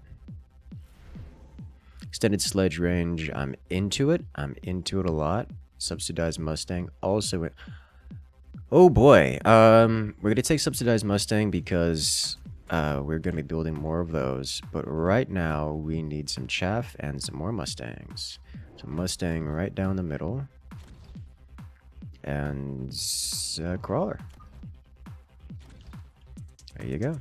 Extended sledge range. I'm into it. I'm into it a lot. Subsidized Mustang. Also... Oh, boy. We're going to take Subsidized Mustang because we're going to be building more of those. But right now, we need some chaff and some more Mustangs. So Mustang right down the middle. And crawler. There you go.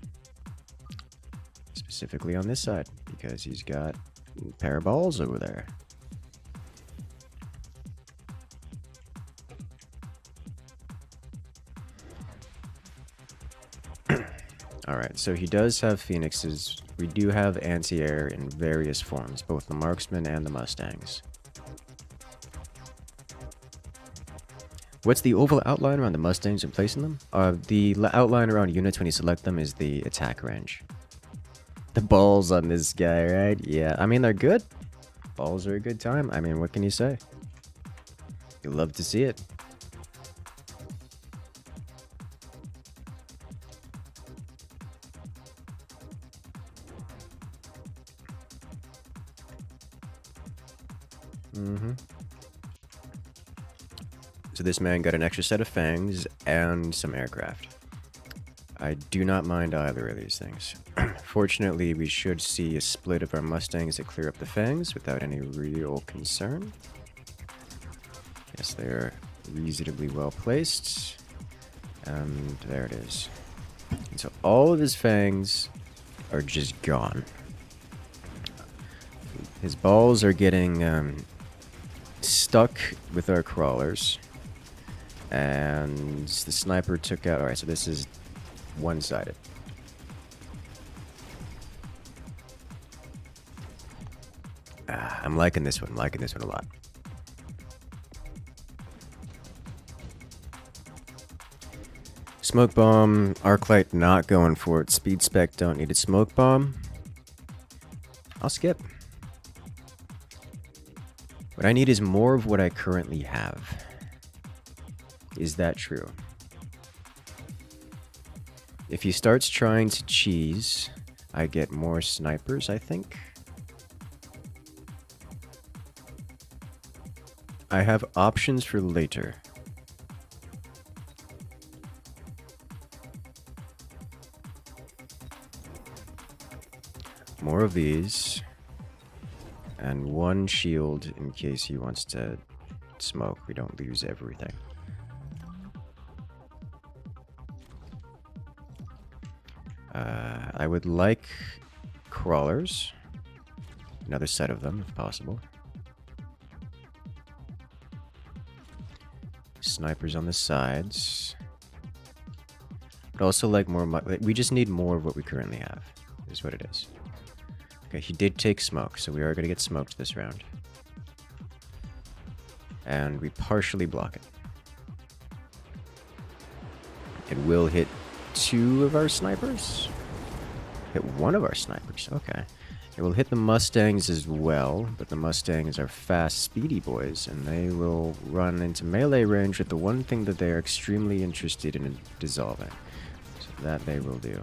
Specifically on this side, because he's got a pair of balls over there. Alright, so he does have phoenixes. We do have anti-air in various forms, both the marksmen and the Mustangs. What's the oval outline around the Mustangs and placing them? The outline around units when you select them is the attack range. The balls on this guy, right? Yeah, I mean, they're good. Balls are a good time. I mean, what can you say? You love to see it. So this man got an extra set of fangs and some aircraft. I do not mind either of these things. Fortunately, we should see a split of our Mustangs that clear up the fangs without any real concern. Yes, they're reasonably well placed. And there it is. And so all of his fangs are just gone. His balls are getting stuck with our crawlers. And the sniper took out... Alright, so this is one-sided. I'm liking this one. I'm liking this one a lot. Smoke bomb. Arc light not going for it. Speed spec don't need a smoke bomb. I'll skip. What I need is more of what I currently have. Is that true? If he starts trying to cheese, I get more snipers, I think. I have options for later. More of these. And one shield in case he wants to smoke. We don't lose everything. I would like crawlers. Another set of them, if possible. Snipers on the sides. But also like more... We just need more of what we currently have, is what it is. Okay, he did take smoke, so we are going to get smoked this round. And we partially block it. It will hit 2 of our snipers? Hit 1 of our snipers, okay. It will hit the Mustangs as well, but the Mustangs are fast, speedy boys, and they will run into melee range with the one thing that they are extremely interested in dissolving. So that they will do.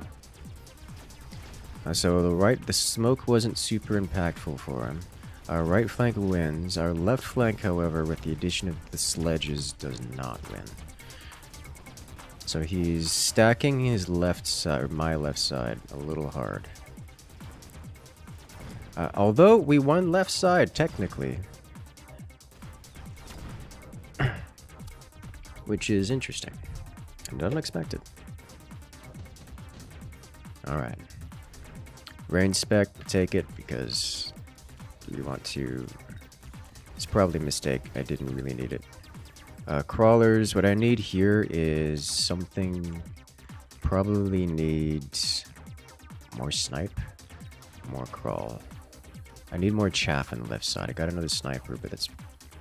So the smoke wasn't super impactful for him. Our right flank wins. Our left flank, however, with the addition of the sledges, does not win. So he's stacking his left side, or my left side, a little hard. Although we won left side, technically. Which is interesting. And unexpected. Alright. Range spec, take it, because we want to... It's probably a mistake. I didn't really need it. Crawlers, what I need here is something... Probably needs more snipe, more crawl. I need more chaff on the left side. I got another sniper, but that's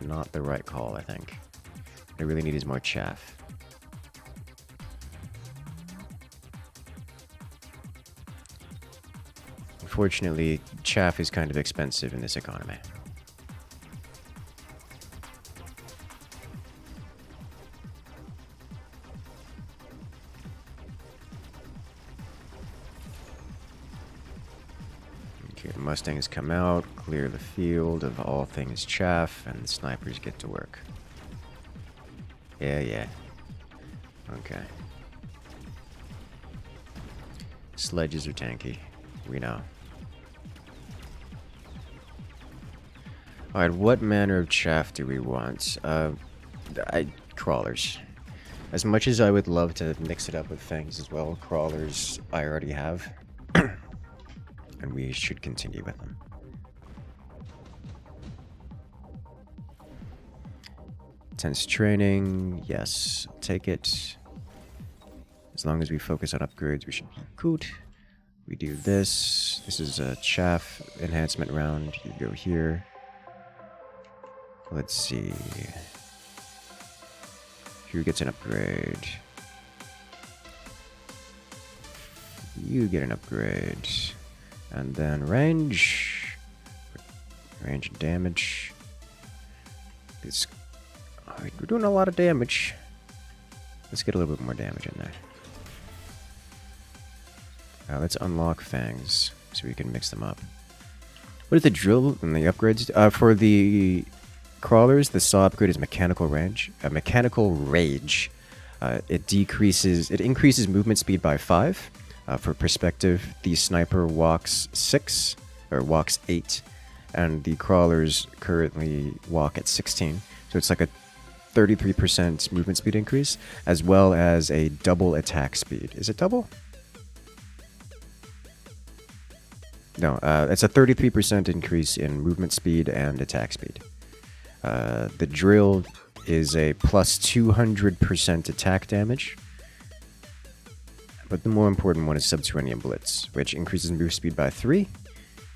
not the right call, I think. What I really need is more chaff. Unfortunately, chaff is kind of expensive in this economy. Okay, the Mustangs come out, clear the field of all things chaff, and the snipers get to work. Yeah. Okay. Sledges are tanky. We know. Alright, what manner of chaff do we want? Crawlers. As much as I would love to mix it up with fangs as well, crawlers I already have. And we should continue with them. Intense training, yes, I'll take it. As long as we focus on upgrades, we should be good. We do this. This is a chaff enhancement round. You go here. Let's see. Who gets an upgrade? You get an upgrade. And then range. Range and damage. It's, we're doing a lot of damage. Let's get a little bit more damage in there. Let's unlock fangs so we can mix them up. What is the drill and the upgrades? For the crawlers, the saw upgrade is mechanical range. Mechanical rage. It increases movement speed by 5. For perspective, the sniper walks 6, or walks 8, and the crawlers currently walk at 16. So it's like a 33% movement speed increase, as well as a double attack speed. Is it double? No, it's a 33% increase in movement speed and attack speed. The drill is a plus 200% attack damage. But the more important one is Subterranean Blitz, which increases move speed by 3,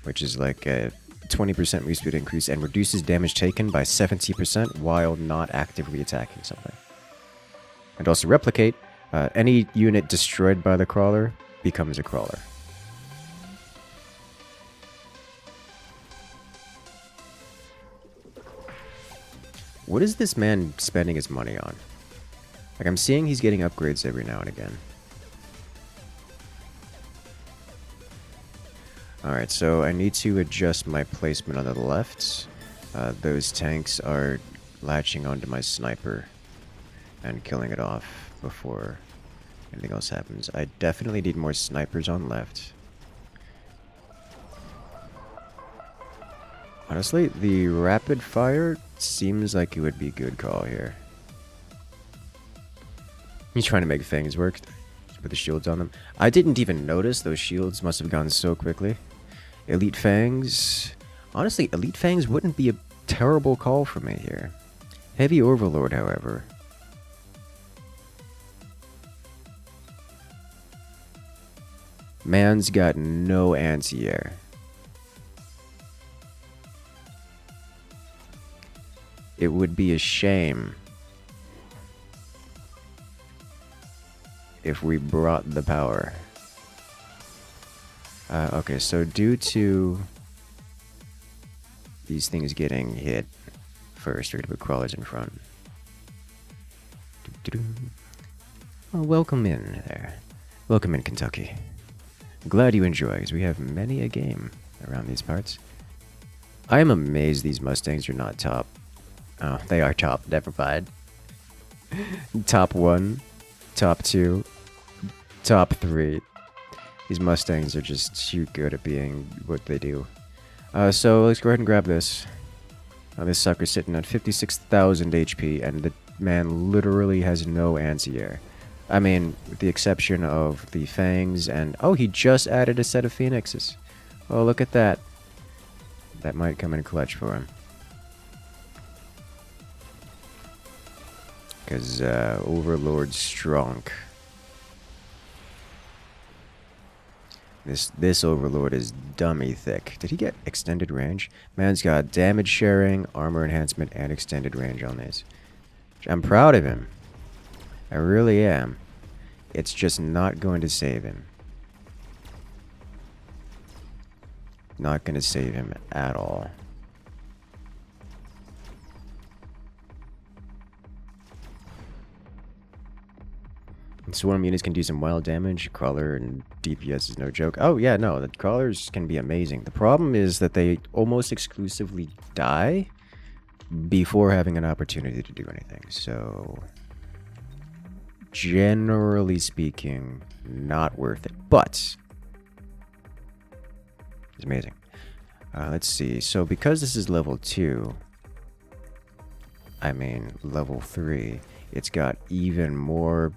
which is like a 20% move speed increase, and reduces damage taken by 70% while not actively attacking something. And also Replicate, any unit destroyed by the crawler becomes a crawler. What is this man spending his money on? Like, I'm seeing he's getting upgrades every now and again. Alright, so I need to adjust my placement on the left. Those tanks are latching onto my sniper and killing it off before anything else happens. I definitely need more snipers on left. Honestly, the rapid fire seems like it would be a good call here. He's trying to make things work with the shields on them. I didn't even notice those shields must have gone so quickly. Elite Fangs. Honestly, Elite Fangs wouldn't be a terrible call for me here. Heavy Overlord, however. Man's got no anti-air. It would be a shame if we brought the power. Okay, so due to these things getting hit first, we're gonna put crawlers in front. Well, welcome in there. Welcome in, Kentucky. Glad you enjoy, because we have many a game around these parts. I am amazed these Mustangs are not top. Oh, they are top, never mind. Top 1, top 2, top 3. These Mustangs are just too good at being what they do. So let's go ahead and grab this. This sucker's sitting at 56,000 HP, and the man literally has no anti-air. I mean, with the exception of the fangs, and oh, he just added a set of phoenixes. Oh, look at that. That might come in clutch for him. Because Overlord's strong. This Overlord is dummy thick. Did he get extended range? Man's got damage sharing, armor enhancement, and extended range on these. I'm proud of him. I really am. It's just not going to save him. Not going to save him at all. Swarm units can do some wild damage. Crawler and DPS is no joke. Oh, yeah, no, the crawlers can be amazing. The problem is that they almost exclusively die before having an opportunity to do anything. So, generally speaking, not worth it. But, it's amazing. Let's see. So, because this is level 2, I mean, level 3, it's got even more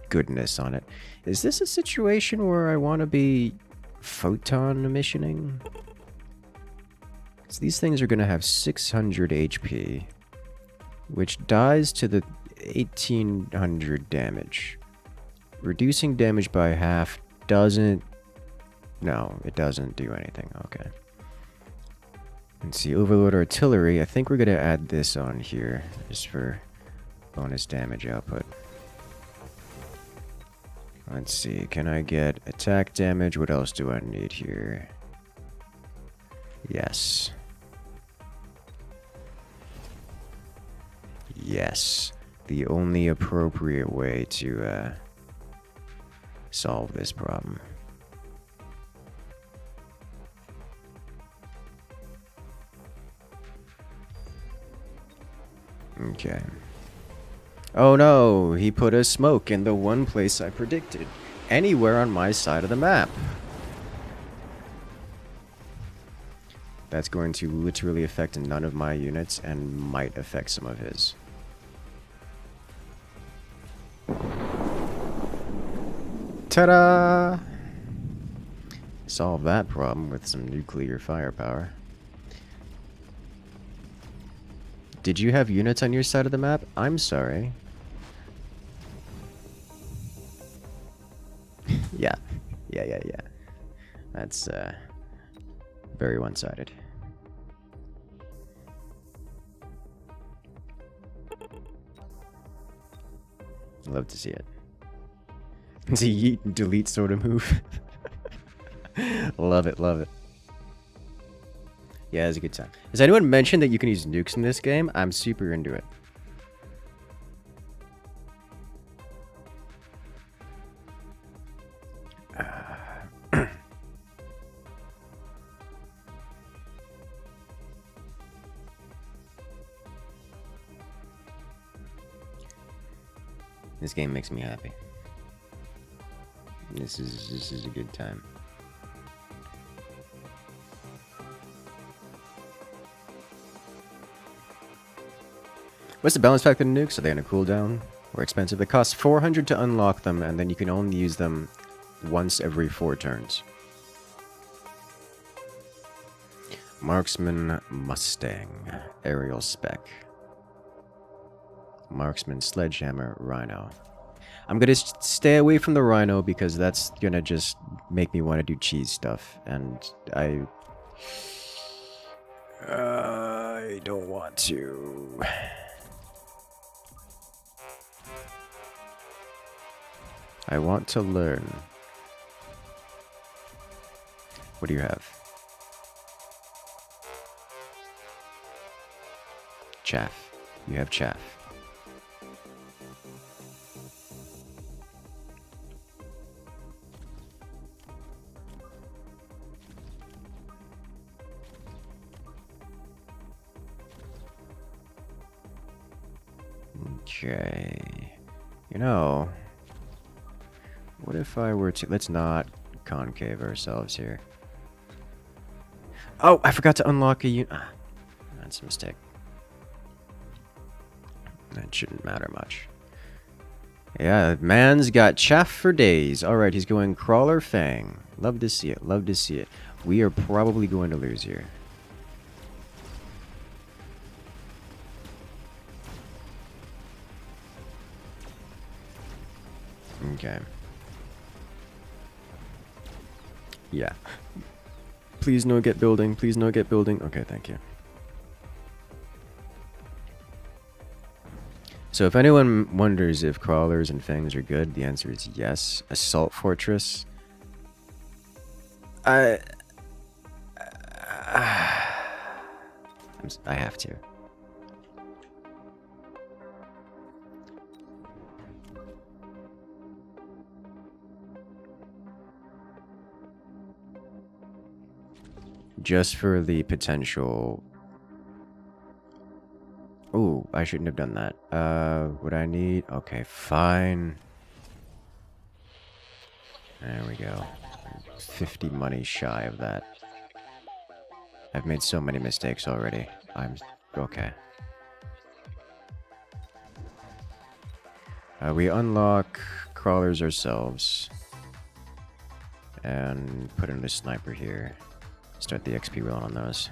goodness on it. Is this a situation where I want to be photon emissioning? So these things are going to have 600 HP, which dies to the 1800 damage. Reducing damage by half doesn't... No, it doesn't do anything. Okay. Let's see, Overlord Artillery. I think we're going to add this on here, just for bonus damage output. Let's see, can I get attack damage? What else do I need here? Yes. Yes. The only appropriate way to solve this problem. Okay. Oh no, he put a smoke in the one place I predicted. Anywhere on my side of the map. That's going to literally affect none of my units and might affect some of his. Ta-da! Solve that problem with some nuclear firepower. Did you have units on your side of the map? I'm sorry. Yeah. Yeah. That's, very one-sided. Love to see it. It's a yeet and delete sort of move. Love it, love it. Yeah, it's a good time. Has anyone mentioned that you can use nukes in this game? I'm super into it. This game makes me happy. This is a good time. What's the balance factor in nukes? Are they on a cooldown? Or expensive? They cost 400 to unlock them, and then you can only use them once every 4 turns. Marksman Mustang. Aerial spec. Marksman Sledgehammer Rhino. I'm gonna stay away from the Rhino because that's gonna just make me want to do cheese stuff, and I don't want to. I want to learn. What do you have? Chaff. You have chaff. Okay. You know, what if I were to... Let's not concave ourselves here. Oh, I forgot to unlock a unit. Ah, that's a mistake. That shouldn't matter much. Yeah, man's got chaff for days. Alright, he's going Crawler Fang. Love to see it, love to see it. We are probably going to lose here. Okay. Yeah. Please no get building. Please no get building. Okay, thank you. So if anyone wonders if crawlers and fangs are good, the answer is yes. Assault fortress. I have to. Just for the potential. Ooh, I shouldn't have done that. What I need? Okay, fine. There we go. 50 money shy of that. I've made so many mistakes already. I'm okay. We unlock crawlers ourselves. And put in a sniper here. Start the XP rolling on those.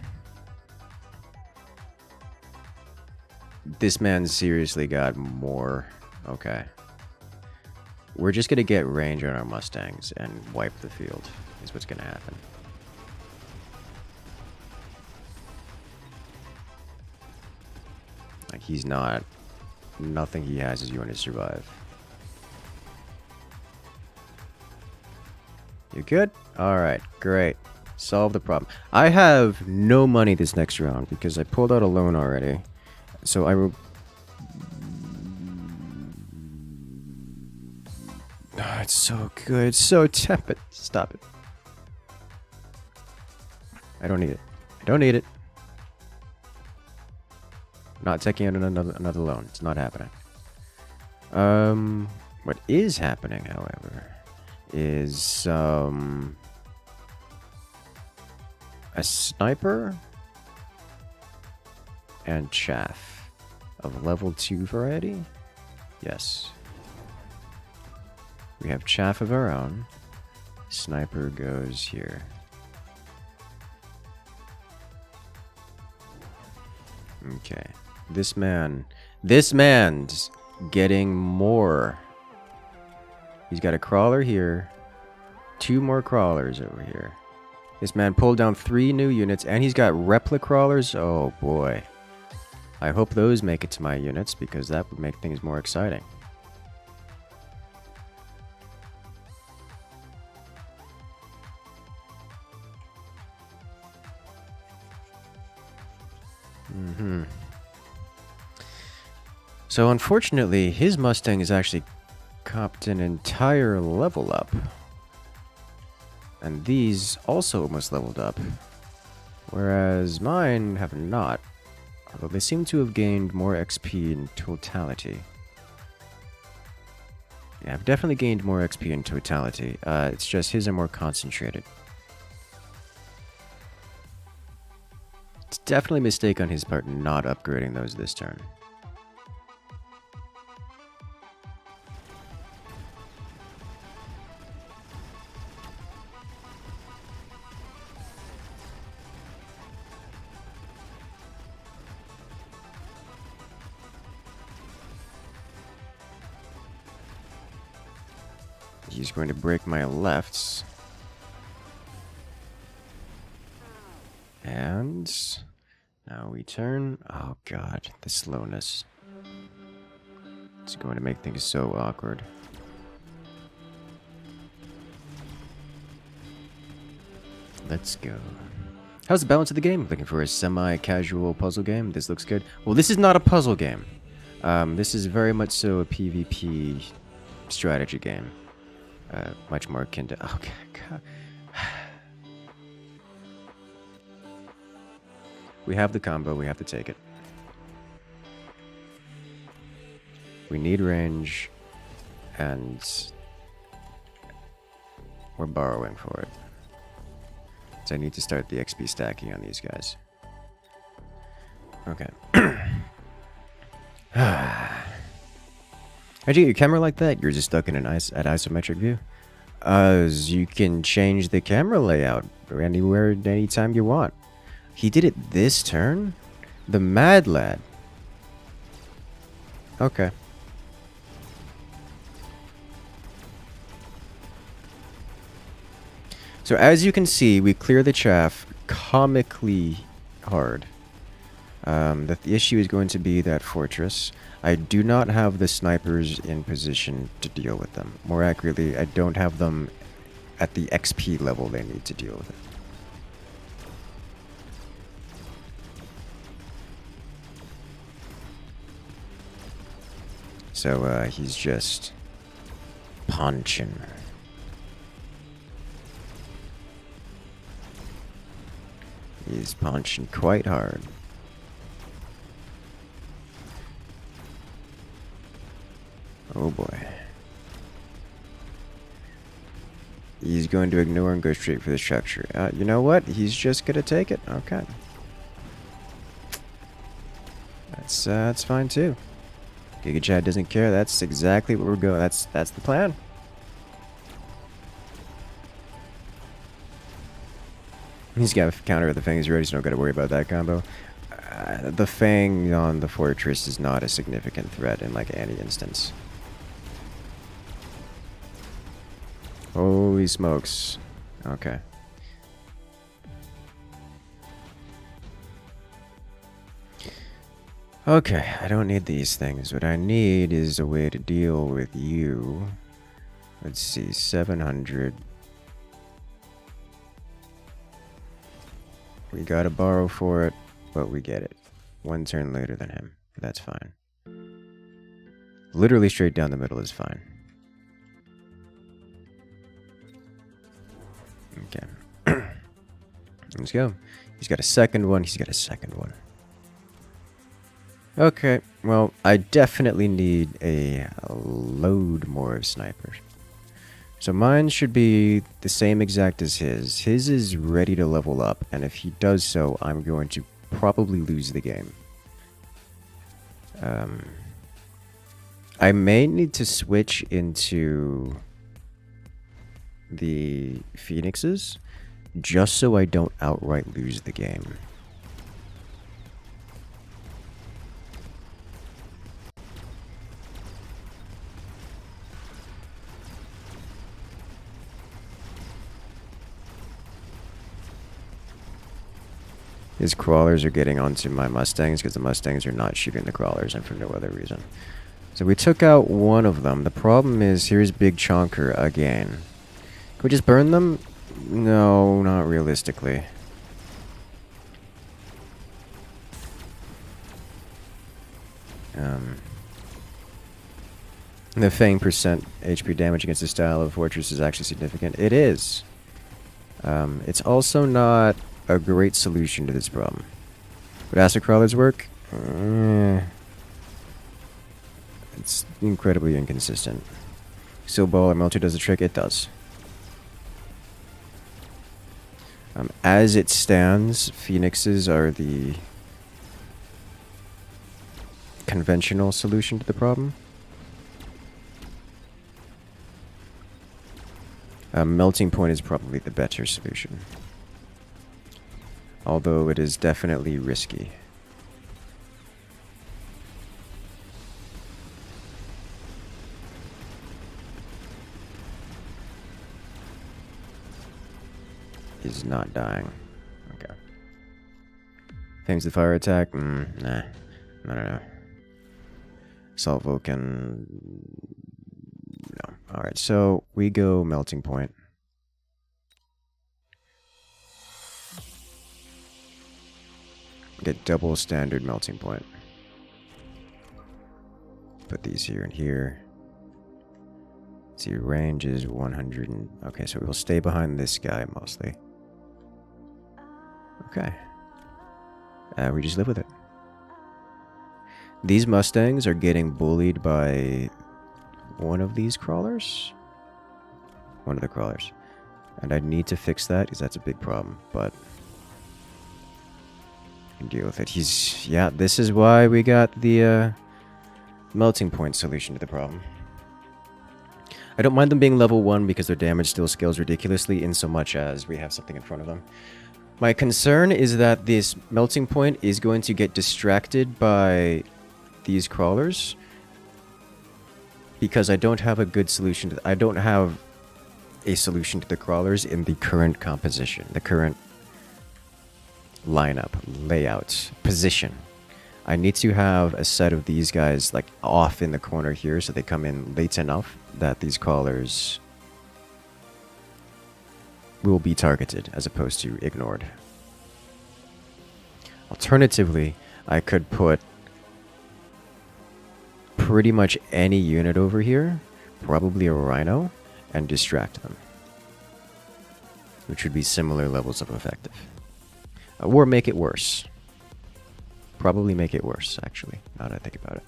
This man seriously got more. Okay. We're just gonna get range on our Mustangs and wipe the field, is what's gonna happen. Like, he's not... Nothing he has is going to survive. You good? Alright, great. Solve the problem. I have no money this next round because I pulled out a loan already. So I will... Oh, it's so good. It's so tepid. Stop it. I don't need it. I don't need it. Not taking out another loan. It's not happening. What is happening, however, is a sniper and chaff of level 2 variety. Yes. We have chaff of our own. Sniper goes here. Okay. This man's getting more. He's got a crawler here. 2 more crawlers over here. This man pulled down 3 new units, and he's got replica crawlers. Oh boy. I hope those make it to my units, because that would make things more exciting. So unfortunately, his Mustang has actually copped an entire level up. And these also almost leveled up. Whereas mine have not. Although they seem to have gained more XP in totality. Yeah, I've definitely gained more XP in totality. It's just his are more concentrated. It's definitely a mistake on his part not upgrading those this turn. He's going to break my lefts. And now we turn. Oh god, the slowness. It's going to make things so awkward. Let's go. How's the balance of the game? Looking for a semi-casual puzzle game? This looks good. Well, this is not a puzzle game. This is very much so a PvP strategy game. Much more akin to... Oh, God. We have the combo. We have to take it. We need range. And... we're borrowing for it. So I need to start the XP stacking on these guys. Okay. How'd you get your camera like that? You're just stuck in an isometric view? You can change the camera layout anywhere, anytime you want. He did it this turn? The mad lad. Okay. So as you can see, we clear the chaff comically hard. The issue is going to be that fortress. I do not have the snipers in position to deal with them. More accurately, I don't have them at the XP level they need to deal with it. So, he's just punching. He's punching quite hard. Oh boy. He's going to ignore and go straight for the structure. You know what? He's just gonna take it. Okay. That's fine too. Giga Chad doesn't care. That's exactly what we're going. That's the plan. He's got a counter with the Fang. He's ready, so don't got to worry about that combo. The Fang on the fortress is not a significant threat in like any instance. Holy smokes. Okay. Okay, I don't need these things. What I need is a way to deal with you. Let's see, 700. We gotta borrow for it, but we get it. One turn later than him. That's fine. Literally straight down the middle is fine. Okay. Let's go. He's got a second one. He's got a second one. Okay. Well, I definitely need a load more of snipers. So mine should be the same exact as his. His is ready to level up, and if he does so, I'm going to probably lose the game. I may need to switch into the Phoenixes, just so I don't outright lose the game. His crawlers are getting onto my Mustangs because the Mustangs are not shooting the crawlers, and for no other reason. So we took out one of them. The problem is, here's Big Chonker again. Can we just burn them? No, not realistically. The Fang percent HP damage against the style of fortress is actually significant. It is. It's also not a great solution to this problem. Would acid crawlers work? It's incredibly inconsistent. Still ball or melter does the trick? It does. As it stands, Phoenixes are the conventional solution to the problem. Melting point is probably the better solution. Although it is definitely risky. He's not dying. Okay. Thanks to fire attack? Nah. No. Salt Vulcan. No. Alright, so we go melting point. Get double standard melting point. Put these here and here. Let's see, range is 100 and... Okay, so we'll stay behind this guy mostly. Okay. We just live with it. These Mustangs are getting bullied by one of these crawlers? One of the crawlers. And I need to fix that because that's a big problem, but... deal with it. Yeah, this is why we got the melting point solution to the problem. I don't mind them being level 1 because their damage still scales ridiculously in so much as we have something in front of them. My concern is that this melting point is going to get distracted by these crawlers because I don't have a good solution to I don't have a solution to the crawlers in the current composition, the current lineup, layout, position. I need to have a set of these guys like off in the corner here so they come in late enough that these crawlers will be targeted as opposed to ignored. Alternatively, I could put pretty much any unit over here, probably a rhino, and distract them, which would be similar levels of effective. Or make it worse. Probably make it worse, actually, now that I think about it.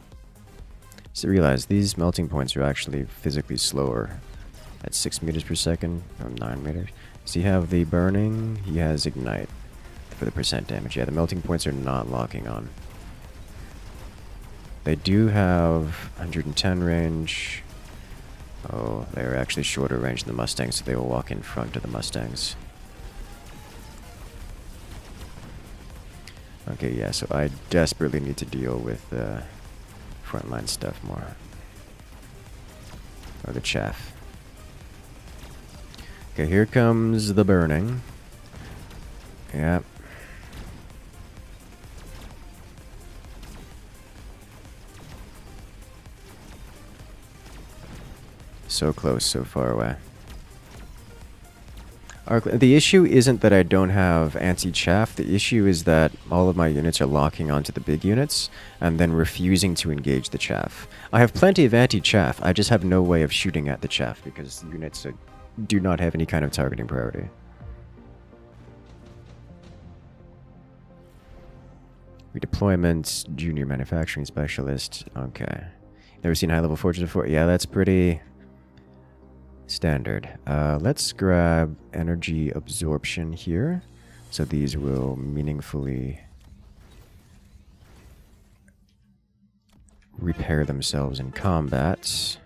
So realize these melting points are actually physically slower at 6 meters per second, or 9 meters. So you have the burning, he has ignite for the percent damage. Yeah, the melting points are not locking on. They do have 110 range. Oh, they're actually shorter range than the Mustangs, so they will walk in front of the Mustangs. Okay, yeah, so I desperately need to deal with the frontline stuff more. Or the chaff. Okay, here comes the burning. Yep. So close, so far away. The issue isn't that I don't have anti-chaff. The issue is that all of my units are locking onto the big units and then refusing to engage the chaff. I have plenty of anti-chaff. I just have no way of shooting at the chaff because units do not have any kind of targeting priority. Redeployment, junior manufacturing specialist. Okay. Never seen high-level forges before? Yeah, that's pretty standard. Let's grab energy absorption here. So these will meaningfully repair themselves in combat.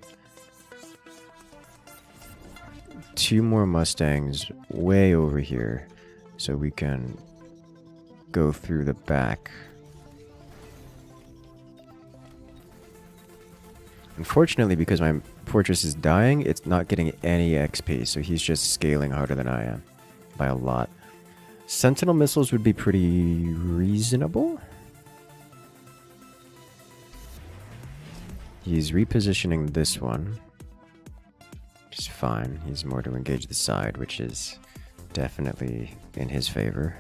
2 more Mustangs way over here so we can go through the back. Unfortunately, because my fortress is dying, it's not getting any XP, so he's just scaling harder than I am. By a lot. Sentinel missiles would be pretty reasonable. He's repositioning this one, which is fine. He's more to engage the side, which is definitely in his favor.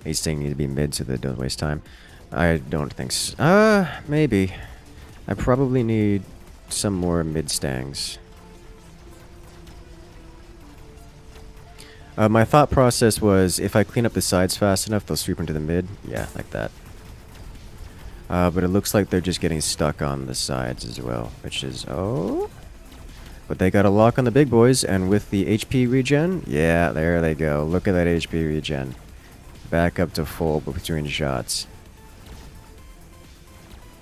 He's saying need to be mid so they don't waste time. I don't think so. Maybe. I probably need some more mid-stangs. My thought process was if I clean up the sides fast enough, they'll sweep into the mid. Yeah, like that. But it looks like they're just getting stuck on the sides as well, which is... Oh! But they got a lock on the big boys, and with the HP regen, yeah, there they go. Look at that HP regen. Back up to full between shots.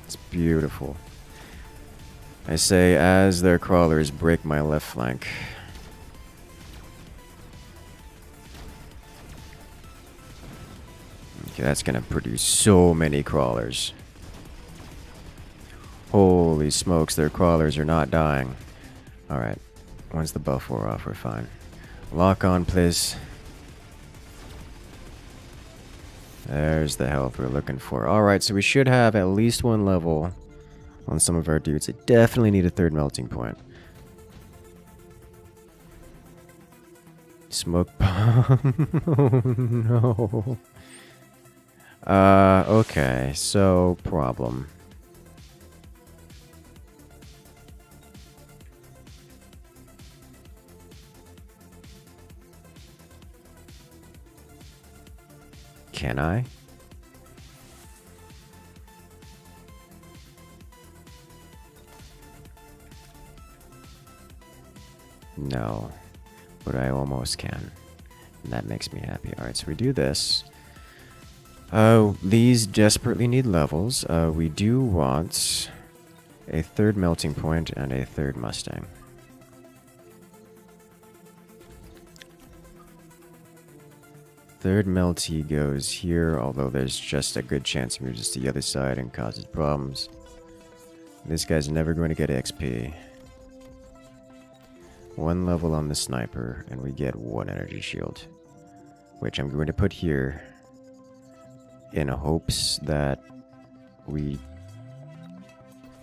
It's beautiful. I say as their crawlers break my left flank. Okay, that's gonna produce so many crawlers. Holy smokes, their crawlers are not dying. Alright, once the buff wore off, we're fine. Lock on, please. There's the health we're looking for. Alright, so we should have at least 1 level on some of our dudes. I definitely need a 3rd melting point. Smoke bomb. Oh no. Okay, so problem. Can I? No, but I almost can. And that makes me happy. Alright, so we do this. These desperately need levels. We do want a 3rd melting point and a 3rd Mustang. Third melty goes here, although there's just a good chance he moves to the other side and causes problems. This guy's never going to get XP. 1 level on the sniper, and we get 1 energy shield. Which I'm going to put here in hopes that we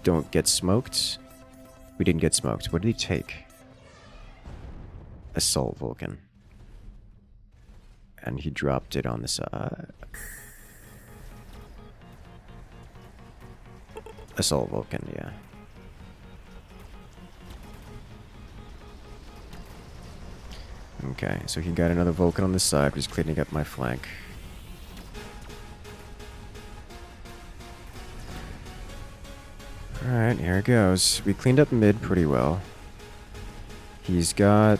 don't get smoked. We didn't get smoked. What did he take? Assault Vulcan. And he dropped it on the side. Assault Vulcan, yeah. Okay, so he got another Vulcan on the side, who's cleaning up my flank. Alright, here it goes. We cleaned up mid pretty well. He's got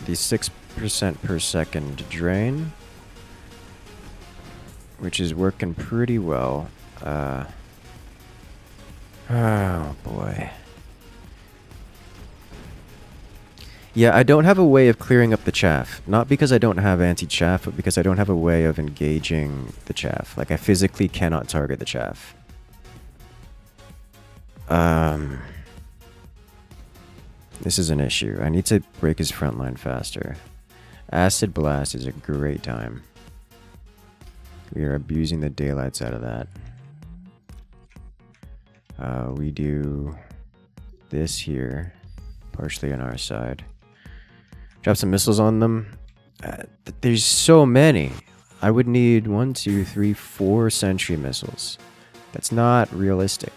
the 6% per second drain, which is working pretty well. Oh boy. Yeah, I don't have a way of clearing up the chaff. Not because I don't have anti-chaff, but because I don't have a way of engaging the chaff. Like, I physically cannot target the chaff. This is an issue. I need to break his front line faster. Acid Blast is a great time. We are abusing the daylights out of that. We do this here, partially on our side. Drop some missiles on them. There's so many. I would need 1, 2, 3, 4 sentry missiles. That's not realistic.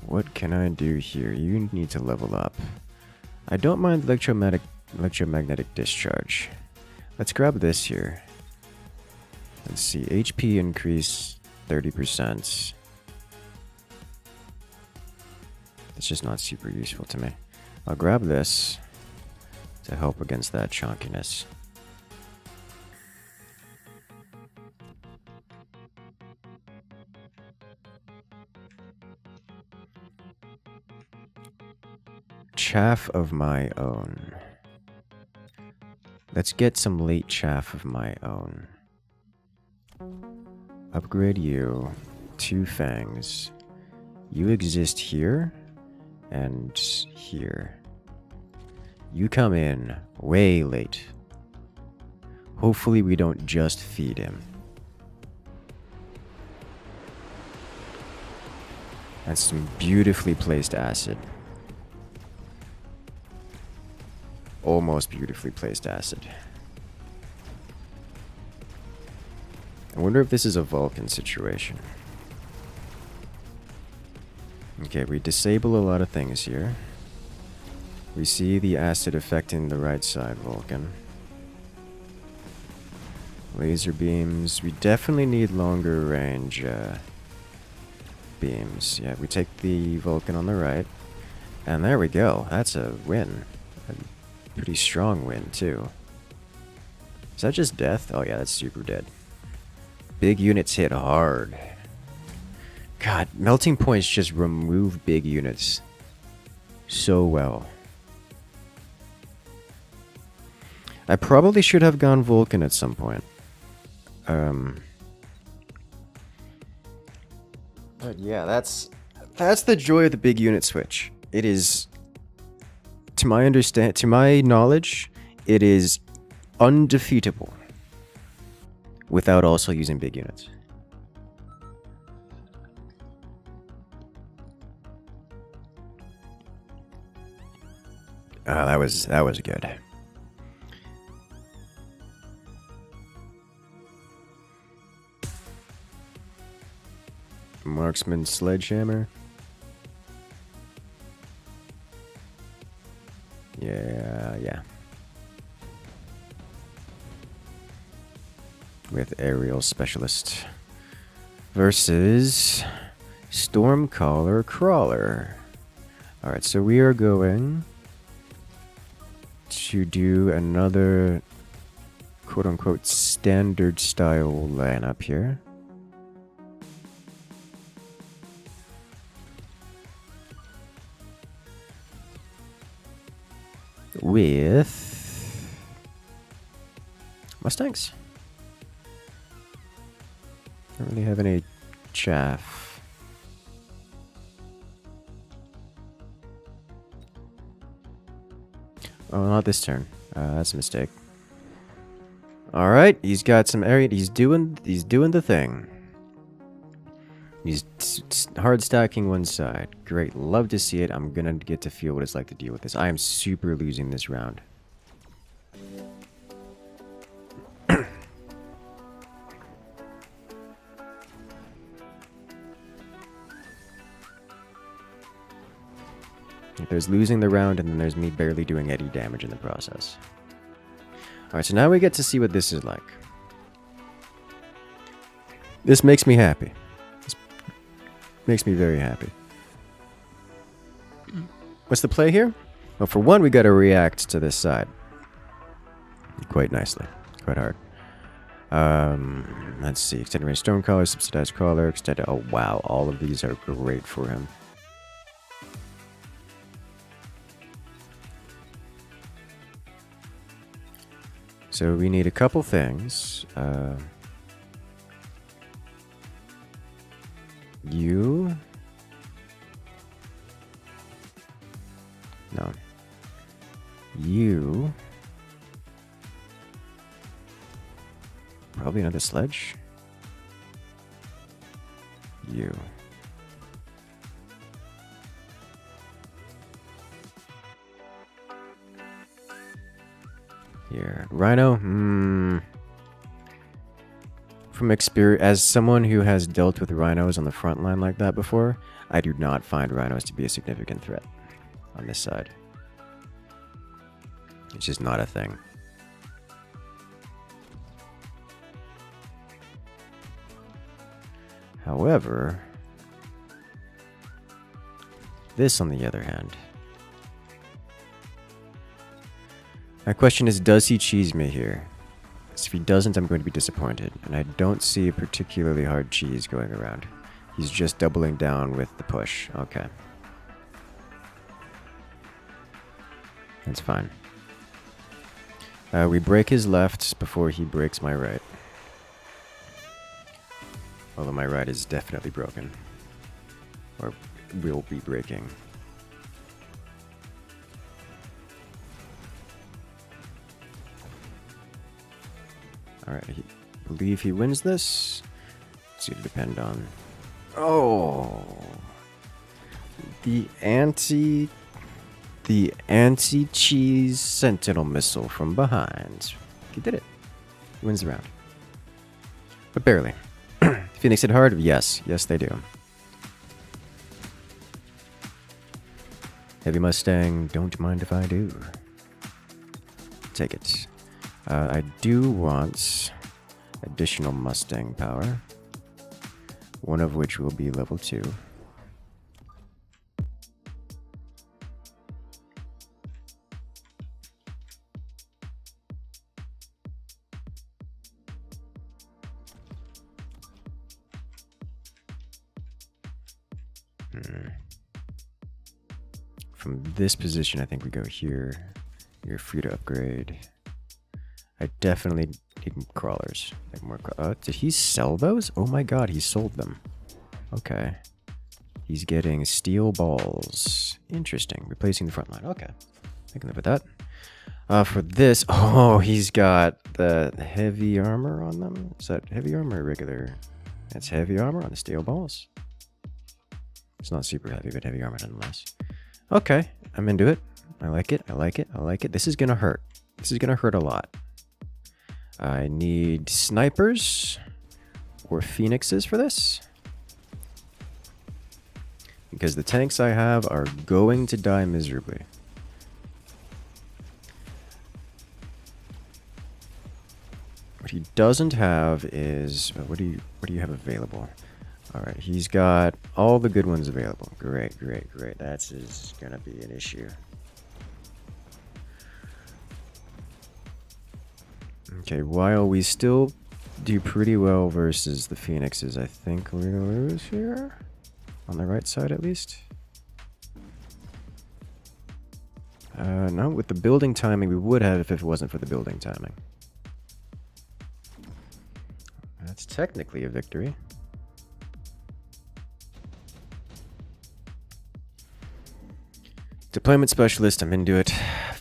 What can I do here? You need to level up. I don't mind electromagnetic discharge. Let's grab this here. Let's see, HP increase 30%. It's just not super useful to me. I'll grab this to help against that chunkiness. Chaff of my own. Let's get some late chaff of my own. Upgrade you. 2 fangs. You exist here and here. You come in way late. Hopefully we don't just feed him. That's some beautifully placed acid. Almost beautifully placed acid. I wonder if this is a Vulcan situation. Okay, we disable a lot of things here. We see the acid affecting the right side Vulcan. Laser beams. We definitely need longer range beams. Yeah, we take the Vulcan on the right. And there we go. That's a win. Pretty strong win, too. Is that just death? Oh yeah, that's super dead. Big units hit hard. God, melting points just remove big units so well. I probably should have gone Vulcan at some point. But yeah, that's the joy of the big unit switch. It is... To my knowledge, it is undefeatable without also using big units. That was good. Marksman sledgehammer. Yeah. With aerial specialist versus Stormcaller Crawler. Alright, so we are going to do another quote-unquote standard style lineup here. with Mustangs. Don't really have any chaff. Oh, not this turn. That's a mistake. All right, he's got some area. He's doing the thing. He's hard stacking one side. Great, love to see it. I'm gonna get to feel what it's like to deal with this. I am super losing this round. There's losing the round, and then there's me barely doing any damage in the process. Alright, so now we get to see what this is like. This makes me happy. This makes me very happy. What's the play here? Well, for one, we gotta react to this side. Quite nicely. Quite hard. Let's see. Extended range stone collar, subsidized collar, extended... Oh, wow. All of these are great for him. So we need a couple things. You... No. You... Probably another sledge. You... Here. Rhino? From experience, as someone who has dealt with rhinos on the front line like that before, I do not find rhinos to be a significant threat on this side. It's just not a thing. However, this on the other hand. My question is, does he cheese me here? Because if he doesn't, I'm going to be disappointed. And I don't see a particularly hard cheese going around. He's just doubling down with the push. Okay. That's fine. We break his left before he breaks my right. Although my right is definitely broken. Or will be breaking. Alright, I believe he wins this. It's going to depend on... Oh! The anti-cheese sentinel missile from behind. He did it. He wins the round. But barely. Phoenix hit hard? Yes. Yes, they do. Heavy Mustang, don't mind if I do. Take it. I do want additional Mustang power, one of which will be level 2. From this position, I think we go here. You're free to upgrade. I definitely need crawlers. Like more did he sell those? Oh my god, he sold them. Okay. He's getting steel balls. Interesting. Replacing the front line. Okay. I can live with that. For this... Oh, he's got the heavy armor on them. Is that heavy armor or regular? That's heavy armor on the steel balls. It's not super heavy, but heavy armor nonetheless. Okay. I'm into it. I like it. I like it. I like it. This is gonna hurt. This is gonna hurt a lot. I need snipers or phoenixes for this. Because the tanks I have are going to die miserably. What he doesn't have is... What do you have available? Alright, he's got all the good ones available. Great, great, great. That's gonna be an issue. Okay, while we still do pretty well versus the Phoenixes, I think we're gonna lose here. On the right side, at least. No, with the building timing, we would have if it wasn't for the building timing. That's technically a victory. Deployment specialist, I'm into it.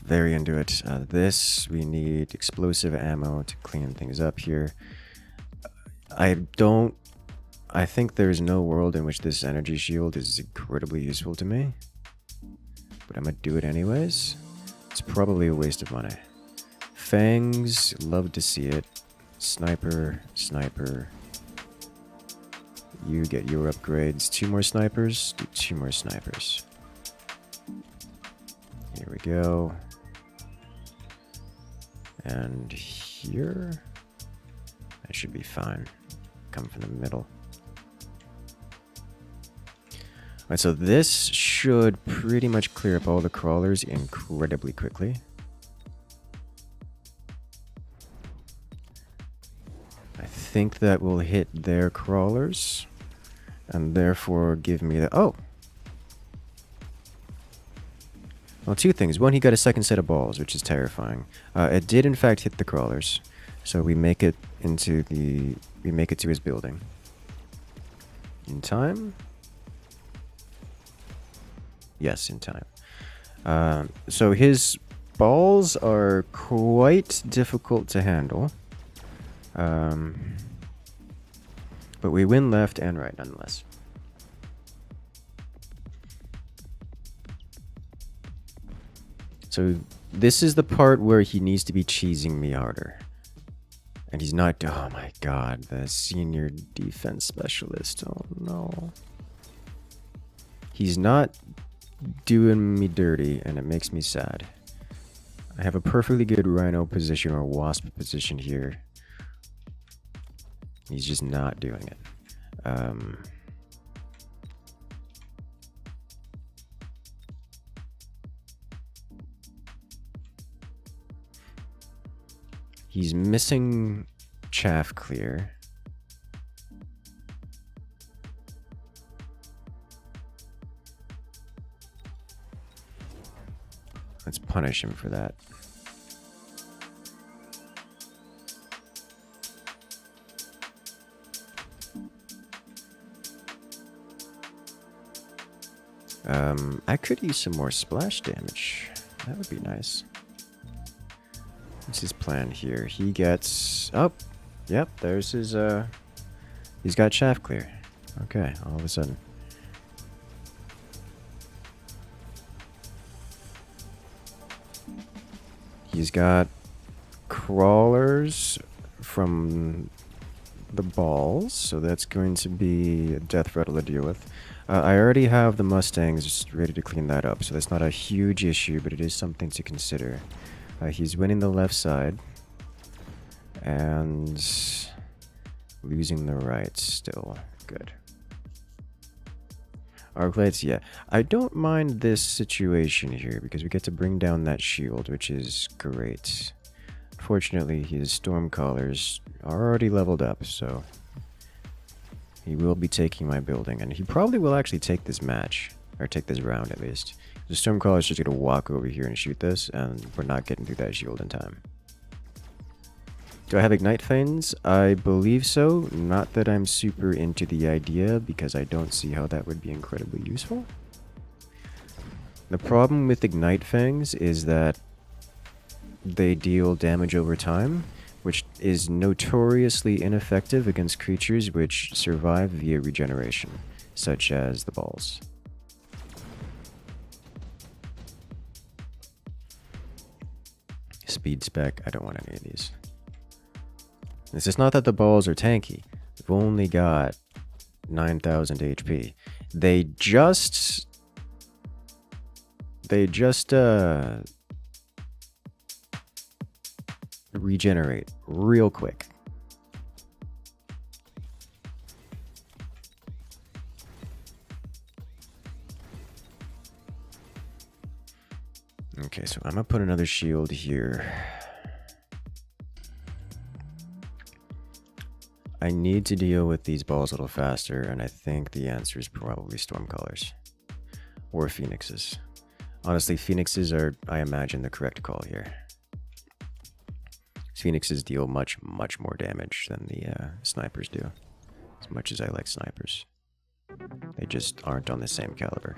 Very into it. This, we need explosive ammo to clean things up here. I think there's no world in which this energy shield is incredibly useful to me. But I'm gonna do it anyways. It's probably a waste of money. Fangs, love to see it. Sniper, sniper. You get your upgrades. 2 more snipers, do 2 more snipers. Here we go. And here, that should be fine. Come from the middle. Alright, so this should pretty much clear up all the crawlers incredibly quickly. I think that will hit their crawlers, and therefore give me the... Oh! Well, 2 things. One, he got a second set of balls, which is terrifying. It did in fact hit the crawlers, so we make it into the... We make it to his building. In time? Yes, in time. So his balls are quite difficult to handle. But we win left and right nonetheless. So this is the part where he needs to be cheesing me harder. And he's not... Oh my god, the senior defense specialist. Oh no. He's not doing me dirty, and it makes me sad. I have a perfectly good rhino position or wasp position here. He's just not doing it. He's missing chaff clear. Let's punish him for that. I could use some more splash damage. That would be nice. What's his plan here? He gets... Oh, yep, there's his... He's got chaff clear. Okay, all of a sudden. He's got crawlers from the balls, so that's going to be a death rattle to deal with. I already have the Mustangs just ready to clean that up, so that's not a huge issue, but it is something to consider. He's winning the left side, and losing the right still. Good. Arc lights, yeah. I don't mind this situation here, because we get to bring down that shield, which is great. Fortunately, his storm collars are already leveled up, so he will be taking my building, and he probably will actually take this match, or take this round at least. The storm collar is just going to walk over here and shoot this, and we're not getting through that shield in time. Do I have Ignite Fangs? I believe so. Not that I'm super into the idea, because I don't see how that would be incredibly useful. The problem with Ignite Fangs is that they deal damage over time, which is notoriously ineffective against creatures which survive via regeneration, such as the balls. Speed spec, I don't want any of these. This is not that the balls are tanky. They've only got 9,000 HP. They just regenerate real quick. Okay, so I'm gonna put another shield here. I need to deal with these balls a little faster, and I think the answer is probably storm colors or phoenixes. Honestly, Phoenixes are, I imagine, the correct call here. Phoenixes deal much, much more damage than the snipers do. As much as I like snipers. They just aren't on the same caliber.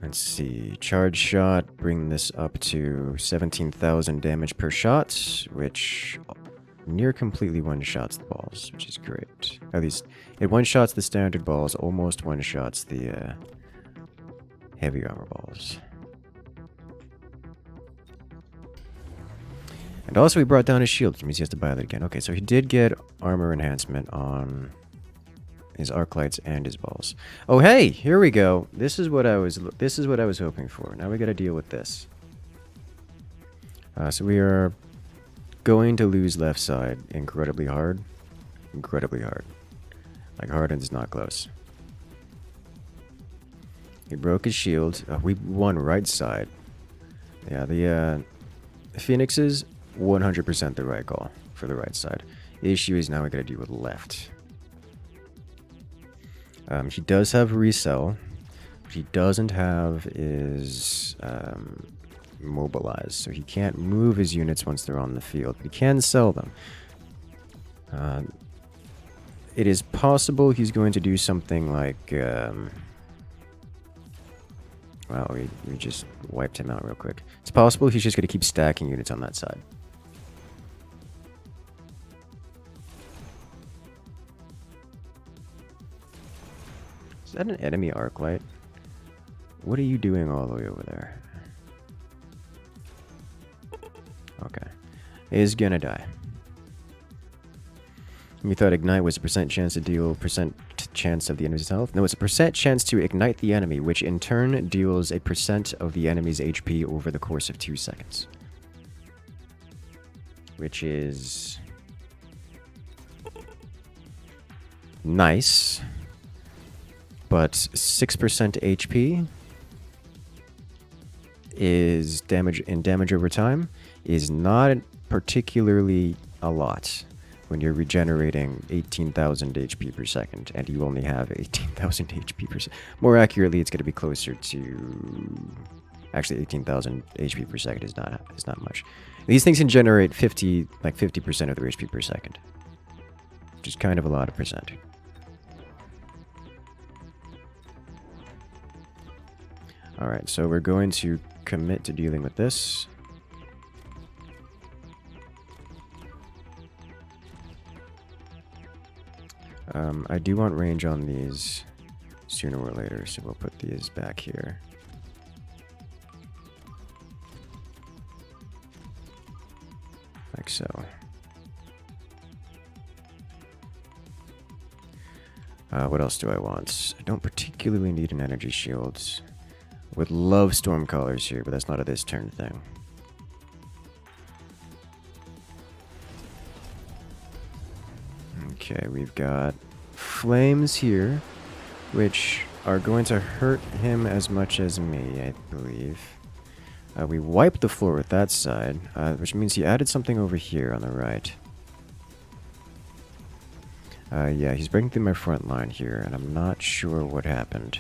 Let's see. Charge shot, bring this up to 17,000 damage per shot, which near completely one-shots the balls, which is great. At least, it one-shots the standard balls, almost one-shots the heavy armor balls. And also he brought down his shield, which means he has to buy that again. Okay, so he did get armor enhancement on his arc lights and his balls. Oh hey, here we go. This is what I was hoping for. Now we gotta deal with this. So we are going to lose left side incredibly hard. Incredibly hard. Like hard and is not close. He broke his shield. We won right side. Yeah, the Phoenixes, 100% the right call for the right side. The issue is now we gotta deal with left. He does have resell. What he doesn't have is mobilize, so he can't move his units once they're on the field, but he can sell them. It is possible he's going to do something like wow, we just wiped him out real quick. It's possible he's just going to keep stacking units on that side. Is that an enemy arc light? What are you doing all the way over there? Okay. Is gonna die. We thought ignite was a percent chance to deal percent chance of the enemy's health. No, it's a percent chance to ignite the enemy, which in turn deals a percent of the enemy's HP over the course of 2 seconds. Which is nice. But 6% HP is damage over time is not particularly a lot when you're regenerating 18,000 HP per second and you only have 18,000 HP per second. More accurately, it's going to be closer to actually 18,000 HP per second is not much. These things can generate 50% of their HP per second, which is kind of a lot of percent. Alright, so we're going to commit to dealing with this. I do want range on these sooner or later, so we'll put these back here. Like so. What else do I want? I don't particularly need an energy shield. Would love storm collars here, but that's not a this turn thing. Okay, we've got flames here, which are going to hurt him as much as me, I believe. We wiped the floor with that side, which means he added something over here on the right. Yeah, he's breaking through my front line here, and I'm not sure what happened.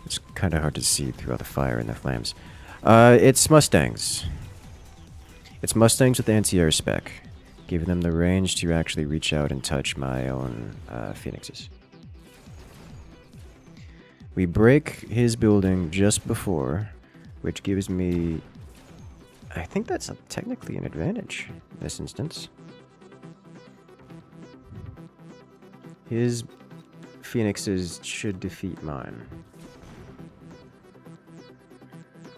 It's kind of hard to see through all the fire and the flames. It's Mustangs. It's Mustangs with anti-air spec, giving them the range to actually reach out and touch my own Phoenixes. We break his building just before, which gives me... I think that's technically an advantage in this instance. His Phoenixes should defeat mine.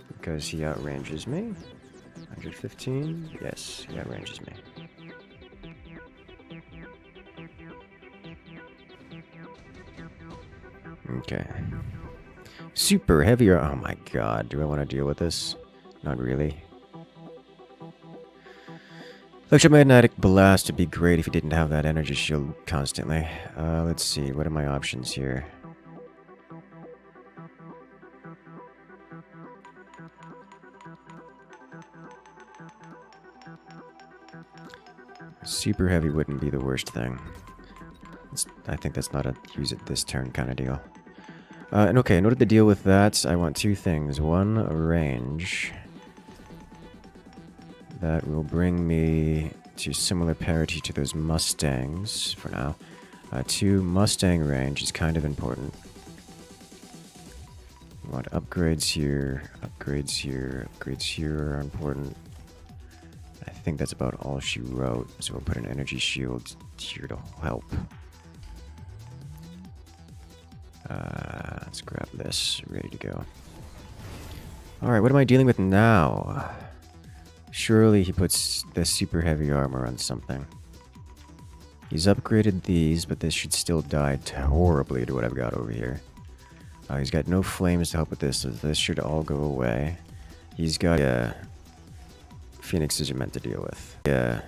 Because he outranges me. 115? Yes, he outranges me. Okay. Super heavy. Oh my god, do I want to deal with this? Not really. Electromagnetic blast would be great if you didn't have that energy shield constantly. Let's see, what are my options here? Super heavy wouldn't be the worst thing. I think that's not a use it this turn kind of deal. And okay, in order to deal with that, I want two things. One, a range. That will bring me to similar parity to those Mustangs for now. Two, Mustang range is kind of important. We want upgrades here, upgrades here, upgrades here are important. I think that's about all she wrote, so we'll put an energy shield here to help. Let's grab this, ready to go. Alright, what am I dealing with now? Surely he puts the super heavy armor on something. He's upgraded these, but this should still die horribly to what I've got over here. He's got no flames to help with this, so this should all go away. He's got Phoenixes are meant to deal with.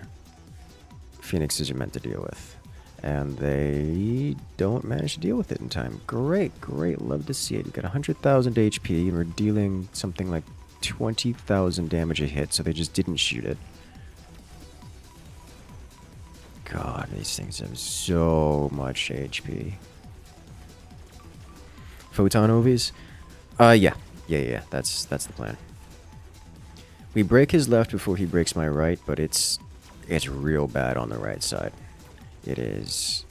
Phoenixes are meant to deal with. And they don't manage to deal with it in time. Great, great, love to see it. You've got 100,000 HP, and we're dealing something like 20,000 damage a hit, so they just didn't shoot it. God, these things have so much HP. Photon OVs? Yeah, that's the plan. We break his left before he breaks my right, but it's real bad on the right side. It is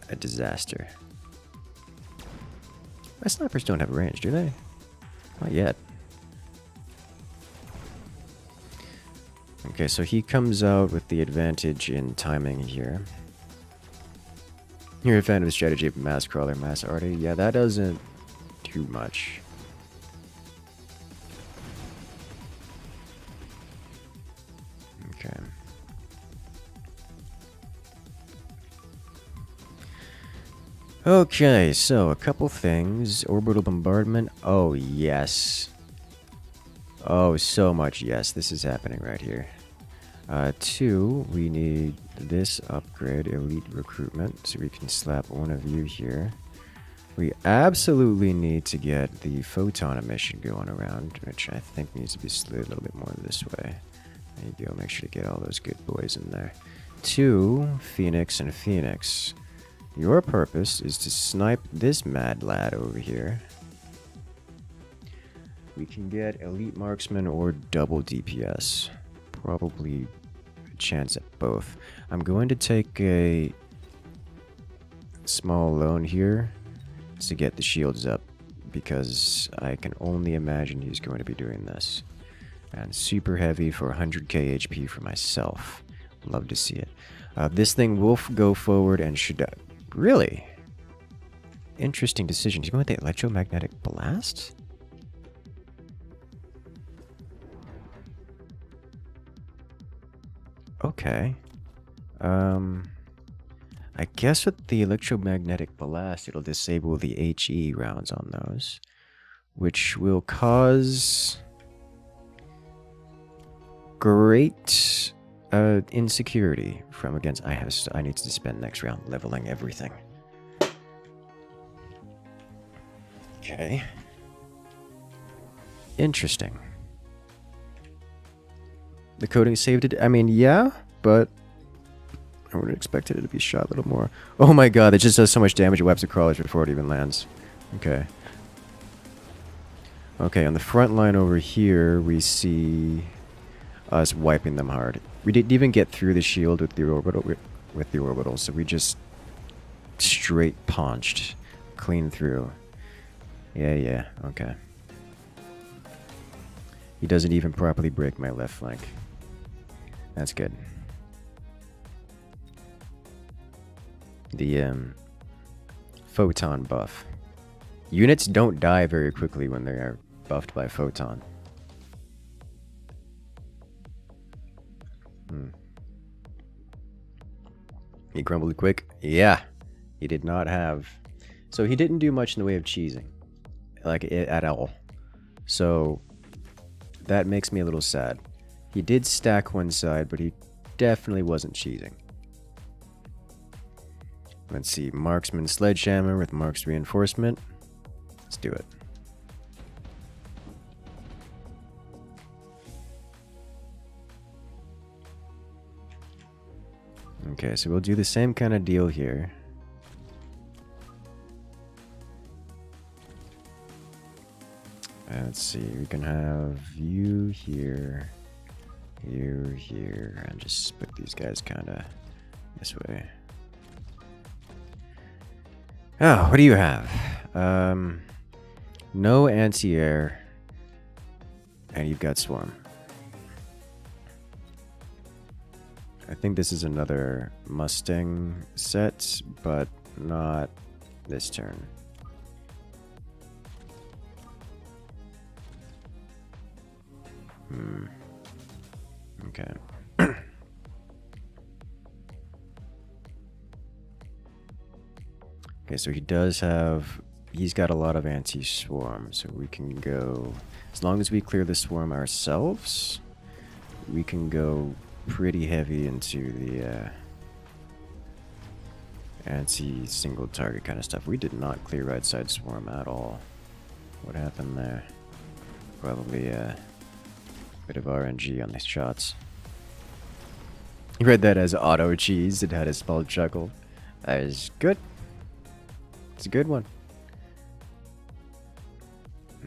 a disaster. My snipers don't have range, do they? Not yet. Okay, so he comes out with the advantage in timing here. You're a fan of the strategy of mass crawler, mass arty? Yeah, that doesn't do much. Okay. Okay, so a couple things. Orbital bombardment. Oh, yes. Oh, so much yes. This is happening right here. Two, we need this upgrade, elite recruitment, so we can slap one of you here. We absolutely need to get the photon emission going around, which I think needs to be slid a little bit more this way. There you go, make sure to get all those good boys in there. Two, Phoenix and Phoenix. Your purpose is to snipe this mad lad over here. We can get elite marksman or double DPS. Probably a chance at both. I'm going to take a small loan here to get the shields up, because I can only imagine he's going to be doing this. And super heavy for 100k HP for myself. Love to see it. This thing will go forward and should... really? Interesting decision. He's going with the electromagnetic blast? Okay. I guess with the electromagnetic blast, it'll disable the HE rounds on those, which will cause great insecurity from against. I need to spend next round leveling everything. Okay. Interesting. The coding saved it. I mean, yeah, but I would have expected it to be shot a little more. Oh my god, it just does so much damage. It wipes the crawlers before it even lands. Okay. Okay, on the front line over here, we see us wiping them hard. We didn't even get through the shield with the orbital, so we just straight punched clean through. Yeah, okay. He doesn't even properly break my left flank. That's good. The photon buff. Units don't die very quickly when they are buffed by photon. He crumbled quick? Yeah. He did not have... So he didn't do much in the way of cheesing. Like, at all. So, that makes me a little sad. He did stack one side, but he definitely wasn't cheesing. Let's see. Marksman Sledgehammer with Marks Reinforcement. Let's do it. Okay, so we'll do the same kind of deal here. Okay, let's see. We can have you here, you here, and just put these guys kind of this way. Oh, what do you have? No anti-air, and you've got swarm. I think this is another Mustang set, but not this turn. Okay. Okay, so he does have... He's got a lot of anti-swarm, so we can go... As long as we clear the swarm ourselves, we can go pretty heavy into the anti-single target kind of stuff. We did not clear right side swarm at all. What happened there? Probably a bit of RNG on these shots. You read that as auto cheese. It had a small chuckle. That is good. It's a good one.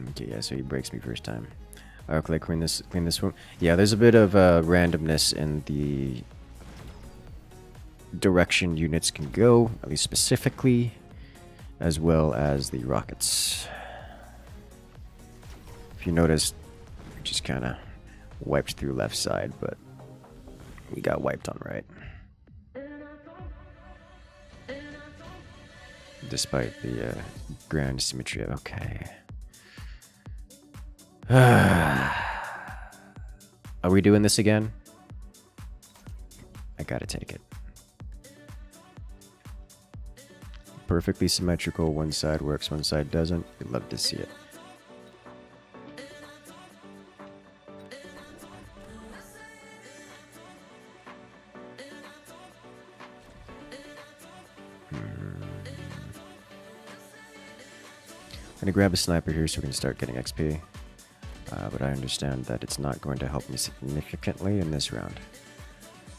Okay, yeah, so he breaks me first time. Okay, clean this one. Yeah, there's a bit of randomness in the direction units can go, at least specifically, as well as the rockets. If you notice, we just kind of wiped through left side, but we got wiped on right. Despite the grand symmetry. Okay. Are we doing this again? I gotta take it. Perfectly symmetrical. One side works, one side doesn't. We'd love to see it. I'm gonna grab a sniper here so we can start getting XP. But I understand that it's not going to help me significantly in this round.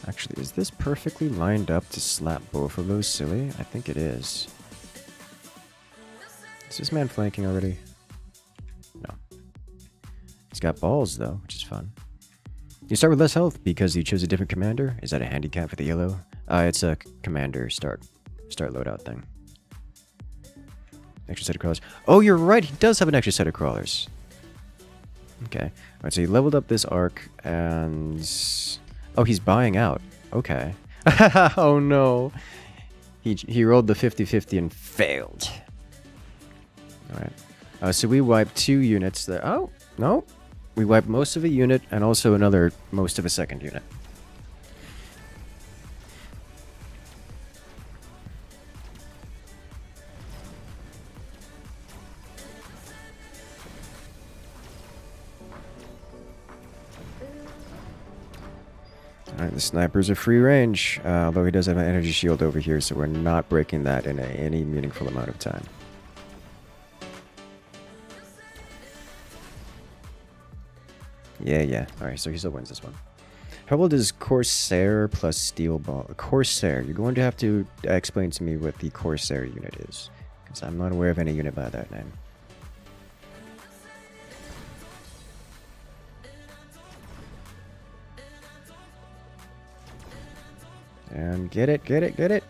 Actually, is this perfectly lined up to slap both of those silly? I think it is. Is this man flanking already? No. He's got balls though, which is fun. You start with less health because you chose a different commander? Is that a handicap for the yellow? It's a commander start loadout thing. Extra set of crawlers. Oh, you're right. He does have an extra set of crawlers. Okay. Alright, so he leveled up this arc and... Oh, he's buying out. Okay. Oh no. He rolled the 50-50 and failed. Alright. So we wiped 2 units there. Oh, no. We wiped most of a unit and also another most of a second unit. Alright, the sniper's a free range, although he does have an energy shield over here, so we're not breaking that in any meaningful amount of time. Yeah. Alright, so he still wins this one. How old is Corsair plus Steel Ball? Corsair, you're going to have to explain to me what the Corsair unit is, because I'm not aware of any unit by that name. And get it.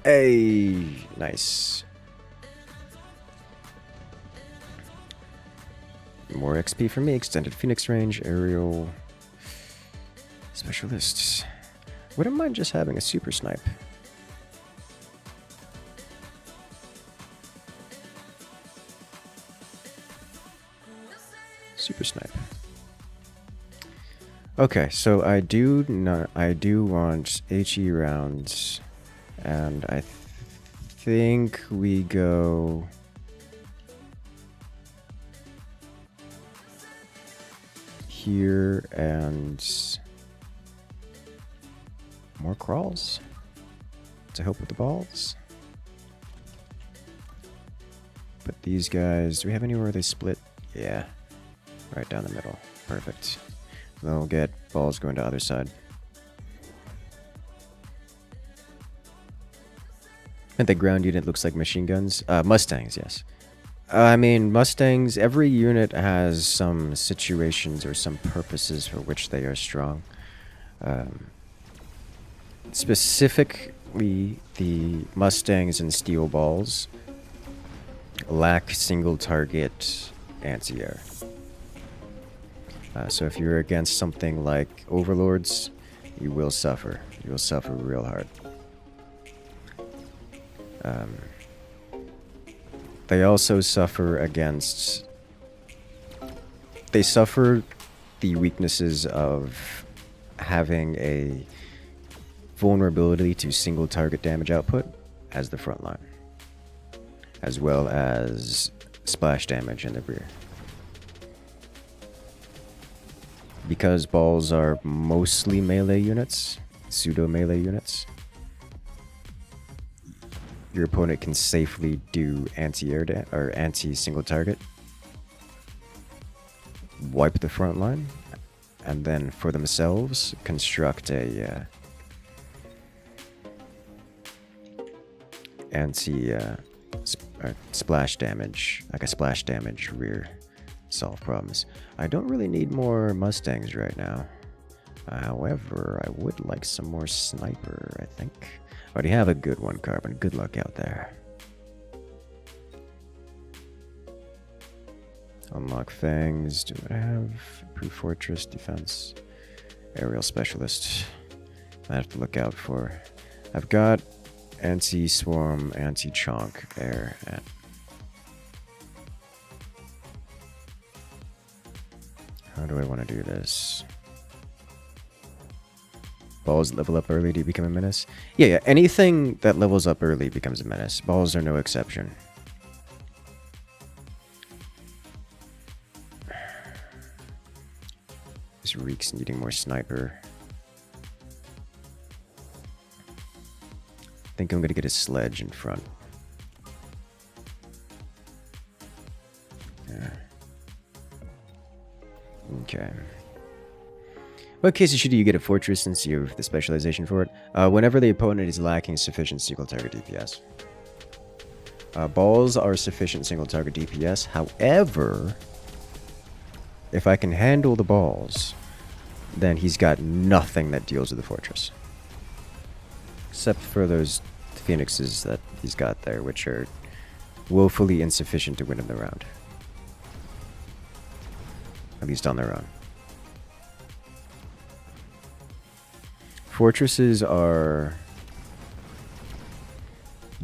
Hey, nice. More XP for me. Extended Phoenix range, aerial specialists. Wouldn't mind just having a super snipe. Super snipe. Okay, so I do want HE rounds, and I think we go here and more crawls to help with the balls. But these guys, do we have anywhere they split? Yeah, right down the middle. Perfect. They'll get balls going to other side. And the ground unit looks like machine guns. Mustangs, yes. I mean, Mustangs, every unit has some situations or some purposes for which they are strong. Specifically, the Mustangs and Steel Balls lack single target anti-air. So if you're against something like Overlords, you will suffer. You will suffer real hard. They also suffer against... They suffer the weaknesses of having a vulnerability to single target damage output as the front line, as well as splash damage in the rear. Because balls are mostly melee units, pseudo-melee units, your opponent can safely do anti-air or anti-single target, wipe the front line, and then for themselves construct a splash damage, like a splash damage rear, solve problems. I don't really need more Mustangs right now. However, I would like some more sniper, I think. Already have a good one, Carbon. Good luck out there. Unlock Fangs. Do I have Improved Fortress Defense? Aerial Specialist. I have to look out for. I've got Anti-Swarm, Anti-Chonk, Air, and... How do I want to do this? Balls level up early, do you become a menace? Yeah, anything that levels up early becomes a menace. Balls are no exception. This reeks needing more sniper. I think I'm gonna get a sledge in front. Yeah. Okay. What cases should you get a fortress since you have the specialization for it? Whenever the opponent is lacking sufficient single target DPS. Balls are sufficient single target DPS. However, if I can handle the balls, then he's got nothing that deals with the fortress. Except for those phoenixes that he's got there, which are woefully insufficient to win in the round. At least on their own. Fortresses are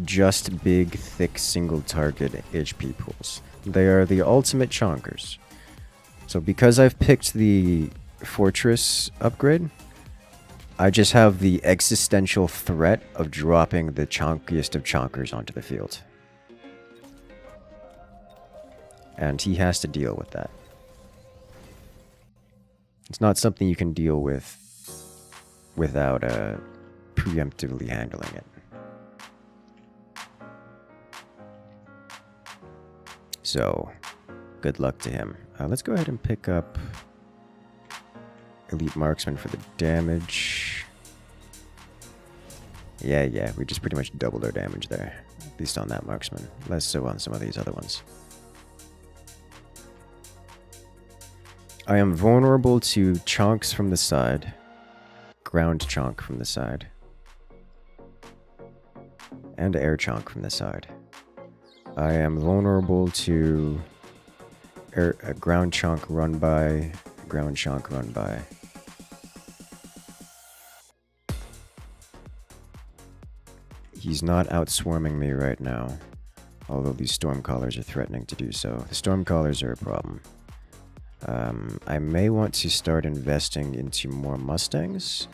just big, thick, single target HP pools. They are the ultimate chonkers. So because I've picked the fortress upgrade, I just have the existential threat of dropping the chonkiest of chonkers onto the field. And he has to deal with that. It's not something you can deal with without preemptively handling it. So, good luck to him. Let's go ahead and pick up Elite Marksman for the damage. Yeah, we just pretty much doubled our damage there. At least on that Marksman. Less so on some of these other ones. I am vulnerable to chonks from the side. Ground chonk from the side. And air chonk from the side. I am vulnerable to ground chonk run by, ground chonk run by. He's not outswarming me right now, although these Stormcallers are threatening to do so. The Stormcallers are a problem. I may want to start investing into more Mustangs,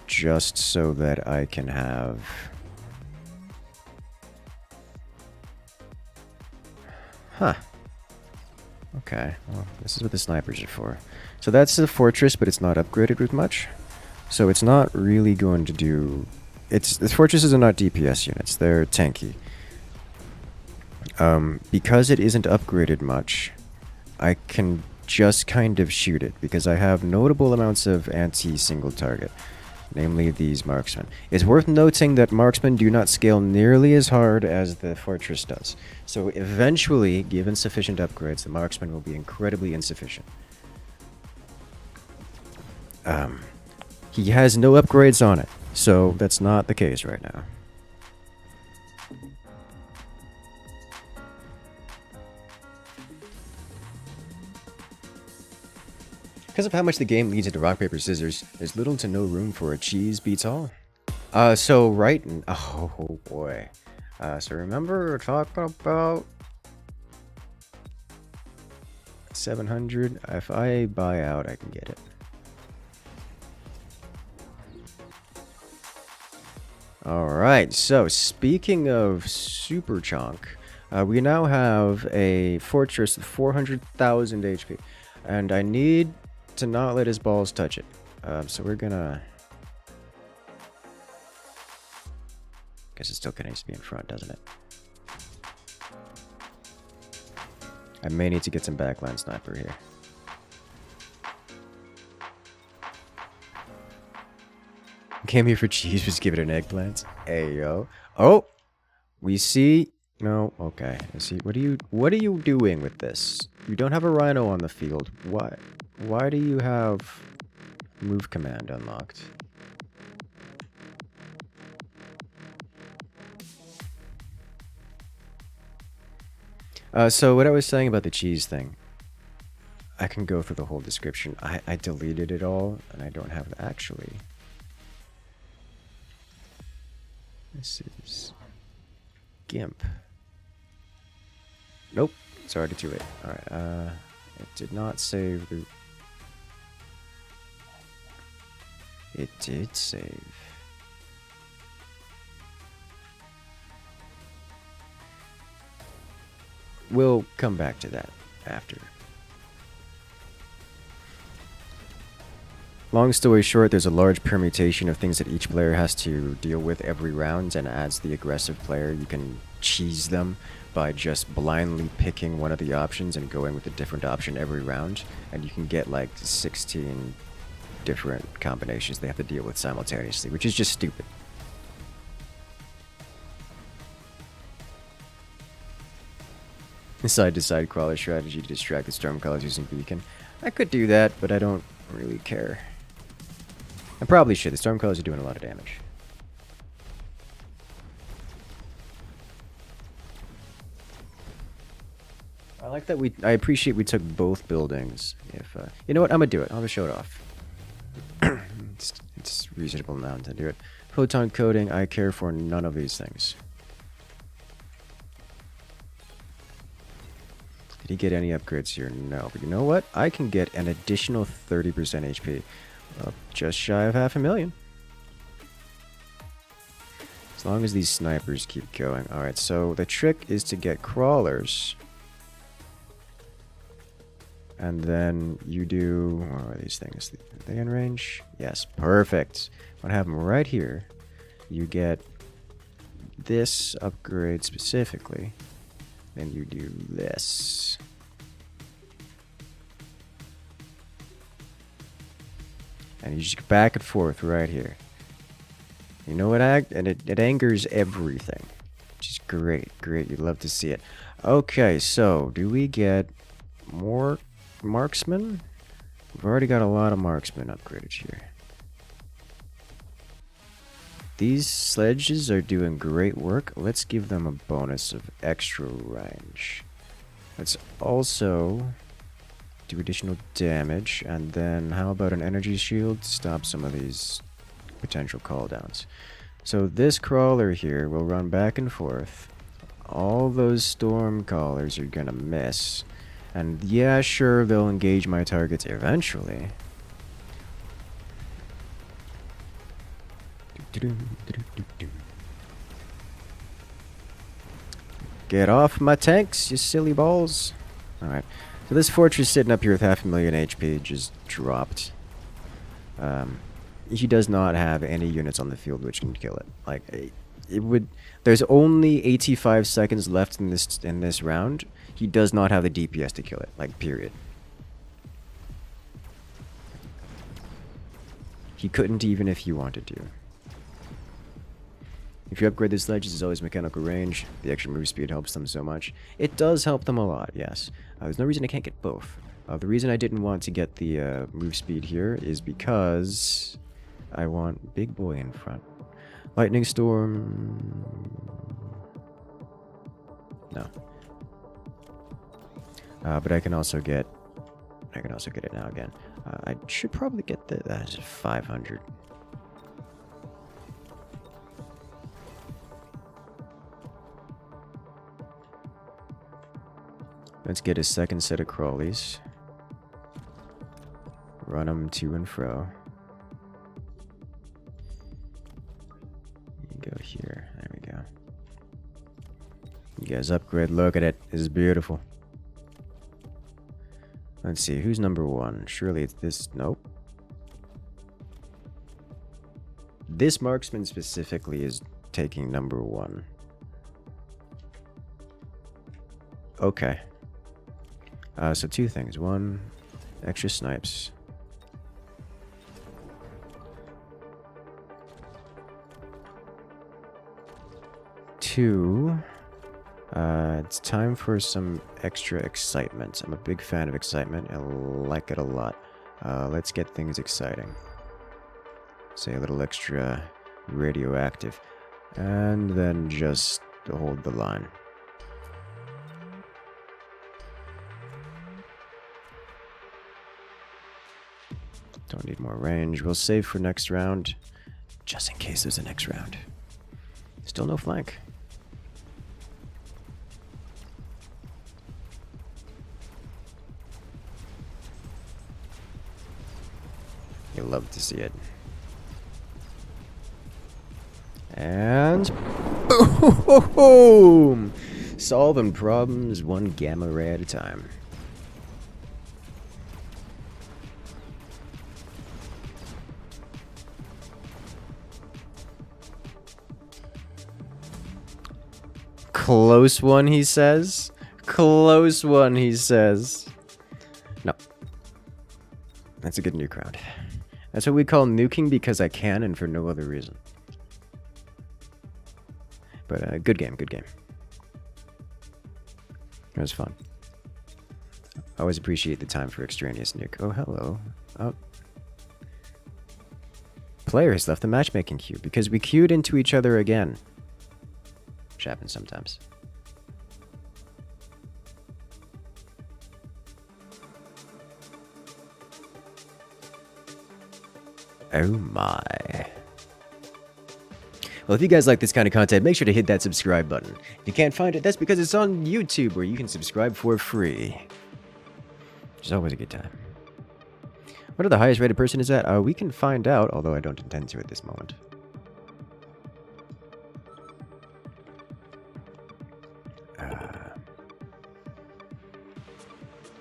just so that I can have... Huh. Okay, well, this is what the snipers are for. So that's the fortress, but it's not upgraded with much. So it's not really going to do... The fortresses are not DPS units, they're tanky. Because it isn't upgraded much, I can just kind of shoot it, because I have notable amounts of anti-single target. namely these marksmen. It's worth noting that marksmen do not scale nearly as hard as the fortress does. So eventually, given sufficient upgrades, the marksman will be incredibly insufficient. He has no upgrades on it, so that's not the case right now. Because of how much the game leads into rock, paper, scissors, there's little to no room for a cheese beats all. So right, oh boy. So remember we're talking about 700. If I buy out, I can get it. Alright, so speaking of super chunk, we now have a fortress with 400,000 HP. And I need to not let his balls touch it. So we're gonna... Guess it still kind of needs to be in front, doesn't it? I may need to get some backline sniper here. Came here for cheese, just give it an eggplant. Hey yo. Oh! We see... No, okay. I see. What are you doing with this? You don't have a rhino on the field. Why? Why do you have move command unlocked? So what I was saying about the cheese thing, I can go through the whole description. I deleted it all, and I don't have it actually. This is GIMP. Nope, it's already too late. Alright, it did not save the... It did save. We'll come back to that after. Long story short, there's a large permutation of things that each player has to deal with every round, and as the aggressive player, you can cheese them by just blindly picking one of the options and going with a different option every round, and you can get like 16 different combinations they have to deal with simultaneously, which is just stupid. Side-to-side crawler strategy to distract the Stormcallers using beacon. I could do that, but I don't really care. I probably should. The Stormcallers are doing a lot of damage. I like that I appreciate we took both buildings. If you know what, I'm gonna do it. I'll just show it off. it's reasonable now to do it. Photon coating, I care for none of these things. Did he get any upgrades here? No, but you know what? I can get an additional 30% HP. Just shy of 500,000. As long as these snipers keep going. Alright, so the trick is to get crawlers. And then you do... What are these things? Are they in range? Yes, perfect. I'm gonna have them right here. You get this upgrade specifically. Then you do this. And you just go back and forth right here. You know what? And it angers everything. Which is great. Great. You'd love to see it. Okay, so do we get more marksmen? We've already got a lot of marksmen upgraded here. These sledges are doing great work. Let's give them a bonus of extra range. Let's also do additional damage. And then how about an energy shield to stop some of these potential cooldowns? So this crawler here will run back and forth. All those storm callers are gonna miss. And yeah, sure, they'll engage my targets eventually. Get off my tanks, you silly balls. Alright, so this fortress sitting up here with 500,000 HP just dropped. He does not have any units on the field which can kill it. Like, it would... There's only 85 seconds left in this round. He does not have the DPS to kill it. Like, period. He couldn't even if he wanted to. If you upgrade the sledges, there's always mechanical range. The extra move speed helps them so much. It does help them a lot, yes. There's no reason I can't get both. The reason I didn't want to get the move speed here is because I want Big Boy in front. Lightning Storm... No. But I can also get it now again. I should probably get that's 500. Let's get a second set of crawlies. Run them to and fro. You go here. There we go. You guys upgrade. Look at it. This is beautiful. Let's see. Who's number one? Surely it's this. Nope. This marksman specifically is taking number one. Okay. So two things. One, extra snipes. Two, it's time for some extra excitement. I'm a big fan of excitement. I like it a lot. Let's get things exciting. Say a little extra radioactive. And then just hold the line. Don't need more range. We'll save for next round, just in case there's a next round. Still no flank. You love to see it. And boom! Solving problems one gamma ray at a time. Close one, he says. Close one, he says. No. That's a good nuke round. That's what we call nuking because I can and for no other reason. But good game, good game. It was fun. I always appreciate the time for extraneous nuke. Oh, hello. Oh. Player has left the matchmaking queue because we queued into each other again. Which happens sometimes. Oh my. Well, if you guys like this kind of content, make sure to hit that subscribe button. If you can't find it, that's because it's on YouTube, where you can subscribe for free. Which is always a good time. What are the highest rated person is at? We can find out, although I don't intend to at this moment.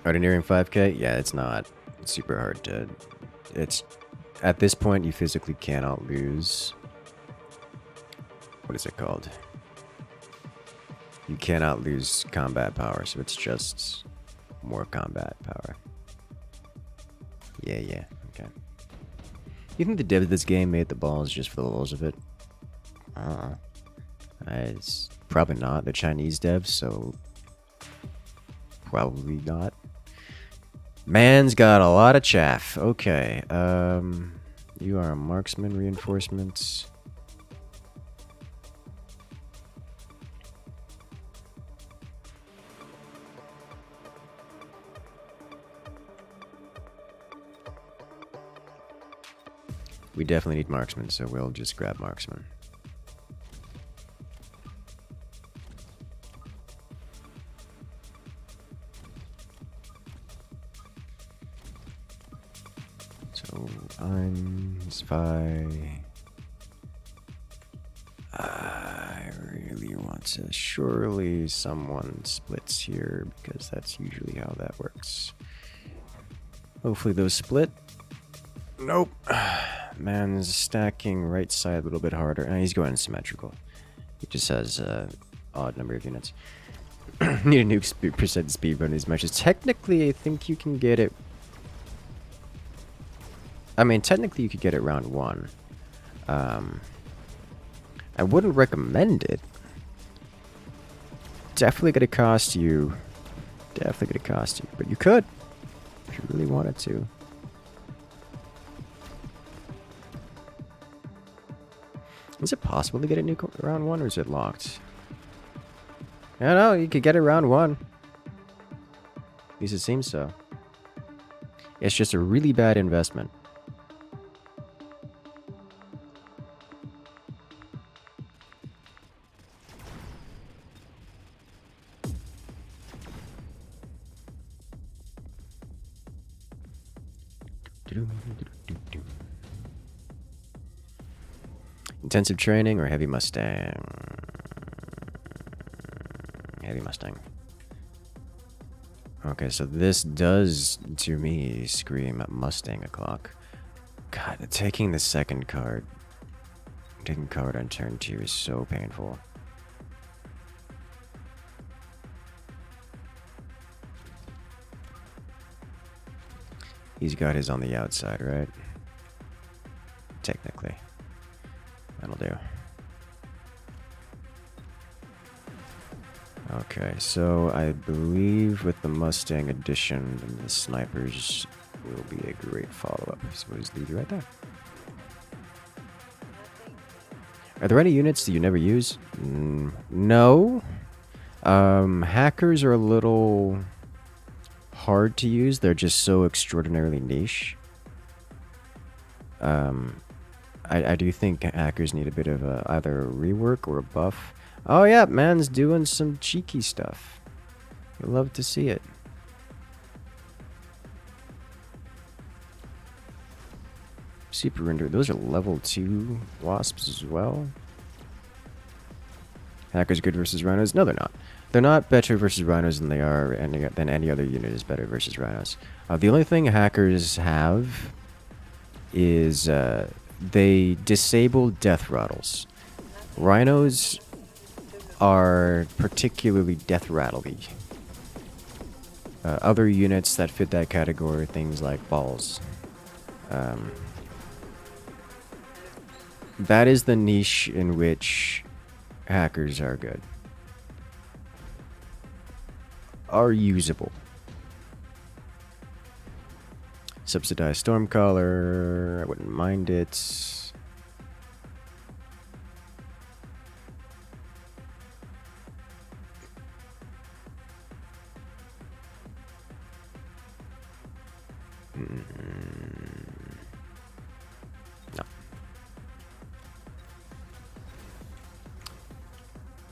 Already nearing 5k? Yeah, it's not. It's super hard to... It's... At this point, you physically cannot lose... What is it called? You cannot lose combat power, so it's just... more combat power. Yeah, okay. You think the devs of this game made the balls just for the lulz of it? It's probably not. They're Chinese devs, so... Probably not. Man's got a lot of chaff. Okay. You are a marksman. Reinforcements. We definitely need marksman, so we'll just grab marksman. So I'm spy. I really want to. Surely someone splits here because that's usually how that works. Hopefully those split. Nope. Man's stacking right side a little bit harder. He's going symmetrical. He just has odd number of units. Need a nuke percent speed run as much as technically I think you can get it. I mean, technically you could get it round 1. I wouldn't recommend it. Definitely gonna cost you. Definitely gonna cost you. But you could. If you really wanted to. Is it possible to get it round 1 or is it locked? I don't know, you could get it round 1. At least it seems so. It's just a really bad investment. Intensive training or heavy Mustang? Heavy Mustang. Okay, so this does, to me, scream Mustang o'clock. God, taking the second card. Taking card on turn 2 is so painful. He's got his on the outside, right? Technically. That'll do. Okay, so I believe with the Mustang edition, the snipers will be a great follow-up. So we'll just leave you right there. Are there any units that you never use? No. Hackers are a little hard to use. They're just so extraordinarily niche. I do think hackers need a bit of either a rework or a buff. Oh yeah, man's doing some cheeky stuff. You'll love to see it. Super render. Those are level 2 wasps as well. Hackers good versus rhinos? No, they're not. They're not better versus rhinos than they are than any other unit is better versus rhinos. The only thing hackers have is they disable death rattles. Rhinos are particularly death rattly. Other units that fit that category are things like balls. That is the niche in which hackers are good. Are usable. Subsidized Stormcaller, I wouldn't mind it. No.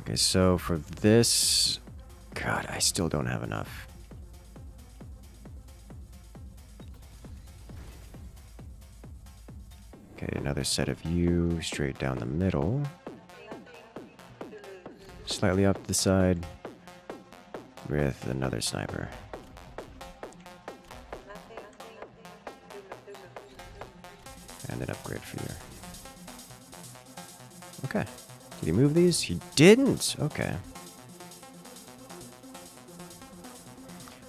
Okay, so for this, God, I still don't have enough. Okay, another set of you straight down the middle. Slightly off to the side with another sniper. And an upgrade for you. Okay. Did he move these? He didn't! Okay.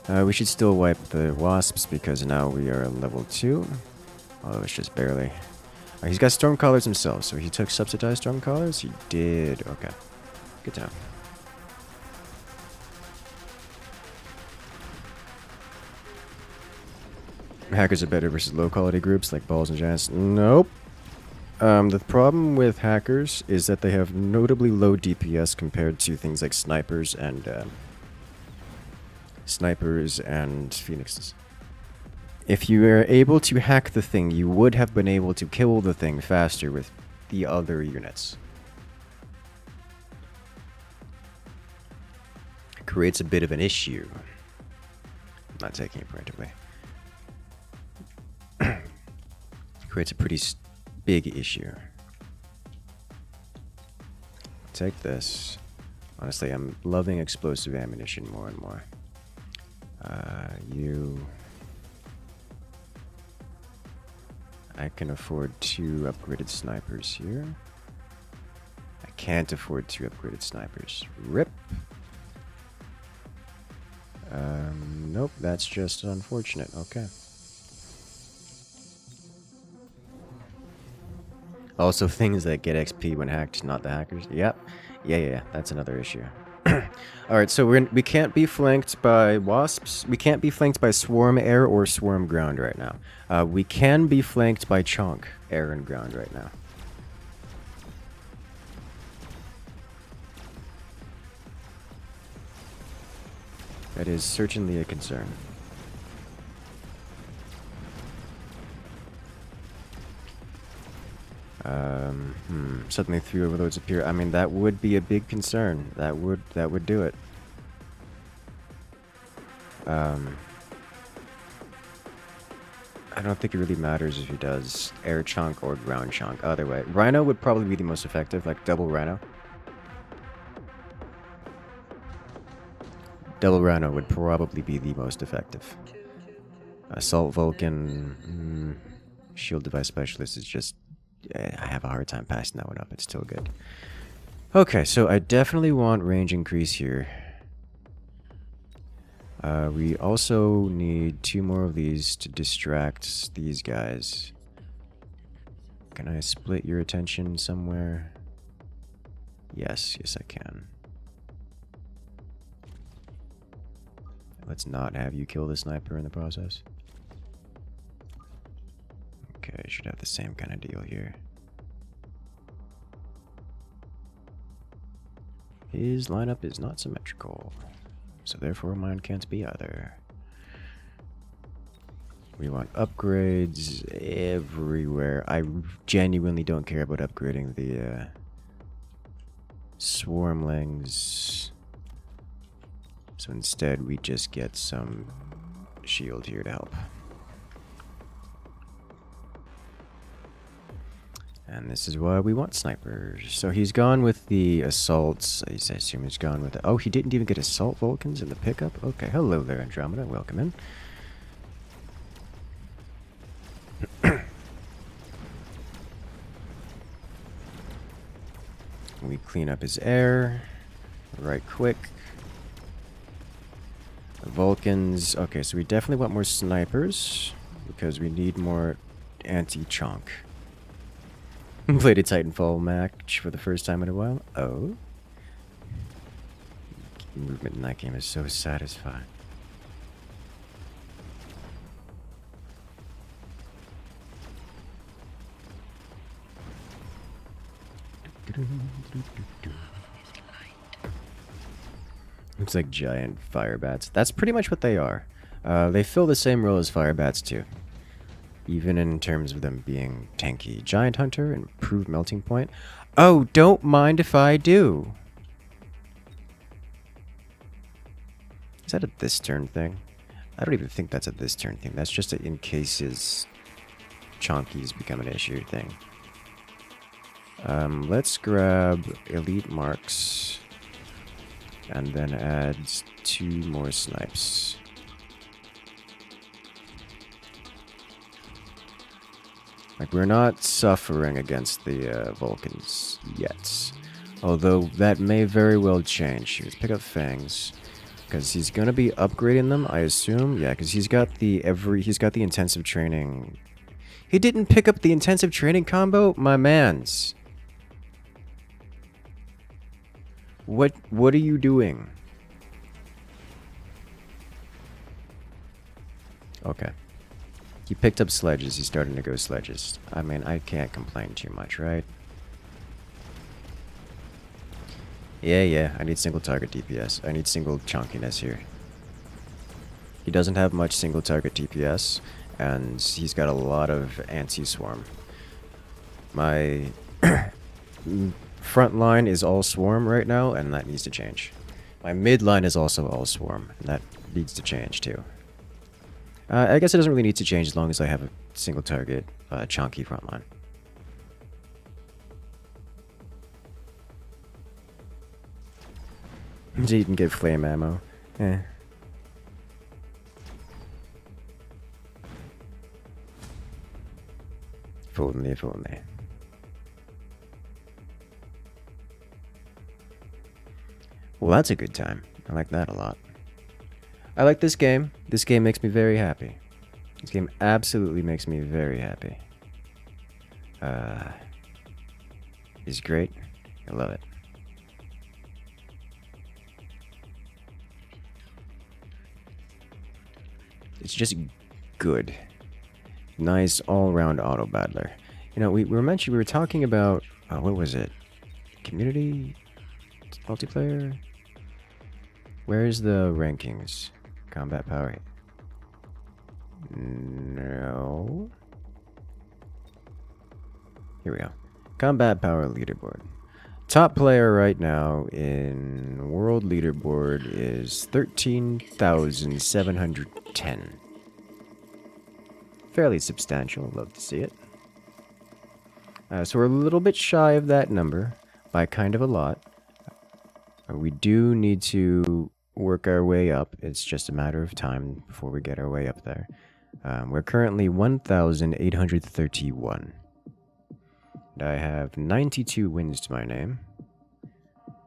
We should still wipe the wasps because now we are level 2. Although it's just barely. He's got Stormcallers himself, so he took subsidized Stormcallers? He did. Okay. Good to know. Hackers are better versus low-quality groups like balls and giants? Nope. The problem with hackers is that they have notably low DPS compared to things like snipers and phoenixes. If you were able to hack the thing, you would have been able to kill the thing faster with the other units. It creates a bit of an issue. I'm not taking it practically. Creates a pretty big issue. Take this. Honestly, I'm loving explosive ammunition more and more. I can afford 2 upgraded snipers here. I can't afford 2 upgraded snipers. RIP. Nope, that's just unfortunate. Okay. Also, things that get XP when hacked, not the hackers. Yep. Yeah, that's another issue. Alright, so we can't be flanked by wasps. We can't be flanked by swarm air or swarm ground right now. We can be flanked by chunk air and ground right now. That is certainly a concern. Suddenly 3 overloads appear. I mean, that would be a big concern. That would do it. I don't think it really matters if he does air chunk or ground chunk. Either way, Rhino would probably be the most effective, like double Rhino. Double Rhino would probably be the most effective. Assault Vulcan, Shield Device Specialist is just... I have a hard time passing that one up. It's still good. Okay, so I definitely want range increase here. We also need 2 more of these to distract these guys. Can I split your attention somewhere? Yes, I can. Let's not have you kill the sniper in the process. Okay, I should have the same kind of deal here. His lineup is not symmetrical, so therefore mine can't be either. We want upgrades everywhere. I genuinely don't care about upgrading the swarmlings. So instead we just get some shield here to help. And this is why we want snipers. So he's gone with the assaults. I assume he's gone with the... Oh, he didn't even get assault Vulcans in the pickup? Okay, hello there, Andromeda. Welcome in. We clean up his air. Right quick. The Vulcans. Okay, so we definitely want more snipers. Because we need more anti-chonk. Played a Titanfall match for the first time in a while. Oh. Movement in that game is so satisfying. Looks like giant fire bats. That's pretty much what they are. They fill the same role as fire bats too. Even in terms of them being tanky. Giant Hunter, improved melting point. Oh, don't mind if I do. Is that a this turn thing? I don't even think that's a this turn thing. That's just a in case his chonkies become an issue thing. Let's grab elite marks. And then add 2 more snipes. Like, we're not suffering against the Vulcans yet. Although, that may very well change. Let's pick up Fangs. Because he's gonna be upgrading them, I assume. Yeah, because he's got the intensive training. He didn't pick up the intensive training combo? My mans. What are you doing? Okay. He picked up sledges. He's starting to go sledges. I mean, I can't complain too much, right? Yeah. I need single target DPS. I need single chunkiness here. He doesn't have much single target DPS, and he's got a lot of anti-swarm. My front line is all swarm right now, and that needs to change. My mid line is also all swarm, and that needs to change too. I guess it doesn't really need to change as long as I have a single target, chunky front line. So you can get flame ammo. Eh. If only. Well, that's a good time. I like that a lot. I like this game. This game makes me very happy. This game absolutely makes me very happy. is great. I love it. It's just good. Nice all-round auto battler. You know, we were talking about, what was it? Community? Multiplayer? Where's the rankings? Combat power. No. Here we go. Combat power leaderboard. Top player right now in world leaderboard is 13,710. Fairly substantial. Love to see it. So we're a little bit shy of that number by kind of a lot. We do need to work our way up. It's just a matter of time before we get our way up there. We're currently 1,831. I have 92 wins to my name,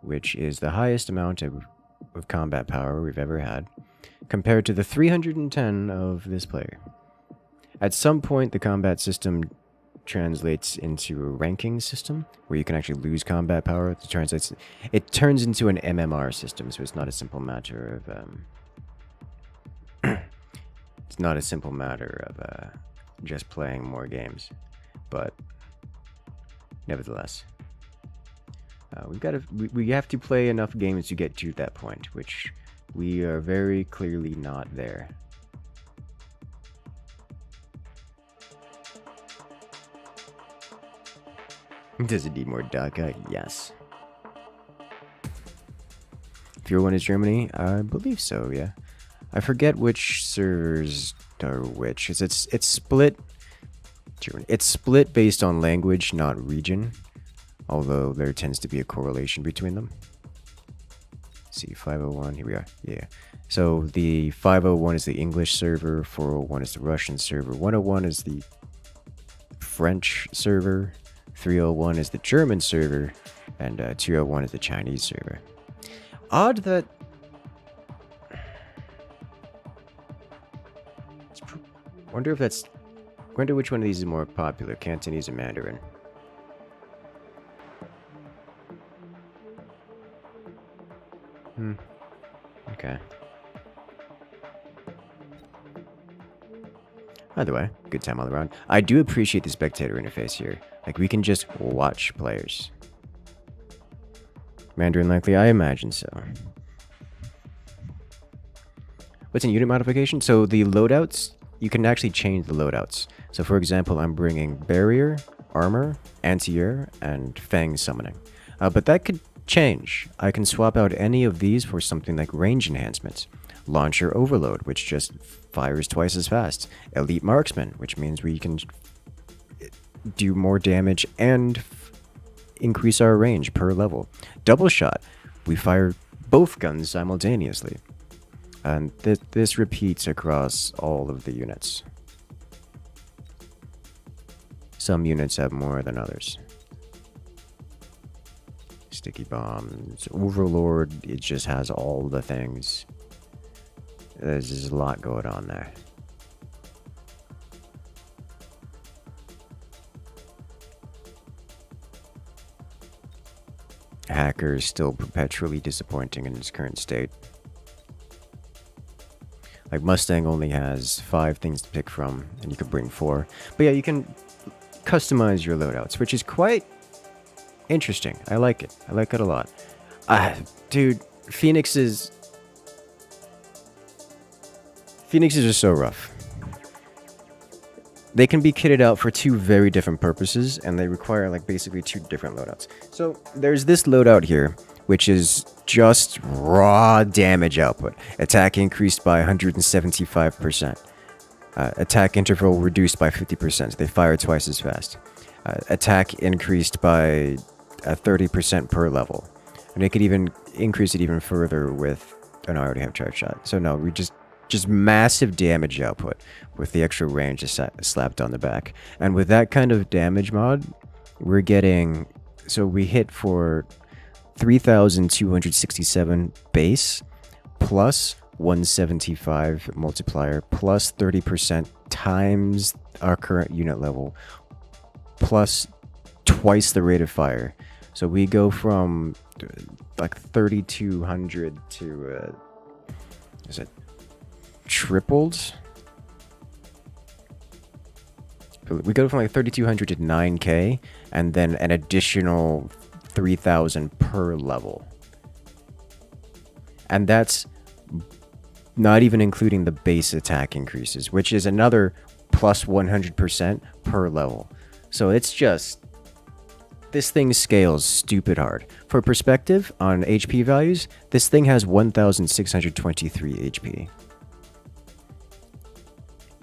which is the highest amount of combat power we've ever had, compared to the 310 of this player. At some point, the combat system translates into a ranking system, where you can actually lose combat power. It turns into an MMR system, so it's not a simple matter of... it's not a simple matter of just playing more games, but... Nevertheless, we have to play enough games to get to that point, which we are very clearly not there. Does it need more DACA? Yes. Pure One is Germany? I believe so, yeah. I forget which servers are which. It's split... It's split based on language, not region, although there tends to be a correlation between them. Let's see, 501, here we are, yeah. So the 501 is the English server, 401 is the Russian server, 101 is the French server, 301 is the German server, and 201 is the Chinese server. Odd that... Wonder which one of these is more popular, Cantonese or Mandarin. Okay. Either way, good time all around. I do appreciate the spectator interface here. Like, we can just watch players. Mandarin likely? I imagine so. What's in unit modification? So the loadouts, you can actually change the loadouts. So for example, I'm bringing Barrier, Armor, Anti-Air, and Fang Summoning. But that could change. I can swap out any of these for something like Range Enhancements. Launcher Overload, which just fires twice as fast. Elite Marksman, which means we can do more damage and increase our range per level. Double Shot, we fire both guns simultaneously. And this repeats across all of the units. Some units have more than others. Sticky Bombs, Overlord, it just has all the things. There's just a lot going on there. Hacker is still perpetually disappointing in its current state. Like, Mustang only has 5 things to pick from, and you could bring 4. But yeah, you can customize your loadouts, which is quite interesting. I like it. I like it a lot. Dude, Phoenixes are so rough. They can be kitted out for 2 very different purposes, and they require, like, basically 2 different loadouts. So, there's this loadout here, which is just raw damage output. Attack increased by 175%. Attack interval reduced by 50%. They fire twice as fast. Attack increased by 30% per level. And they could even increase it even further with... Oh no, I already have Charge Shot. So no, we just massive damage output with the extra range slapped on the back. And with that kind of damage mod, we're getting... So we hit for 3,267 base, plus 175 multiplier, plus 30% times our current unit level, plus twice the rate of fire, So we go from like 3,200 to is it tripled? We go from like 3,200 to 9k, and then an additional 3,000 per level. And that's not even including the base attack increases, which is another plus 100% per level. So it's just, this thing scales stupid hard. For perspective on HP values, this thing has 1,623 HP.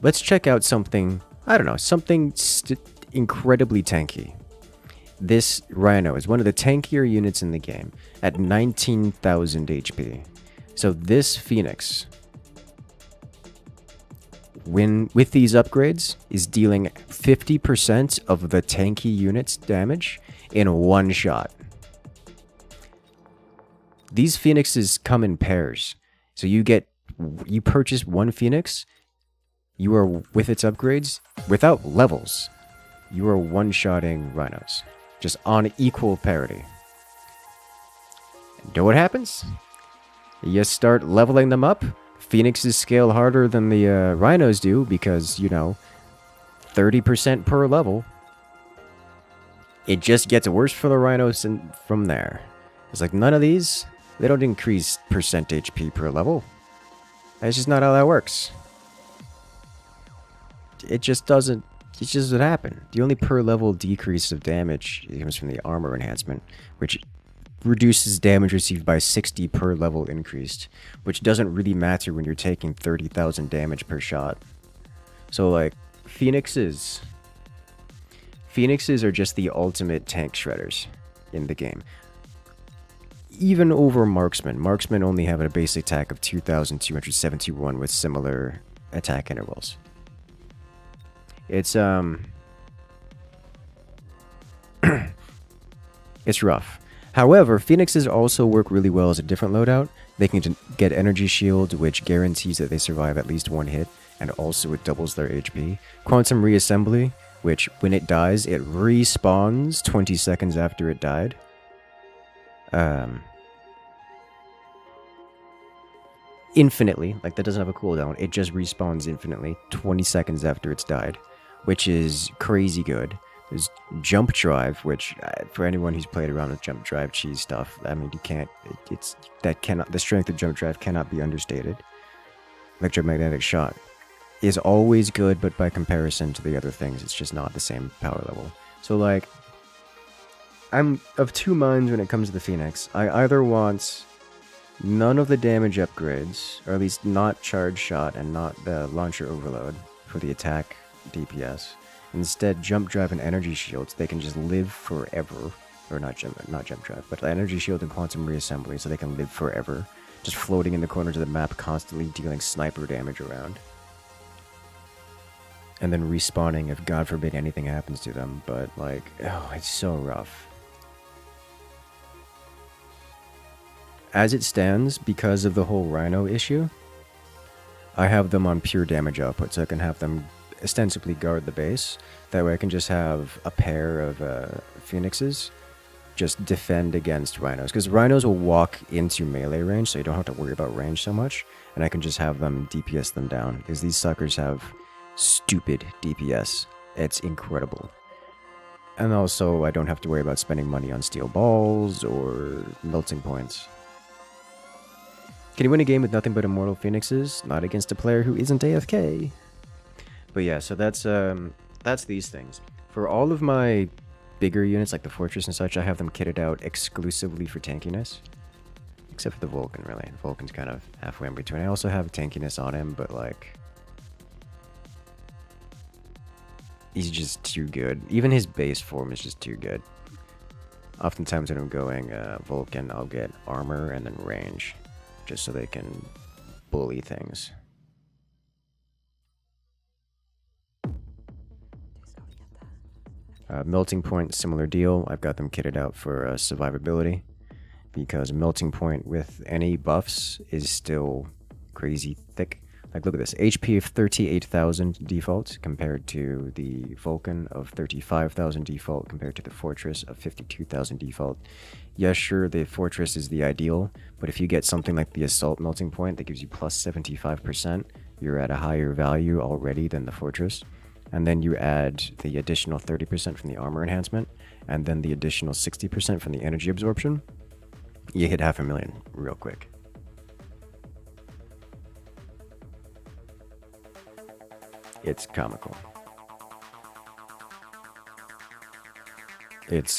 Let's check out something, I don't know, something incredibly tanky. This Rhino is one of the tankier units in the game at 19,000 HP. So this Phoenix, with these upgrades, is dealing 50% of the tanky unit's damage in one shot. These Phoenixes come in pairs. So you purchase one Phoenix, you are, with its upgrades, without levels, you are one-shotting Rhinos. Just on equal parity. And know what happens? You start leveling them up. Phoenixes scale harder than the Rhinos do because, you know, 30% per level. It just gets worse for the Rhinos and from there. It's like none of these, they don't increase percent HP per level. That's just not how that works. It just doesn't happen. The only per level decrease of damage comes from the armor enhancement, which reduces damage received by 60 per level increased, which doesn't really matter when you're taking 30,000 damage per shot. So like, Phoenixes are just the ultimate tank shredders in the game. Even over Marksman. Marksman only have a basic attack of 2,271 with similar attack intervals. It's it's rough. However, Phoenixes also work really well as a different loadout. They can get Energy Shield, which guarantees that they survive at least one hit, and also it doubles their HP. Quantum Reassembly, which when it dies, it respawns 20 seconds after it died. Infinitely, like that doesn't have a cooldown. It just respawns infinitely 20 seconds after it's died, which is crazy good. There's Jump Drive, which for anyone who's played around with Jump Drive cheese stuff, I mean, you can't, the strength of Jump Drive cannot be understated. Electromagnetic Shot is always good, but by comparison to the other things, it's just not the same power level. So like, I'm of two minds when it comes to the Phoenix. I either want none of the damage upgrades, or at least not Charge Shot and not the Launcher Overload for the attack DPS. Instead, Jump Drive and Energy Shields, they can just live forever. Or not Jump Drive, but Energy Shield and Quantum Reassembly, so they can live forever. Just floating in the corners of the map, constantly dealing sniper damage around. And then respawning if, God forbid, anything happens to them. But, like, oh, it's so rough. As it stands, because of the whole Rhino issue, I have them on pure damage output, so I can have them ostensibly guard the base. That way I can just have a pair of Phoenixes just defend against Rhinos. Because Rhinos will walk into melee range, so you don't have to worry about range so much. And I can just have them DPS them down. Because these suckers have stupid DPS. It's incredible. And also, I don't have to worry about spending money on steel balls or melting points. Can you win a game with nothing but immortal Phoenixes? Not against a player who isn't AFK. But yeah, so that's these things. For all of my bigger units, like the Fortress and such, I have them kitted out exclusively for tankiness. Except for the Vulcan, really. The Vulcan's kind of halfway in between. I also have tankiness on him, but like, he's just too good. Even his base form is just too good. Oftentimes when I'm going Vulcan, I'll get armor and then range, just so they can bully things. Melting Point, similar deal. I've got them kitted out for survivability, because Melting Point with any buffs is still crazy thick. Like, look at this. HP of 38,000 default compared to the Vulcan of 35,000 default compared to the Fortress of 52,000 default. Yes, sure, the Fortress is the ideal, but if you get something like the Assault Melting Point that gives you plus 75%, you're at a higher value already than the Fortress. And then you add the additional 30% from the Armor Enhancement, and then the additional 60% from the Energy Absorption. You hit 500,000 real quick. It's comical.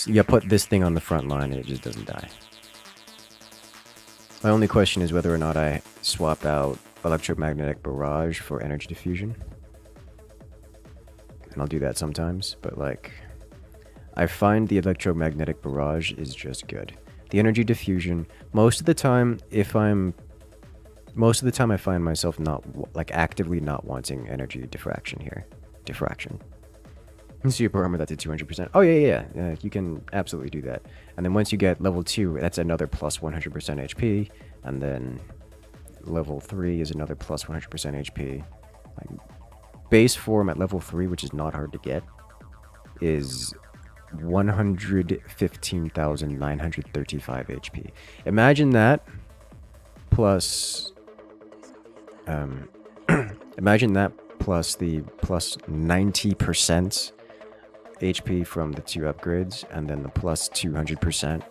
You put this thing on the front line and it just doesn't die. My only question is whether or not I swap out Electromagnetic Barrage for Energy Diffusion. And I'll do that sometimes, but like, I find the Electromagnetic Barrage is just good. The Energy Diffusion, most of the time I find myself actively not wanting Energy Diffraction here. Diffraction. Super Armor, that's at 200%. Oh, yeah, you can absolutely do that. And then once you get level 2, that's another plus 100% HP. And then level 3 is another plus 100% HP. Like, base form at level 3, which is not hard to get, is 115,935 HP. Imagine that plus... imagine that plus the plus 90% HP from the 2 upgrades, and then the plus 200%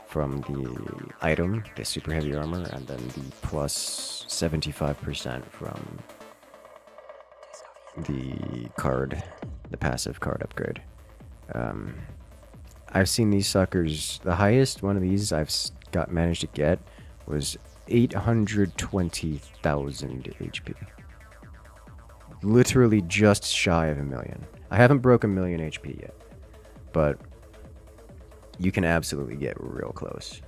from the item, the super heavy armor, and then the plus 75% from the card, the passive card upgrade. I've seen these suckers, the highest one of these I've managed to get was 820,000 HP. Literally just shy of 1,000,000. I haven't broke 1,000,000 HP yet, but you can absolutely get real close.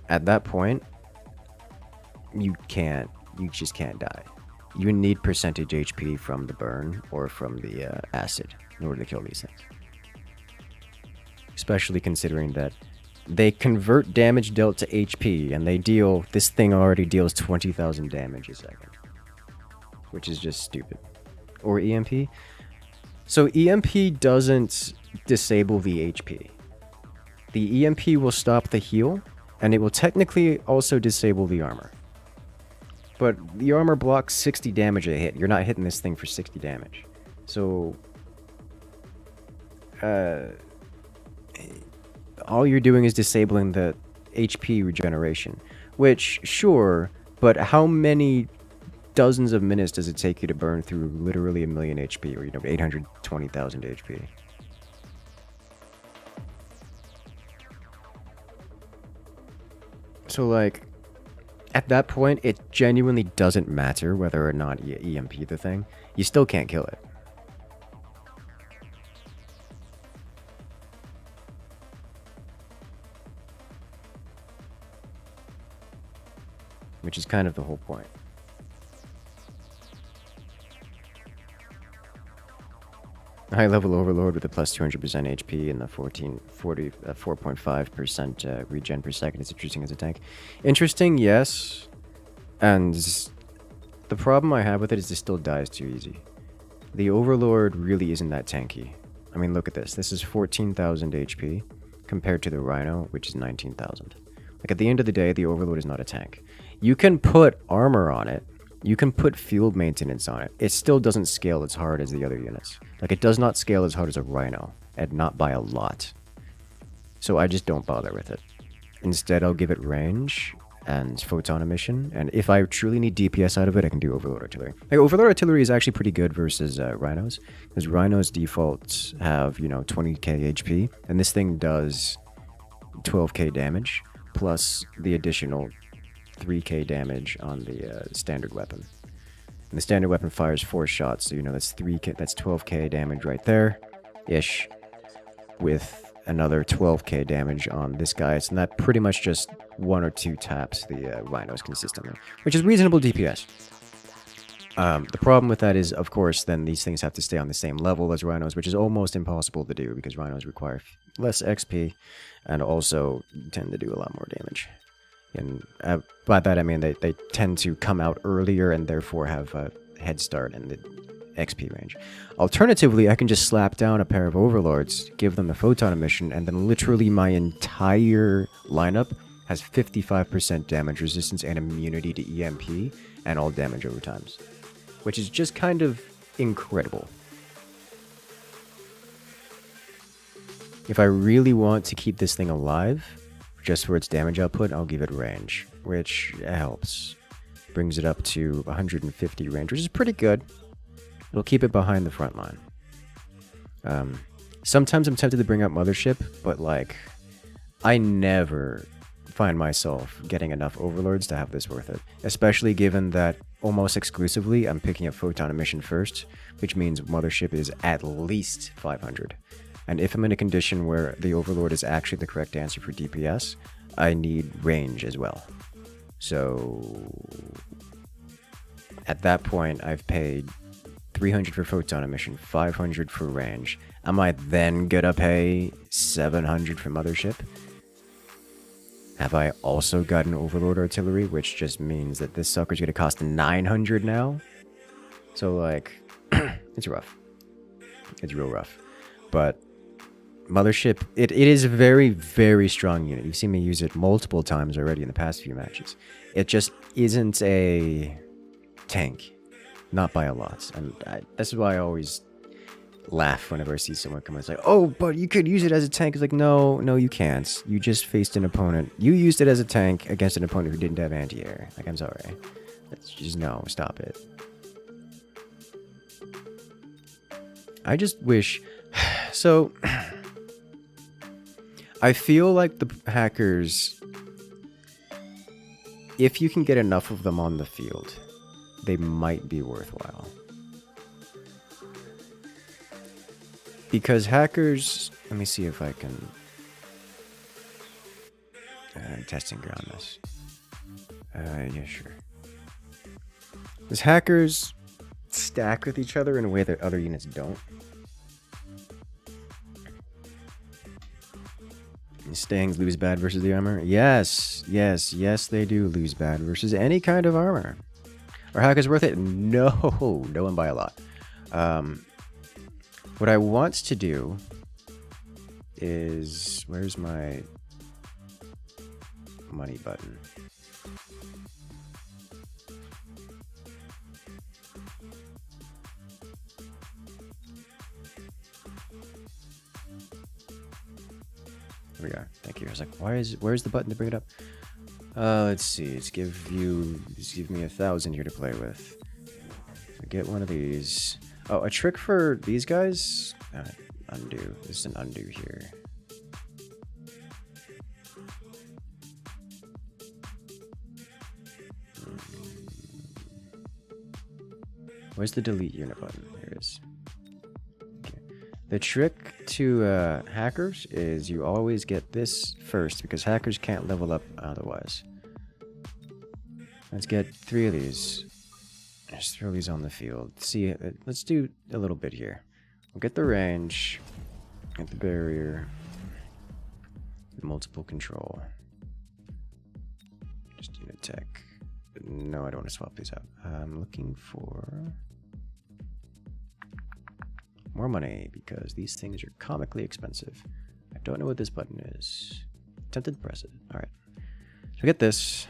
At that point, you just can't die. You need percentage HP from the burn or from the acid in order to kill these things. Especially considering that they convert damage dealt to HP, and this thing already deals 20,000 damage a second. Which is just stupid. Or EMP. So EMP doesn't disable the HP. The EMP will stop the heal, and it will technically also disable the armor. But the armor blocks 60 damage a hit. You're not hitting this thing for 60 damage. So... all you're doing is disabling the HP regeneration. Which, sure, but how many dozens of minutes does it take you to burn through literally 1,000,000 HP, or 820,000 HP? So like, at that point, it genuinely doesn't matter whether or not you EMP the thing. You still can't kill it. Which is kind of the whole point. High level Overlord with a plus 200% HP and the 4.5% regen per second is interesting as a tank. Interesting, yes. And the problem I have with it is this still dies too easy. The Overlord really isn't that tanky. I mean, look at this. This is 14,000 HP compared to the Rhino, which is 19,000. Like, at the end of the day, the Overlord is not a tank. You can put armor on it. You can put field maintenance on it. It still doesn't scale as hard as the other units. Like, it does not scale as hard as a Rhino, and not by a lot. So I just don't bother with it. Instead, I'll give it range and photon emission, and if I truly need DPS out of it, I can do Overlord Artillery. Like, Overlord Artillery is actually pretty good versus Rhinos, because Rhinos' defaults have, 20k HP, and this thing does 12k damage, plus the additional 3k damage on the standard weapon. And the standard weapon fires 4 shots, so that's 3k, that's 12k damage right there, ish, with another 12k damage on this guy. So that pretty much just 1 or 2 taps the Rhinos consistently, which is reasonable DPS. The problem with that is, of course, then these things have to stay on the same level as Rhinos, which is almost impossible to do because Rhinos require less XP and also tend to do a lot more damage. And by that I mean they tend to come out earlier and therefore have a head start in the XP range. Alternatively, I can just slap down a pair of overlords, give them the photon emission, and then literally my entire lineup has 55% damage resistance and immunity to EMP and all damage over times, which is just kind of incredible. If I really want to keep this thing alive, just for its damage output, I'll give it range, which helps. Brings it up to 150 range, which is pretty good. It'll keep it behind the front line. Sometimes I'm tempted to bring up Mothership, but like, I never find myself getting enough Overlords to have this worth it. Especially given that almost exclusively I'm picking up Photon Emission first, which means Mothership is at least 500. And if I'm in a condition where the Overlord is actually the correct answer for DPS, I need range as well. So at that point, I've paid 300 for Photon Emission, 500 for range. Am I then gonna pay 700 for Mothership? Have I also got an Overlord Artillery, which just means that this sucker's gonna cost 900 now? So like, it's rough. It's real rough. But Mothership, it is a very, very strong unit. You've seen me use it multiple times already in the past few matches. It just isn't a tank. Not by a lot. And this is why I always laugh whenever I see someone come and say, oh, but you could use it as a tank. It's like, no, you can't. You just faced an opponent. You used it as a tank against an opponent who didn't have anti-air. Like, I'm sorry. That's just, no, stop it. I just wish... So... I feel like the hackers, if you can get enough of them on the field, they might be worthwhile. Because hackers, let me see if I can testing ground this. Yeah, sure. Because hackers stack with each other in a way that other units don't. Stangs lose bad versus the armor? Yes, they do lose bad versus any kind of armor. Are hackers worth it? No one by a lot. What I want to do is... Where's my money button? There we go. Thank you. I was like, where's the button to bring it up? Let's see. Let's give me 1,000 here to play with. So get one of these. Oh, a trick for these guys? Undo. This is an undo here. Where's the delete unit button? Here it is. The trick to hackers is you always get this first because hackers can't level up otherwise. Let's get 3 of these. Just throw these on the field. See, let's do a little bit here. We'll get the range, get the barrier, multiple control. Just unit tech. No, I don't want to swap these out. I'm looking for... more money, because these things are comically expensive. I don't know what this button is. Tempted to press it. Alright. So get this.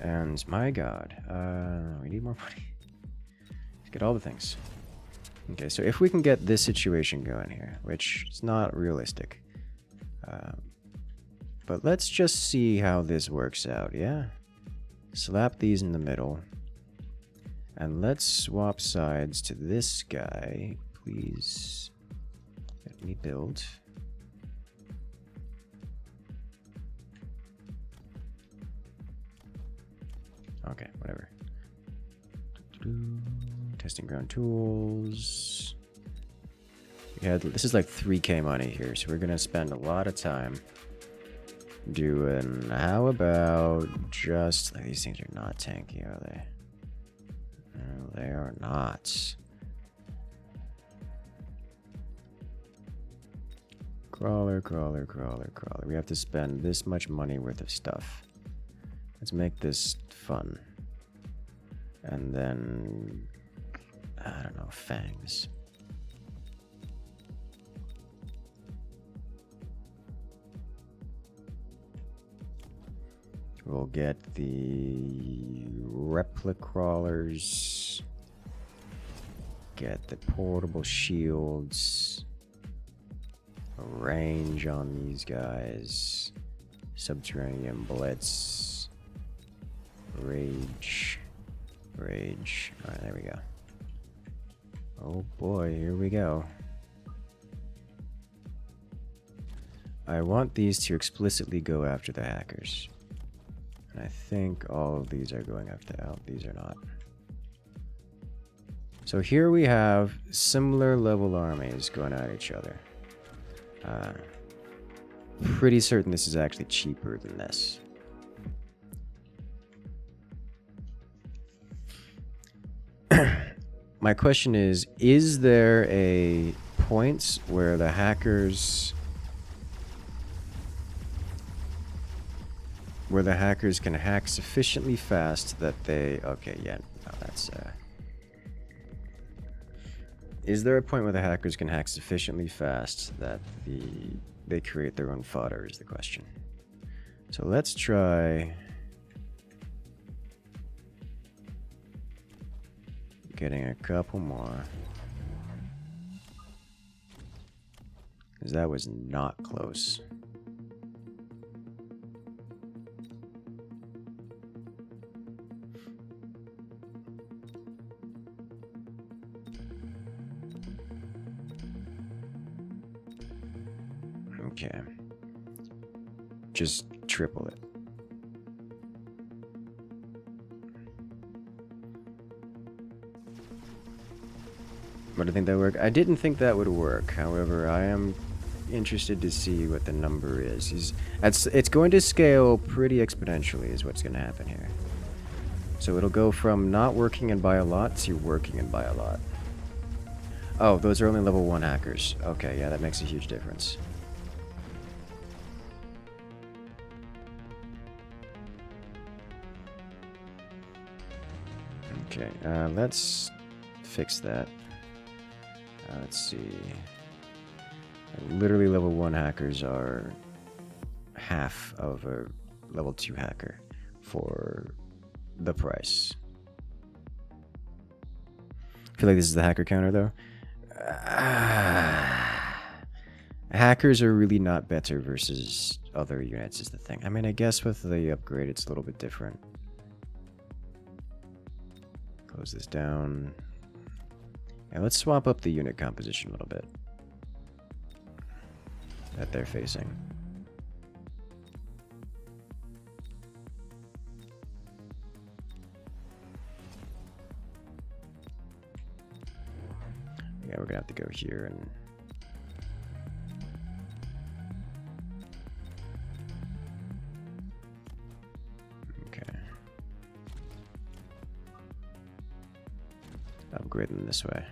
And my god. We need more money. Let's get all the things. Okay, so if we can get this situation going here, which is not realistic. But let's just see how this works out, yeah? Slap these in the middle. And let's swap sides to this guy. Please let me build. Okay, whatever. Testing ground tools. This is like 3K money here, so we're gonna spend a lot of time doing. How about just like, these things are not tanky, are they? No, they are not. Crawler. We have to spend this much money worth of stuff. Let's make this fun. And then, I don't know, fangs. We'll get the replica crawlers. Get the portable shields. A range on these guys. Subterranean blitz. Rage. Rage. Alright, there we go. Oh boy, here we go. I want these to explicitly go after the hackers. And I think all of these are going after these are not. So here we have similar level armies going at each other. Pretty certain this is actually cheaper than this. My question is there a point where the hackers can hack sufficiently fast that they... Okay, yeah, no, that's... Is there a point where the hackers can hack sufficiently fast that they create their own fodder is the question. So let's try... getting a couple more. Because that was not close. Okay. Just triple it. But I think that worked. I didn't think that would work. However, I am interested to see what the number is. It's going to scale pretty exponentially is what's going to happen here. So it'll go from not working and by a lot to working and by a lot. Oh, those are only level 1 hackers. Okay, yeah, that makes a huge difference. Okay, let's fix that. Let's see. Literally level 1 hackers are half of a level 2 hacker for the price. I feel like this is the hacker counter though. Hackers are really not better versus other units is the thing. I mean, I guess with the upgrade it's a little bit different. Close this down. Yeah, let's swap up the unit composition a little bit that they're facing. Yeah, we're gonna have to go here and okay. Upgrade them this way.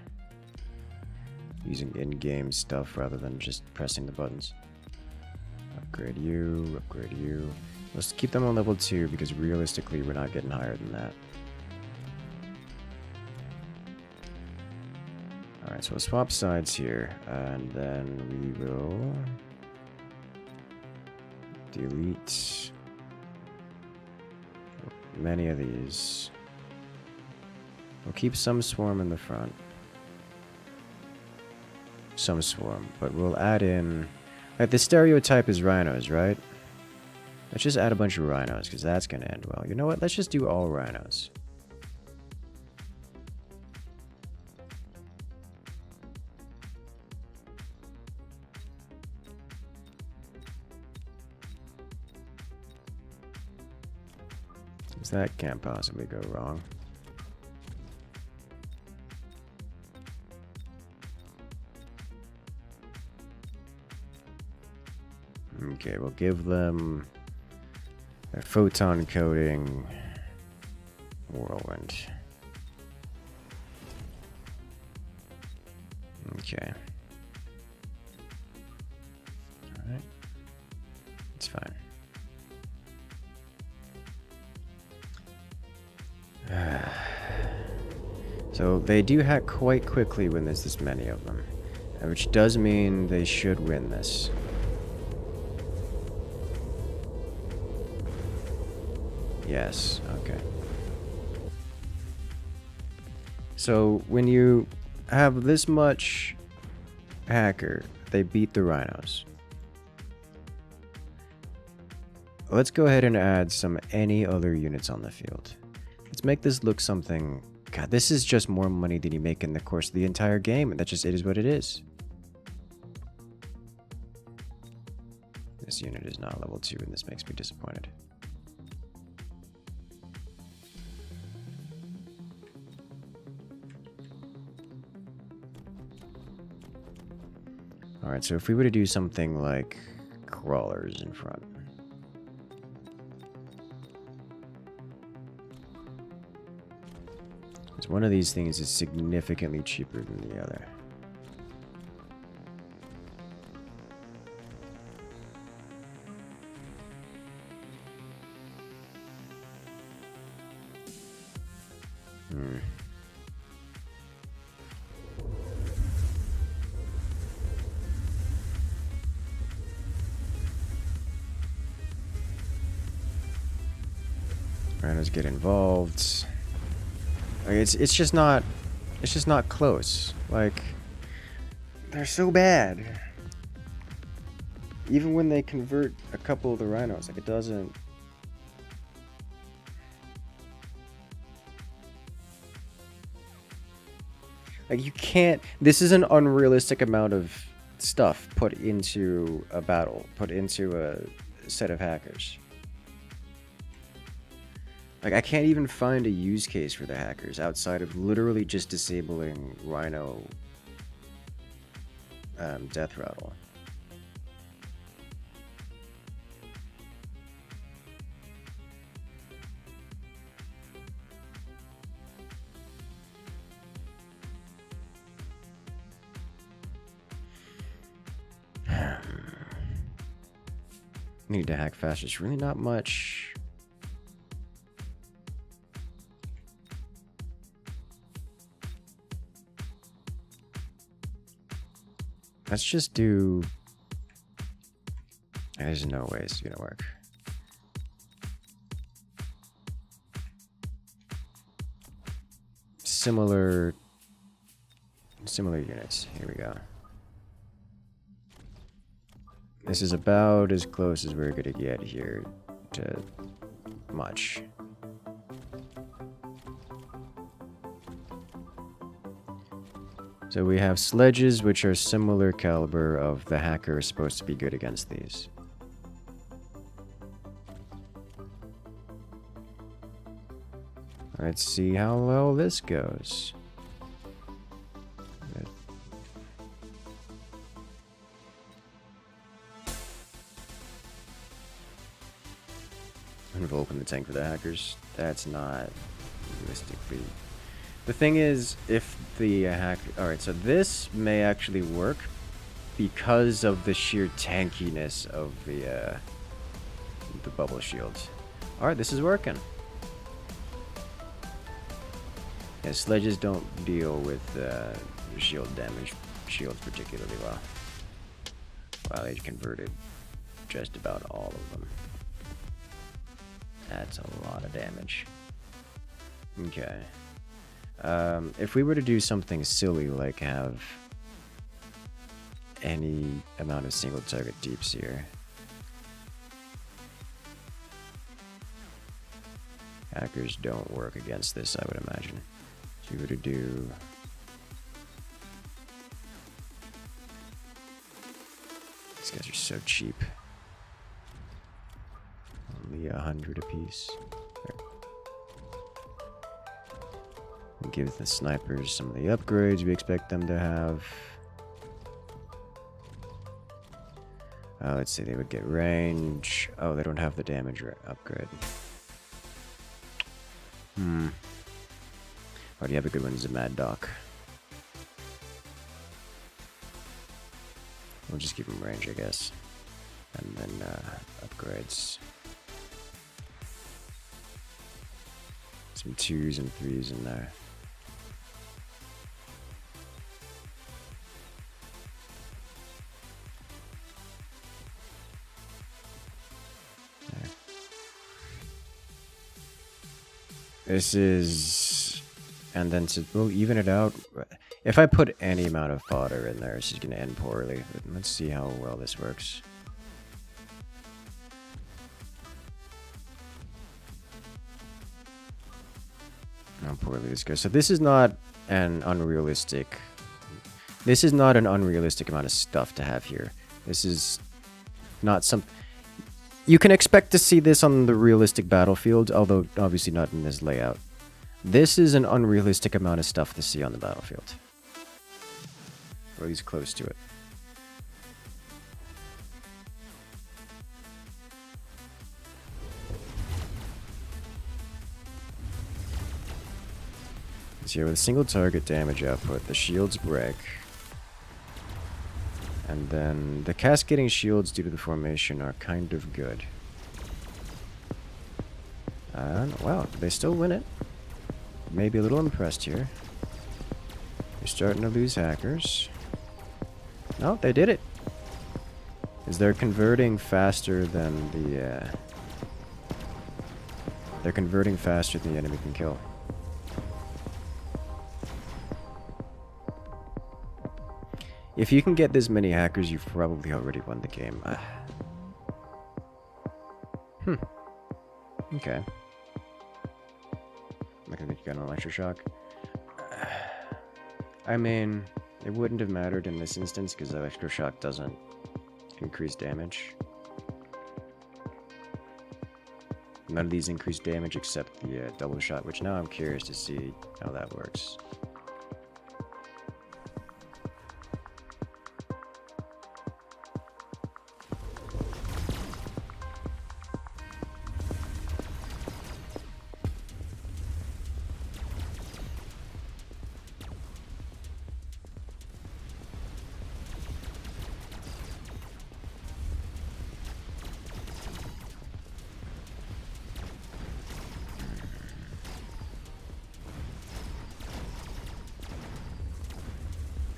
Using in-game stuff rather than just pressing the buttons. Upgrade you, upgrade you. Let's keep them on level 2 because realistically we're not getting higher than that. Alright, so we'll swap sides here and then we will delete many of these. We'll keep some swarm in the front. Some swarm, but we'll add in... Like, the stereotype is rhinos, right? Let's just add a bunch of rhinos, because that's going to end well. You know what? Let's just do all rhinos. Because that can't possibly go wrong. Okay, we'll give them a photon coating whirlwind. Okay. Alright. It's fine. So they do hack quite quickly when there's this many of them, which does mean they should win this. Yes, okay. So when you have this much hacker, they beat the rhinos. Let's go ahead and add any other units on the field. Let's make this look something... God, this is just more money than you make in the course of the entire game, and it is what it is. This unit is not level 2, and this makes me disappointed. Alright, so if we were to do something like crawlers in front. Because one of these things is significantly cheaper than the other. Rhinos get involved. Like, it's just not close. Like, they're so bad. Even when they convert a couple of the rhinos, like, it doesn't. Like, you can't. This is an unrealistic amount of stuff put into a battle, put into a set of hackers. Like, I can't even find a use case for the hackers outside of literally just disabling Rhino death rattle. Need to hack fast. There's really not much. Let's just do... There's no way it's gonna work. Similar units. Here we go. This is about as close as we're gonna get here to much. So we have sledges, which are similar caliber of the hacker is supposed to be good against these. Let's see how well this goes. I'm gonna open the tank for the hackers. That's not realistically. The thing is, if the hack... Alright, so this may actually work because of the sheer tankiness of the bubble shields. Alright, this is working. Yeah, sledges don't deal with shield damage, shields particularly well. Wow, they converted just about all of them. That's a lot of damage. Okay. If we were to do something silly like have any amount of single target deeps here. Hackers don't work against this, I would imagine. So we were to do... These guys are so cheap. Only 100 apiece. Give the snipers some of the upgrades we expect them to have. Let's see, they would get range. Oh, they don't have the damage upgrade. Oh, do you have a good one? Is a Mad Doc. We'll just give them range, I guess. And then upgrades. Some 2s and 3s in there. This is... And then we'll even it out. If I put any amount of fodder in there, this is going to end poorly. Let's see how well this works. How poorly this goes. So this is not an unrealistic... This is not an unrealistic amount of stuff to have here. This is not some... You can expect to see this on the realistic battlefield, although obviously not in this layout. This is an unrealistic amount of stuff to see on the battlefield. Or at least close to it. So here with a single target damage output, the shields break. And then the cascading shields due to the formation are kind of good. Wow, they still win it. Maybe a little impressed here. You're starting to lose hackers. No, they did it. Is they're converting faster than the... They're converting faster than the enemy can kill. If you can get this many hackers, you've probably already won the game. Okay. I'm not gonna make you get an electroshock. I mean, it wouldn't have mattered in this instance because electroshock doesn't increase damage. None of these increase damage except the double shot, which now I'm curious to see how that works.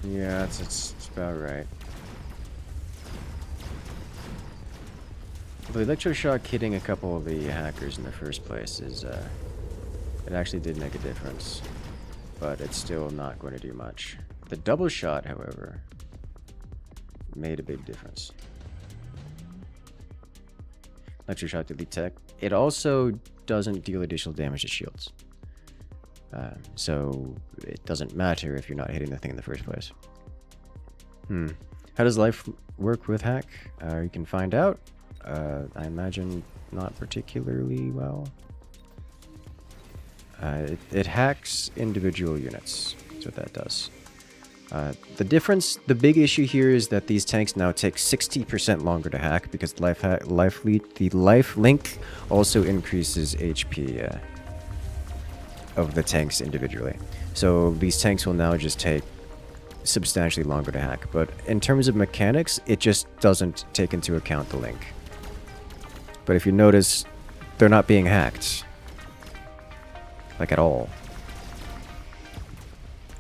Yeah, it's about right. The electroshock hitting a couple of the hackers in the first place is, it actually did make a difference. But it's still not going to do much. The double shot, however, made a big difference. Electroshock delete tech. It also doesn't deal additional damage to shields. So it doesn't matter if you're not hitting the thing in the first place. How does life work with hack? You can find out. I imagine not particularly well. It hacks individual units. That's what that does. The difference, the big issue here is that these tanks now take 60% longer to hack because the life link also increases HP of the tanks individually. So these tanks will now just take substantially longer to hack. But in terms of mechanics, it just doesn't take into account the link. But if you notice, they're not being hacked. Like at all.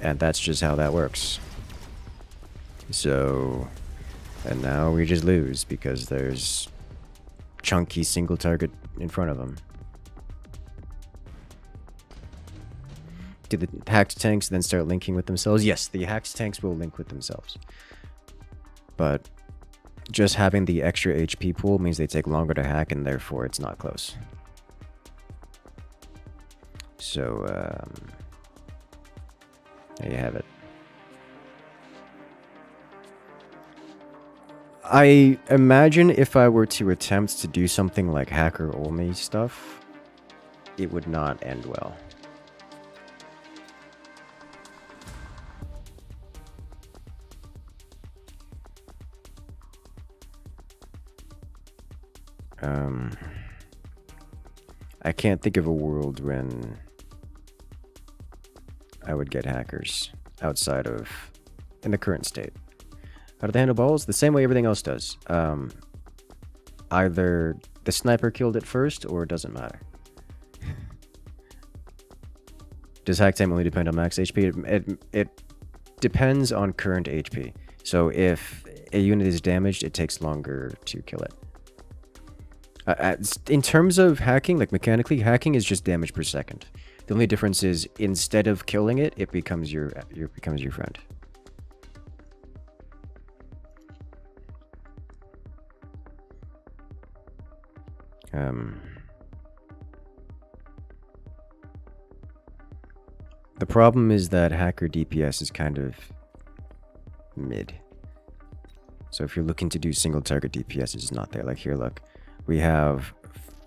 And that's just how that works. So, and now we just lose because there's chunky single target in front of them. Do the hacked tanks then start linking with themselves? Yes, the hacked tanks will link with themselves. But just having the extra HP pool means they take longer to hack and therefore it's not close. So, there you have it. I imagine if I were to attempt to do something like hacker-only stuff, it would not end well. I can't think of a world when I would get hackers outside of in the current state. How do they handle balls? The same way everything else does. Either the sniper killed it first or it doesn't matter. Does hack time only depend on max HP? It depends on current HP. So if a unit is damaged, it takes longer to kill it. In terms of hacking, like mechanically, hacking is just damage per second. The only difference is instead of killing it, it becomes your friend. The problem is that hacker DPS is kind of mid. So if you're looking to do single target DPS, it's not there. Like here, look, we have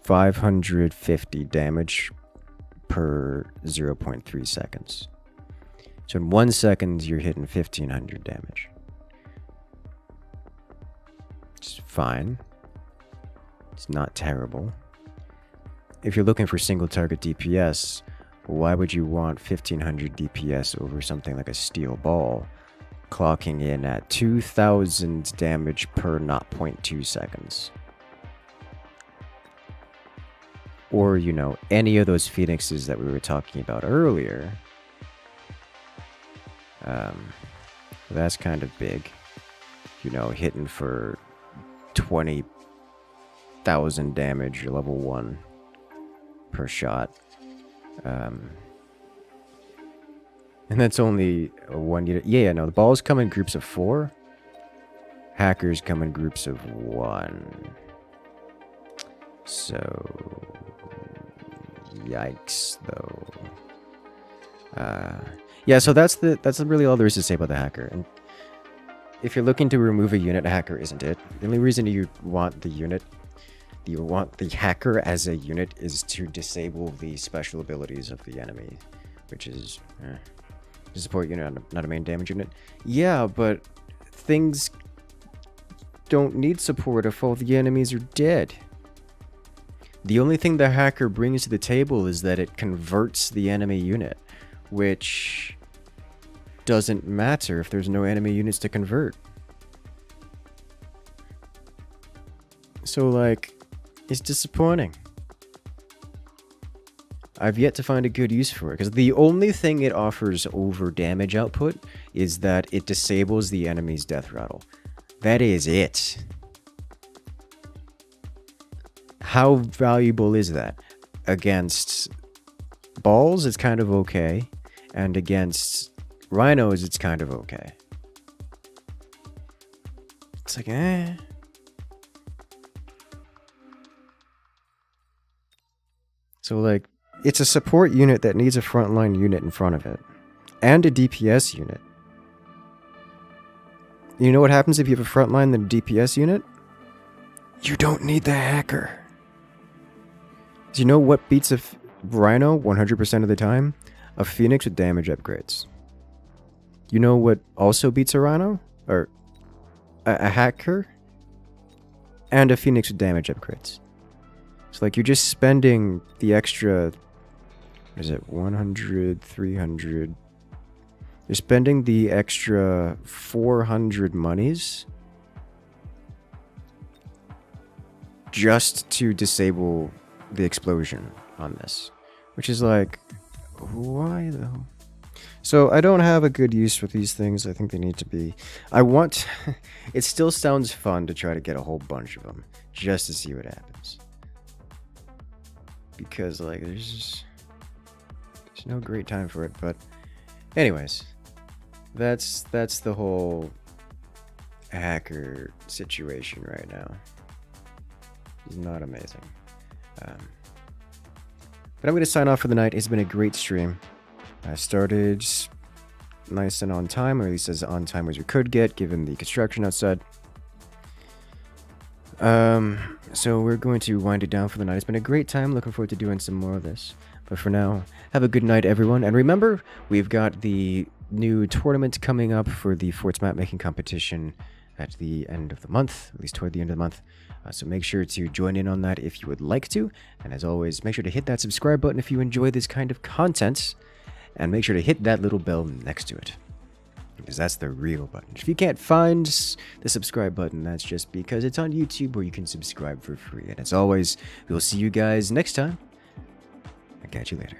550 damage per 0.3 seconds. So in 1 second, you're hitting 1500 damage. It's fine. It's not terrible. If you're looking for single target DPS, why would you want 1500 DPS over something like a steel ball, clocking in at 2000 damage per 0.2 seconds? Or, you know, any of those phoenixes that we were talking about earlier. That's kind of big. You know, hitting for 20,000 damage, level 1 per shot. And that's only a 1 unit. Yeah, no, the balls come in groups of 4. Hackers come in groups of 1. So, yikes, though. Yeah, so that's really all there is to say about the hacker. And if you're looking to remove a unit, a hacker isn't it. The only reason you want the hacker as a unit is to disable the special abilities of the enemy, which is a support unit, not a main damage unit. Yeah, but things don't need support if all the enemies are dead. The only thing the hacker brings to the table is that it converts the enemy unit, which doesn't matter if there's no enemy units to convert. So, like, it's disappointing. I've yet to find a good use for it, because the only thing it offers over damage output is that it disables the enemy's death rattle. That is it. How valuable is that? Against balls, it's kind of okay. And against rhinos, it's kind of okay. It's like, eh. So, like, it's a support unit that needs a frontline unit in front of it. And a DPS unit. You know what happens if you have a frontline than a DPS unit? You don't need the hacker. Do you know what beats a rhino 100% of the time? A phoenix with damage upgrades. You know what also beats a rhino? Or a hacker? And a phoenix with damage upgrades. So, like, you're just spending the extra... What is it? 100, 300... You're spending the extra 400 monies just to disable the explosion on this. Which is like, why though? So I don't have a good use for these things. I think they need to be... it still sounds fun to try to get a whole bunch of them just to see what happens. Because, like, there's no great time for it. But anyways, that's the whole hacker situation right now. It's not amazing. But I'm going to sign off for the night. It's been a great stream. I started nice and on time, or at least as on time as we could get, given the construction outside. So we're going to wind it down for the night. It's been a great time. Looking forward to doing some more of this. But for now, have a good night, everyone. And remember, we've got the new tournament coming up for the Forts map making competition at the end of the month, at least toward the end of the month. So make sure to join in on that if you would like to. And as always, make sure to hit that subscribe button if you enjoy this kind of content. And make sure to hit that little bell next to it, because that's the real button. If you can't find the subscribe button, that's just because it's on YouTube where you can subscribe for free. And as always, we'll see you guys next time. I'll catch you later.